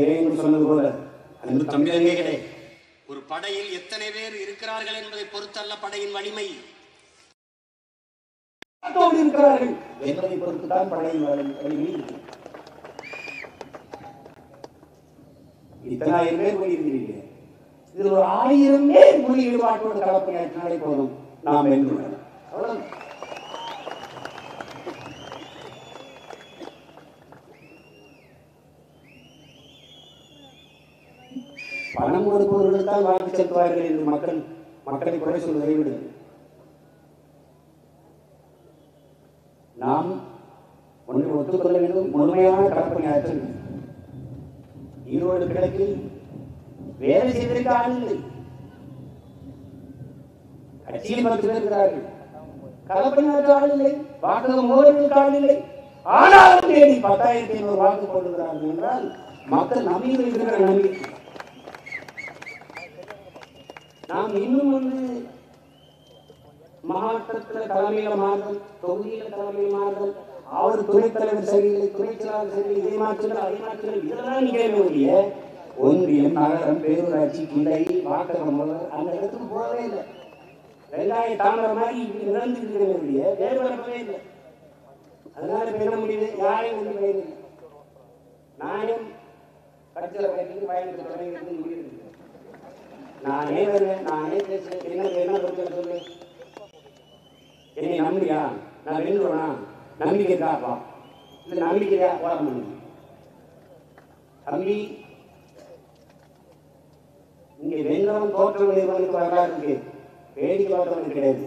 இறைவன் சொன்னது போல அன்பு தம்பியங்கே கிடையாது. ஒரு படையில் எத்தனை பேர் இருக்கிறார்கள் என்பதை பொறுத்தல்ல படையின் வலிமை, இருக்கிறார்கள் என்பதை பொறுத்துதான் படையின் வலிமை. இத்தனை 1000 பேர் போயிருக்கிறீங்க, இதில் ஒரு 1000 பேர் மொழி ஈடுபாட்டோடு கலப்பையாற்றினாலே போதும், நாம் வென்று. பணம் கொடுப்பவர்களுக்கால் வாக்கு செலுத்துவார்கள் என்று மக்களை குறை சொல்வதை விடு. நாம் ஒன்றை ஒத்துக்கொள்ள வேண்டும், முழுமையான கலப்பணியாற்ற வேண்டும். ஈரோடு கிழக்கில் வேலை செய்வதற்கு ஆள் இல்லை, கட்சியில் 10 பேர் இருக்கிறார்கள், கலப்பணியாற்ற ஆள் இல்லை, வாக்குகள் மோதல்களுக்கு ஆள் இல்லை. ஆனாலும் தேடி 10,500 வாக்கு போட்டுகிறார்கள் என்றால் மக்கள் நம்பிக்கை இருக்கிற நம்பிக்கை. நாம் இன்னும் மாவட்டத்தில் தலைமையில மாறுதல், தொகுதியில தலைமையில் மாறுதல், அவர் துணைத் தலைவர் சரியில்லை, துணை செயலாளர் சரியில்லை, இதை மாற்றுங்கள் அதை மாற்றுங்கள், இதெல்லாம் நிகழவே இல்லையே. ஒன்றியம், நகரம், பேரூராட்சி, கிளை, வாக்ககம் அந்த இடத்துக்கு போகவே இல்லை. வெங்காய தாமரை மாதிரி இப்படி நிறந்துட்டு இல்லையே, வேறு வரவே இல்லை. அதனால பெற முடியுது, யாரையும் ஒன்று பயன் இல்லை. நானும் கட்சியில் பயணித்து தொடங்கி முடிவு. நானே வருவேன், நானே பேசுவேன், என்ன சொல்ல சொல்லு, என்னை நம்பியா, நான் வென்றுவேனா, நம்பிக்கை இருக்காப்பா, இல்லை நம்பிக்கையா போராட தம்பி. இங்கே வென்றவன் தோற்றவனுக்கு வரலாறு இருக்கு, வேடிக்கை பார்த்தவனுக்கு கிடையாது.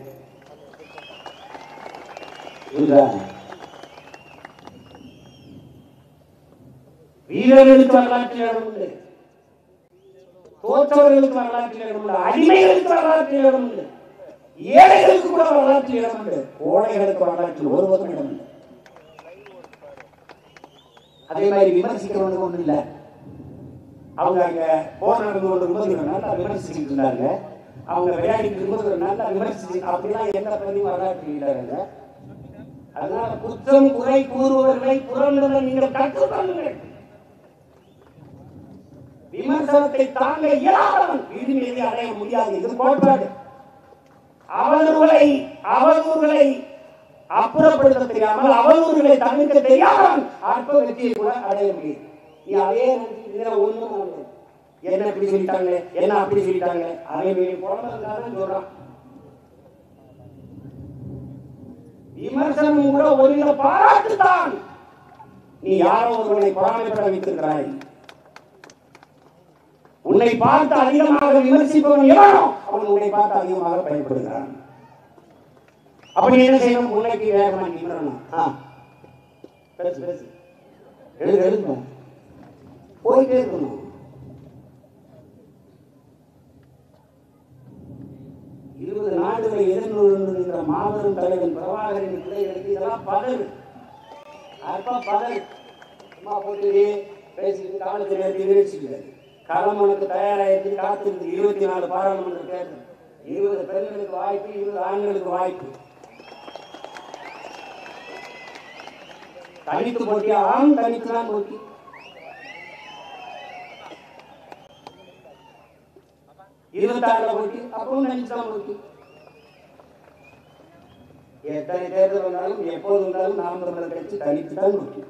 வீரர்களுக்கு வரலாற்றில் இடம் உண்டு, தோற்றவர்களுக்கு வரலாற்றில் இடம் உண்டு, அடிமைகளுக்கு வரலாற்றில் இடம் உண்டு, ஏழைகளுக்கு கூட வரலாற்றில் இடம் உண்டு, கோழைகளுக்கு வரலாற்றில் ஒருவரும் இடம் இல்லை. அதே மாதிரி விமர்சிக்கிறவனுக்கு ஒன்றும் இல்லை. அவங்க அங்க போர் நடந்து கொண்டிருக்கும்போது நல்லா விமர்சிச்சுட்டு இருந்தாங்க, அவங்க விளையாடிட்டு இருக்கும்போது நல்லா விமர்சிச்சு, அப்படிலாம் எந்த பதிவும் வரலாற்றில் இல்லைங்க. அதனால குற்றம் குறை கூறுவர்களை புறந்தன நீங்கள் கற்றுக்கொள்ளுங்கள். விமர்சனத்தை தாங்க இயலாதவன் விரும்பியதை அடைய முடியாது, இது கோட்பாடு. அவதூறுகளை அப்புறப்படுத்த தெரியாமல், அவதூறுகளை தவிர்க்க தெரியாமல் அற்ப வெற்றியை கூட அடைய முடியும். நீ அதே ஒண்ணும் என்ன இப்படி சொல்லிட்டாங்க, என்ன அப்படி சொல்லிட்டாங்க, அதை போனதான் சொல்றான். விமர்சனம் கூட ஒரு பாராட்டு தான். நீ யாரோ ஒருவனை பொறாமைப்பட வைத்திருக்கிறாய், உன்னை பார்த்து அதிகமாக விமர்சிப்பவன் எவனோ அவன் உன்னை பார்த்து அதிகமாக பயன்படுகிறான். அப்படி என்ன செய்யணும்? உன்னைக்கு வேகமா நிமிரணும். எழுதணும், போயிட்டே இருக்கணும். நாடுகளை எதிர்நோக்கின்ற மாபெரும் தலைவன் பிரபாகரின் பிள்ளைகளுக்கு இதெல்லாம் பதறு அற்ப பதறு சும்மா போட்டு பேசிட்டு காலத்தில் எடுத்து நிகழ்ச்சிக்கிறது களமனுக்கு தயாராகிட்டு காத்திருக்கு 24 பாராளுமன்ற தேர்தல் 20 பெண்களுக்கு வாய்ப்பு 20 ஆண்களுக்கு வாய்ப்பு தனித்து போட்டியா ஆண் தனித்து தான் போட்டி போட்டி அப்பவும் தனித்து தான் போட்டி எத்தனை தேர்தல் வந்தாலும் எப்போது வந்தாலும் நாம் தமிழர் கட்சி தனித்து தான் போட்டி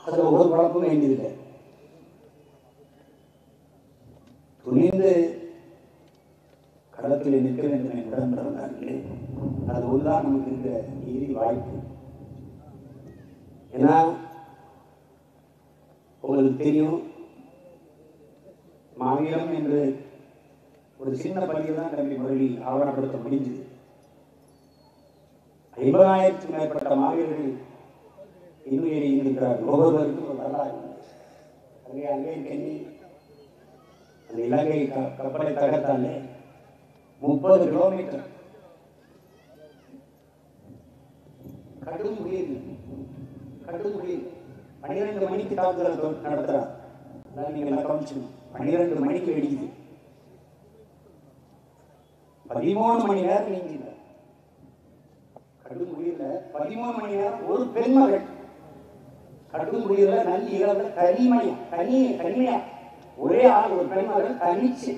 அதுல ஒரு குழப்பமும் வேண்டியதில்லை துணிந்து களத்தில் நிற்க வேண்டும் என்ற பிறந்தார்களே அது ஒன்றுதான் நமக்கு இருக்கிற இறுதி வாய்ப்பு ஏன்னா உங்களுக்கு தெரியும் மாவீரம் என்று ஒரு சின்ன பள்ளியில் தான் தம்பி முரளி ஆவணப்படுத்த முடிஞ்சது 50,000க்கும் மேற்பட்ட மாவீரர்கள் இன்னும் இருக்கிறார்கள் ஒவ்வொருவருக்கும் ஒரு வரலாறு அங்கே கண்ணி அந்த இலங்கை கப்பலை தகர்த்தாலே 30 கிலோமீட்டர் கடும் புயல் 12 மணிக்கு தாக்குதல் நடத்துறார் நீங்க கவனிச்சுக்கணும் 12 மணிக்கு வெடிக்குது 13 மணி நேரம் நீங்க கடும் புயல 13 மணி நேரம் ஒரு பெண்மகள் கடும் புயல நல்ல இரவுல தனிமையா ஒரே ஆள் ஒரு பெண்மகள் தனிச்சு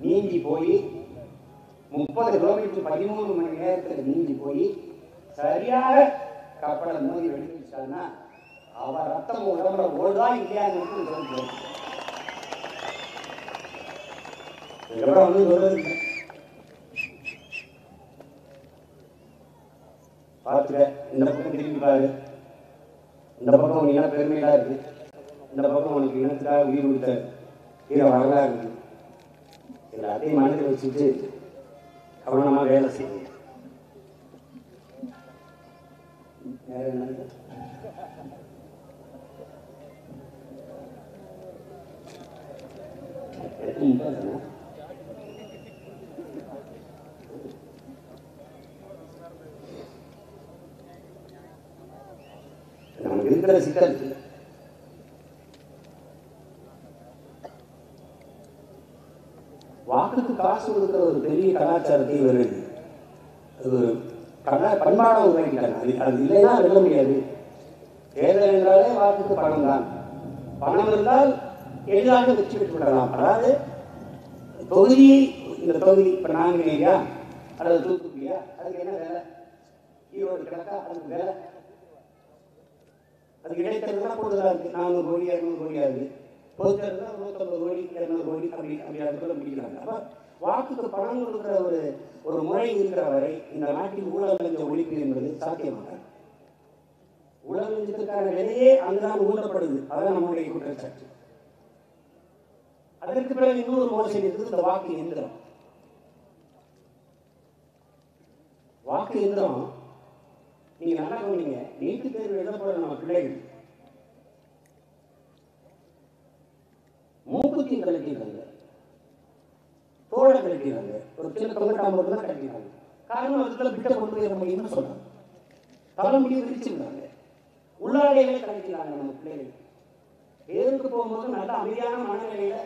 நீங்கி போய் 30 கிலோமீட்டர் 13 மணி நேரத்தில் நீங்கி போய் சரியாக கப்பலை மோதி வெடிச்சான்னா அவ ரத்தம் உடம்புல ஓடுதா இல்லையான்னு சொல்லுங்க பார்த்துக்க இந்த பக்கம் திரும்பி பாரு இந்த பக்கம் உனக்கு இன பெருமையா இருக்கு இந்த பக்கம் உனக்கு இனத்துக்காக உயிர் கொடுத்த வீர வரலாறு இருக்கு எல்லாத்தையும் மனதில் வச்சுட்டு கவனமா வேலை செய்யுங்க வேற என்ன நமக்கு இருக்கிற சிக்கல் வாக்குக்கு காசு கொடுக்கிற ஒரு பெரிய கலாச்சாரத்தை வருது அது ஒரு பண்பாட உருவாக்கிட்டாங்க அது இல்லைன்னா வெல்ல முடியாது தேர்தல் என்றாலே வாக்குக்கு பணம் தான் பணம் இருந்தால் எளிதாக வெற்றி பெற்று விடலாம் அதாவது தொகுதியை இந்த தொகுதி இப்ப நாங்குறீங்க அல்லது தூத்துக்குடியா அதுக்கு என்ன வேலை ஈரோடு கிழக்கா அதுக்கு வேலை அதுக்கு இடைத்தேர்தல் கூடுதலா இருக்கு 400 கோடி 200 கோடியா இருக்கு பொதுத்தேர்தல் 150 கோடி 200 கோடி அப்படி அதுக்குள்ள முடிக்கிறாங்க அப்ப வாக்குக்கு பணம் கொடுக்கிற ஒரு முறை இருக்கிற வரை இந்த நாட்டில் ஊழல் லஞ்ச ஒழிப்பு என்பது சாத்தியமாக ஊழல் லஞ்சத்திற்கான விலையே அங்குதான் ஊழப்படுது அதான் நம்முடைய குற்றச்சாட்டு அதற்கு பிறகு இன்னொரு மோசடி இருக்குது இந்த வாக்கு எந்திரம் நீங்க நல்லா சொன்னீங்க நீட்டு தேர்வு எழுதப்பட நம்ம பிள்ளைகள் மூக்குத்தி கலட்டிடுறாங்க தோழ கலட்டிடுறாங்க ஒரு சின்ன தொங்கட்டாம தான் கலட்டிடுறாங்க காரணம் அதுக்குள்ள விட்ட கொண்டு போயிட முடியும்னு சொல்றாங்க தலைமுடியை விரிச்சு விடுறாங்க உள்ளாடைகளை கலட்டிடுறாங்க நம்ம பிள்ளைகள் தேர்வுக்கு போகும்போது நல்ல அமைதியான மனநிலையில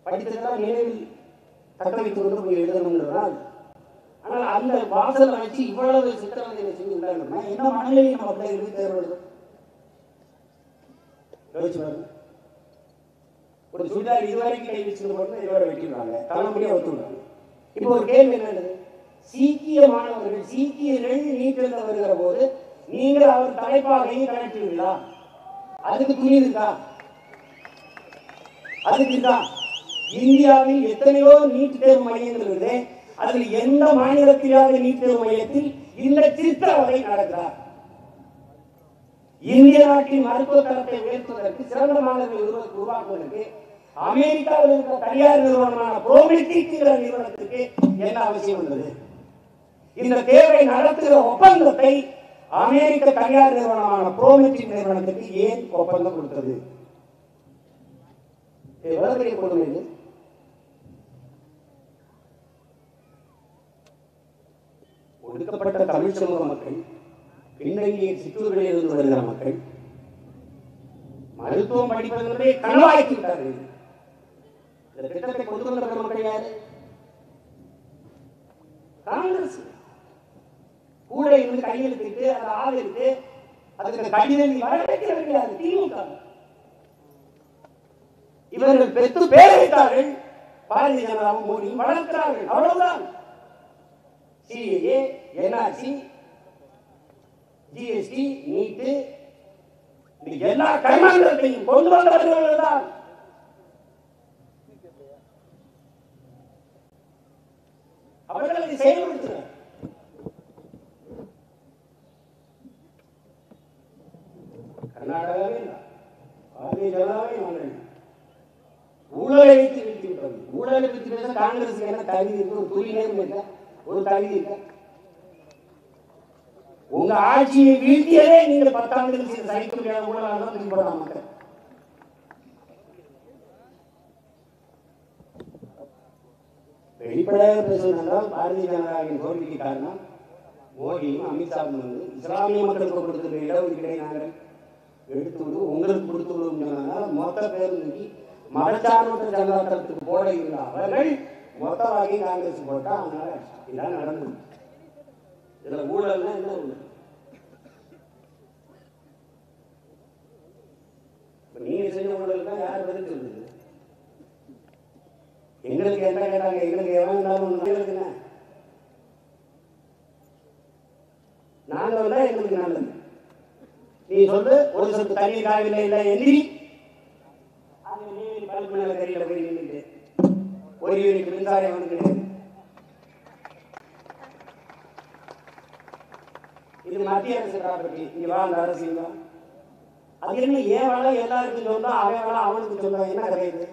படித்ததெல்லாம் நினைவில் தக்க வைத்துக் கொண்டு போய் எழுதணுங்கிறதால் ஆனால் அந்த வாசல் வச்சு இவ்வளவு சித்திரவதைகளை செஞ்சு உள்ளாங்கன்னா என்ன மனநிலையை நம்ம பிள்ளைகளுக்கு தேர்வு எழுதும் யோசிச்சு பாருங்க ஒரு சுடிதார் இதுவரைக்கும் கை வச்சுட்டு போட்டு இதோட வெட்டிடுவாங்க தலைமுடியா ஒத்துடுவாங்க இப்போ ஒரு கேள்வி என்னது சீக்கிய மாணவர்கள் சீக்கியர்கள் நீட்டில் வருகிற போது நீங்கள் அவர் தலைப்பாகையும் கலட்டுவீங்களா அதுக்கு துணி இருக்கா அதுக்கு இருக்கா இந்தியாவில் எத்தனையோ நீட் தேர்வு மையங்கள் இருக்குது அதில் எந்த மாநிலத்திலாவது நீட் தேர்வு மையத்தில் இந்த சித்திரவதை நடக்கிறார் இந்திய நாட்டின் மருத்துவ தரத்தை உயர்த்துவதற்கு சிறந்த மாணவர்களை உருவாக்குவதற்கு அமெரிக்காவில் இருக்கிற தனியார் நிறுவனமான ப்ரோமெட்ரிக் நிறுவனத்துக்கு என்ன அவசியம் உள்ளது இந்த தேர்வை நடத்துகிற ஒப்பந்தத்தை அமெரிக்க தனியார் நிறுவனமான ப்ரோமெட்ரிக் நிறுவனத்துக்கு ஏன் ஒப்பந்தம் கொடுத்தது எவ்வளவு பெரிய கொடுமை இது. ஒடுக்கப்பட்ட தமிழ் சமூக மக்கள், பின்னங்கிய சிற்றூர்களில் இருந்து வருகிற மக்கள் மருத்துவம் படிப்பதே கனவாக்கி விட்டார்கள். இந்த திட்டத்தை கொண்டு வந்த மக்கள் யாரு? காங்கிரஸ். கூட இருந்து கையெழுத்திட்டு அந்த ஆதரித்து அதுக்கு கடிதம் வரவேற்கிறார்கள் திமுக. இவர்கள் பெற்று பேர் வைத்தார்கள். பாரதிய ஜனதாவும் மோடியும் வளர்க்கிறார்கள். அவ்வளவுதான். சிஏஏ, என்ஆர்சி, ஜிஎஸ்டி, நீட்டு, எல்லா கர்மாந்திரத்தையும் கொண்டு வந்தவர்கள் தான். அவர்கள் அதை செயல்படுத்தினர். கர்நாடகாவே பாரதிய ஜனதாவே நாங்கள் ஊழலை வைத்து வீழ்த்தி விட்டோம். ஊழலை வைத்து பேச காங்கிரஸ் என்ன தகுதி இருக்கு? ஒரு துளி நேரம் இல்ல, ஒரு தகுதி இல்ல. உங்க ஆட்சியை வீழ்த்தியதே நீங்கள் 10 ஆண்டுகள் செய்த சகிக்க முடியாத ஊழலாக தான் பின்பற்ற மக்கள். வெளிப்படையாக பேசுவதால் பாரதிய ஜனதாவின் தோல்விக்கு காரணம் மோடியும் அமித்ஷாவும் வந்து இஸ்லாமிய மக்களுக்கு கொடுக்கிற இடஒதுக்கீடை நாங்கள் எடுத்து விடுவோம், உங்களுக்கு கொடுத்து விடுவோம் சொன்னதால் மொத்த பேர் நீக்கி மதச்சார்பற்ற ஜனதா தளத்துக்கு போட இருந்த அவர்கள் மொத்த வாங்கி காங்கிரஸ் போட்டா. அதனால இதான் நடந்தது. இதுல ஊழல்னா என்ன ஊழல்? நீங்க செஞ்ச ஊழல் தான் யார் பதில் சொல்லுது? எங்களுக்கு என்ன கேட்டாங்க? எங்களுக்கு எவனாலும் எங்களுக்குன்னா நாங்க வந்தா எங்களுக்கு நல்லது. நீ சொல்லு, ஒரு சொட்டு தண்ணீர் காவில இல்ல எந்திரி கரையில போய் நின்றுட்டு ஒரு யூனிட் மின்சாரம் வந்து கிடையாது. இது மத்திய அரசு ப்ராப்பர்ட்டி. இங்க வா, அந்த அரசியல் தான். அது என்ன ஏன் வளம் எல்லாருக்கும் சொன்னா அவன் வளம் அவனுக்கு சொல்றான்? என்ன கிடையாது?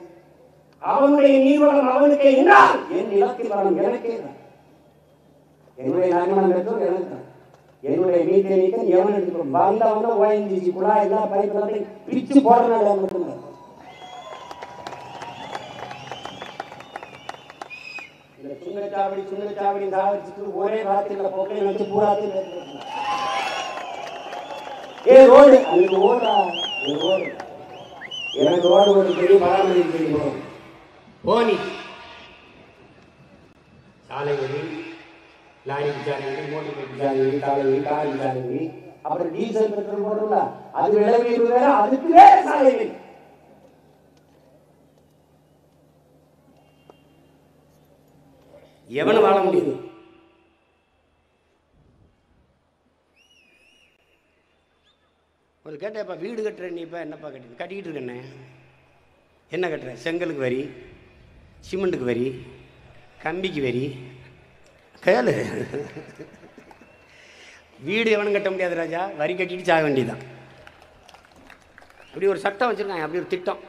அவனுடைய நீர்வளம் அவனுக்கே என்ன? என் நிலத்தில் வளம் எனக்கே தான். என்னுடைய நன்மனம் பெற்றோர் எனக்கு தான். என்னுடைய நீட்டை நீக்க எவன் எடுத்துக்கணும்? வந்தவன ஓஎன்ஜிசி குழாய் எல்லா பைப்புகளையும் பிரிச்சு போடுறனால மட்டும்தான். இந்த சுங்கச்சாவடி சாவடிச்சுட்டு ஒரே ராத்திரில போக்கை வச்சு பூராத்தையும் ரோடு அன்னைக்கு ஓடுறா ரோடு. எனக்கு ரோடு ஒரு பெரிய பராமரிப்பு தெரியும். போனி சாலை வழி, லாரி விசாரணை, மோட்டர் விசாரணை, சாலை வழி, கார் விசாரணை, அப்புறம் டீசல் பெட்ரோல் போடுறோம்ல, அது விளைவு வேற, அதுக்கு வேற சாலை வழி. எவனும் வாழ முடியுது? ஒரு கேட்டப்பா, வீடு கட்டுற நீ இப்போ என்னப்பா கட்டிக்கிட்டு இருக்கண்ணே? என்ன கட்டுற? செங்கலுக்கு வரி, சிமெண்ட்டுக்கு வரி, கம்பிக்கு வரி. கேளு, வீடு எவனும் கட்ட முடியாது ராஜா, வரி கட்டிட்டு சாக வேண்டியதுதான். அப்படி ஒரு சட்டம் வச்சுருக்காங்க, அப்படி ஒரு திட்டம்.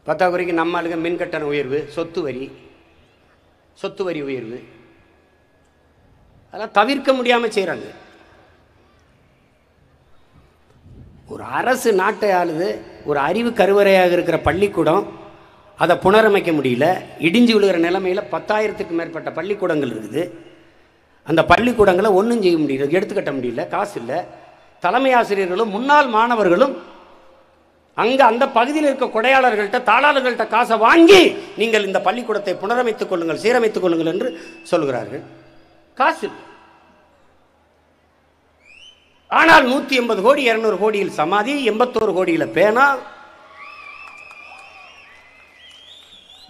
பத்தாக்குறைக்கு நம்ம ஆளுங்க மின் கட்டண உயர்வு, சொத்து வரி உயர்வு, அதெல்லாம் தவிர்க்க முடியாமல் செய்கிறாங்க. ஒரு அரசு நாட்டை ஆளுது. ஒரு அறிவு கருவறையாக இருக்கிற பள்ளிக்கூடம் அதை புனரமைக்க முடியல. இடிஞ்சு விழுகிற நிலைமையில் 10,000க்கும் மேற்பட்ட பள்ளிக்கூடங்கள் இருக்குது. அந்த பள்ளிக்கூடங்களை ஒன்றும் செய்ய முடியல, எடுத்துக்கட்ட முடியல, காசு இல்லை. தலைமை ஆசிரியர்களும் முன்னாள் மாணவர்களும் அங்கே அந்த பகுதியில் இருக்க கொடையாளர்கள்ட்ட, தாளாளர்கள்ட்ட காசை வாங்கி நீங்கள் இந்த பள்ளிக்கூடத்தை புனரமைத்துக் கொள்ளுங்கள், சீரமைத்துக் கொள்ளுங்கள் என்று சொல்கிறார்கள். காசு. ஆனால் 180 கோடி 200 கோடியில் சமாதி, 81 கோடியில் பேனா.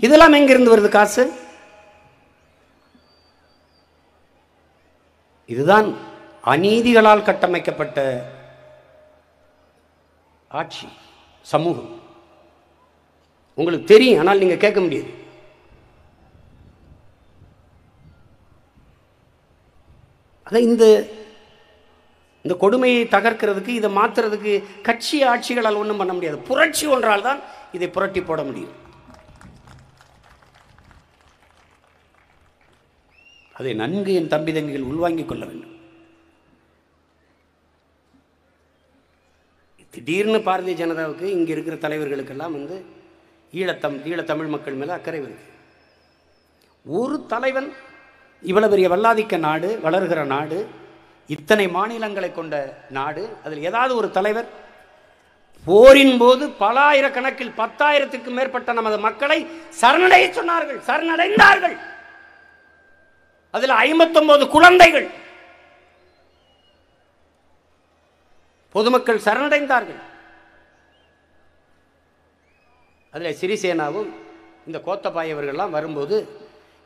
இதெல்லாம் எங்கிருந்து வருது காசு? இதுதான் அநீதிகளால் கட்டமைக்கப்பட்ட ஆட்சி, சமூகம். உங்களுக்கு தெரியும், ஆனால் நீங்க கேட்க முடியாது. அதான் இந்த கொடுமையை தகர்க்கிறதுக்கு, இதை மாற்றுறதுக்கு கட்சி ஆட்சிகளால் ஒன்றும் பண்ண முடியாது. புரட்சி ஒன்றால் தான் இதை புரட்டி போட முடியும். அதை நன்கு என் தம்பி தங்கிகள் உள்வாங்கிக் கொள்ள வேண்டும். திடீர்னு பாரதிய ஜனதாவுக்கு இங்கே இருக்கிற தலைவர்களுக்கெல்லாம் வந்து ஈழத்தமிழ் மக்கள் மேலே அக்கறை வருது. ஒரு தலைவன் இவ்வளவு பெரிய வல்லாதிக்க நாடு, வளர்கிற நாடு, இத்தனை மாநிலங்களை கொண்ட நாடு, அதில் ஏதாவது ஒரு தலைவர் போரின் போது பல ஆயிரக்கணக்கில் 10,000க்கும் மேற்பட்ட நமது மக்களை சரணடைய சொன்னார்கள், சரணடைந்தார்கள். அதில் 59 குழந்தைகள் பொதுமக்கள் சரணடைந்தார்கள். அதில் சிறிசேனாவும் இந்த கோத்தபாயவர்கள்லாம் வரும்போது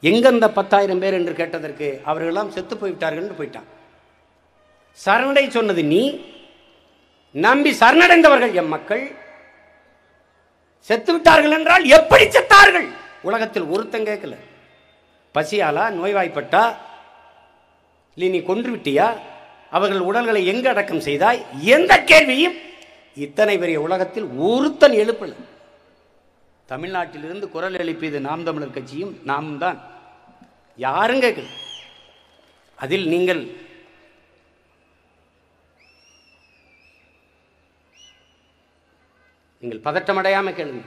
எங்க இந்த 10,000 பேர் என்று கேட்டதற்கு அவர்களெல்லாம் செத்து போய்விட்டார்கள் என்று போயிட்டான். சரணடை சொன்னது நீ, நம்பி சரணடைந்தவர்கள் எம் மக்கள். செத்து விட்டார்கள் என்றால் எப்படி செத்தார்கள்? உலகத்தில் ஒருத்தன் கேட்கல. பசியாலா, நோய்வாய்ப்பட்டா, இல்லை நீ கொன்று விட்டியா, அவர்கள் உடல்களை எங்கு அடக்கம் செய்தாய், எந்த கேள்வியும் இத்தனை பெரிய உலகத்தில் ஒருத்தன் எழுப்பல. தமிழ்நாட்டிலிருந்து குரல் எழுப்பியது நாம் தமிழர் கட்சியும் நாமும் தான். யாரும் கேட்கல. அதில் நீங்கள் பதட்டமடையாமல் கேளுங்க.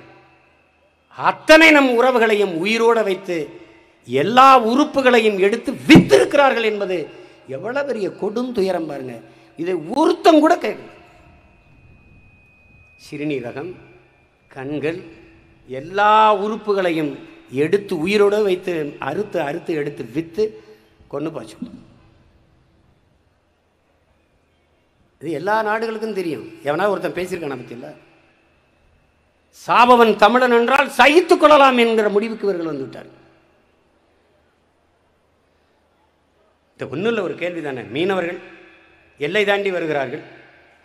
அத்தனை நம் உறவுகளையும் உயிரோட வைத்து எல்லா உறுப்புகளையும் எடுத்து வித்திருக்கிறார்கள் என்பது எவ்வளவு பெரிய கொடுந்துயரம் பாருங்க. இதை ஒருத்தம் கூட கேட்கல. சிறுநீரகம், கண்கள், எல்லா உறுப்புகளையும் எடுத்து உயிரோட வைத்து அறுத்து அறுத்து எடுத்து வித்து கொண்டு போச்சு. இது எல்லா நாடுகளுக்கும் தெரியும். எவனா ஒருத்தன் பேசியிருக்கான பத்தி இல்லை. சாபவன் தமிழன் என்றால் சகித்துக் கொள்ளலாம் என்கிற முடிவுக்கு இவர்கள் வந்துவிட்டார். ஒன்றும் இல்லை, ஒரு கேள்வி தானே. மீனவர்கள் எல்லை தாண்டி வருகிறார்கள்,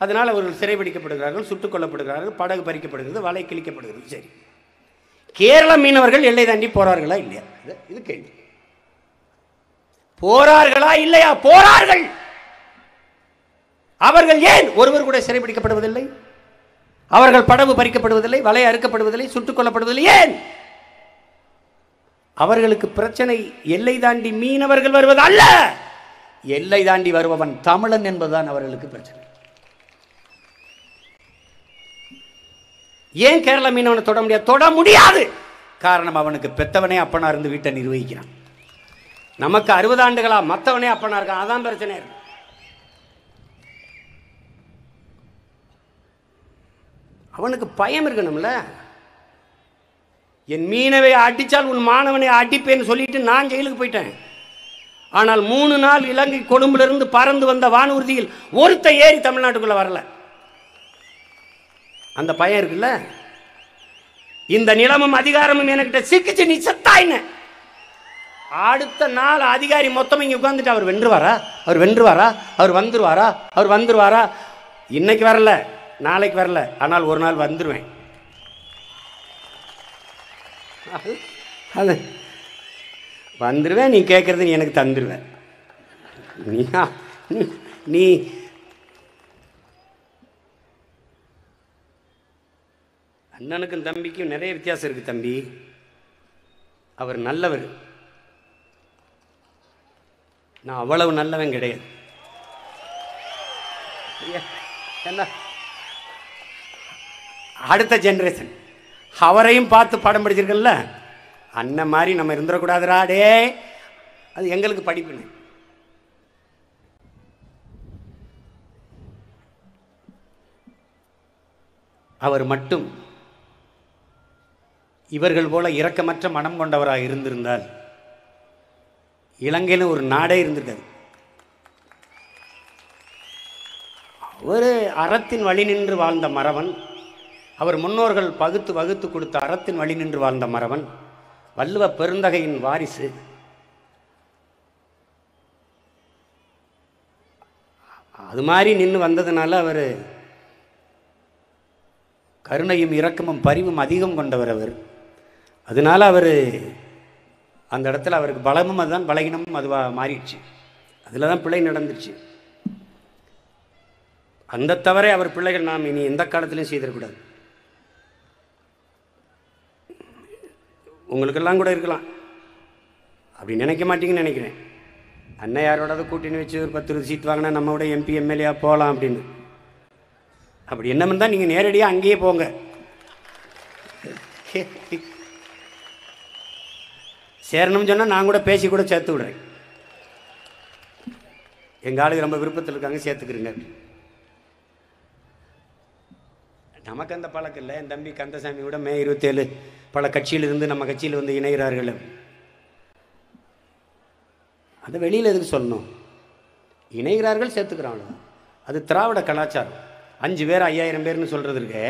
அதனால் அவர்கள் சிறைபிடிக்கப்படுகிறார்கள், சுட்டுக் கொல்லப்படுகிறார்கள், படகு பறிக்கப்படுகிறது, வலை கிழிக்கப்படுகிறது. சரி, கேரள மீனவர்கள் எல்லை தாண்டி போறார்களா இல்லையா? இது கேள்வி. போறார்களா இல்லையா? போறார்கள். அவர்கள் ஏன் ஒருவர் கூட சிறைபிடிக்கப்படுவதில்லை? அவர்கள் படகு பறிக்கப்படுவதில்லை, வலை அறுக்கப்படுவதில்லை, சுட்டுக் கொல்லப்படுவதில்லை. ஏன்? அவர்களுக்கு பிரச்சனை எல்லை தாண்டி மீனவர்கள் வருவது அல்ல, எல்லை தாண்டி வருபவன் தமிழன் என்பதுதான் அவர்களுக்கு பிரச்சனை. ஏன் கேரள மீனவனை தொட முடியாது? தொட முடியாது. காரணம், அவனுக்கு பெத்தவனே அப்பனா இருந்து வீட்டை நிர்வகிக்கிறான். நமக்கு 60 ஆண்டுகளா மற்றவனே அப்பனா இருக்கான். அதான் பிரச்சனை. அவனுக்கு பயம் இருக்கணும்ல. என் மீனவை அடித்தால் உன் மாணவனை அடிப்பேன்னு சொல்லிட்டு நான் ஜெயிலுக்கு போயிட்டேன். ஆனால் 3 நாள் இலங்கை கொழும்பிலிருந்து பறந்து வந்த வானூர்தியில் ஒருத்த ஏறி தமிழ்நாட்டுக்குள்ள வரல. அந்த பயம் இருக்குல்ல. இந்த நிலமும் அதிகாரமும் என்கிட்ட சிக்கிச்சு, நீ செத்தாயின. அடுத்த நாள் அதிகாரி மொத்தம் இங்க உட்கார்ந்துட்டு அவர் வென்றுவாரா, அவர் வென்றுவாரா, அவர் வந்துருவாரா, அவர் வந்துருவாரா. இன்னைக்கு வரல, நாளைக்கு வரல, ஆனால் ஒரு நாள் வந்துருவேன். அது வந்துருவேன். நீ கேட்கறது நீ எனக்கு தந்துருவேன். நீ அண்ணனுக்கும் தம்பிக்கும் நிறைய வித்தியாசம் இருக்கு தம்பி. அவர் நல்லவர், நான் அவ்வளவு நல்லவன் கிடையாது. என்ன அடுத்த ஜெனரேஷன் அவரையும் பார்த்து படம் படிச்சிருக்கல. அண்ணன் மாதிரி நம்ம இருந்துடக்கூடாதுடா டே. அது எங்களுக்கு படிப்புன்னு. அவர் மட்டும் இவர்கள் போல இரக்கமற்ற மனம் கொண்டவராக இருந்திருந்தால் இலங்கையில் ஒரு நாடே இருந்திருக்காது. ஒரு அறத்தின் வழி நின்று வாழ்ந்த மறவன், அவர் முன்னோர்கள் பகுத்து வகுத்து கொடுத்த அறத்தின் வழி நின்று வாழ்ந்த மறவன், வள்ளுவ பெருந்தகையின் வாரிசு. அது மாதிரி நின்று வந்ததுனால அவர் கருணையும் இரக்கமும் பரிவும் அதிகம் கொண்டவர். அவர் அதனால அவர் அந்த இடத்துல அவருக்கு பலமும் அதுதான், பலகீனமும் அதுவாக மாறிடுச்சு. அதில் தான் பிழை நடந்துச்சு. அந்த தவிர அவர் பிள்ளைகள் நாம் இனி எந்த காலத்திலையும் செய்திடக்கூடாது. உங்களுக்கெல்லாம் கூட இருக்கலாம், அப்படி நினைக்க மாட்டீங்கன்னு நினைக்கிறேன். அண்ணன் யாரோட கூட்டணி வச்சு ஒரு 10 சீட் வாங்கினா நம்ம விட MP MLA போகலாம் அப்படின்னு. அப்படி என்ன இருந்தால் நீங்கள் நேரடியாக அங்கேயே போங்க. சேரணும்னு சொன்னால் நான் கூட பேசி கூட சேர்த்து விடுறேன். எங்கள் ஆளுக்கு ரொம்ப விருப்பத்தில் இருக்காங்க, சேர்த்துக்கிறீங்க. நமக்கு அந்த பழக்கம் இல்லை. என் தம்பி கந்தசாமி கூட மே 27 பல கட்சியிலிருந்து நம்ம கட்சியில் வந்து இணைகிறார்கள். அதை வெளியில் எதுக்கு சொல்லணும்? இணைகிறார்கள், சேர்த்துக்கிறாங்க. அது திராவிட கலாச்சாரம். 5 பேர் 5000 பேர்னு சொல்கிறது இருக்கு.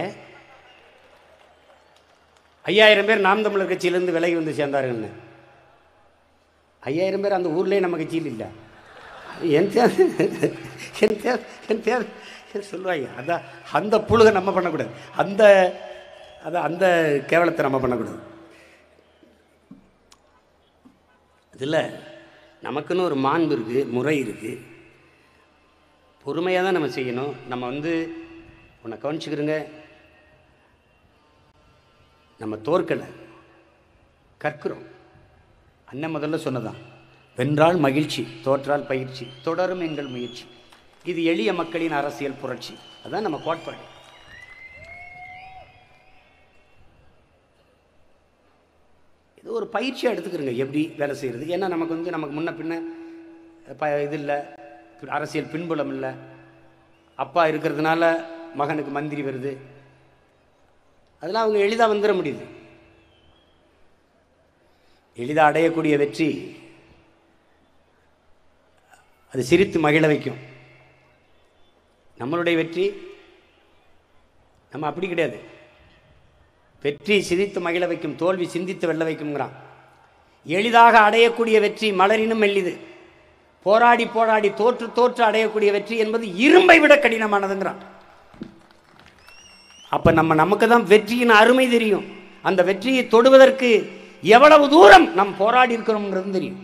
5000 பேர் நாம் தமிழர் கட்சியிலேருந்து விலகி வந்து சேர்ந்தார்கள்னு. 5000 பேர் அந்த ஊர்லேயே நம்ம கட்சியில் இல்லை. என் தேவை சொல்லுவாங்க. அதான் அந்த புழுகை நம்ம பண்ணக்கூடாது. அந்த கேவலத்தை நம்ம பண்ணக்கூடாது. இதில் நமக்குன்னு ஒரு மாண்பு இருக்குது, முறை இருக்குது. பொறுமையாக தான் நம்ம செய்யணும். நம்ம வந்து உன்னை கவனிச்சுக்கிறோங்க, நம்ம தோற்கலை, கற்கிறோம். அண்ணன் முதல்ல சொன்னதான், வென்றால் மகிழ்ச்சி, தோற்றால் பயிற்சி, தொடரும் எங்கள் முயற்சி. இது எளிய மக்களின் அரசியல் புரட்சி. அதான் நம்ம கோட்பாடு. இது ஒரு பயிற்சியாக எடுத்துக்கிறோங்க எப்படி வேலை செய்கிறது. ஏன்னா நமக்கு வந்து நமக்கு முன்ன பின்ன இது இல்லை, அரசியல் பின்புலம் இல்லை. அப்பா இருக்கிறதுனால மகனுக்கு மந்திரி வருது. அதெல்லாம் அவங்க எளிதாக வந்துட முடியுது. எளிதாக அடையக்கூடிய வெற்றி அது சிரித்து மகிழ வைக்கும். நம்மளுடைய வெற்றி நம்ம அப்படி கிடையாது. வெற்றி சிரித்து மகிழ வைக்கும், தோல்வி சிந்தித்து வெல்ல வைக்கும்ங்கிறான். எளிதாக அடையக்கூடிய வெற்றி மலரினும் மெல்லிது, போராடி போராடி தோற்று தோற்று அடையக்கூடிய வெற்றி என்பது இரும்பை விட கடினமானதுங்கிறான். அப்ப நமக்கு தான் வெற்றியின் அருமை தெரியும். அந்த வெற்றியை தொடுவதற்கு எவ்வளவு தூரம் நம் போராடி இருக்கிறோம்ங்கிறது தெரியும்.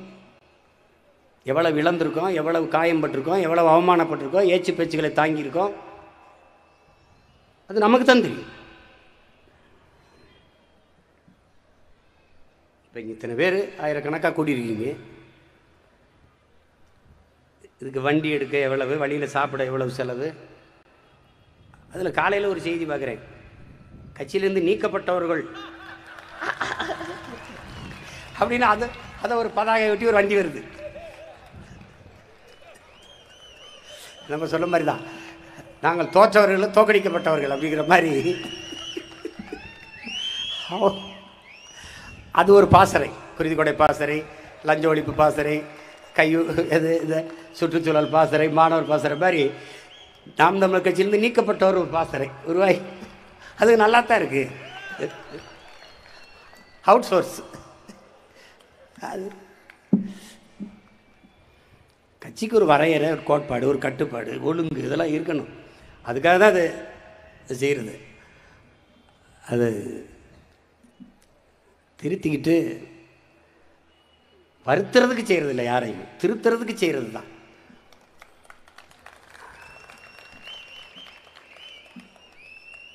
எவ்வளவு இழந்திருக்கோம், எவ்வளவு காயம்பட்டிருக்கோம், எவ்வளவு அவமானப்பட்டிருக்கோம், ஏச்சு பேச்சுகளை தாங்கியிருக்கோம். அது நமக்கு தான் தெரியும். இப்போ இத்தனை பேர் ஆயிரக்கணக்காக கூடியிருக்கீங்க. இதுக்கு வண்டி எடுக்க எவ்வளவு, வழியில் சாப்பிட எவ்வளவு செலவு. அதில் காலையில் ஒரு செய்தி பார்க்குறேன், கட்சியிலேருந்து நீக்கப்பட்டவர்கள் அப்படின்னு அதை ஒரு பதாகை ஒட்டி ஒரு வண்டி வருது. நம்ம சொல்ல மாதிரி தான், நாங்கள் தோற்றவர்கள் தோக்கடிக்கப்பட்டவர்கள் அப்படிங்கிற மாதிரி. அது ஒரு பாசறை, குருதிக்கொடை பாசறை, லஞ்ச ஒழிப்பு பாசறை, இது சுற்றுச்சூழல் பாசறை, மாணவர் பாசறை மாதிரி நாம் தமிழர் கட்சியிலிருந்து நீக்கப்பட்டவர் ஒரு பாசறை உருவாய். அது நல்லா தான் இருக்கு. Out source. அது கட்சிக்கு ஒரு வரையறை, ஒரு கோட்பாடு, ஒரு கட்டுப்பாடு, ஒழுங்கு இதெல்லாம் இருக்கணும். அதுக்காக தான் அது செய்கிறது. அது திருத்திக்கிட்டு வருத்துறதுக்கு செய்கிறது இல்லை, யாரையும் திருத்துறதுக்கு செய்கிறது தான்.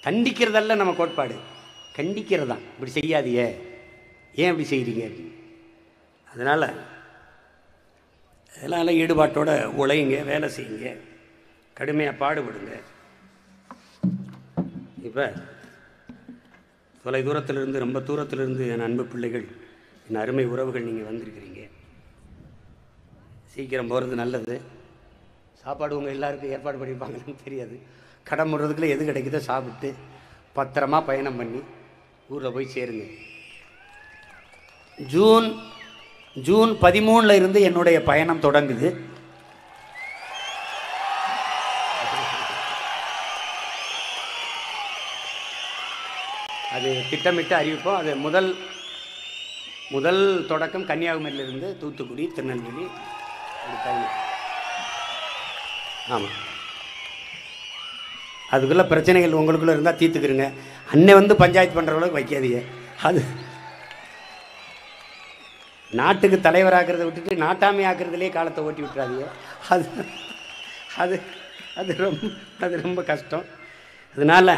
கண்டிக்கிறதல்ல நம்ம கோட்பாடு, கண்டிக்கிறது தான். இப்படி செய்யாதீங்க, ஏன் இப்படி செய்கிறீங்க. அதனால் இதெல்லாம் ஈடுபாட்டோட உழையுங்க, வேலை செய்யுங்க, கடுமையாக பாடுபடுங்க. இப்போ தொலை தூரத்திலிருந்து, ரொம்ப தூரத்திலிருந்து என் அன்பு பிள்ளைகள், என் அருமை உறவுகள் நீங்கள் வந்திருக்கிறீங்க. சீக்கிரம் போகிறது நல்லது. சாப்பாடு உங்கள் எல்லாருக்கும் ஏற்பாடு பண்ணியிருப்பாங்கன்னு தெரியாது. கடன் முடுறதுக்குள்ள எது கிடைக்குதோ சாப்பிட்டு பத்திரமா பயணம் பண்ணி ஊரில் போய் சேருங்க. ஜூன் 13 இருந்து என்னுடைய பயணம் தொடங்குது. அது திட்டமிட்டு அறிவிப்போம். அது முதல் தொடக்கம் கன்னியாகுமரியிலிருந்து தூத்துக்குடி, திருநெல்வேலி. ஆமாம், அதுக்குள்ள பிரச்சனைகள் உங்களுக்குள்ள இருந்தால் தீர்த்துக்கிறங்க. அன்னை வந்து பஞ்சாயத்து பண்ணுறவங்களுக்கு வைக்காதீங்க. அது நாட்டுக்கு தலைவராக்கிறத விட்டுட்டு நாட்டாமை ஆக்கிறதுலே காலத்தை ஓட்டி விட்டுறாதீங்க. அது அது ரொம்ப கஷ்டம். அதனால்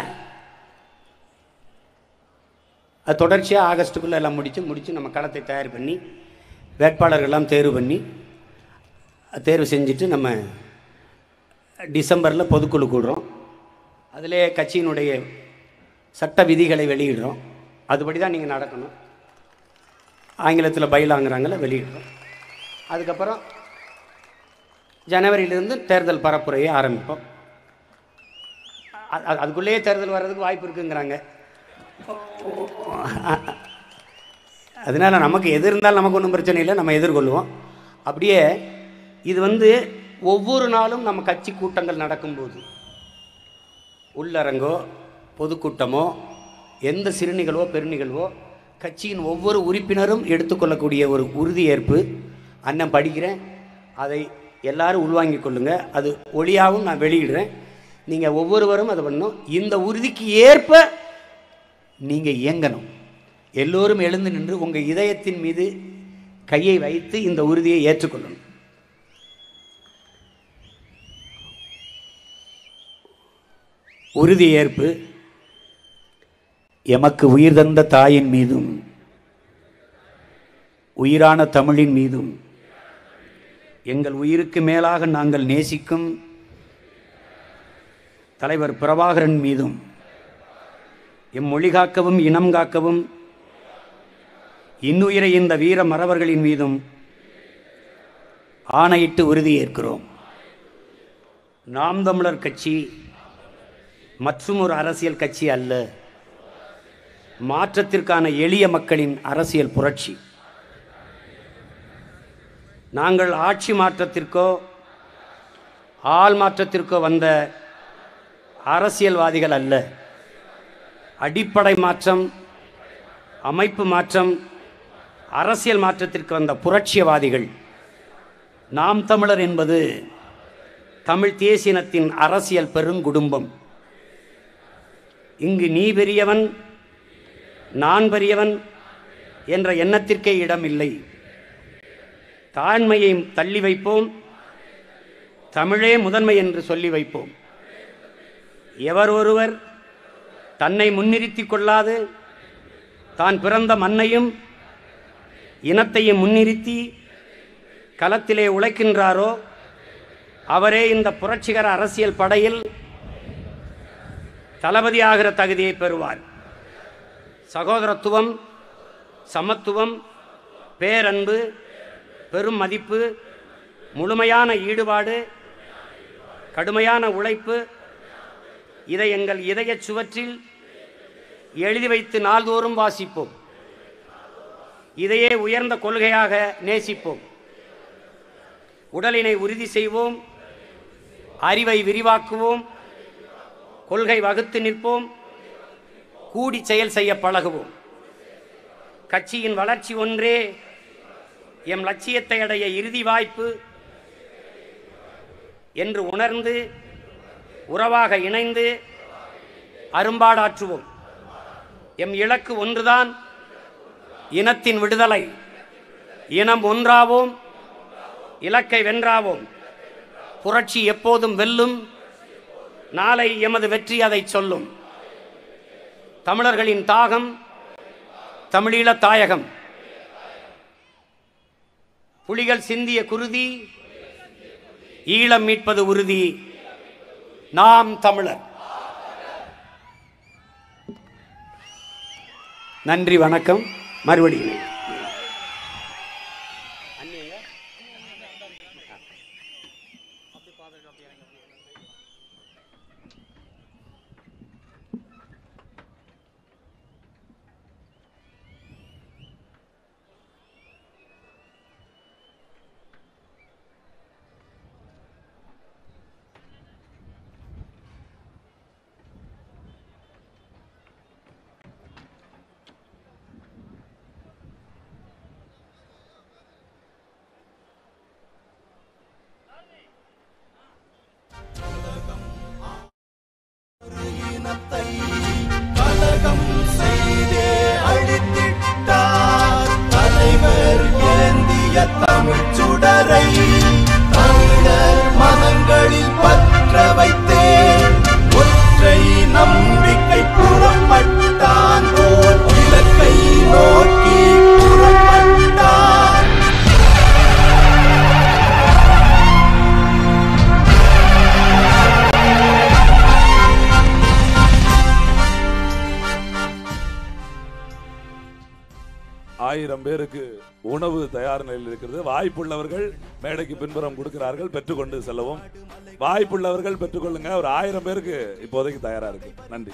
அது தொடர்ச்சியாக ஆகஸ்ட்டுக்குள்ளே எல்லாம் முடித்து நம்ம களத்தை தயார் பண்ணி வேட்பாளர்கள்லாம் தேர்வு செஞ்சுட்டு நம்ம டிசம்பரில் பொதுக்குழு கூடுறோம். அதிலே கட்சியினுடைய சட்ட விதிகளை வெளியிடுறோம். அதுபடி தான் நீங்கள் நடக்கணும். ஆங்கிலத்தில் பைலாங்கிறாங்கள வெளியிடுறோம். அதுக்கப்புறம் ஜனவரியிலிருந்து தேர்தல் பரப்புரையை ஆரம்பிப்போம். அதுக்குள்ளேயே தேர்தல் வர்றதுக்கு வாய்ப்பு இருக்குங்கிறாங்க. அதனால் நமக்கு எது இருந்தாலும் நமக்கு ஒன்றும் பிரச்சனை இல்லை, நம்ம எதிர்கொள்வோம். அப்படியே இது ஒவ்வொரு நாளும் நம்ம கட்சி கூட்டங்கள் நடக்கும்போது உள்ளரங்கோ பொதுக்கூட்டமோ எந்த சிறுநிகழ்வோ பெருநிகழ்வோ கட்சியின் ஒவ்வொரு உறுப்பினரும் எடுத்துக்கொள்ளக்கூடிய ஒரு உறுதியேற்பு அண்ணன் படிக்கிறேன், அதை எல்லாரும் உள்வாங்கிக் கொள்ளுங்கள். அது ஒளியாகவும் நான் வெளியிடுறேன். நீங்கள் ஒவ்வொருவரும் அதை பண்ணணும். இந்த உறுதிக்கு ஏற்ப நீங்கள் இயங்கணும். எல்லோரும் எழுந்து நின்று உங்கள் இதயத்தின் மீது கையை வைத்து இந்த உறுதியை ஏற்றுக்கொள்ளணும். உறுதியேற்பு. எமக்கு உயிர் தந்த தாயின் மீதும் உயிரான தமிழின் மீதும் எங்கள் உயிருக்கு மேலாக நாங்கள் நேசிக்கும் தலைவர் பிரபாகரன் மீதும் எம் மொழி காக்கவும் இனம் காக்கவும் இன்னுயிரை இந்த வீர மறவர்களின் மீதும் ஆணையிட்டு உறுதியேற்கிறோம். நாம் தமிழர் கட்சி மற்றும் ஒரு அரசியல் கட்சி அல்ல, மாற்றத்திற்கான எளிய மக்களின் அரசியல் புரட்சி. நாங்கள் ஆட்சி மாற்றத்திற்கோ ஆள் மாற்றத்திற்கோ வந்த அரசியல்வாதிகள் அல்ல. அடிப்படை மாற்றம், அமைப்பு மாற்றம், அரசியல் மாற்றத்திற்கு வந்த புரட்சியவாதிகள். நாம் தமிழர் என்பது தமிழ் தேசியனத்தின் அரசியல் பெருங்குடும்பம். இங்கு நீ பெரியவன் நான் பெரியவன் என்ற எண்ணத்திற்கே இடமில்லை. தாழ்மையை தள்ளி வைப்போம், தமிழே முதன்மை என்று சொல்லி வைப்போம். எவர் ஒருவர் தன்னை முன்னிறுத்திக் கொள்ளாது தான் பிறந்த மண்ணையும் இனத்தையும் முன்னிறுத்தி களத்திலே உழைக்கின்றாரோ அவரே இந்த புரட்சிகர அரசியல் படையில் தளபதியாகிற தகுதியை பெறுவார். சகோதரத்துவம், சமத்துவம், பேரன்பு, பெரும் மதிப்பு, முழுமையான ஈடுபாடு, கடுமையான உழைப்பு, இதை எங்கள் இதய சுவற்றில் எழுதி வைத்து நாள்தோறும் வாசிப்போம். இதையே உயர்ந்த கொள்கையாக நேசிப்போம். உடலினை உறுதி செய்வோம், அறிவை விரிவாக்குவோம், கொள்கை வகுத்து நிற்போம், கூடி செயல் செய்ய பழகுவோம். கட்சியின் வளர்ச்சி ஒன்றே எம் லட்சியத்தை அடைய இறுதி வாய்ப்பு என்று உணர்ந்து உறவாக இணைந்து அரும்பாடாற்றுவோம். எம் இலக்கு ஒன்றுதான், இனத்தின் விடுதலை. இனம் ஒன்றாவோம், இலக்கை வென்றாவோம். புரட்சி எப்போதும் வெல்லும், நாளை எமது வெற்றி அதை சொல்லும். தமிழர்களின் தாகம், தமிழீழ தாயகம். புலிகள் சிந்திய குருதி, ஈழம் மீட்பது உறுதி. நாம் தமிழர். நன்றி, வணக்கம். மறுபடியும் 1000 பேருக்கு உணவு தயார் நிலையில் இருக்கிறது. வாய்ப்புள்ளவர்கள் மேடைக்கு பின்புறம் கொடுக்கிறார்கள், பெற்றுக்கொண்டு செல்லவும். வாய்ப்புள்ளவர்கள் பெற்றுக்கொள்ளுங்க. ஒரு 1000 பேருக்கு இப்போதைக்கு தயாரா இருக்கு. நன்றி.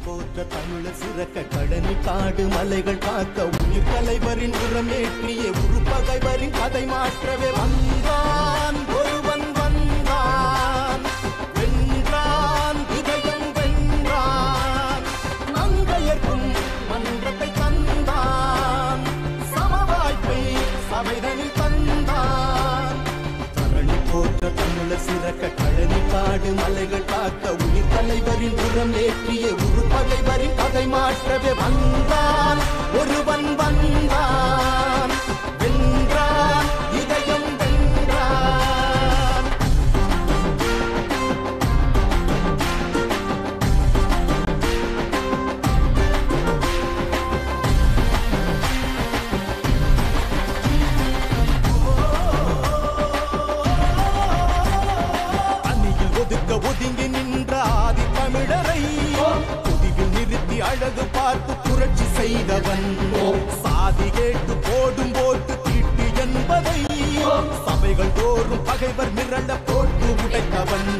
போற்ற தமிழர் சிறக்க கடனி காடு மலைகள் காக்க உயிர் தலைவரின் உரமேற்றிய உருப்பகைவரின் கதை மாற்றவே வந்தான் ஒருவன் வந்தான் வென்றான் இதயம் வென்றான் மங்கையர்க்கும் மன்றத்தை தந்தான் சமவாய்ப்பை சபைதனில் தந்தான் தரணி போற்ற தமிழர் சிறக்க கடனி காடு மலைகள் காக்க உயிர் தலைவரின் உரம் ஏற்றிய உருப்பகைவரின் கதை மாற்றவே வந்தான் ஒருவன் வந்தான் வென்றான் இதயம் வென்றான். ஒதுங்கி நின்ற ஆதி தமிழரை புதிவில் நிறுத்தி அழகு பார்த்து புரட்சி செய்தவன் சாதி கேட்டு போடும் போட்டு தீட்டு என்பதை சபைகள் தோறும் பகைவர் மிரண்ட போட்டு உடைத்தவன்